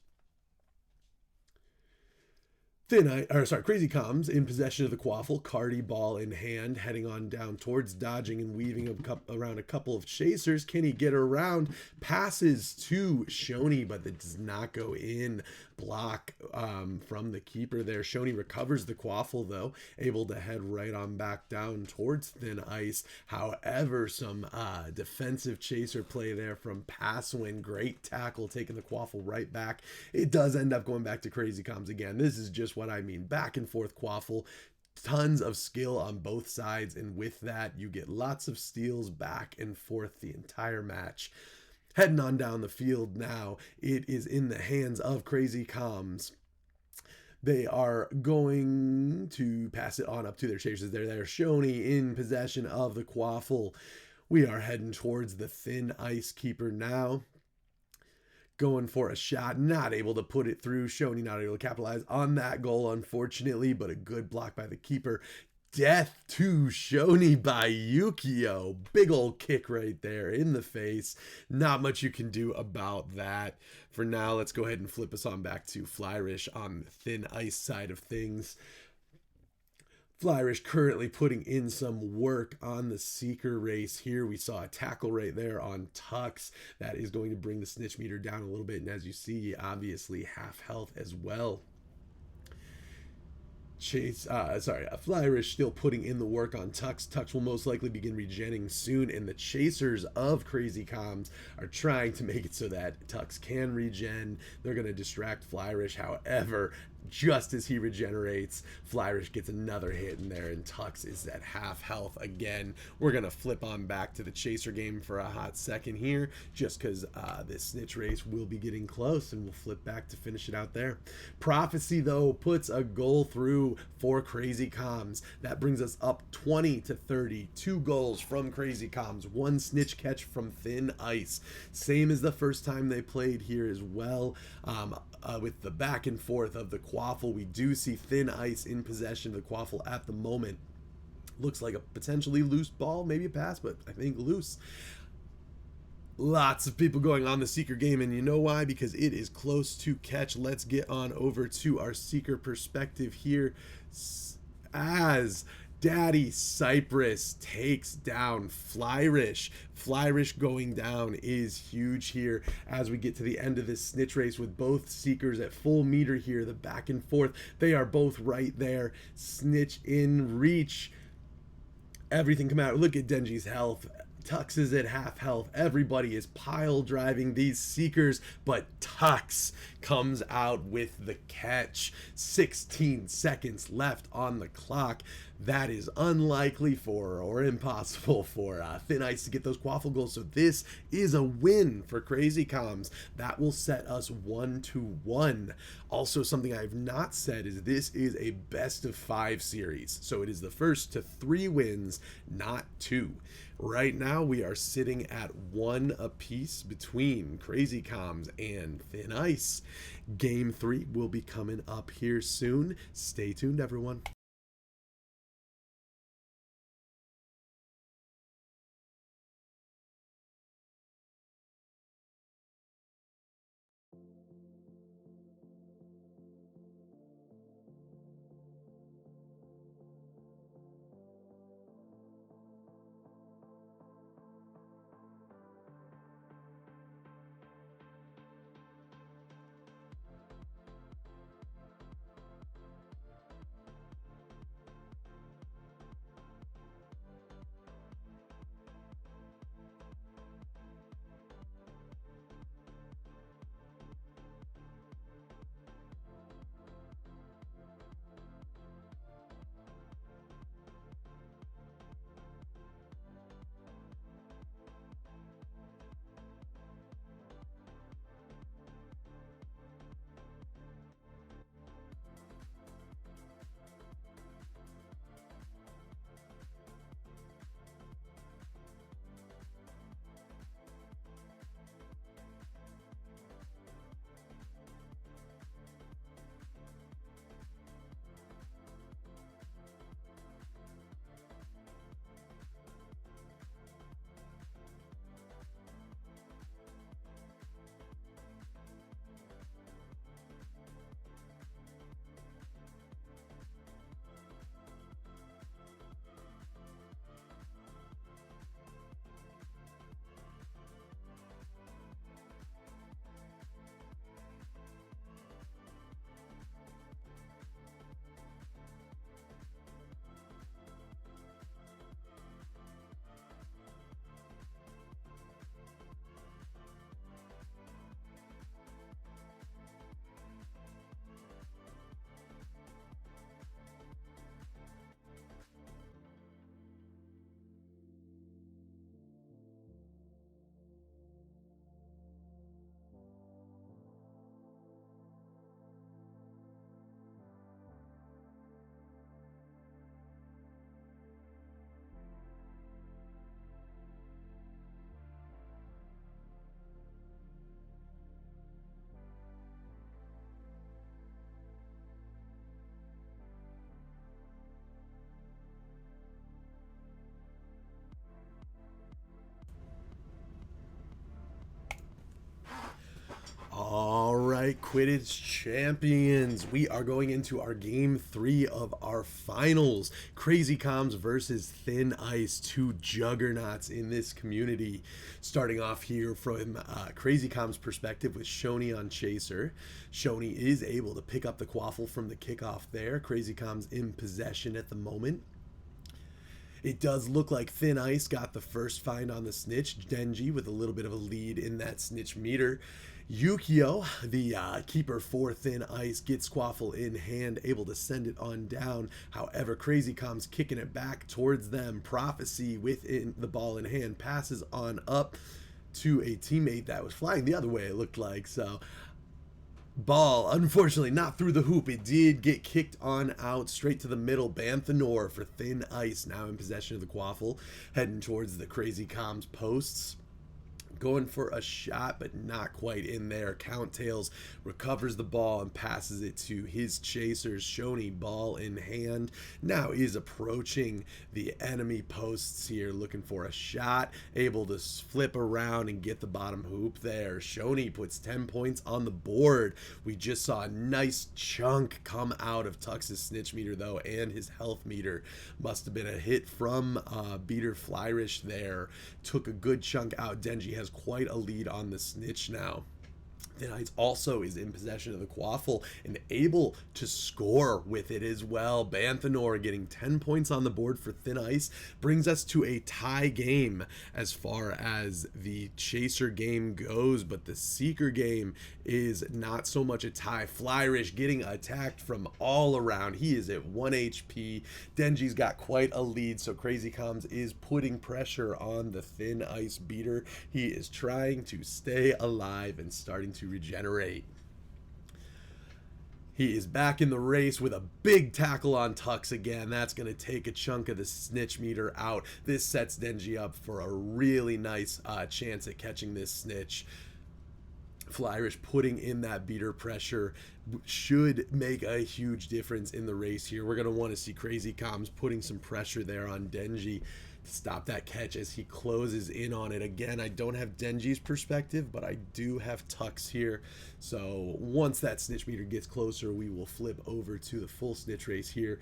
Crazy Comms in possession of the quaffle, Cardi ball in hand, heading on down towards dodging and weaving around a couple of chasers. Can he get around? Passes to Shoney, but that does not go in. Block from the keeper there. Shoney recovers the quaffle, though, able to head right on back down towards Thin Ice. However, some defensive chaser play there from Passwin. Great tackle, taking the quaffle right back. It does end up going back to Crazy Comms again. This is just what I mean. Back and forth quaffle. Tons of skill on both sides, and with that, you get lots of steals back and forth the entire match. Heading on down the field now, it is in the hands of Crazy Comms. They are going to pass it on up to their chasers. They're Shoney in possession of the quaffle. We are heading towards the Thin Ice keeper now. going for a shot, not able to put it through. Shoney not able to capitalize on that goal, unfortunately, but a good block by the keeper. Death to Shoney by Yukio. Big old kick right there in the face. Not much you can do about that. For now, let's go ahead and flip us on back to Flyrish on the thin ice side of things. Flyrish currently putting in some work on the Seeker race here. We saw a tackle right there on Tux. That is going to bring the snitch meter down a little bit. And as you see, obviously half health as well. Flyrish still putting in the work on Tux. Tux will most likely begin regenning soon, and the chasers of Crazy Comms are trying to make it so that Tux can regen. They're going to distract Flyrish. However, just as he regenerates, Flyrish gets another hit in there, and Tux is at half health again. We're going to flip on back to the chaser game for a hot second here, just because this snitch race will be getting close, and we'll flip back to finish it out there. Prophecy, though, puts a goal through for Crazy Comms. That brings us up 20 to 30. 2 goals from Crazy Comms. 1 snitch catch from Thin Ice. Same as the first time they played here as well. With the back and forth of the Quaffle, we do see Thin Ice in possession of the Quaffle at the moment. Looks like a potentially loose ball, maybe a pass, but I think loose. Lots of people going on the Seeker game, and you know why? Because it is close to catch. Let's get on over to our Seeker perspective here as Daddy Cypress takes down Flyrish. Flyrish going down is huge here as we get to the end of this snitch race with both Seekers at full meter here. The back and forth, they are both right there. Snitch in reach. Everything come out. Look at Denji's health. Tux is at half health. Everybody is pile driving these Seekers, but Tux comes out with the catch. 16 seconds left on the clock. That is unlikely for, or impossible for, Thin Ice to get those Quaffle goals. So this is a win for Crazy Comms. That will set us 1-1. Also, something I have not said is this is a best of 5 series. So it is the first to 3 wins, not 2. Right now, we are sitting at 1 apiece between Crazy Comms and Thin Ice. Game 3 will be coming up here soon. Stay tuned, everyone. right, Quidditch champions. We are going into our game 3 of our finals. Crazy Comms versus Thin Ice, two juggernauts in this community. Starting off here from Crazy Comms' perspective with Shoney on Chaser. Shoney is able to pick up the quaffle from the kickoff there. Crazy Comms in possession at the moment. It does look like Thin Ice got the first find on the snitch. Denji with a little bit of a lead in that snitch meter. Yukio, the keeper for Thin Ice, gets Quaffle in hand, able to send it on down. However, Crazy Comms kicking it back towards them. Prophecy within the ball in hand passes on up to a teammate that was flying the other way, it looked like. So ball, unfortunately, not through the hoop. It did get kicked on out straight to the middle. Banthanor for Thin Ice, now in possession of the Quaffle, heading towards the Crazy Comms posts. Going for a shot, but not quite in there. Count-Tails recovers the ball and passes it to his chasers. Shoney, ball in hand, now is approaching the enemy posts here, looking for a shot. Able to flip around and get the bottom hoop there. Shoney puts 10 points on the board. We just saw a nice chunk come out of Tux's snitch meter, though, and his health meter. Must have been a hit from Beater Flyrish there. Took a good chunk out. Denji has quite a lead on the snitch now. Thin Ice also is in possession of the Quaffle and able to score with it as well. Banthanor getting 10 points on the board for Thin Ice brings us to a tie game as far as the Chaser game goes, but the Seeker game is not so much a tie. Flyrish getting attacked from all around. He is at 1 HP. Denji's got quite a lead, so Crazy Comms is putting pressure on the Thin Ice beater. He is trying to stay alive and starting to regenerate. He is back in the race with a big tackle on Tux again. That's going to take a chunk of the snitch meter out. This sets Denji up for a really nice chance at catching this snitch. Flyrish putting in that beater pressure should make a huge difference in the race here. We're going to want to see Crazy Comms putting some pressure there on Denji to stop that catch as he closes in on it. Again, I don't have Denji's perspective, but I do have Tux here. So once that snitch meter gets closer, we will flip over to the full snitch race here.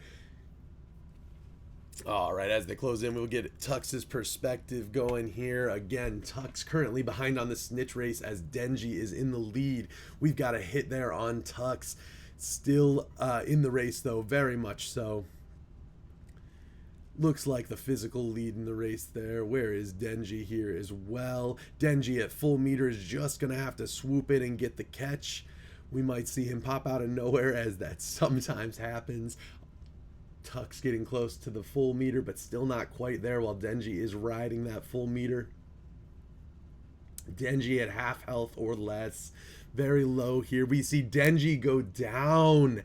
All right, as they close in, we'll get Tux's perspective going here. Again, Tux currently behind on the snitch race as Denji is in the lead. We've got a hit there on Tux. Still in the race, though, very much so. Looks like the physical lead in the race there. Where is Denji here as well? Denji at full meter is just going to have to swoop in and get the catch. We might see him pop out of nowhere, as that sometimes happens. Tux getting close to the full meter, but still not quite there while Denji is riding that full meter. Denji at half health or less. Very low here. We see Denji go down.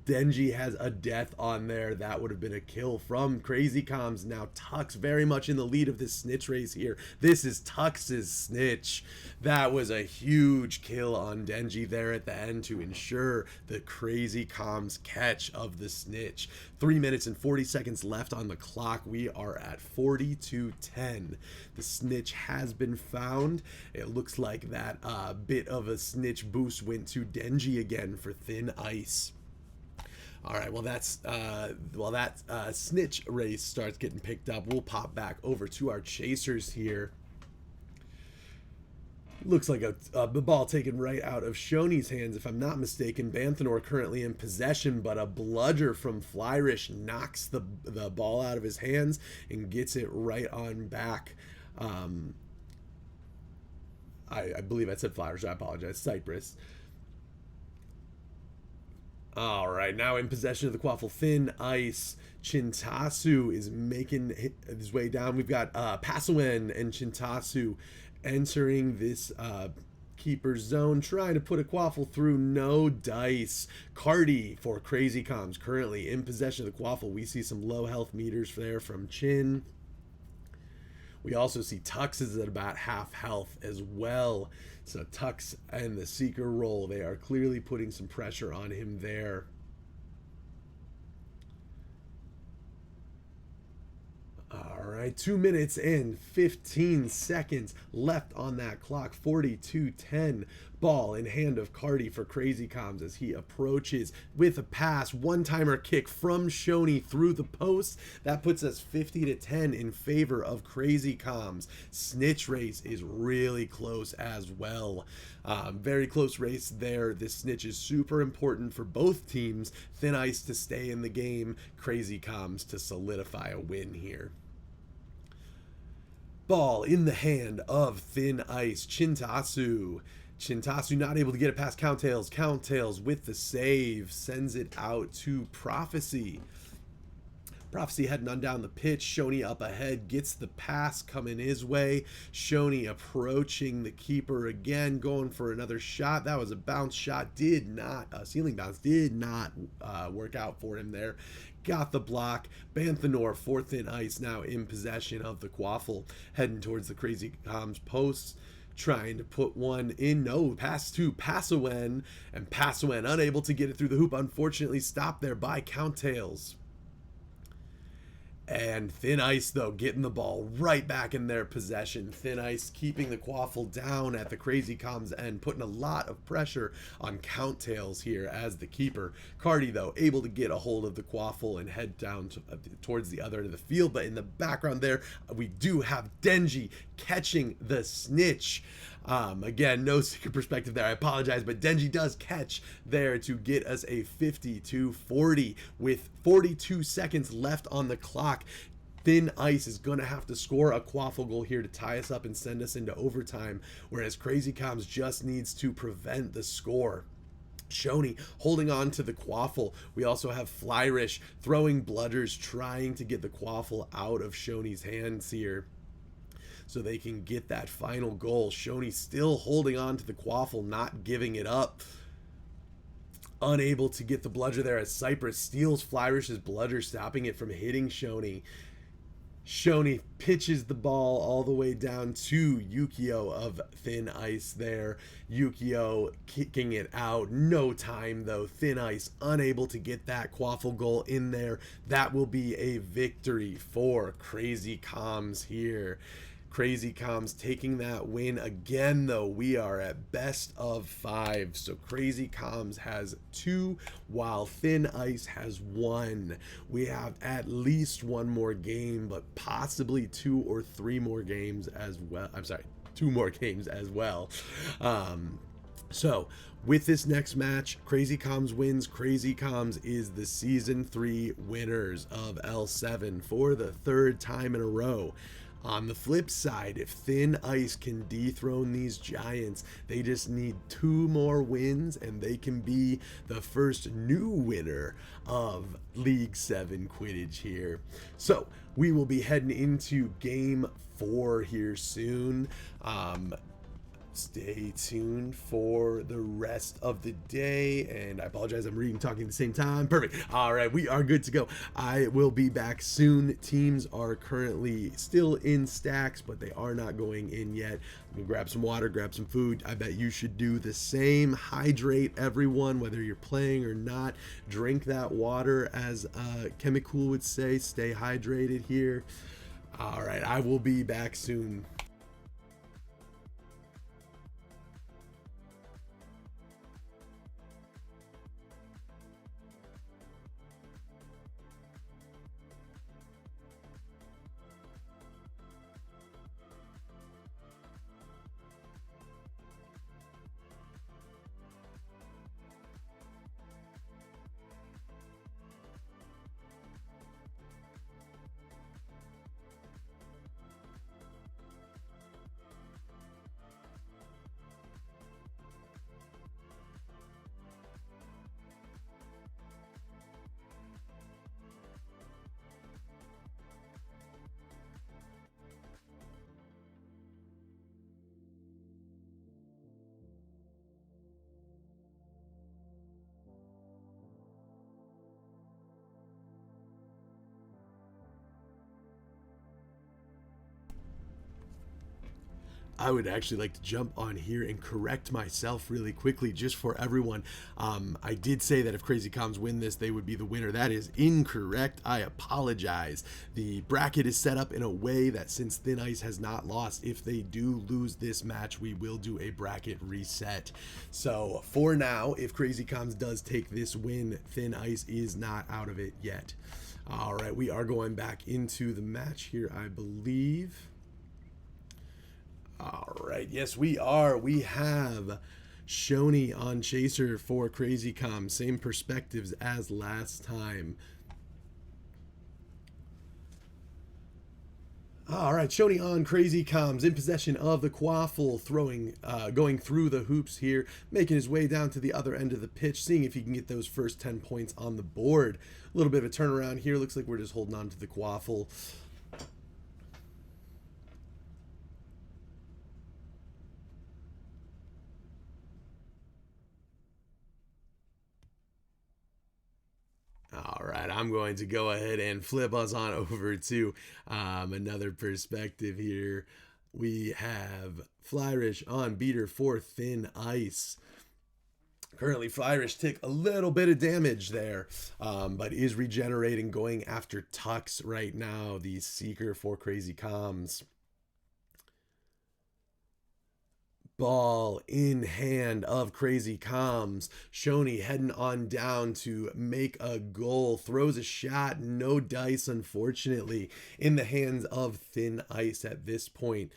Denji has a death on there. That would have been a kill from Crazy Comms. Now Tux very much in the lead of this snitch race here. This is Tux's snitch. That was a huge kill on Denji there at the end to ensure the Crazy Comms catch of the snitch. 3 minutes and 40 seconds left on the clock. We are at 40-10. The snitch has been found. It looks like that bit of a snitch boost went to Denji again for Thin Ice. All right, well, that snitch race starts getting picked up, we'll pop back over to our chasers here. Looks like the ball taken right out of Shoney's hands, if I'm not mistaken. Banthanor currently in possession, but a bludger from Flyrish knocks the ball out of his hands and gets it right on back. I believe I said Flyrish, I apologize. Cypress. All right, now in possession of the Quaffle, Thin Ice. Chintasu is making his way down. We've got Pasuen and Chintasu entering this keeper zone, trying to put a Quaffle through. No dice. Cardi for Crazy Comms currently in possession of the Quaffle. We see some low health meters there from Chin. We also see Tux is at about half health as well. So Tux and the Seeker roll, they are clearly putting some pressure on him there. All All right, 2 minutes and 15 seconds left on that clock. 42-10. Ball in hand of Cardi for Crazy Comms as he approaches with a pass. One-timer kick from Shoney through the post. That puts us 50-10 in favor of Crazy Comms. Snitch race is really close as well. Very close race there. This snitch is super important for both teams. Thin Ice to stay in the game. Crazy Comms to solidify a win here. Ball in the hand of Thin Ice. Chintasu not able to get it past Count-Tails. Count-Tails with the save. Sends it out to Prophecy. Prophecy heading on down the pitch. Shoney up ahead. Gets the pass coming his way. Shoney approaching the keeper again. Going for another shot. That was a bounce shot. Did not, ceiling bounce. Did not work out for him there. Got the block. Banthanor for Thin Ice now in possession of the quaffle. Heading towards the Crazy Comms posts. Trying to put one in. No, pass to Passawen. And Passawen unable to get it through the hoop. Unfortunately stopped there by Count-Tails. And Thin Ice, though, getting the ball right back in their possession. Thin Ice keeping the quaffle down at the Crazy Comms end, putting a lot of pressure on Count-Tails here as the keeper. Cardi, though, able to get a hold of the quaffle and head down towards the other end of the field. But in the background there, we do have Denji catching the snitch. Again, no secret perspective there. I apologize, but Denji does catch there to get us a 52-40 with 42 seconds left on the clock. Thin Ice is going to have to score a quaffle goal here to tie us up and send us into overtime, whereas Crazy Comms just needs to prevent the score. Shoney holding on to the quaffle. We also have Flyrish throwing bludgers, trying to get the quaffle out of Shoney's hands here, so they can get that final goal. Shoney still holding on to the quaffle, not giving it up. Unable to get the bludger there as Cypress steals Flyrish's bludger, stopping it from hitting Shoney. Shoney pitches the ball all the way down to Yukio of Thin Ice there. Yukio kicking it out. No time, though. Thin Ice unable to get that quaffle goal in there. That will be a victory for Crazy Comms here. Crazy Comms taking that win again, though. We are at best of 5. So Crazy Comms has 2 while Thin Ice has 1. We have at least 1 more game, but possibly 2 or 3 more games as well. I'm sorry, 2 more games as well. So with this next match, Crazy Comms wins. Crazy Comms is the Season 3 winners of L7 for the 3rd time in a row. On the flip side, if Thin Ice can dethrone these giants, they just need 2 more wins and they can be the first new winner of League 7 Quidditch here. So we will be heading into Game 4 here soon. Stay tuned for the rest of the day, and I apologize, I'm reading and talking at the same time. Perfect. All right, we are good to go. I will be back soon. Teams are currently still in stacks, but they are not going in yet. I'm gonna grab some water, grab some food. I bet you should do the same. Hydrate, everyone, whether you're playing or not. Drink that water, as Chemicool would say. Stay hydrated here. All right, I will be back soon. I would actually like to jump on here and correct myself really quickly just for everyone. I did say that if Crazy Comms win this, they would be the winner. That is incorrect. I apologize. The bracket is set up in a way that since Thin Ice has not lost, if they do lose this match, we will do a bracket reset. So for now, if Crazy Comms does take this win, Thin Ice is not out of it yet. All right, we are going back into the match here, I believe. All right, yes, we are. We have Shoney on Chaser for Crazy Comms. Same perspectives as last time. All right, Shoney on Crazy Comms in possession of the quaffle, going through the hoops here, making his way down to the other end of the pitch, seeing if he can get those first 10 points on the board. A little bit of a turnaround here. Looks like we're just holding on to the quaffle. All right, I'm going to go ahead and flip us on over to another perspective here. We have Flyrish on beater for Thin Ice. Currently, Flyrish took a little bit of damage there, but is regenerating, going after Tux right now, the Seeker for Crazy Comms. Ball in hand of Crazy Comms. Shoney heading on down to make a goal. Throws a shot. No dice, unfortunately, in the hands of Thin Ice at this point.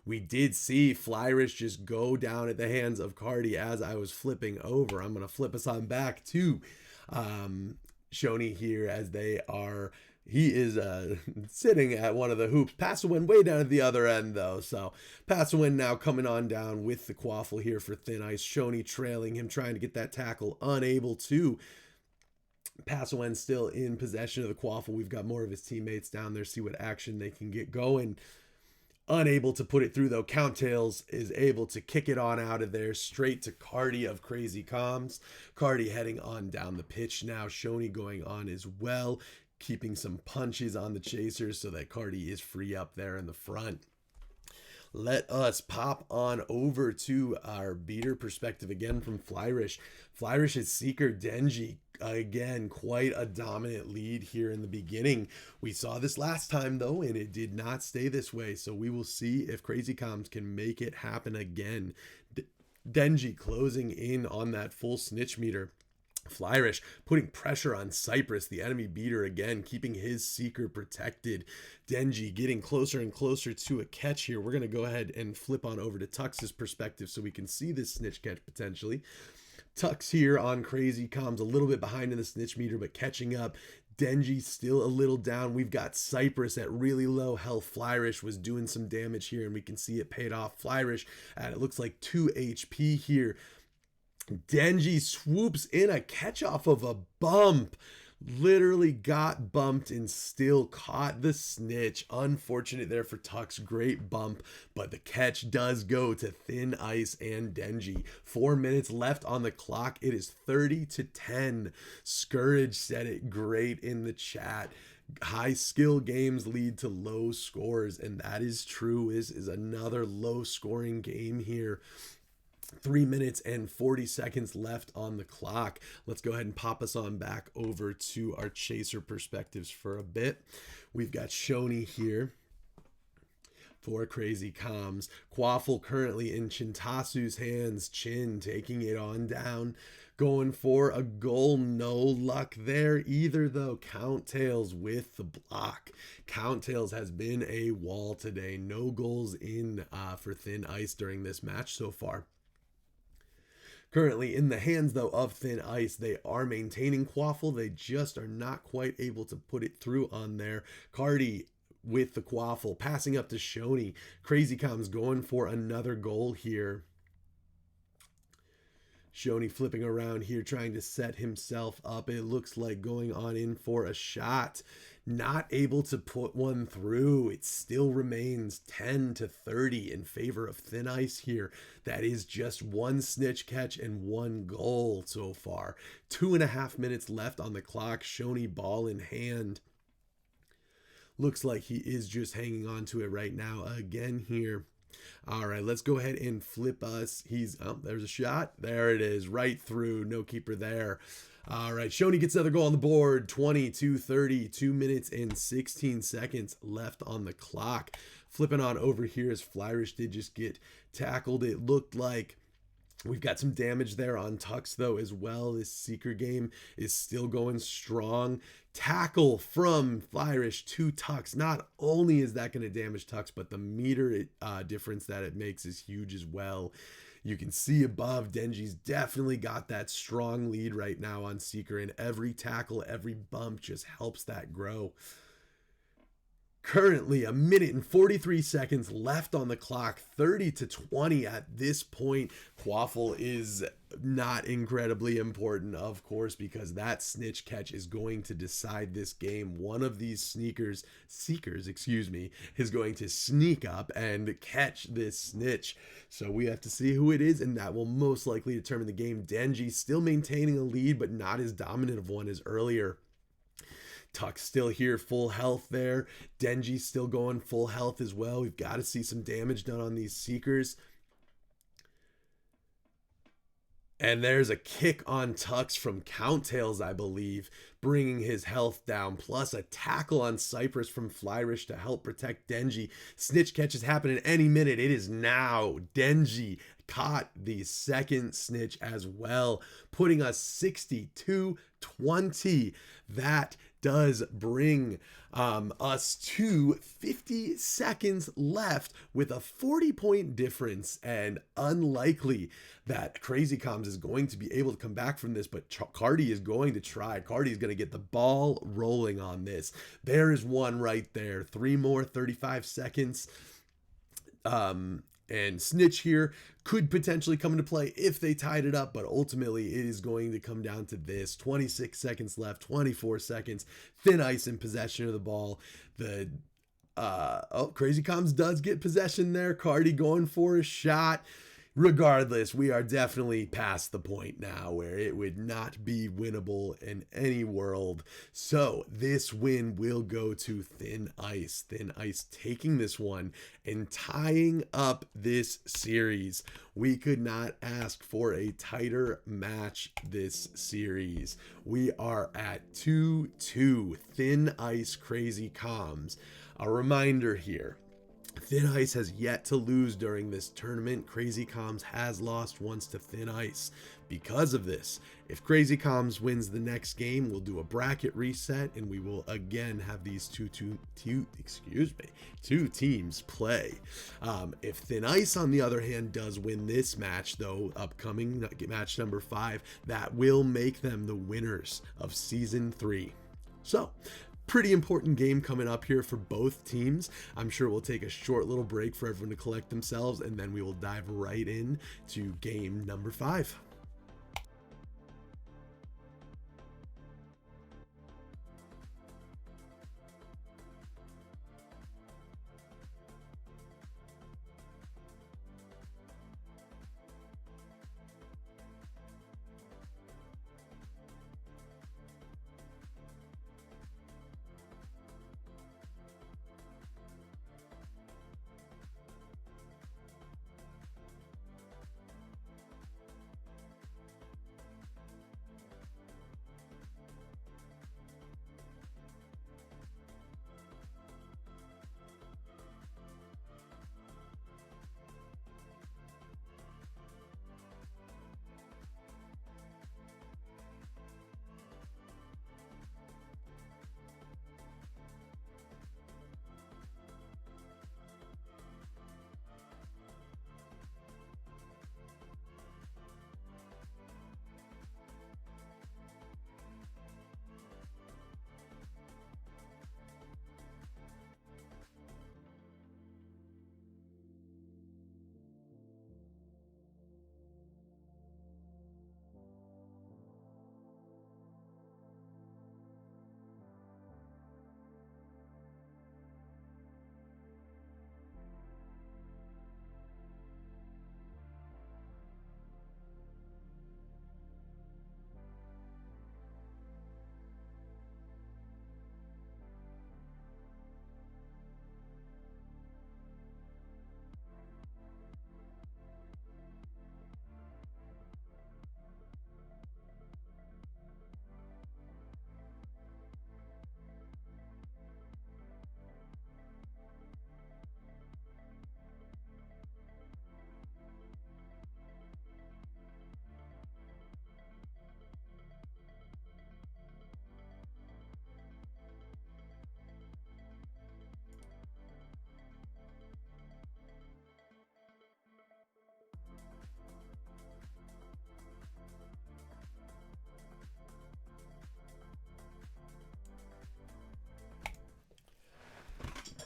We did see Flyrish just go down at the hands of Cardi as I was flipping over. I'm going to flip us on back to Shoney here as they are... He is sitting at one of the hoops. Passawin way down at the other end, though. So Passawin now coming on down with the quaffle here for Thin Ice. Shoney trailing him, trying to get that tackle. Unable to. Passawin still in possession of the quaffle. We've got more of his teammates down there. See what action they can get going. Unable to put it through, though. Counttails is able to kick it on out of there straight to Cardi of Crazy Comms. Cardi heading on down the pitch now. Shoney going on as well, keeping some punches on the chasers so that Cardi is free up there in the front. Let us pop on over to our beater perspective again from Flyrish. Flyrish's Seeker Denji, again, quite a dominant lead here in the beginning. We saw this last time, though, and it did not stay this way. So we will see if Crazy Comms can make it happen again. Denji closing in on that full snitch meter. Flyrish putting pressure on Cypress, the enemy beater, again, keeping his Seeker protected. Denji getting closer and closer to a catch here. We're going to go ahead and flip on over to Tux's perspective so we can see this snitch catch potentially. Tux here on Crazy Comms, a little bit behind in the snitch meter, but catching up. Denji still a little down. We've got Cypress at really low health. Flyrish was doing some damage here, and we can see it paid off. Flyrish at, it looks like 2 HP here. Denji swoops in a catch off of a bump. Literally got bumped and still caught the snitch. Unfortunate there for Tux. Great bump, but the catch does go to Thin Ice and Denji. 4 minutes left on the clock. It is 30-10. Scourge said it great in the chat. High skill games lead to low scores, and that is true. This is another low scoring game here. 3 minutes and 40 seconds left on the clock. Let's go ahead and pop us on back over to our chaser perspectives for a bit. We've got Shoney here for Crazy Comms. Quaffle currently in Chintasu's hands. Chin taking it on down. Going for a goal. No luck there either, though. Counttails with the block. Counttails has been a wall today. No goals in for Thin Ice during this match so far. Currently in the hands, though, of Thin Ice. They are maintaining Quaffle. They just are not quite able to put it through on there. Cardi with the Quaffle, passing up to Shoney. Crazy Comms going for another goal here. Shoney flipping around here, trying to set himself up. It looks like going on in for a shot. Not able to put one through. It still remains 10-30 in favor of Thin Ice here. That is just one snitch catch and one goal so far. 2.5 minutes left on the clock. Shoney ball in hand. Looks like he is just hanging on to it right now again here. All right, let's go ahead and flip us. There's a shot. There it is, right through. No keeper there. All right, Shoney gets another goal on the board. 22-30, 2 minutes and 16 seconds left on the clock. Flipping on over here as Flyrish did just get tackled. It looked like we've got some damage there on Tux, though, as well. This Seeker game is still going strong. Tackle from Flyrish to Tux. Not only is that going to damage Tux, but the meter difference that it makes is huge as well. You can see above, Denji's definitely got that strong lead right now on Seeker, and every tackle, every bump just helps that grow. Currently, 1 minute and 43 seconds left on the clock, 30-20 at this point. Quaffle is not incredibly important, of course, because that snitch catch is going to decide this game. One of these seekers, is going to sneak up and catch this snitch. So we have to see who it is, and that will most likely determine the game. Denji still maintaining a lead, but not as dominant of one as earlier. Tuck's still here, full health there. Denji's still going full health as well. We've got to see some damage done on these Seekers. And there's a kick on Tux from Counttails, I believe, bringing his health down, plus a tackle on Cypress from Flyrish to help protect Denji. Snitch catches happen at any minute. It is now. Denji caught the second snitch as well, putting us 62-20. That does bring us to 50 seconds left with a 40-point difference, and unlikely that Crazy Comms is going to be able to come back from this, but Cardi is going to try. Cardi is going to get the ball rolling on this. There is one right there. 3 more, 35 seconds. And Snitch here could potentially come into play if they tied it up, but ultimately it is going to come down to this. 26 seconds left, 24 seconds. Thin Ice in possession of the ball. Crazy Comms does get possession there. Cardi going for a shot. Regardless, we are definitely past the point now where it would not be winnable in any world. So this win will go to Thin Ice. Thin Ice taking this one and tying up this series. We could not ask for a tighter match this series. We are at 2-2. Thin Ice, Crazy Comms. A reminder here. Thin Ice has yet to lose during this tournament. Crazy Comms has lost once to Thin Ice. Because of this, if Crazy Comms wins the next game, we'll do a bracket reset and we will again have these two teams play. If Thin Ice, on the other hand, does win this match, though, upcoming match number 5, that will make them the winners of Season 3. So, pretty important game coming up here for both teams. I'm sure we'll take a short little break for everyone to collect themselves, and then we will dive right in to game number 5.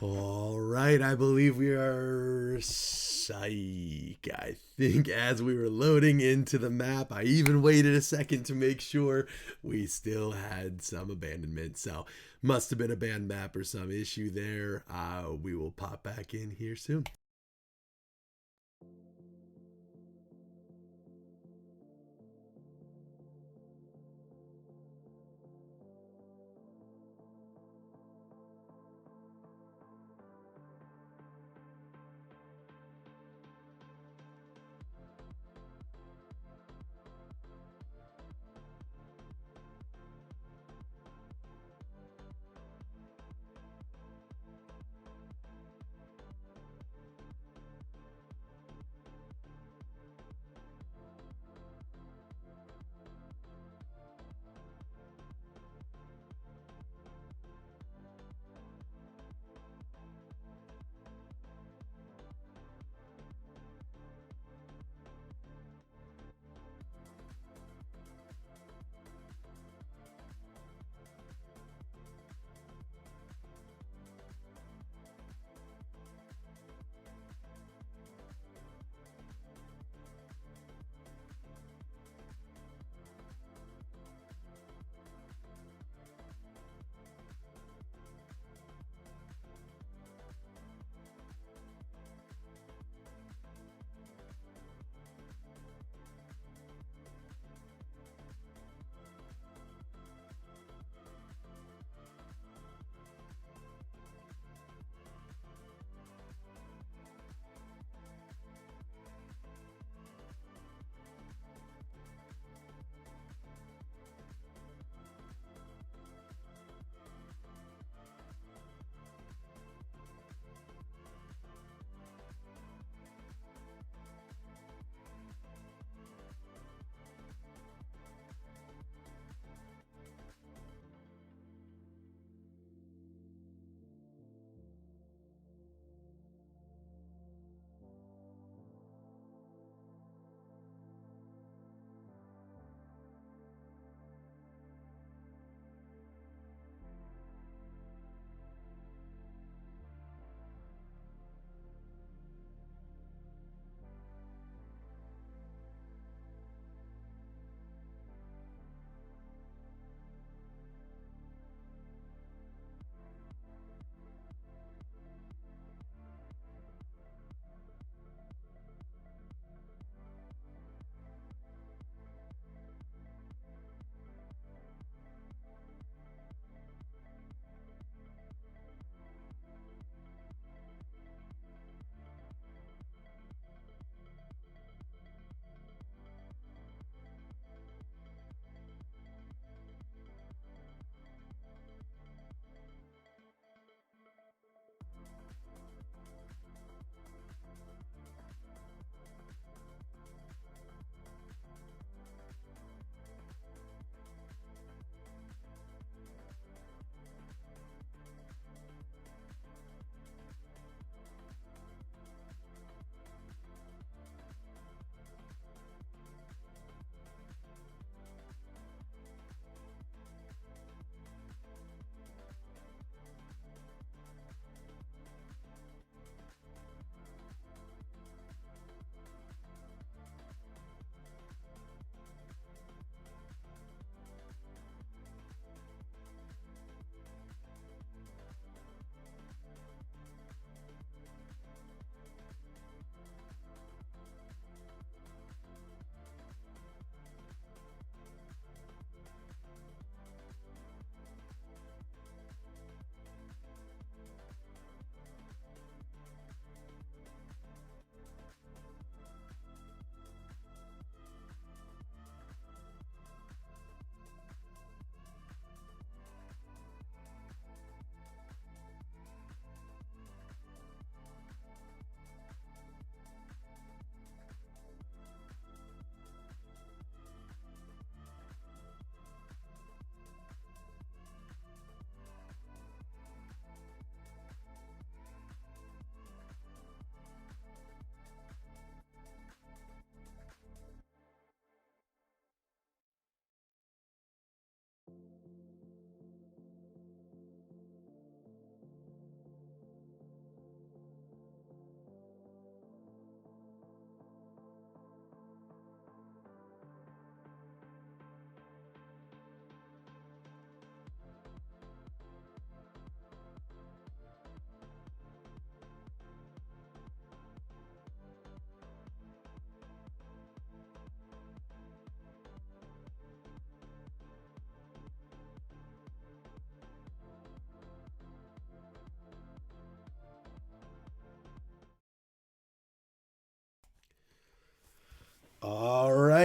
All right, I believe we are psych. I think as we were loading into the map, I even waited a second to make sure we still had some abandonment. So must have been a banned map or some issue there. We will pop back in here soon.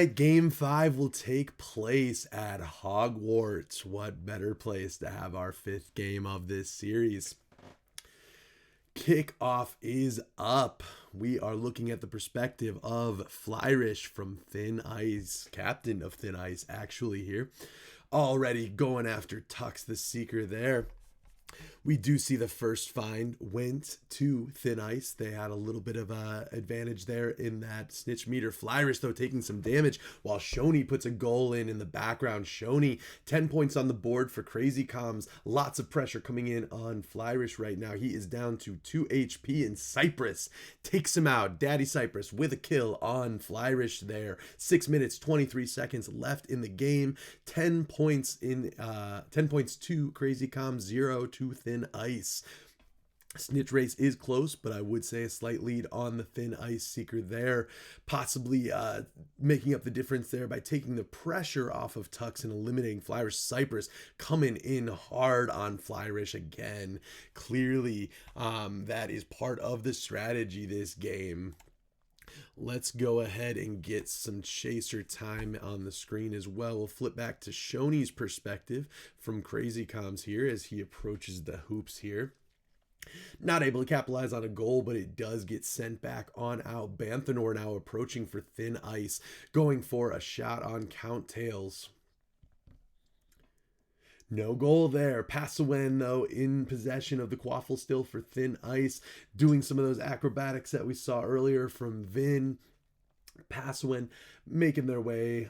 Tonight, Game 5 will take place at Hogwarts. What better place to have our 5th game of this series? Kickoff is up. We are looking at the perspective of Flyrish from Thin Ice, captain of Thin Ice, actually here. Already going after Tux the Seeker there. We do see the first find went to Thin Ice. They had a little bit of a advantage there in that snitch meter. Flyrish, though, taking some damage while Shoney puts a goal in the background. Shoney, 10 points on the board for Crazy Comms. Lots of pressure coming in on Flyrish right now. He is down to 2 HP, and Cypress takes him out. Daddy Cypress with a kill on Flyrish there. 6 minutes, 23 seconds left in the game. 10 points to Crazy Comms, 0 to Thin Ice. Snitch race is close, but I would say a slight lead on the Thin Ice Seeker there, possibly making up the difference there by taking the pressure off of Tux and eliminating Flyrish. Cypress coming in hard on Flyrish again. Clearly, that is part of the strategy this game. Let's go ahead and get some chaser time on the screen as well. We'll flip back to Shoney's perspective from Crazy Comms here as he approaches the hoops here. Not able to capitalize on a goal, but it does get sent back on out. Banthanor now approaching for Thin Ice, going for a shot on Count Tails. No goal there. Passawen, though, in possession of the Quaffle still for Thin Ice, doing some of those acrobatics that we saw earlier from Vin. Passawen making their way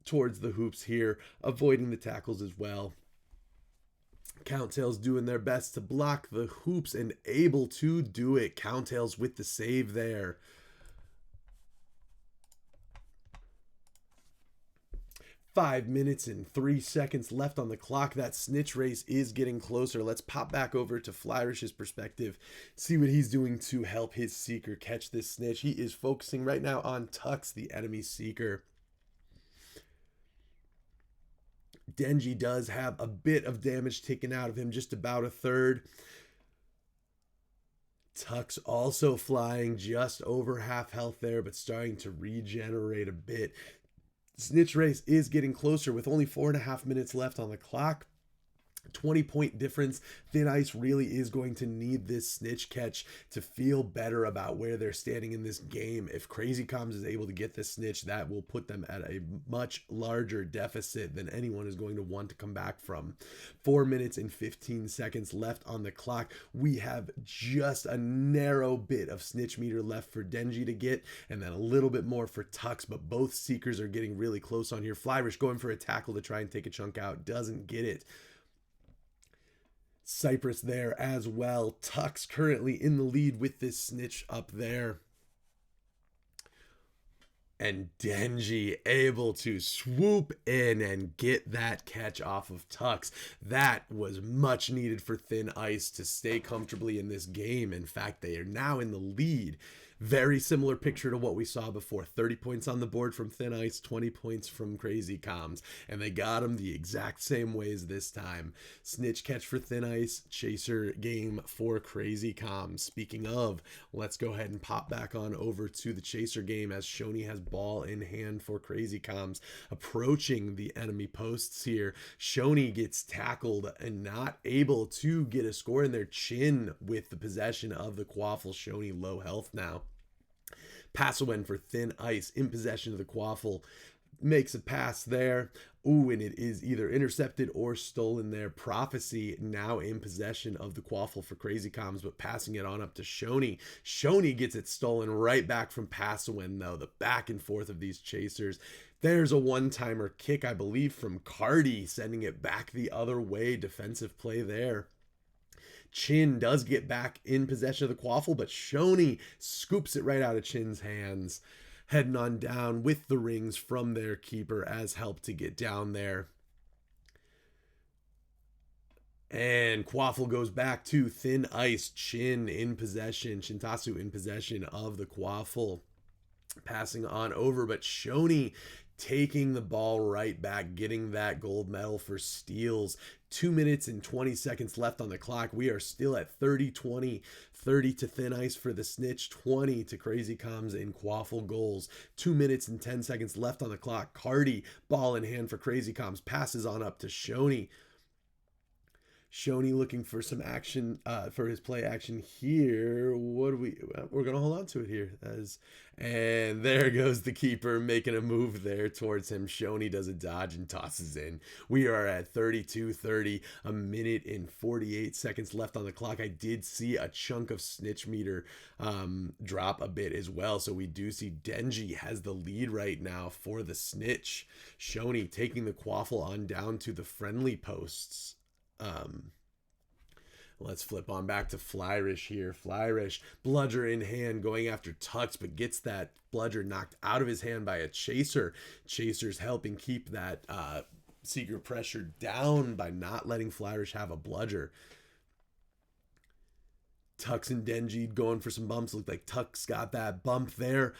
towards the hoops here, avoiding the tackles as well. Count-Tails doing their best to block the hoops and able to do it. Count-Tails with the save there. Five minutes and 3 seconds left on the clock. That snitch race is getting closer. Let's pop back over to Flyrish's perspective, see what he's doing to help his Seeker catch this snitch. He is focusing right now on Tux, the enemy Seeker. Denji does have a bit of damage taken out of him, just about a third. Tux also flying just over half health there, but starting to regenerate a bit. Snitch race is getting closer with only 4.5 minutes left on the clock. 20-point difference. Thin Ice really is going to need this snitch catch to feel better about where they're standing in this game. If Crazy Comms is able to get this snitch, that will put them at a much larger deficit than anyone is going to want to come back from. 4 minutes and 15 seconds left on the clock. We have just a narrow bit of snitch meter left for Denji to get, and then a little bit more for Tux, but both Seekers are getting really close on here. Flyrish going for a tackle to try and take a chunk out. Doesn't get it. Cypress there as well. Tux currently in the lead with this snitch up there. And Denji able to swoop in and get that catch off of Tux. That was much needed for Thin Ice to stay comfortably in this game. In fact, they are now in the lead. Very similar picture to what we saw before. 30 points on the board from Thin Ice, 20 points from Crazy Comms. And they got them the exact same ways this time. Snitch catch for Thin Ice, chaser game for Crazy Comms. Speaking of, let's go ahead and pop back on over to the chaser game as Shoney has ball in hand for Crazy Comms. Approaching the enemy posts here. Shoney gets tackled and not able to get a score in their chin with the possession of the Quaffle. Shoney low health now. Passawen for Thin Ice in possession of the Quaffle. Makes a pass there. Ooh, and it is either intercepted or stolen there. Prophecy now in possession of the Quaffle for Crazy Comms, but passing it on up to Shoney. Shoney gets it stolen right back from Passawen, though. The back and forth of these chasers. There's a one-timer kick, I believe, from Cardi, sending it back the other way. Defensive play there. Chin does get back in possession of the Quaffle, but Shoney scoops it right out of Chin's hands. Heading on down with the rings from their keeper as help to get down there. And Quaffle goes back to Thin Ice. Chin in possession. Shintasu in possession of the Quaffle. Passing on over, but Shoney taking the ball right back, getting that gold medal for steals. 2 minutes and 20 seconds left on the clock. We are still at 30-20, 30 to Thin Ice for the Snitch, 20 to Crazy Comms and Quaffle goals. 2 minutes and 10 seconds left on the clock. Cardi, ball in hand for Crazy Comms, passes on up to Shoney. Shoney looking for some action, for his play action here. We're going to hold on to it here. And there goes the keeper making a move there towards him. Shoney does a dodge and tosses in. We are at 32-30, a minute and 48 seconds left on the clock. I did see a chunk of snitch meter drop a bit as well. So we do see Denji has the lead right now for the snitch. Shoney taking the quaffle on down to the friendly posts. Let's flip on back to Flyrish here. Flyrish, bludger in hand, going after Tux, but gets that bludger knocked out of his hand by a chaser. Chaser's helping keep that secret pressure down by not letting Flyrish have a bludger. Tux and Denji going for some bumps. Looked like Tux got that bump there.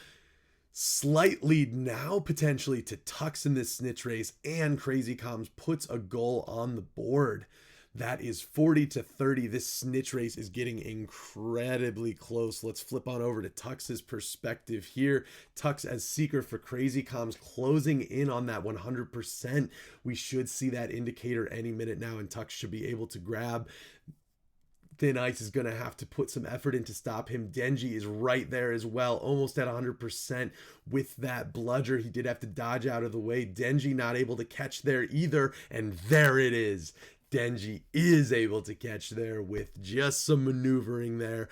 Slight lead now potentially to Tux in this snitch race, and Crazy Comms puts a goal on the board. That is 40-30. This snitch race is getting incredibly close. Let's flip on over to Tux's perspective here. Tux as seeker for Crazy Comms, closing in on that 100%. We should see that indicator any minute now, and Tux should be able to grab. Thin Ice is going to have to put some effort in to stop him. Denji is right there as well, almost at 100% with that bludger. He did have to dodge out of the way. Denji not able to catch there either, and there it is. Denji is able to catch there with just some maneuvering there.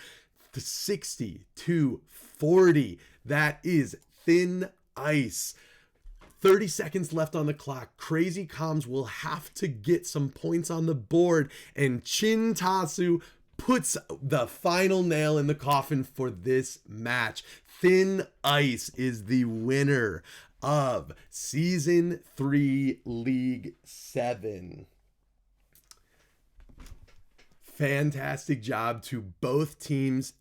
The 60-40. That is Thin Ice. 30 seconds left on the clock. Crazy Comms will have to get some points on the board, and Chin Tasu puts the final nail in the coffin for this match. Thin Ice is the winner of Season 3 League 7. Fantastic job to both teams.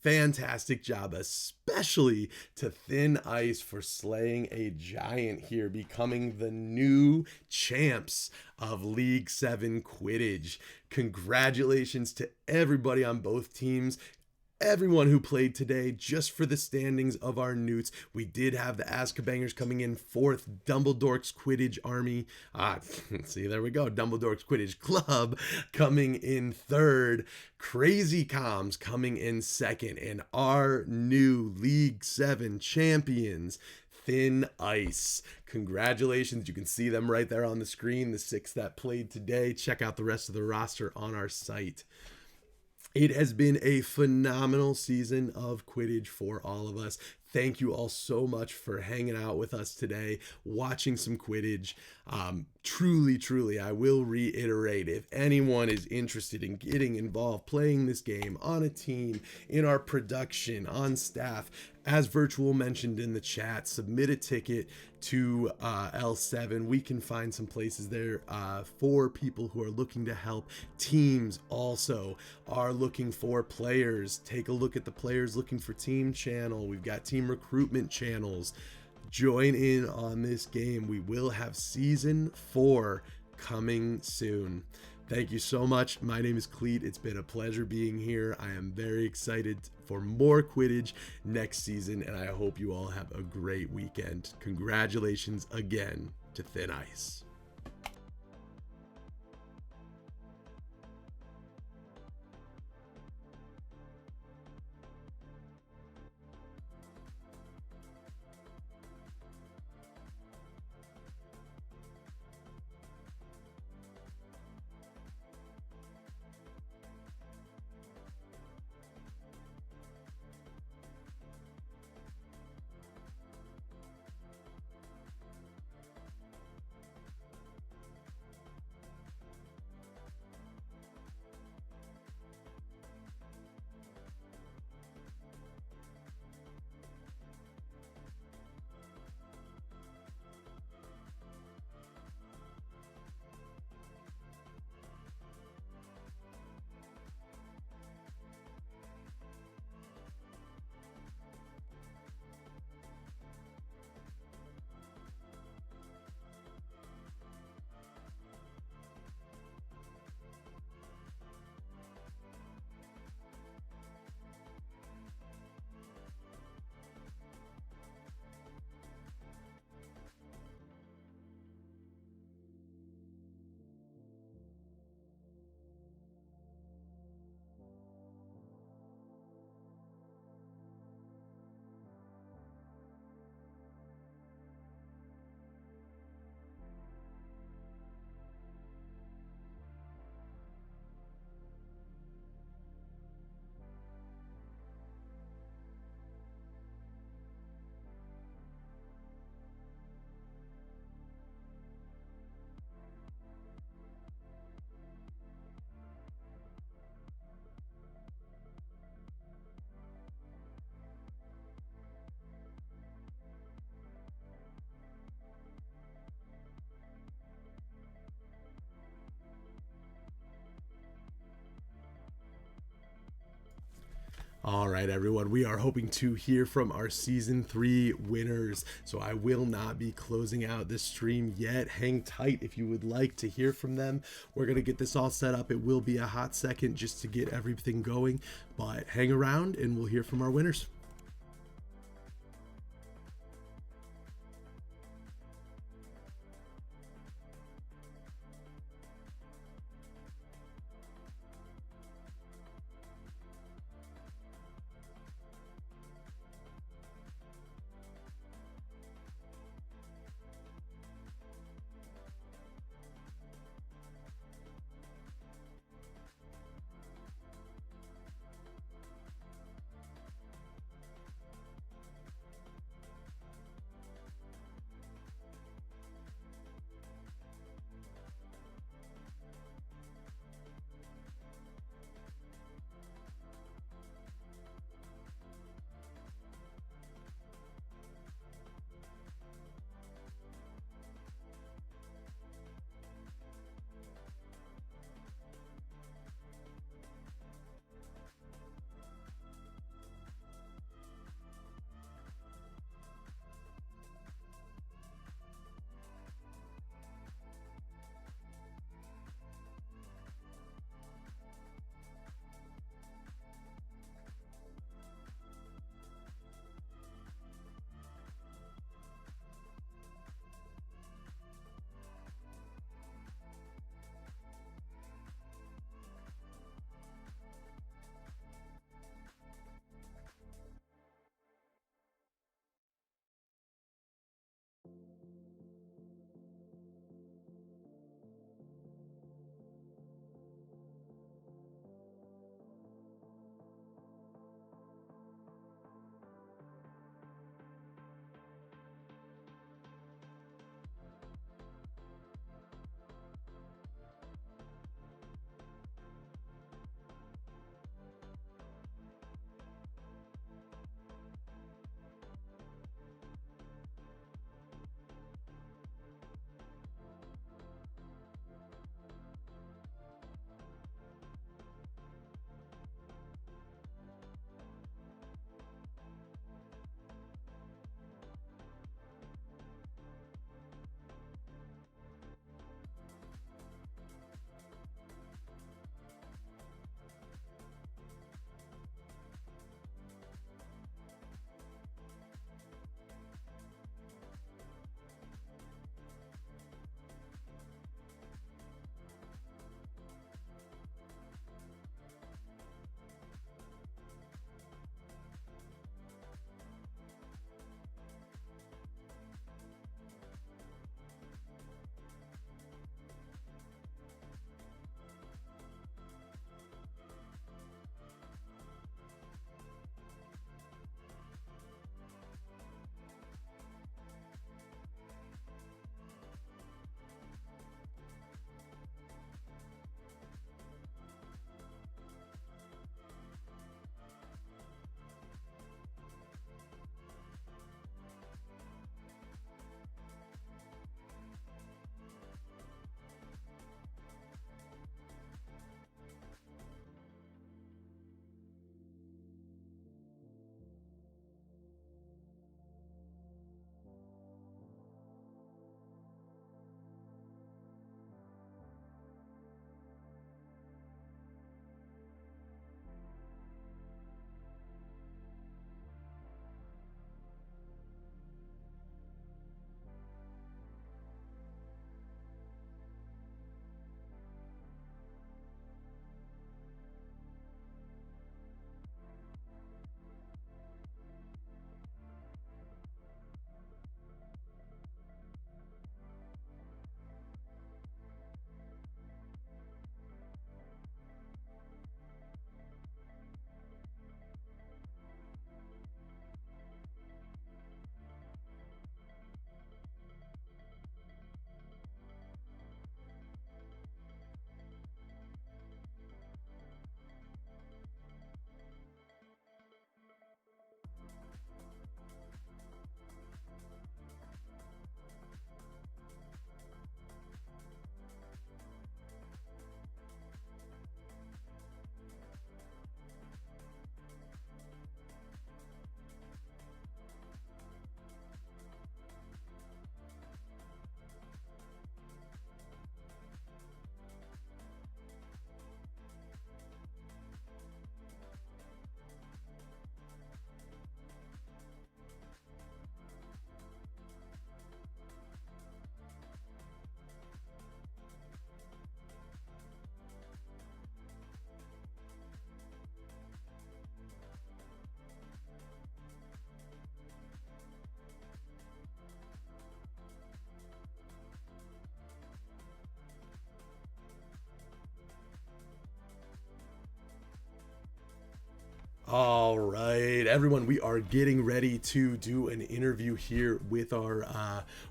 Fantastic job, especially to Thin Ice for slaying a giant here, becoming the new champs of League 7 Quidditch. Congratulations to everybody on both teams. Everyone who played today. Just for the standings of our NEWTs, we did have the Azkabangers coming in fourth, Dumbledore's Quidditch Army, see, there we go, Dumbledore's Quidditch Club coming in third, Crazy Comms coming in second, and our new League 7 champions, Thin Ice. Congratulations. You can see them right there on the screen, the 6 that played today. Check out the rest of the roster on our site. It has been a phenomenal season of Quidditch for all of us. Thank you all so much for hanging out with us today, watching some Quidditch. Truly, I will reiterate, if anyone is interested in getting involved, playing this game on a team, in our production, on staff, as Virtual mentioned in the chat, submit a ticket to L7. We can find some places there for people who are looking to help. Teams also are looking for players. Take a look at the players looking for team channel. We've got team recruitment channels. Join in on this game. We will have season 4 coming soon. Thank you so much. My name is Cleet. It's been a pleasure being here. I am very excited for more Quidditch next season, and I hope you all have a great weekend. Congratulations again to Thin Ice. All right, everyone, we are hoping to hear from our season 3 winners. So I will not be closing out this stream yet. Hang tight if you would like to hear from them. We're going to get this all set up. It will be a hot second just to get everything going, but hang around and we'll hear from our winners. All right, everyone, we are getting ready to do an interview here with our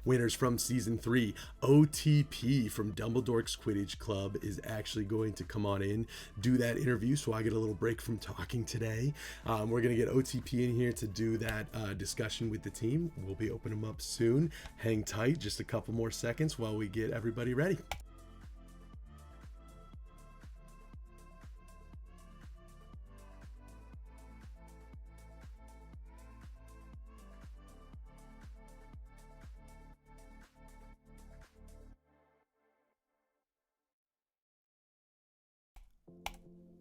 winners from Season 3. OTP from Dumbledore's Quidditch Club is actually going to come on in, do that interview, so I get a little break from talking today. We're going to get OTP in here to do that discussion with the team. We'll be opening them up soon. Hang tight, just a couple more seconds while we get everybody ready.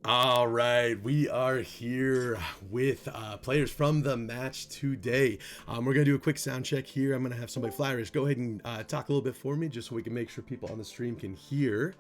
All right, we are here with players from the match today. We're going to do a quick sound check here. I'm going to have somebody, Flyers, go ahead and talk a little bit for me just so we can make sure people on the stream can hear.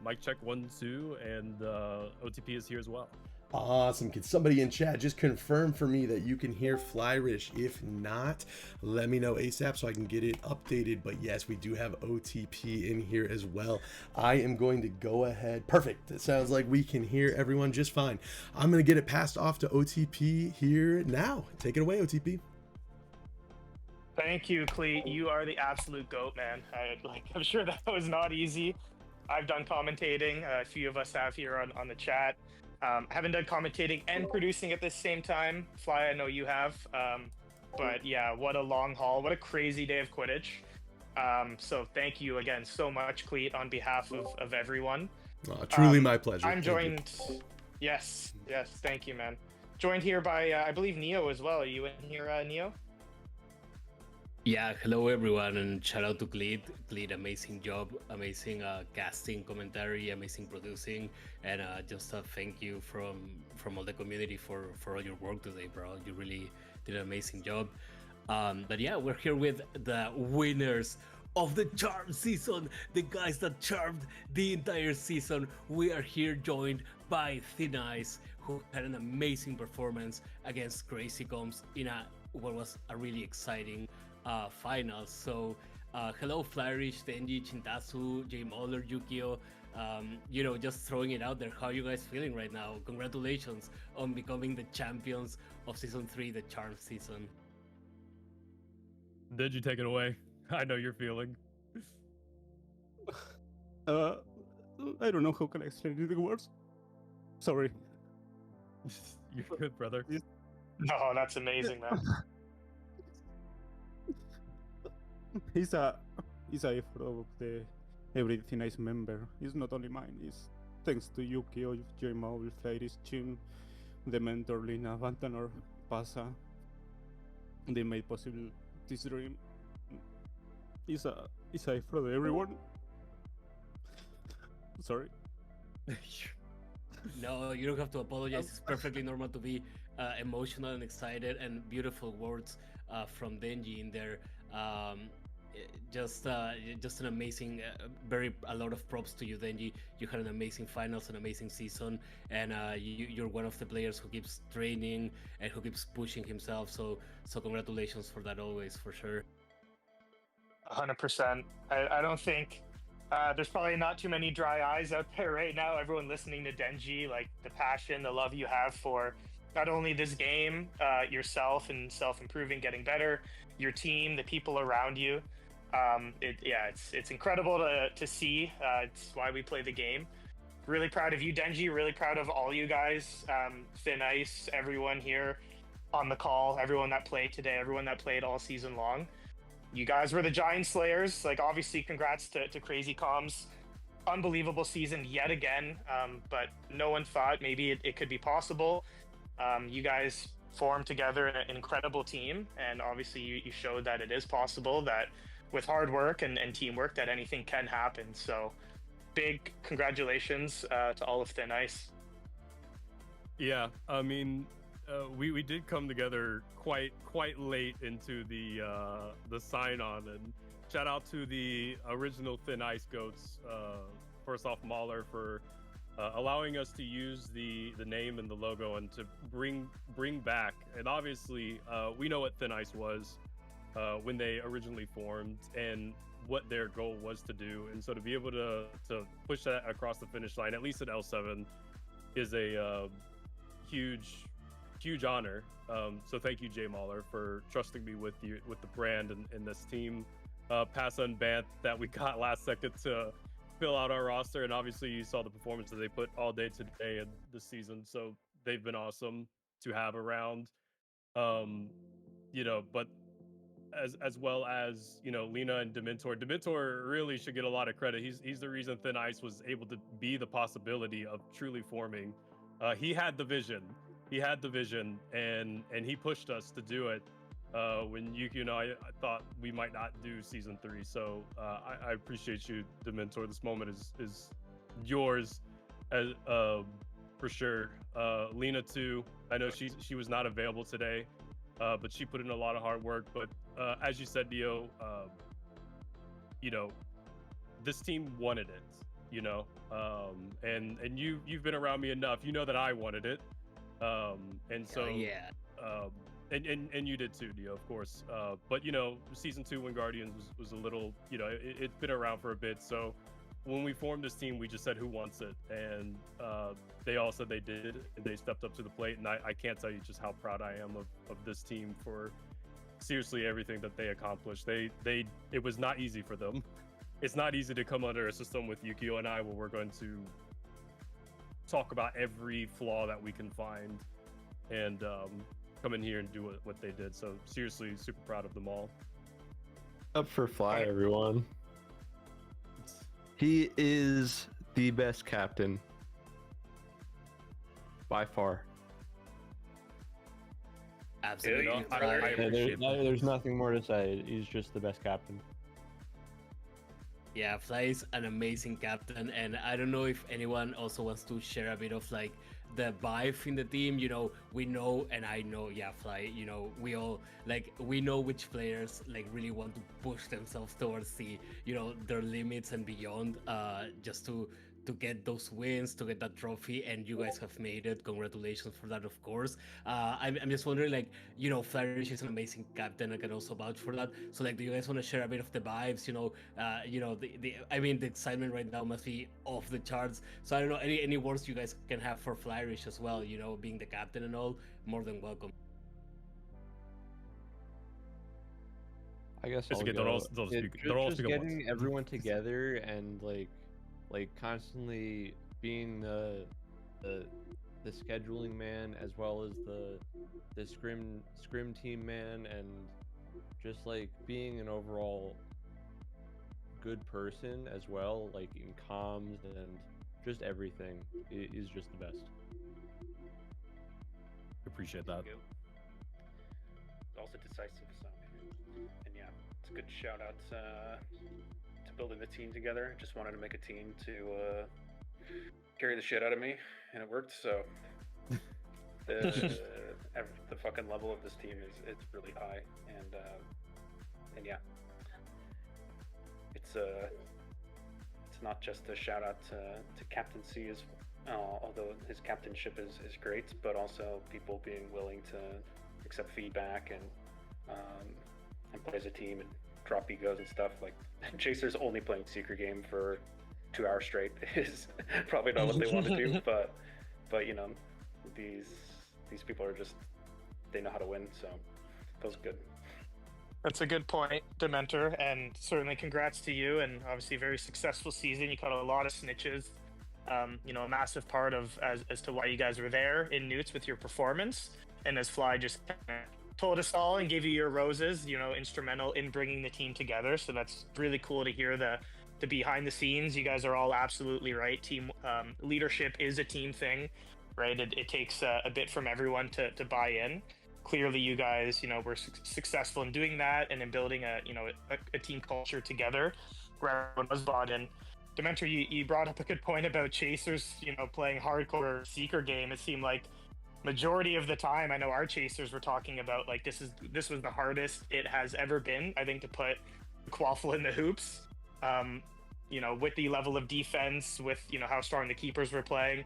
Mic check 1, 2, and OTP is here as well. Awesome. Can somebody in chat just confirm for me that you can hear Flyrish? If not, let me know ASAP so I can get it updated. But yes, we do have OTP in here as well. I am going to go ahead. Perfect. It sounds like we can hear everyone just fine. I'm going to get it passed off to OTP here now. Take it away, OTP. Thank you, Cleet. You are the absolute GOAT, man. I'm sure that was not easy. I've done commentating. A few of us have here on the chat. Haven't done commentating and producing at the same time. Fly, I know you have. But yeah, what a long haul. What a crazy day of Quidditch. So thank you again so much, Cleet, on behalf of everyone. Truly my pleasure. I'm joined. Yes, thank you, man. Joined here by, I believe, Neo as well. Are you in here, Neo? Yeah, hello everyone, and shout out to Cleet. Cleet, amazing job, amazing casting, commentary, amazing producing, and just a thank you from all the community for all your work today, bro. You really did an amazing job. But yeah, we're here with the winners of the charm season, the guys that charmed the entire season. We are here joined by Thin Ice, who had an amazing performance against Crazy Combs in what was a really exciting finals. So hello Flyrish, Denji, Chintasu, J Moller, Yukio. Just throwing it out there, how are you guys feeling right now? Congratulations on becoming the champions of season 3, the charm season. Did you take it away? I know you're feeling. I don't know how can I explain it in words. Sorry. You're good, brother. No, that's amazing, man. It's a effort of the everything Nice member. It's not only mine. It's thanks to Yukio, J-Mobile, Flyrish, Chin, the mentor Lina, Vantanor, Pasa. They made possible this dream. It's a effort of everyone. Sorry. No, you don't have to apologize. It's perfectly normal to be emotional and excited, and beautiful words from Denji in there. Just an amazing, a lot of props to you, Denji. You had an amazing finals, an amazing season, and you're one of the players who keeps training and who keeps pushing himself. So congratulations for that always, for sure. 100%. I don't think there's probably not too many dry eyes out there right now. Everyone listening to Denji, like the passion, the love you have for not only this game, yourself and self-improving, getting better, your team, the people around you. It's incredible to see. It's why we play the game. Really proud of you, Denji. Really proud of all you guys, Thin Ice, everyone here on the call, everyone that played today, everyone that played all season long. You guys were the Giant Slayers. Like, obviously, congrats to Crazy Comms. Unbelievable season yet again, but no one thought maybe it could be possible. You guys formed together an incredible team, and obviously you showed that it is possible, that with hard work and teamwork that anything can happen. So big congratulations to all of Thin Ice. Yeah, I mean, we did come together quite late into the sign-on, and shout out to the original Thin Ice goats, first off Mahler, for allowing us to use the name and the logo and to bring back. And obviously we know what Thin Ice was when they originally formed and what their goal was to do, and so to be able to push that across the finish line, at least at L7, is huge honor. So thank you, Jay Mahler, for trusting me with the brand and this team. Pass unbanned that we got last second to fill out our roster, and obviously you saw the performance that they put all day today and this season. So they've been awesome to have around. But as well as Lena and Dementor. Dementor really should get a lot of credit. He's the reason Thin Ice was able to be the possibility of truly forming. He had the vision. And he pushed us to do it. When Yuki and I thought we might not do season 3. So I appreciate you, Dementor. This moment is yours, as for sure. Lena too. I know she was not available today, but she put in a lot of hard work. But as you said, Dio, this team wanted it. And you've been around me enough. You know that I wanted it. And so yeah. And you did too, Dio, of course. But season 2 when Guardians was a little, it's been around for a bit. So when we formed this team, we just said who wants it, and they all said they did, and they stepped up to the plate. And I can't tell you just how proud I am of this team for seriously everything that they accomplished. It was not easy for them. It's not easy to come under a system with Yukio and I where we're going to talk about every flaw that we can find and come in here and do what they did. So seriously, super proud of them all. Up for Fly, everyone. He is the best captain by far. Absolutely. There's nothing more to say. He's just the best captain. Yeah, Fly is an amazing captain, and I don't know if anyone also wants to share a bit of like the vibe in the team. We know, and I know, yeah, Fly, we all we know which players really want to push themselves towards their limits and beyond, just to get those wins, to get that trophy, and you guys have made it. Congratulations for that, of course. I'm just wondering, Flourish is an amazing captain. I can also vouch for that. So, do you guys want to share a bit of the vibes? The excitement right now must be off the charts. So I don't know, any words you guys can have for Flourish as well. Being the captain and all, more than welcome. I guess It's I'll okay, go. they're all Just getting everyone together and constantly being the scheduling man as well as the scrim team man, and just being an overall good person as well, in comms and just everything is just the best. Appreciate that. Also decisive, so and yeah, it's a good shout out to building the team together. Just wanted to make a team to carry the shit out of me, and it worked. So the fucking level of this team it's really high, and yeah, it's not just a shout out to captaincy as although his captainship is great, but also people being willing to accept feedback and play as a team and drop egos and stuff. Chasers only playing secret game for 2 hours straight is probably not what they want to do, but these people are just, they know how to win, so it feels good. That's a good point, Dementor, and certainly congrats to you, and obviously a very successful season. You caught a lot of snitches. A massive part of as to why you guys were there in NEWTs with your performance, and as Fly just told us all and gave you your roses, instrumental in bringing the team together. So that's really cool to hear the behind the scenes. You guys are all absolutely right. Team leadership is a team thing, right? It takes a bit from everyone to buy in. Clearly, you guys, were successful in doing that and in building a team culture together where everyone was bought in. Dementor, you brought up a good point about Chasers, playing hardcore Seeker game. It seemed like majority of the time, I know our Chasers were talking about this was the hardest it has ever been, I think, to put Quaffle in the hoops. With the level of defense, with how strong the keepers were playing.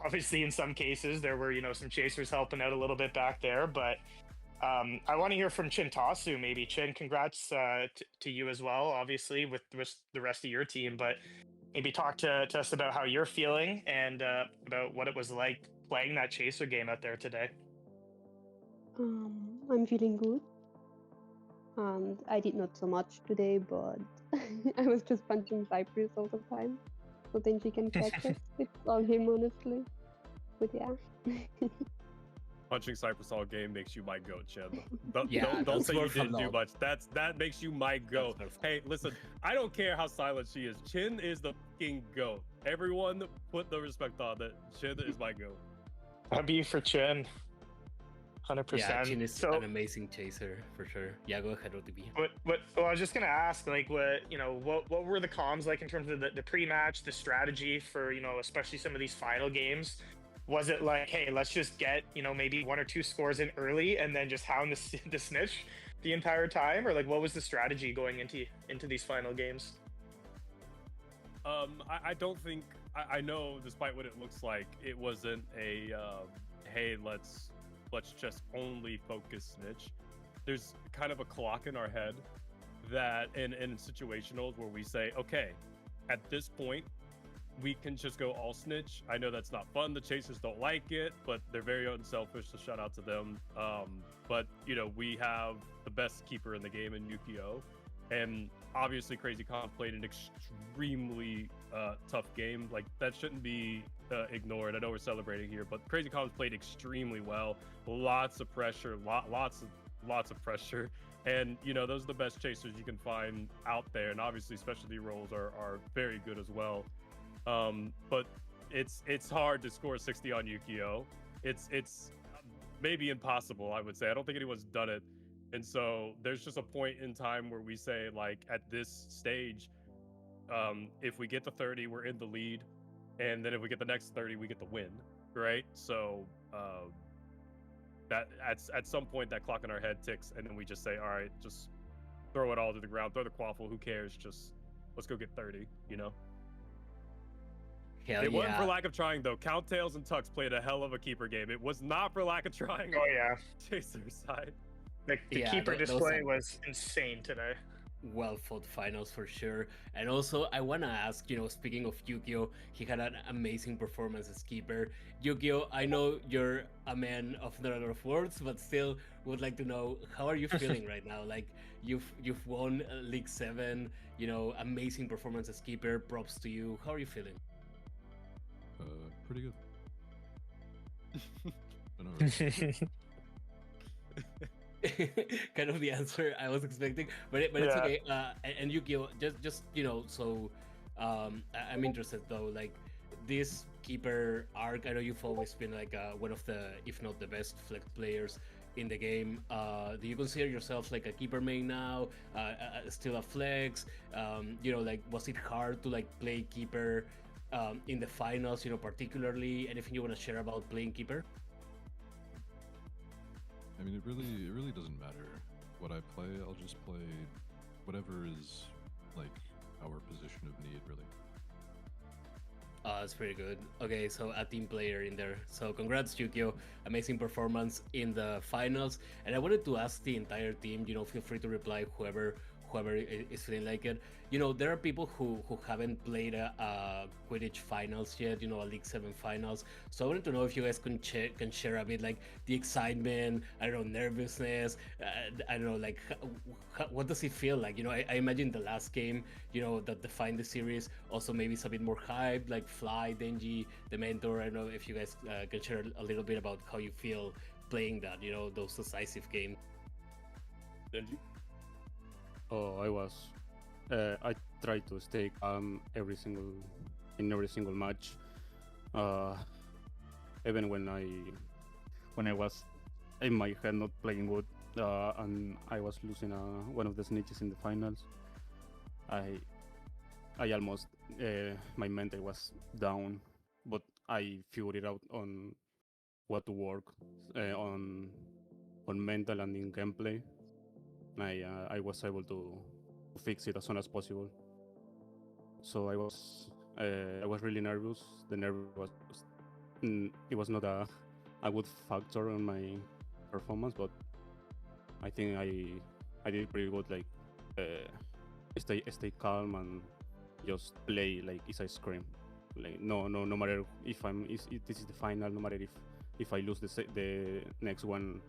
Obviously, in some cases, there were some Chasers helping out a little bit back there, but I want to hear from Chintasu. Maybe Chin, congrats to you as well, obviously with the rest of your team, but maybe talk to us about how you're feeling and about what it was like playing that chaser game out there today? I'm feeling good. And I did not so much today, but I was just punching Cypress all the time. So then she can catch us. It's all him, honestly. But yeah. Punching Cypress all game makes you my goat, Chin. Don't that's say you worth a didn't do lot. much. That makes you my goat. Hey, listen, I don't care how silent she is. Chin is the fucking goat. Everyone put the respect on that. Chin is my goat. W for Chin. 100%. Yeah, Chin is So, an amazing chaser for sure. Yeah, go ahead, OTB. well, I was just gonna ask, like, what were the comms like in terms of the pre-match, the strategy for, especially some of these final games? Was it like, hey, let's just get, maybe 1 or 2 scores in early and then just hound the snitch the entire time, or like, what was the strategy going into these final games? I don't think I know, despite what it looks like, it wasn't a hey, let's just only focus snitch. There's kind of a clock in our head that in situationals where we say, okay, at this point we can just go all snitch. I know that's not fun, the chasers don't like it, but they're very unselfish, so shout out to them. But we have the best keeper in the game in Yukio, and obviously Crazy Con played an extremely tough game. Like, that shouldn't be ignored. I know we're celebrating here, but Crazy Con played extremely well. Lots of pressure, lots of pressure, and those are the best chasers you can find out there. And obviously specialty roles are very good as well. But it's hard to score 60 on Yukio. It's maybe impossible, I would say. I don't think anyone's done it. And so there's just a point in time where we say, like, at this stage, if we get to 30, we're in the lead. And then if we get the next 30, we get the win, right? So that at some point that clock in our head ticks, and then we just say, all right, just throw it all to the ground, throw the quaffle, who cares? Just let's go get 30, Hell It wasn't yeah. for lack of trying, though. Count-Tails and Tux played a hell of a keeper game. It was not for lack of trying. Oh yeah, Chaser side. the keeper display was insane today. Well fought finals for sure. And also I want to ask, speaking of Yukio, he had an amazing performance as keeper. Yukio, I know you're a man of not a lot of words, but still would like to know, how are you feeling right now? Like, you've won League 7, amazing performance as keeper, props to you. How are you feeling? Pretty good. I know, right? Kind of the answer I was expecting, but it's okay. And Yukio, just so I'm interested though, like, this keeper arc. I know you've always been like one of the, if not the best, flex players in the game. Do you consider yourself like a keeper main now? Still a flex? Like, was it hard to like play keeper in the finals? Particularly, anything you want to share about playing keeper? I mean, it really doesn't matter what I play. I'll just play whatever is like our position of need, really. That's pretty good. Okay, so a team player in there. So congrats, Yukio. Amazing performance in the finals. And I wanted to ask the entire team, feel free to reply, whoever is feeling like it. There are people who haven't played a Quidditch finals yet, a League 7 finals. So I wanted to know if you guys can share a bit, like, the excitement, I don't know, nervousness, I don't know, like, what does it feel like? I imagine the last game, that defined the series, also maybe it's a bit more hype, like Fly, Denji, the mentor. I don't know if you guys can share a little bit about how you feel playing that, those decisive games. Denji? Oh, I tried to stay calm in every single match, even when I was in my head not playing good, and I was losing one of the snitches in the finals. I almost my mental was down, but I figured it out on what to work on mental and in gameplay. I was able to fix it as soon as possible. So I was really nervous. The nerve was it was not a good factor on my performance, but I think I did pretty good. Like stay calm and just play like it's a scream. Like no matter if this is the final, no matter if I lose the next one,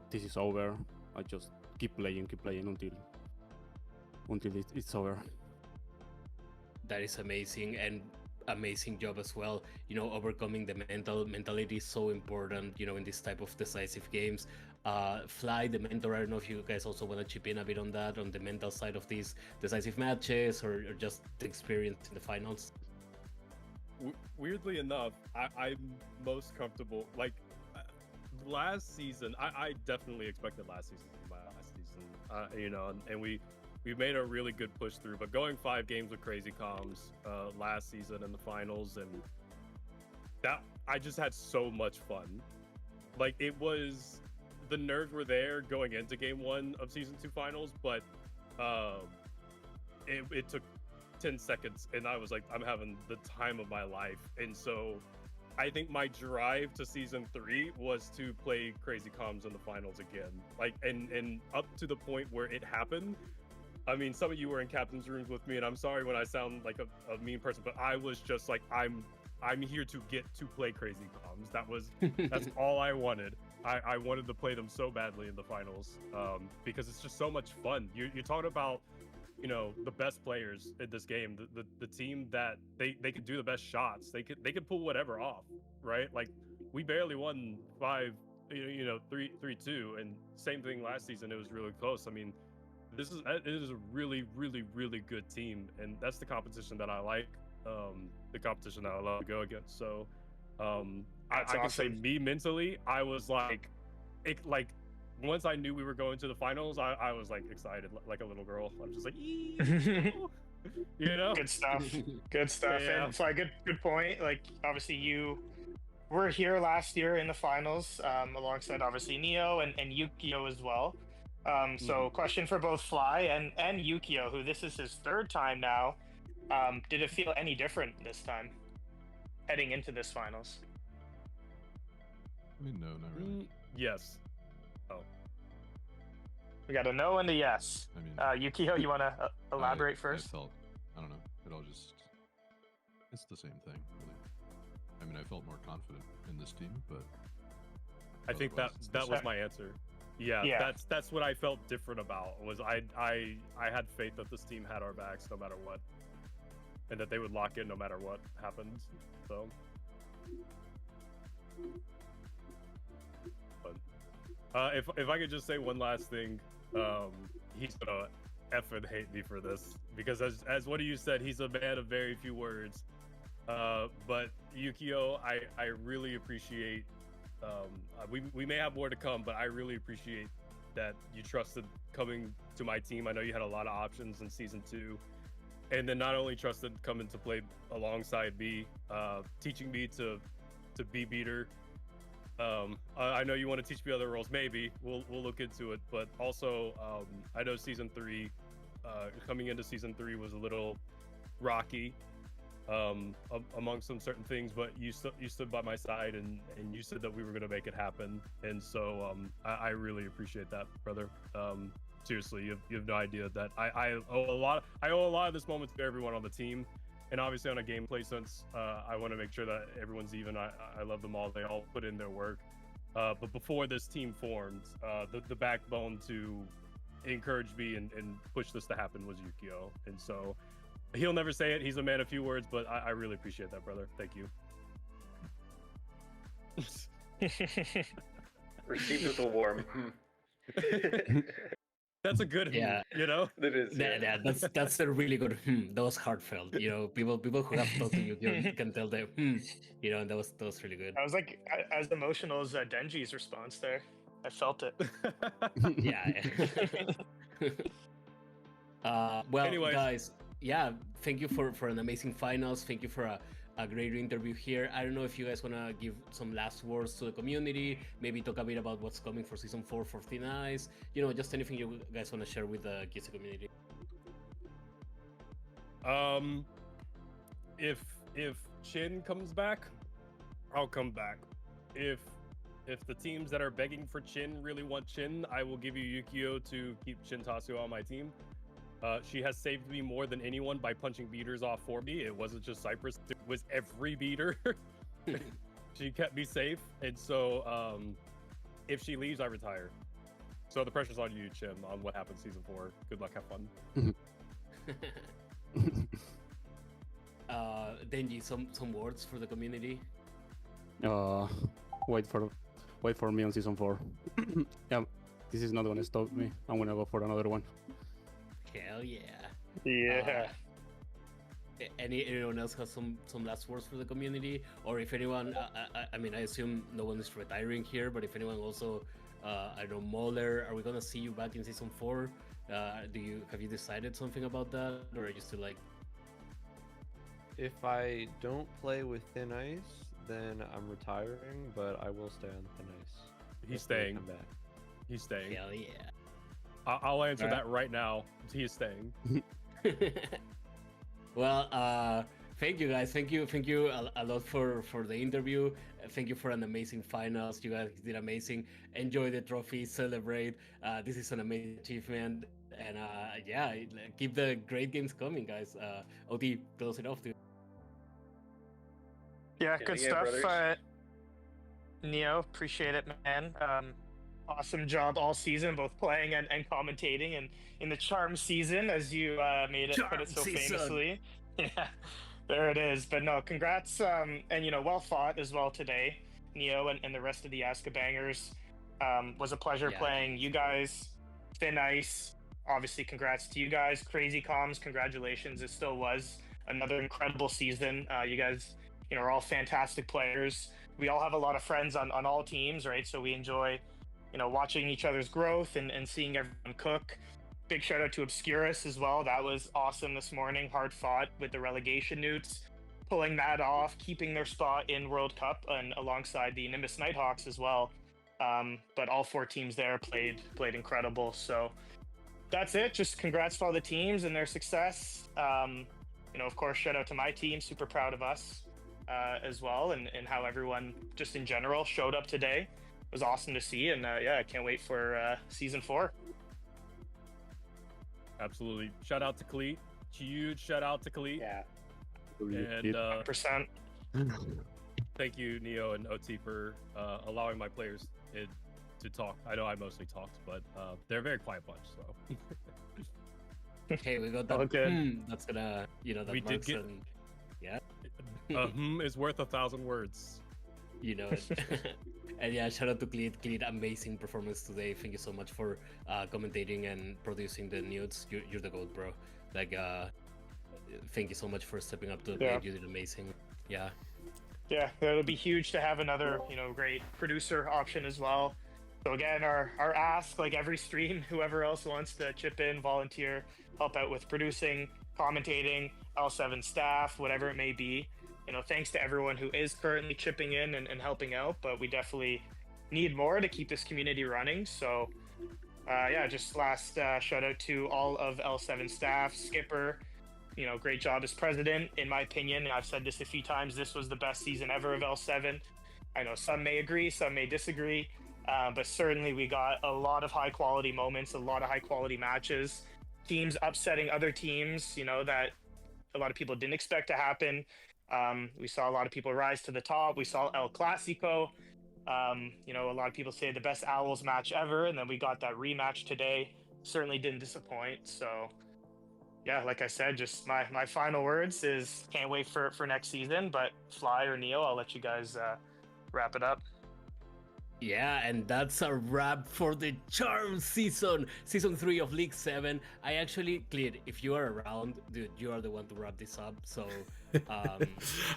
this is over. I just keep playing until it's over. That is amazing, and amazing job as well. Overcoming the mentality is so important, in this type of decisive games. Fly, the mentor, I don't know if you guys also want to chip in a bit on that, on the mental side of these decisive matches, or just the experience in the finals. Weirdly enough, I'm most comfortable. Like last season, I definitely expected last season to be my last season. And we made a really good push through. But going 5 games with Crazy Comms last season in the finals, and that I just had so much fun. Like the nerves were there going into game 1 of season 2 finals, but it took 10 seconds and I was like, I'm having the time of my life. And so I think my drive to season 3 was to play Crazy Comms in the finals again. Like and up to the point where it happened. I mean, some of you were in captain's rooms with me, and I'm sorry when I sound like a mean person, but I was just like, I'm here to get to play Crazy Comms. That's all I wanted. I wanted to play them so badly in the finals because it's just so much fun. You're talking about the best players in this game, the team that they could do the best shots, they could pull whatever off, right? Like we barely won 3-2, and same thing last season. It was really close. I mean, it is a really, really, really good team, and that's the competition that I like, the competition that I love to go against. So I can say me mentally, I was like once I knew we were going to the finals, I was like excited like a little girl. I'm just like, Good stuff. Good stuff. Yeah. And Fly, good point. Like obviously you were here last year in the finals, alongside obviously Neo and Yukio as well. So question for both Fly and Yukio, who this is his 3rd time now. Did it feel any different this time heading into this finals? I mean, no, not really. Yes. Oh. We got a no and a yes. I mean, Yukio, you want to elaborate first? I don't know. It's the same thing, really. I mean, I felt more confident in this team, but I think that was my answer. Yeah, that's what I felt different about. Was I had faith that this team had our backs no matter what, and that they would lock in no matter what happens. So, but if I could just say one last thing, he's gonna effing hate me for this because as one of you said, he's a man of very few words. But Yukio, I really appreciate. We may have more to come, but I really appreciate that you trusted coming to my team. I know you had a lot of options in season 2, and then not only trusted coming to play alongside me, teaching me to be beater. I know you want to teach me other roles. Maybe we'll look into it, but also I know season 3, coming into season 3 was a little rocky. Among some certain things, but you stood by my side and you said that we were going to make it happen, and so I really appreciate that, brother. Seriously, you have no idea that I owe a lot of this moment to everyone on the team, and obviously on a gameplay sense, I want to make sure that everyone's even. I love them all. They all put in their work, but before this team formed, the backbone to encourage me and push this to happen was Yukio, and so. He'll never say it. He's a man of few words, but I really appreciate that, brother. Thank you. Received with a warm. That's a good, yeah. That is. Yeah. That's a really good. That was heartfelt. People who have talked to you can tell that. And that was really good. I was like as emotional as Denji's response there. I felt it. Yeah. Well, anyways. Guys. Yeah, thank you for an amazing finals. Thank you for a great interview here. I don't know if you guys want to give some last words to the community, maybe talk a bit about what's coming for season 4 for Thin Ice, just anything you guys want to share with the QC community. If Chin comes back, I'll come back. If the teams that are begging for Chin really want Chin, I will give you Yukio to keep Chin Tasio on my team. She has saved me more than anyone by punching beaters off for me. It wasn't just Cypress. was every beater. She kept me safe, and so if she leaves, I retire. So the pressure's on you, Chim, on what happens season 4. Good luck, have fun. Denji, some words for the community. Wait for me on season 4. Yeah, this is not gonna stop me. I'm gonna go for another one. Hell yeah. Yeah. Anyone else has some last words for the community, or if anyone, I mean, I assume no one is retiring here, but if anyone also, I don't know, Moller, are we gonna see you back in season 4? Have you decided something about that, or are you still like? If I don't play with Thin Ice, then I'm retiring, but I will stay on Thin Ice. He's staying. Come back. He's staying. Hell yeah. I'll answer that right now. He is staying. Well, thank you guys. Thank you a lot for the interview. Thank you for an amazing finals. You guys did amazing. Enjoy the trophy, celebrate. This is an amazing achievement, and yeah, keep the great games coming, guys. OT, close it off, dude. Yeah, good stuff. Neo, appreciate it, man. Awesome job all season, both playing and commentating, and in the charm season, as you put it so famously. Yeah, there it is. But no, congrats, and well fought as well today, Neo, and the rest of the Aska Bangers. Was a pleasure playing you guys. Thin Ice, obviously, congrats to you guys. Crazy Comms, congratulations. It still was another incredible season. You guys, are all fantastic players. We all have a lot of friends on all teams, right? So we enjoy watching each other's growth and seeing everyone cook. Big shout out to Obscurus as well. That was awesome this morning. Hard fought with the relegation NEWTs, pulling that off, keeping their spot in World Cup and alongside the Nimbus Nighthawks as well. But all 4 teams there played incredible. So that's it. Just congrats to all the teams and their success. Of course, shout out to my team. Super proud of us as well, and how everyone just in general showed up today. It was awesome to see, and I can't wait for season 4. Absolutely. Shout out to Khalid. Huge shout out to Khalid. Yeah. And 100%. Thank you, Neo and OT, for allowing my players to talk. I know I mostly talked, but they're a very quiet bunch, so. Hey, we got that. Okay. That's gonna, that we did get. Yeah. Is worth 1,000 words. And yeah, shout out to Cleed, amazing performance today. Thank you so much for commentating and producing the NEWTs. You're the GOAT, bro. Like, thank you so much for stepping up to the plate. You did amazing. Yeah, it'll be huge to have another great producer option as well. So again, our ask, like every stream, whoever else wants to chip in, volunteer, help out with producing, commentating, L7 staff, whatever it may be. Thanks to everyone who is currently chipping in and helping out, but we definitely need more to keep this community running. So just last shout out to all of L7 staff. Skipper, great job as president. In my opinion, I've said this a few times, this was the best season ever of L7. I know some may agree, some may disagree, but certainly we got a lot of high quality moments, a lot of high quality matches, teams upsetting other teams, that a lot of people didn't expect to happen. We saw a lot of people rise to the top. We saw El Clasico. A lot of people say the best Owls match ever, and then we got that rematch today. Certainly didn't disappoint. So, yeah, like I said, just my final words is can't wait for next season. But Fly or Neo, I'll let you guys wrap it up. Yeah, and that's a wrap for the Charm season 3 of League 7. I actually, Cleed, if you are around, dude, you are the one to wrap this up. So,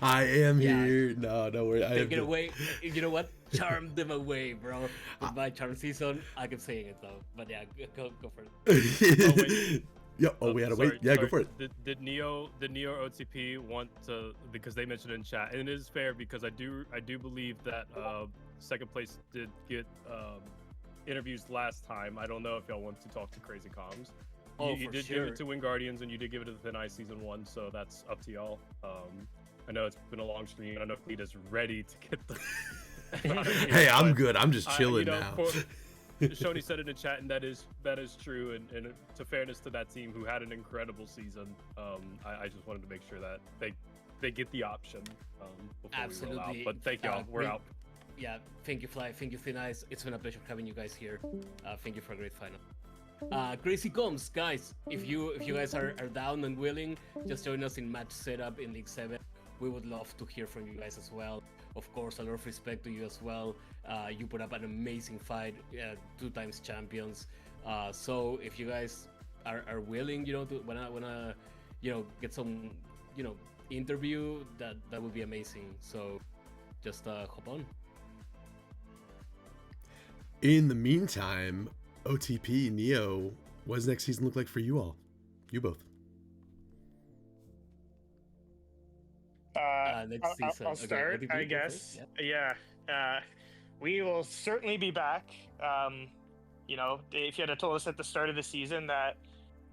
I am here. No, don't worry. Take it away. You know what? Charm them away, bro. Goodbye, Charm season. I keep saying it though, but yeah, go for it. We had to wait. Yeah, go for it. Did Neo OTP want to, because they mentioned it in chat, and it is fair because I do believe that second place did get interviews last time. I don't know if y'all want to talk to Crazy Comms. You did give it to Wing Guardians, and you did give it to the Thin Ice season 1, so that's up to y'all. I know it's been a long stream. I know Peter's ready to get the. Hey, I'm good. I'm just chilling now. Shoni said it in chat, and that is true. And to fairness to that team who had an incredible season, I just wanted to make sure that they they get the option. Before Absolutely. We roll out. But thank y'all. We're out. Yeah, thank you, Fly. Thank you, Thin Ice. It's been a pleasure having you guys here. Thank you for a great final. Crazy Combs, guys. If you guys are down and willing, just join us in match setup in League 7. We would love to hear from you guys as well. Of course, a lot of respect to you as well. You put up an amazing fight, 2 times champions. So if you guys are willing, to wanna get some, interview, that would be amazing. So just hop on. In the meantime, OTP, Neo, what does next season look like for you all? You both. I'll start, okay, I guess. Yeah. We will certainly be back. If you had told us at the start of the season that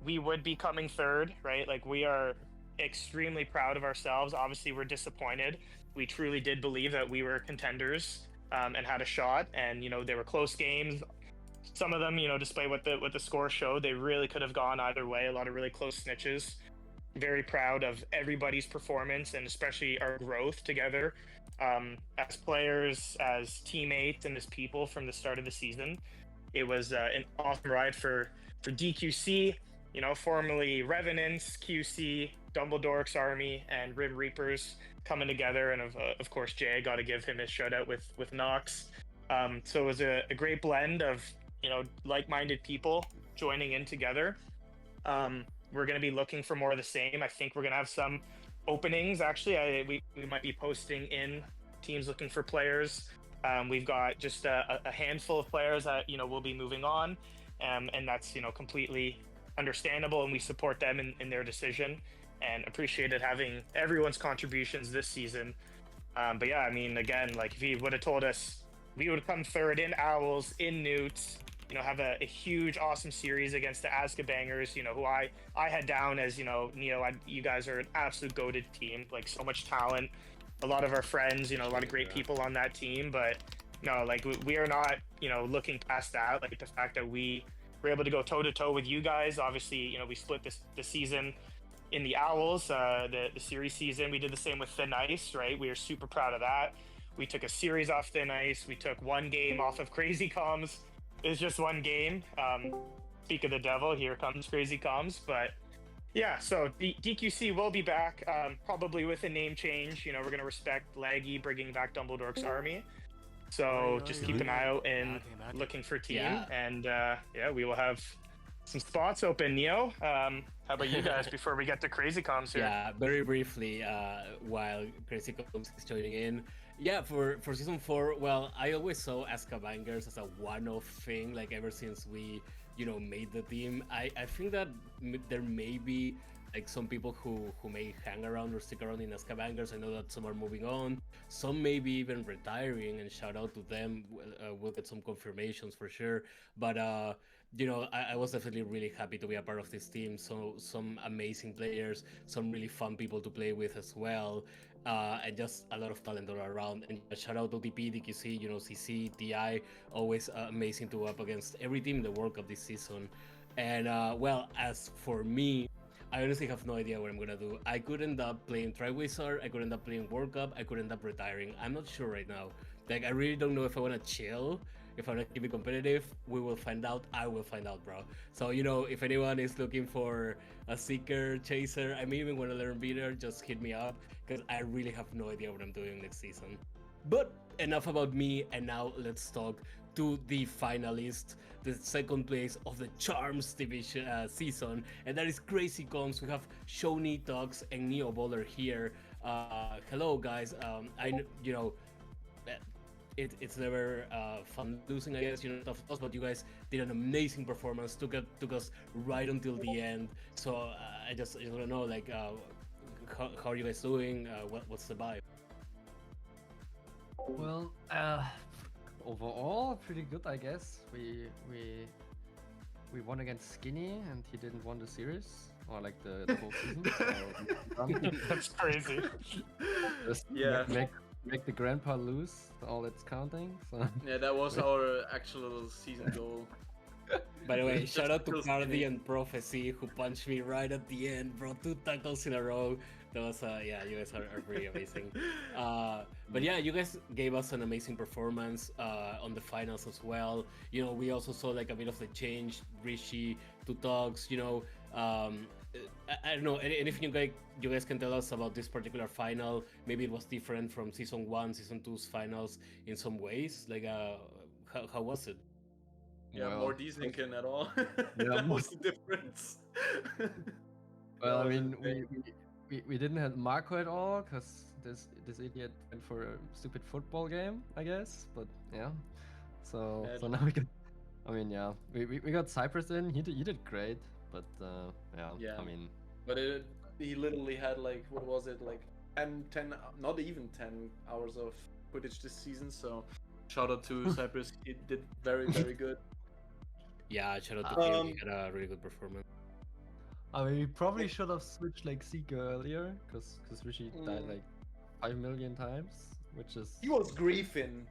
we would be coming third, right? Like, we are extremely proud of ourselves. Obviously, we're disappointed. We truly did believe that we were contenders and had a shot. And, they were close games. Some of them, despite what the score showed, they really could have gone either way. A lot of really close snitches. Very proud of everybody's performance and especially our growth together as players, as teammates, and as people from the start of the season. It was an awesome ride for DQC, formerly Revenants, QC, Dumbledork's Army, and Rim Reapers coming together. And of course, Jay, got to give him his shout out with Nox. So it was a great blend of, like-minded people joining in together. We're going to be looking for more of the same. I think we're going to have some openings. Actually, we might be posting in teams looking for players. We've got just a handful of players that, will be moving on. And that's, completely understandable. And we support them in their decision and appreciated having everyone's contributions this season. But yeah, again, like, if you would have told us we would come third in Owls, in NEWTs, have a huge, awesome series against the Azka Bangers, who I had down as, Neo, you guys are an absolute goated team, like, so much talent, a lot of our friends, a lot of great people on that team. But no, like, we are not, looking past that. Like, the fact that we were able to go toe to toe with you guys, obviously, we split the season in the Owls, the series season. We did the same with Thin Ice, right? We are super proud of that. We took a series off Thin Ice. We took one game off of Crazy Comms. It's just one game. Speak of the devil, here comes Crazy Comms. But yeah, so DQC will be back, probably with a name change. We're going to respect Laggy bringing back Dumbledork's Army. So just keep an eye out and looking for team. Yeah. And we will have some spots open. Neo, how about you guys before we get to Crazy Comms here? Yeah, very briefly, while Crazy Comms is joining in. Yeah, for season 4, well, I always saw Azka Bangers as a one-off thing, like, ever since we, made the team. I think that there may be, like, some people who may hang around or stick around in Azka Bangers. I know that some are moving on, some may be even retiring, and shout out to them. We'll get some confirmations for sure. But I was definitely really happy to be a part of this team. So some amazing players, some really fun people to play with as well. And just a lot of talent all around. And shout out to TP, DQC, CC, TI, always amazing to go up against every team in the World Cup this season. And well, as for me, I honestly have no idea what I'm gonna do. I could end up playing Triwizard, I could end up playing World Cup, I could end up retiring. I'm not sure right now. Like, I really don't know if I wanna chill, if I wanna keep it competitive. We will find out. I will find out, bro. So, if anyone is looking for a seeker, chaser, I may even wanna learn beater, just hit me up, because I really have no idea what I'm doing next season. But enough about me, and now let's talk to the finalist, the second place of the Charms division season, and that is Crazy Combs. We have Shoni, Tux, and Neo Bowler here. Hello, guys. It's never fun losing, I guess, tough toss, but you guys did an amazing performance, took us right until the end. So I just want to know, like, how are you guys doing? What's the vibe? Well, overall, pretty good, I guess. We won against Skinny, and he didn't win the series, or like the whole season. So That's crazy. Just Yeah. make the grandpa lose. All that's counting. So. Yeah, that was our actual season goal. By the way, shout out to Just Cardi and Prophecy, who punched me right at the end, bro. 2 tackles in a row. That was yeah, you guys are pretty amazing. But yeah, you guys gave us an amazing performance on the finals as well. You know, we also saw like a bit of the change, Rishi to Tugs. You know, I don't know anything you guys can tell us about this particular final. Maybe it was different from season 1, season 2's finals in some ways. Like, how was it? Yeah, Well, more desyncing at all. Yeah, That was the difference. Well, I That was mean, insane. we didn't have Marco at all because this idiot went for a stupid football game, I guess. But yeah, so Imagine. now we got. I mean, yeah, we got Cypress in. He did great, but yeah, Yeah. I mean, But he literally had like, what was it, like 10, not even 10 hours of footage this season. So shout out to Cypress. He did very, very good. Yeah, shout out to him. He had a really good performance. I mean, we probably should have switched like Seeker earlier because Rishi died like 5 million times, which is. He was griefing.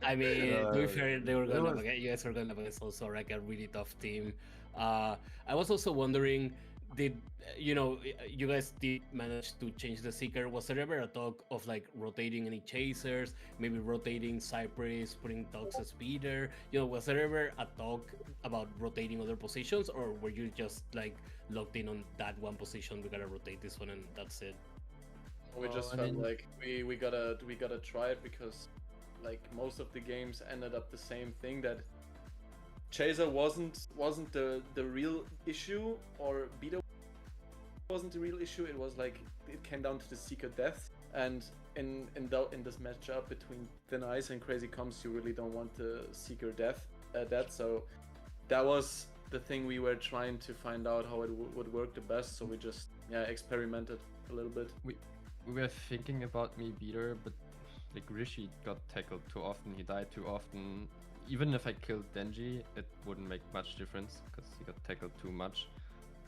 I mean, to be fair, they were going up against, you guys were going up against also like a really tough team. I was also wondering, did you know you guys did manage to change the Seeker? Was there ever a talk of like rotating any chasers, maybe rotating Cypress, putting Tugs as beater? You know, was there ever a talk about rotating other positions, or were you just like locked in on that one position? We gotta rotate this one, and that's it. We just felt like we gotta try it because like most of the games ended up the same thing, that Chaser wasn't the real issue, or Beater wasn't the real issue. It was like it came down to the Seeker death, and in this matchup between Thin Ice and Crazy Comms, you really don't want the Seeker death. So that was the thing we were trying to find out how it would work the best. So we just experimented a little bit. We were thinking about me Beater, but like Rishi got tackled too often. He died too often. Even if I killed Denji, it wouldn't make much difference because he got tackled too much.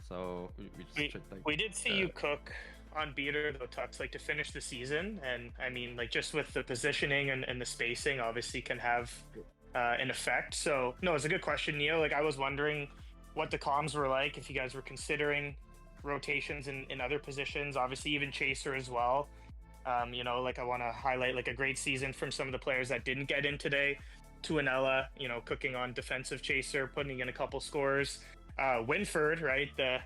So we just tried, like, we did see you cook on Beater though, Tux, like to finish the season, and I mean, like just with the positioning and the spacing, obviously can have an effect. So no, it's a good question, Neo. Like I was wondering what the comms were like, if you guys were considering rotations in other positions, obviously even Chaser as well. You know, like I want to highlight like a great season from some of the players that didn't get in today. Tuanella, you know, cooking on defensive Chaser, putting in a couple scores. Winford, right, the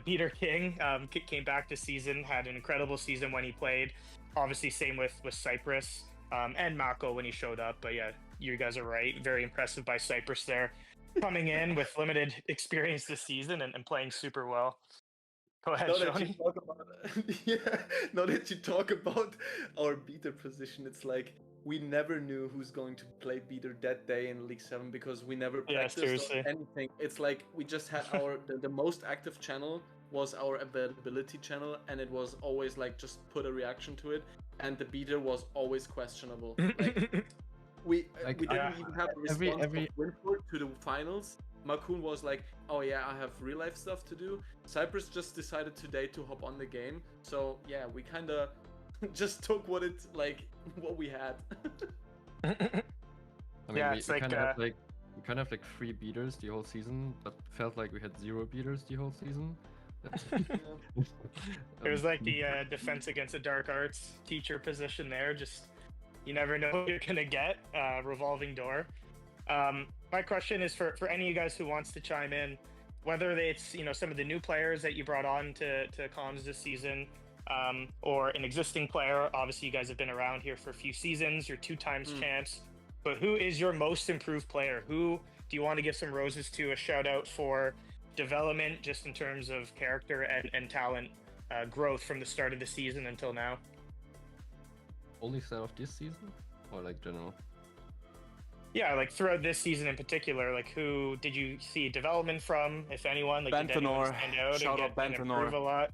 Beater King, came back this season, had an incredible season when he played. Obviously, same with Cypress and Mako when he showed up. But yeah, you guys are right. Very impressive by Cypress there, coming in with limited experience this season and playing super well. Go ahead, Shoni. Now that you talk about our Beater position, it's like we never knew who's going to play Beater that day in League 7 because we never practiced on anything. It's like we just had our the most active channel was our availability channel, and it was always like just put a reaction to it, and the Beater was always questionable. Like, we didn't even have a response of Winford to the finals. Makun was like, oh yeah, I have real life stuff to do. Cypress just decided today to hop on the game. So yeah, we kind of just took what we had. I mean, yeah, we kind of have like 3 beaters the whole season, but felt like we had 0 beaters the whole season. It was like the defense against the dark arts teacher position there. Just you never know what you're gonna get. Revolving door. My question is for any of you guys who wants to chime in, whether it's some of the new players that you brought on to comms this season, or an existing player. Obviously, you guys have been around here for a few seasons. You're 2 times champs. But who is your most improved player? Who do you want to give some roses to? A shout out for development, just in terms of character and talent growth from the start of the season until now. Only start of this season, or like general? Yeah, like throughout this season in particular, like who did you see development from, if anyone? Like did anyone stand out Shout out and improve a lot?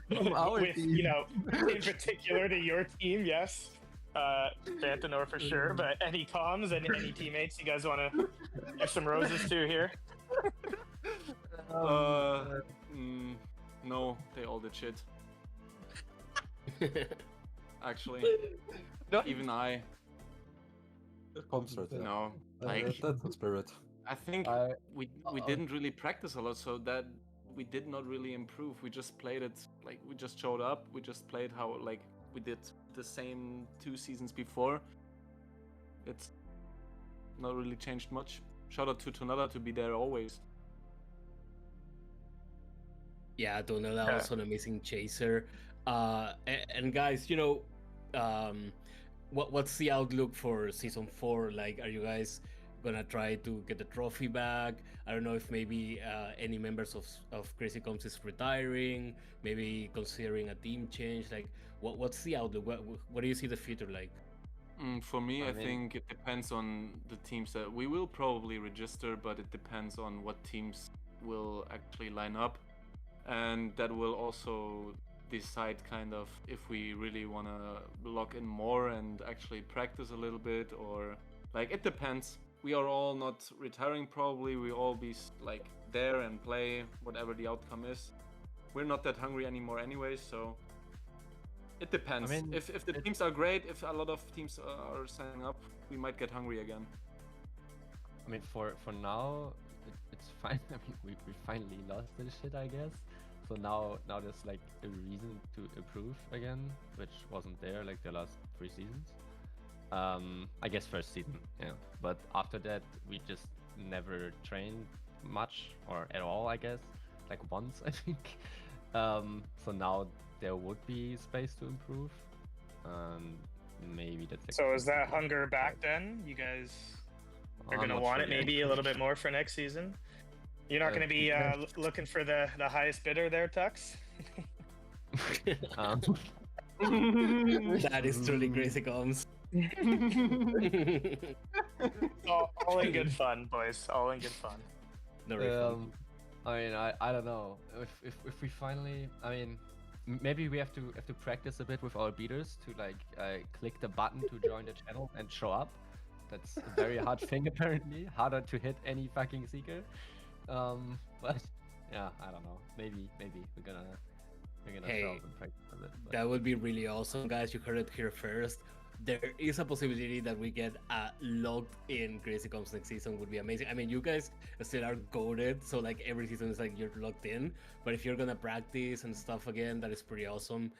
With in particular to your team, yes. Bantanor for sure, but any comms and any teammates you guys want to give some roses to here? No, they all did shit. Actually, even I. No, like that's the spirit. I think we didn't really practice a lot, so that we did not really improve. We just played it like we just showed up. We just played how like we did the same 2 seasons before. It's not really changed much. Shout out to Tonada to be there always. Yeah, Tonada also an amazing chaser. And guys, you know, what's the outlook for season 4? Like, are you guys gonna try to get the trophy back? I don't know if maybe any members of Crazy Coms is retiring, maybe considering a team change. Like, what's the outlook? What do you see the future like? For me, I think it depends on the teams that we will probably register, but it depends on what teams will actually line up, and that will also decide kind of if we really want to lock in more and actually practice a little bit, or like it depends. We are all not retiring probably. We all be like there and play whatever the outcome is. We're not that hungry anymore anyway, so it depends. I mean, if the teams are great, if a lot of teams are signing up, we might get hungry again. I mean, for now, it's fine. I mean, we finally lost this shit, I guess. So now there's like a reason to improve again, which wasn't there like the last 3 seasons. I guess first season, yeah. But after that, we just never trained much or at all, I guess. Like once, I think. So now there would be space to improve. Maybe that's like. So is that hunger back then? You guys are gonna want it maybe a little bit more for next season. You're not gonna be looking for the highest bidder there, Tux. That is truly Crazy Coms. all in good fun, boys. All in good fun. I mean, I don't know if we finally. I mean, maybe we have to practice a bit with our beaters to like click the button to join the channel and show up. That's a very hard thing apparently. Harder to hit any fucking seeker. But yeah, I don't know. Maybe we're gonna show up and practice a bit. But... That would be really awesome, guys. You heard it here first. There is a possibility that we get a locked in Crazy Coms next season. Would be amazing. I mean, you guys still are goated, so like every season is like you're locked in. But if you're gonna practice and stuff again, that is pretty awesome.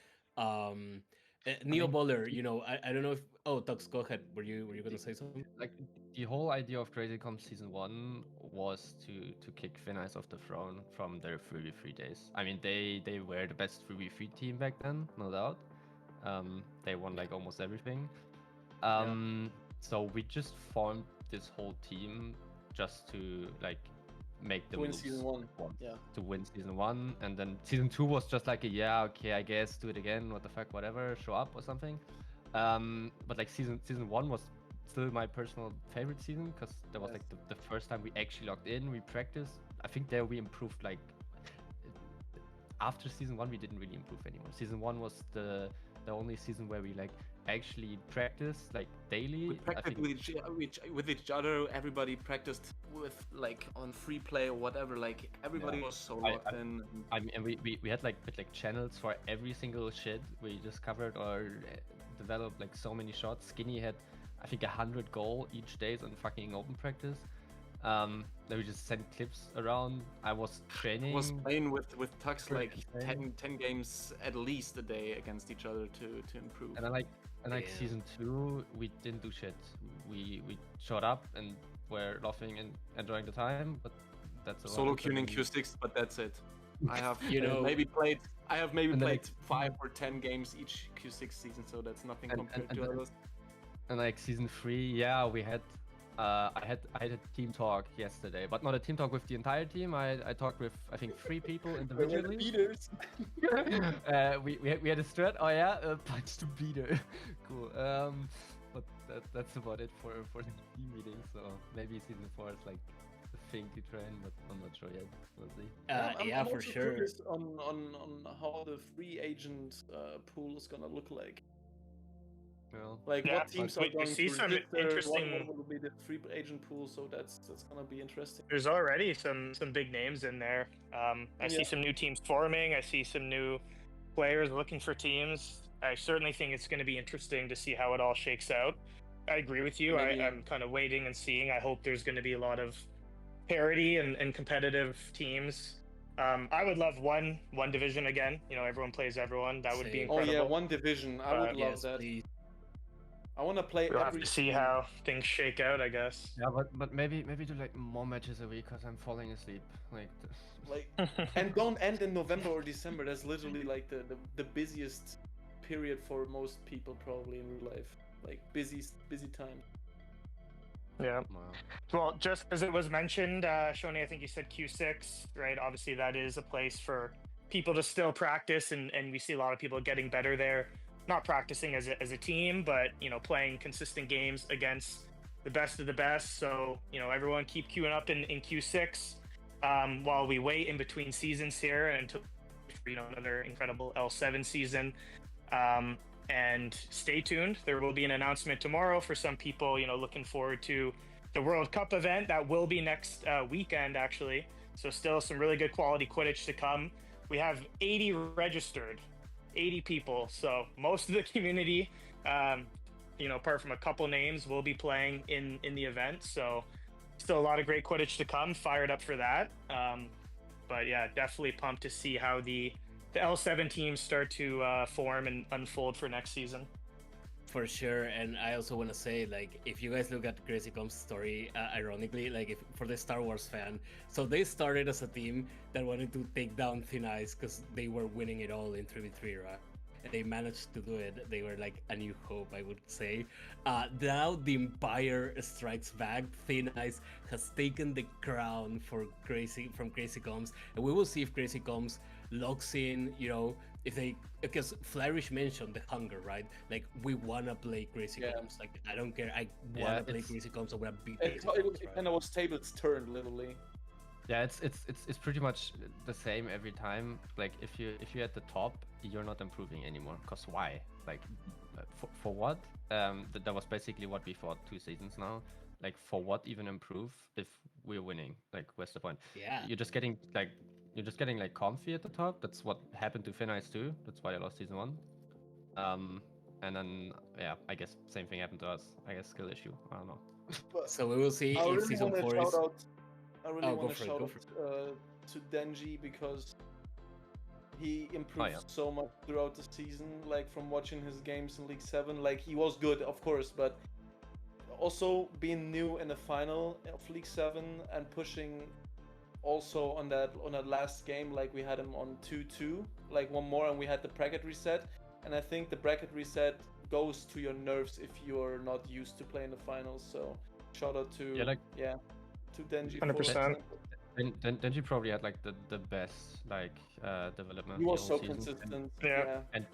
Neo Bowler, you know, I don't know if Tux, go ahead. Were you gonna say something? Like the whole idea of Crazy Coms season 1 was to kick Finnice off the throne from their 3v3 days. I mean, they were the best 3v3 team back then, no doubt. They won like almost everything. So we just formed this whole team just to like make the win moves season 1. Yeah. To win season 1, and then season 2 was just like yeah, okay, I guess do it again. What the fuck, whatever, show up or something. But like season 1 was still my personal favorite season because that was like the first time we actually logged in. We practiced. I think there we improved like. After season 1, we didn't really improve anymore. Season 1 was the only season where we like actually practiced like daily. We practiced with each other. Everybody practiced with like on free play or whatever. Like everybody was so locked in. I mean, and we had like channels for every single shit. We just covered or developed like so many shots. Skinny had I think 100 goal each day on fucking open practice. Then we just sent clips around. I was training. I was playing with Tux like 10 games at least a day against each other to improve. And then season 2, we didn't do shit. We showed up and were laughing and enjoying the time. But that's solo queuing in Q6, but that's it. I have maybe played 5 or 10 games each Q6 season, so that's nothing compared to others. And like season 3, yeah, we had. I had a team talk yesterday, but not a team talk with the entire team. I talked with I think 3 people individually. Beaters. we had a strat. Oh yeah, punch the beater. Cool. But that's about it for the team meeting. So maybe season 4 is like the thing to train, but I'm not sure yet. We'll see. I'm for sure. Curious on how the free agent pool is gonna look like. Well, like what teams are going to register, what will be the free agent pool, so that's gonna be interesting. There's already some big names in there. I see some new teams forming. I see some new players looking for teams. I certainly think it's going to be interesting to see how it all shakes out. I agree with you. I'm kind of waiting and seeing. I hope there's going to be a lot of parity and competitive teams. I would love one division again. You know, everyone plays everyone. That would be incredible. Oh yeah, one division. I would love that. Please. I want to play We'll every have to see team. how things shake out, I guess. Yeah, but maybe do like more matches a week because I'm falling asleep. Like, and don't end in November or December. That's literally like the busiest period for most people probably in real life. Like busy time. Yeah. Well, just as it was mentioned, Shoni, I think you said Q6, right? Obviously, that is a place for people to still practice, and we see a lot of people getting better there. Not practicing as a team, but you know, playing consistent games against the best of the best. So you know, everyone keep queuing up in Q6 while we wait in between seasons here until another incredible L7 season. And stay tuned. There will be an announcement tomorrow for some people, you know, looking forward to the World Cup event that will be next weekend, actually. So still some really good quality Quidditch to come. We have 80 registered, 80 people. So most of the community, you know, apart from a couple names, will be playing in the event. So still a lot of great Quidditch to come. Fired up for that. But yeah, definitely pumped to see how the L7 teams start to form and unfold for next season. For sure, and I also want to say, like, if you guys look at Crazy Com's story, ironically, like, if for the Star Wars fan, so they started as a team that wanted to take down Thin Ice because they were winning it all in 3v3, right? And they managed to do it. They were like a new hope, I would say. Now the Empire strikes back. Thin Ice has taken the crown from Crazy Coms, and we will see if Crazy Coms locks in, you know, if they, because Flourish mentioned the hunger, right? Like, we wanna play Crazy Coms. Like, I don't care. I wanna play Crazy Coms. I wanna beat Crazy Coms. It kind of was tables turned, literally. Yeah, it's pretty much the same every time. Like, if you're at the top, you're not improving anymore. Cause why? Like, for what? That was basically what we fought 2 seasons now. Like, for what even improve if we're winning? Like, where's the point? Yeah. You're just getting like comfy at the top. That's what happened to Thin Ice too. That's why I lost season 1. And then yeah, I guess same thing happened to us. I guess skill issue. I don't know. So we will see if season 4 is. I really want to shout out to Denji because he improved so much throughout the season. Like, from watching his games in League 7, like, he was good, of course, but also being new in the final of League 7 and pushing also on that last game, like, we had him on 2-2, like, one more, and we had the bracket reset. And I think the bracket reset goes to your nerves if you're not used to playing the finals. So shout out to to Denji. 100%. Denji probably had like the best like development. He was so season. consistent. And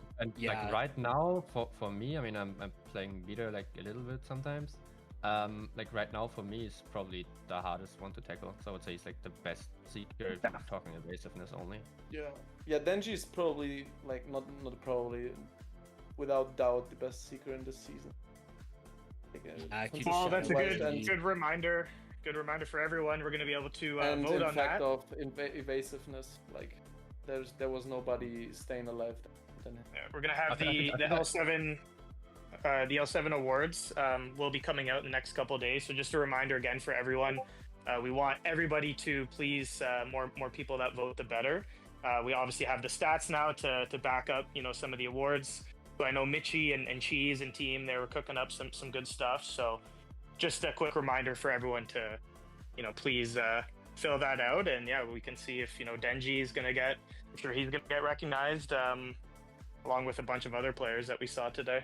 like right now for me, I mean, I'm playing Beater like a little bit sometimes. Like right now for me is probably the hardest one to tackle. So I would say he's like the best seeker if I'm talking evasiveness only. Yeah, Denji is probably like not probably, without doubt, the best seeker in this season. Well, that's a good reminder. Good reminder for everyone. We're going to be able to vote on that. And in fact of evasiveness, like there was nobody staying alive then. Yeah, we're going to have the L7 the L7 awards will be coming out in the next couple of days. So just a reminder again for everyone, we want everybody to please more people that vote, the better. We obviously have the stats now to back up, you know, some of the awards. So I know Mitchie and Cheese and team, they were cooking up some good stuff. So just a quick reminder for everyone to, you know, please fill that out. And yeah, we can see if, you know, Denji is going to get, I'm sure he's going to get recognized along with a bunch of other players that we saw today.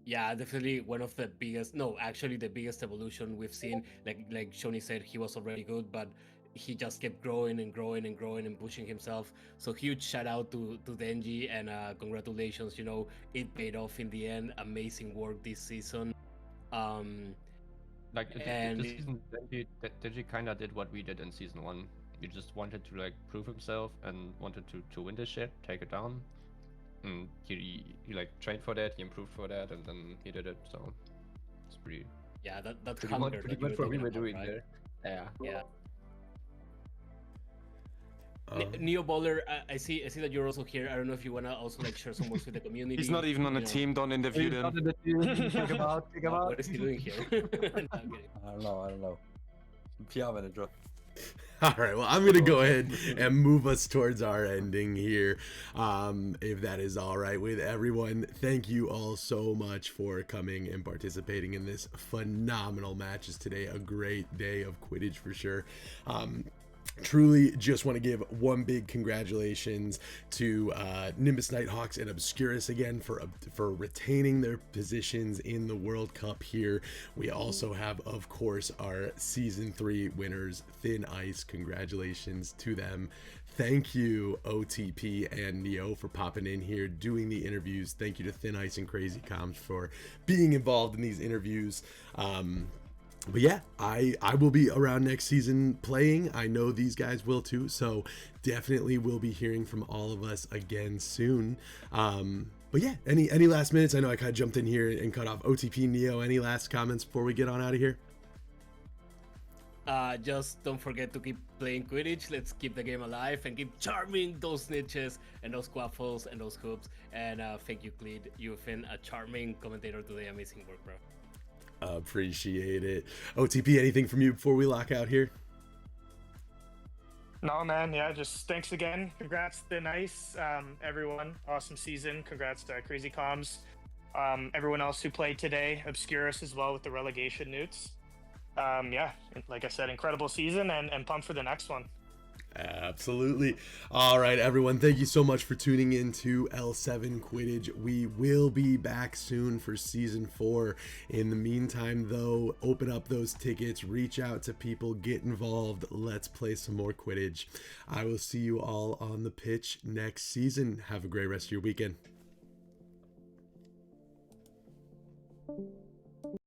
Yeah, definitely one of the biggest, no, actually the biggest evolution we've seen. Like Shoni said, he was already good, but he just kept growing and growing and growing and pushing himself. So huge shout out to Denji, and congratulations, you know, it paid off in the end. Amazing work this season. Like this season, Denji kind of did what we did in season 1. He just wanted to like prove himself and wanted to win this shit, take it down. And he like trained for that, he improved for that, and then he did it. So it's pretty. Yeah, that's pretty good for what we were doing there. Yeah. Neo Bowler, I see that you're also here. I don't know if you wanna also like share some words with the community. He's not even on the team. Don't interview him. Think about. What is he doing here? No, I don't know. PR manager. All right, well, I'm going to go ahead and move us towards our ending here, if that is all right with everyone. Thank you all so much for coming and participating in this phenomenal matches today. A great day of Quidditch for sure. Truly just want to give one big congratulations to Nimbus Nighthawks and Obscurus again for retaining their positions in the World Cup here. We also have, of course, our Season 3 winners, Thin Ice. Congratulations to them. Thank you, OTP and Neo, for popping in here, doing the interviews. Thank you to Thin Ice and Crazy Comms for being involved in these interviews. But yeah, I will be around next season playing. I know these guys will too, so definitely will be hearing from all of us again soon. But yeah, any last minutes? I know I kind of jumped in here and cut off OTP. Neo, any last comments before we get on out of here? Just don't forget to keep playing Quidditch. Let's keep the game alive and keep charming those niches and those quaffles and those hoops. And thank you, Cleed. You've been a charming commentator today. Amazing work, bro. Appreciate it. OTP, anything from you before we lock out here? No, man. Yeah, just thanks again. Congrats to Nice, everyone. Awesome season. Congrats to Crazy Comms. Everyone else who played today. Obscurus as well with the relegation NEWTs. Yeah, like I said, incredible season and pumped for the next one. Absolutely. All right, everyone. Thank you so much for tuning in to L7 Quidditch. We will be back soon for Season 4. In the meantime, though, open up those tickets, reach out to people, get involved. Let's play some more Quidditch. I will see you all on the pitch next season. Have a great rest of your weekend.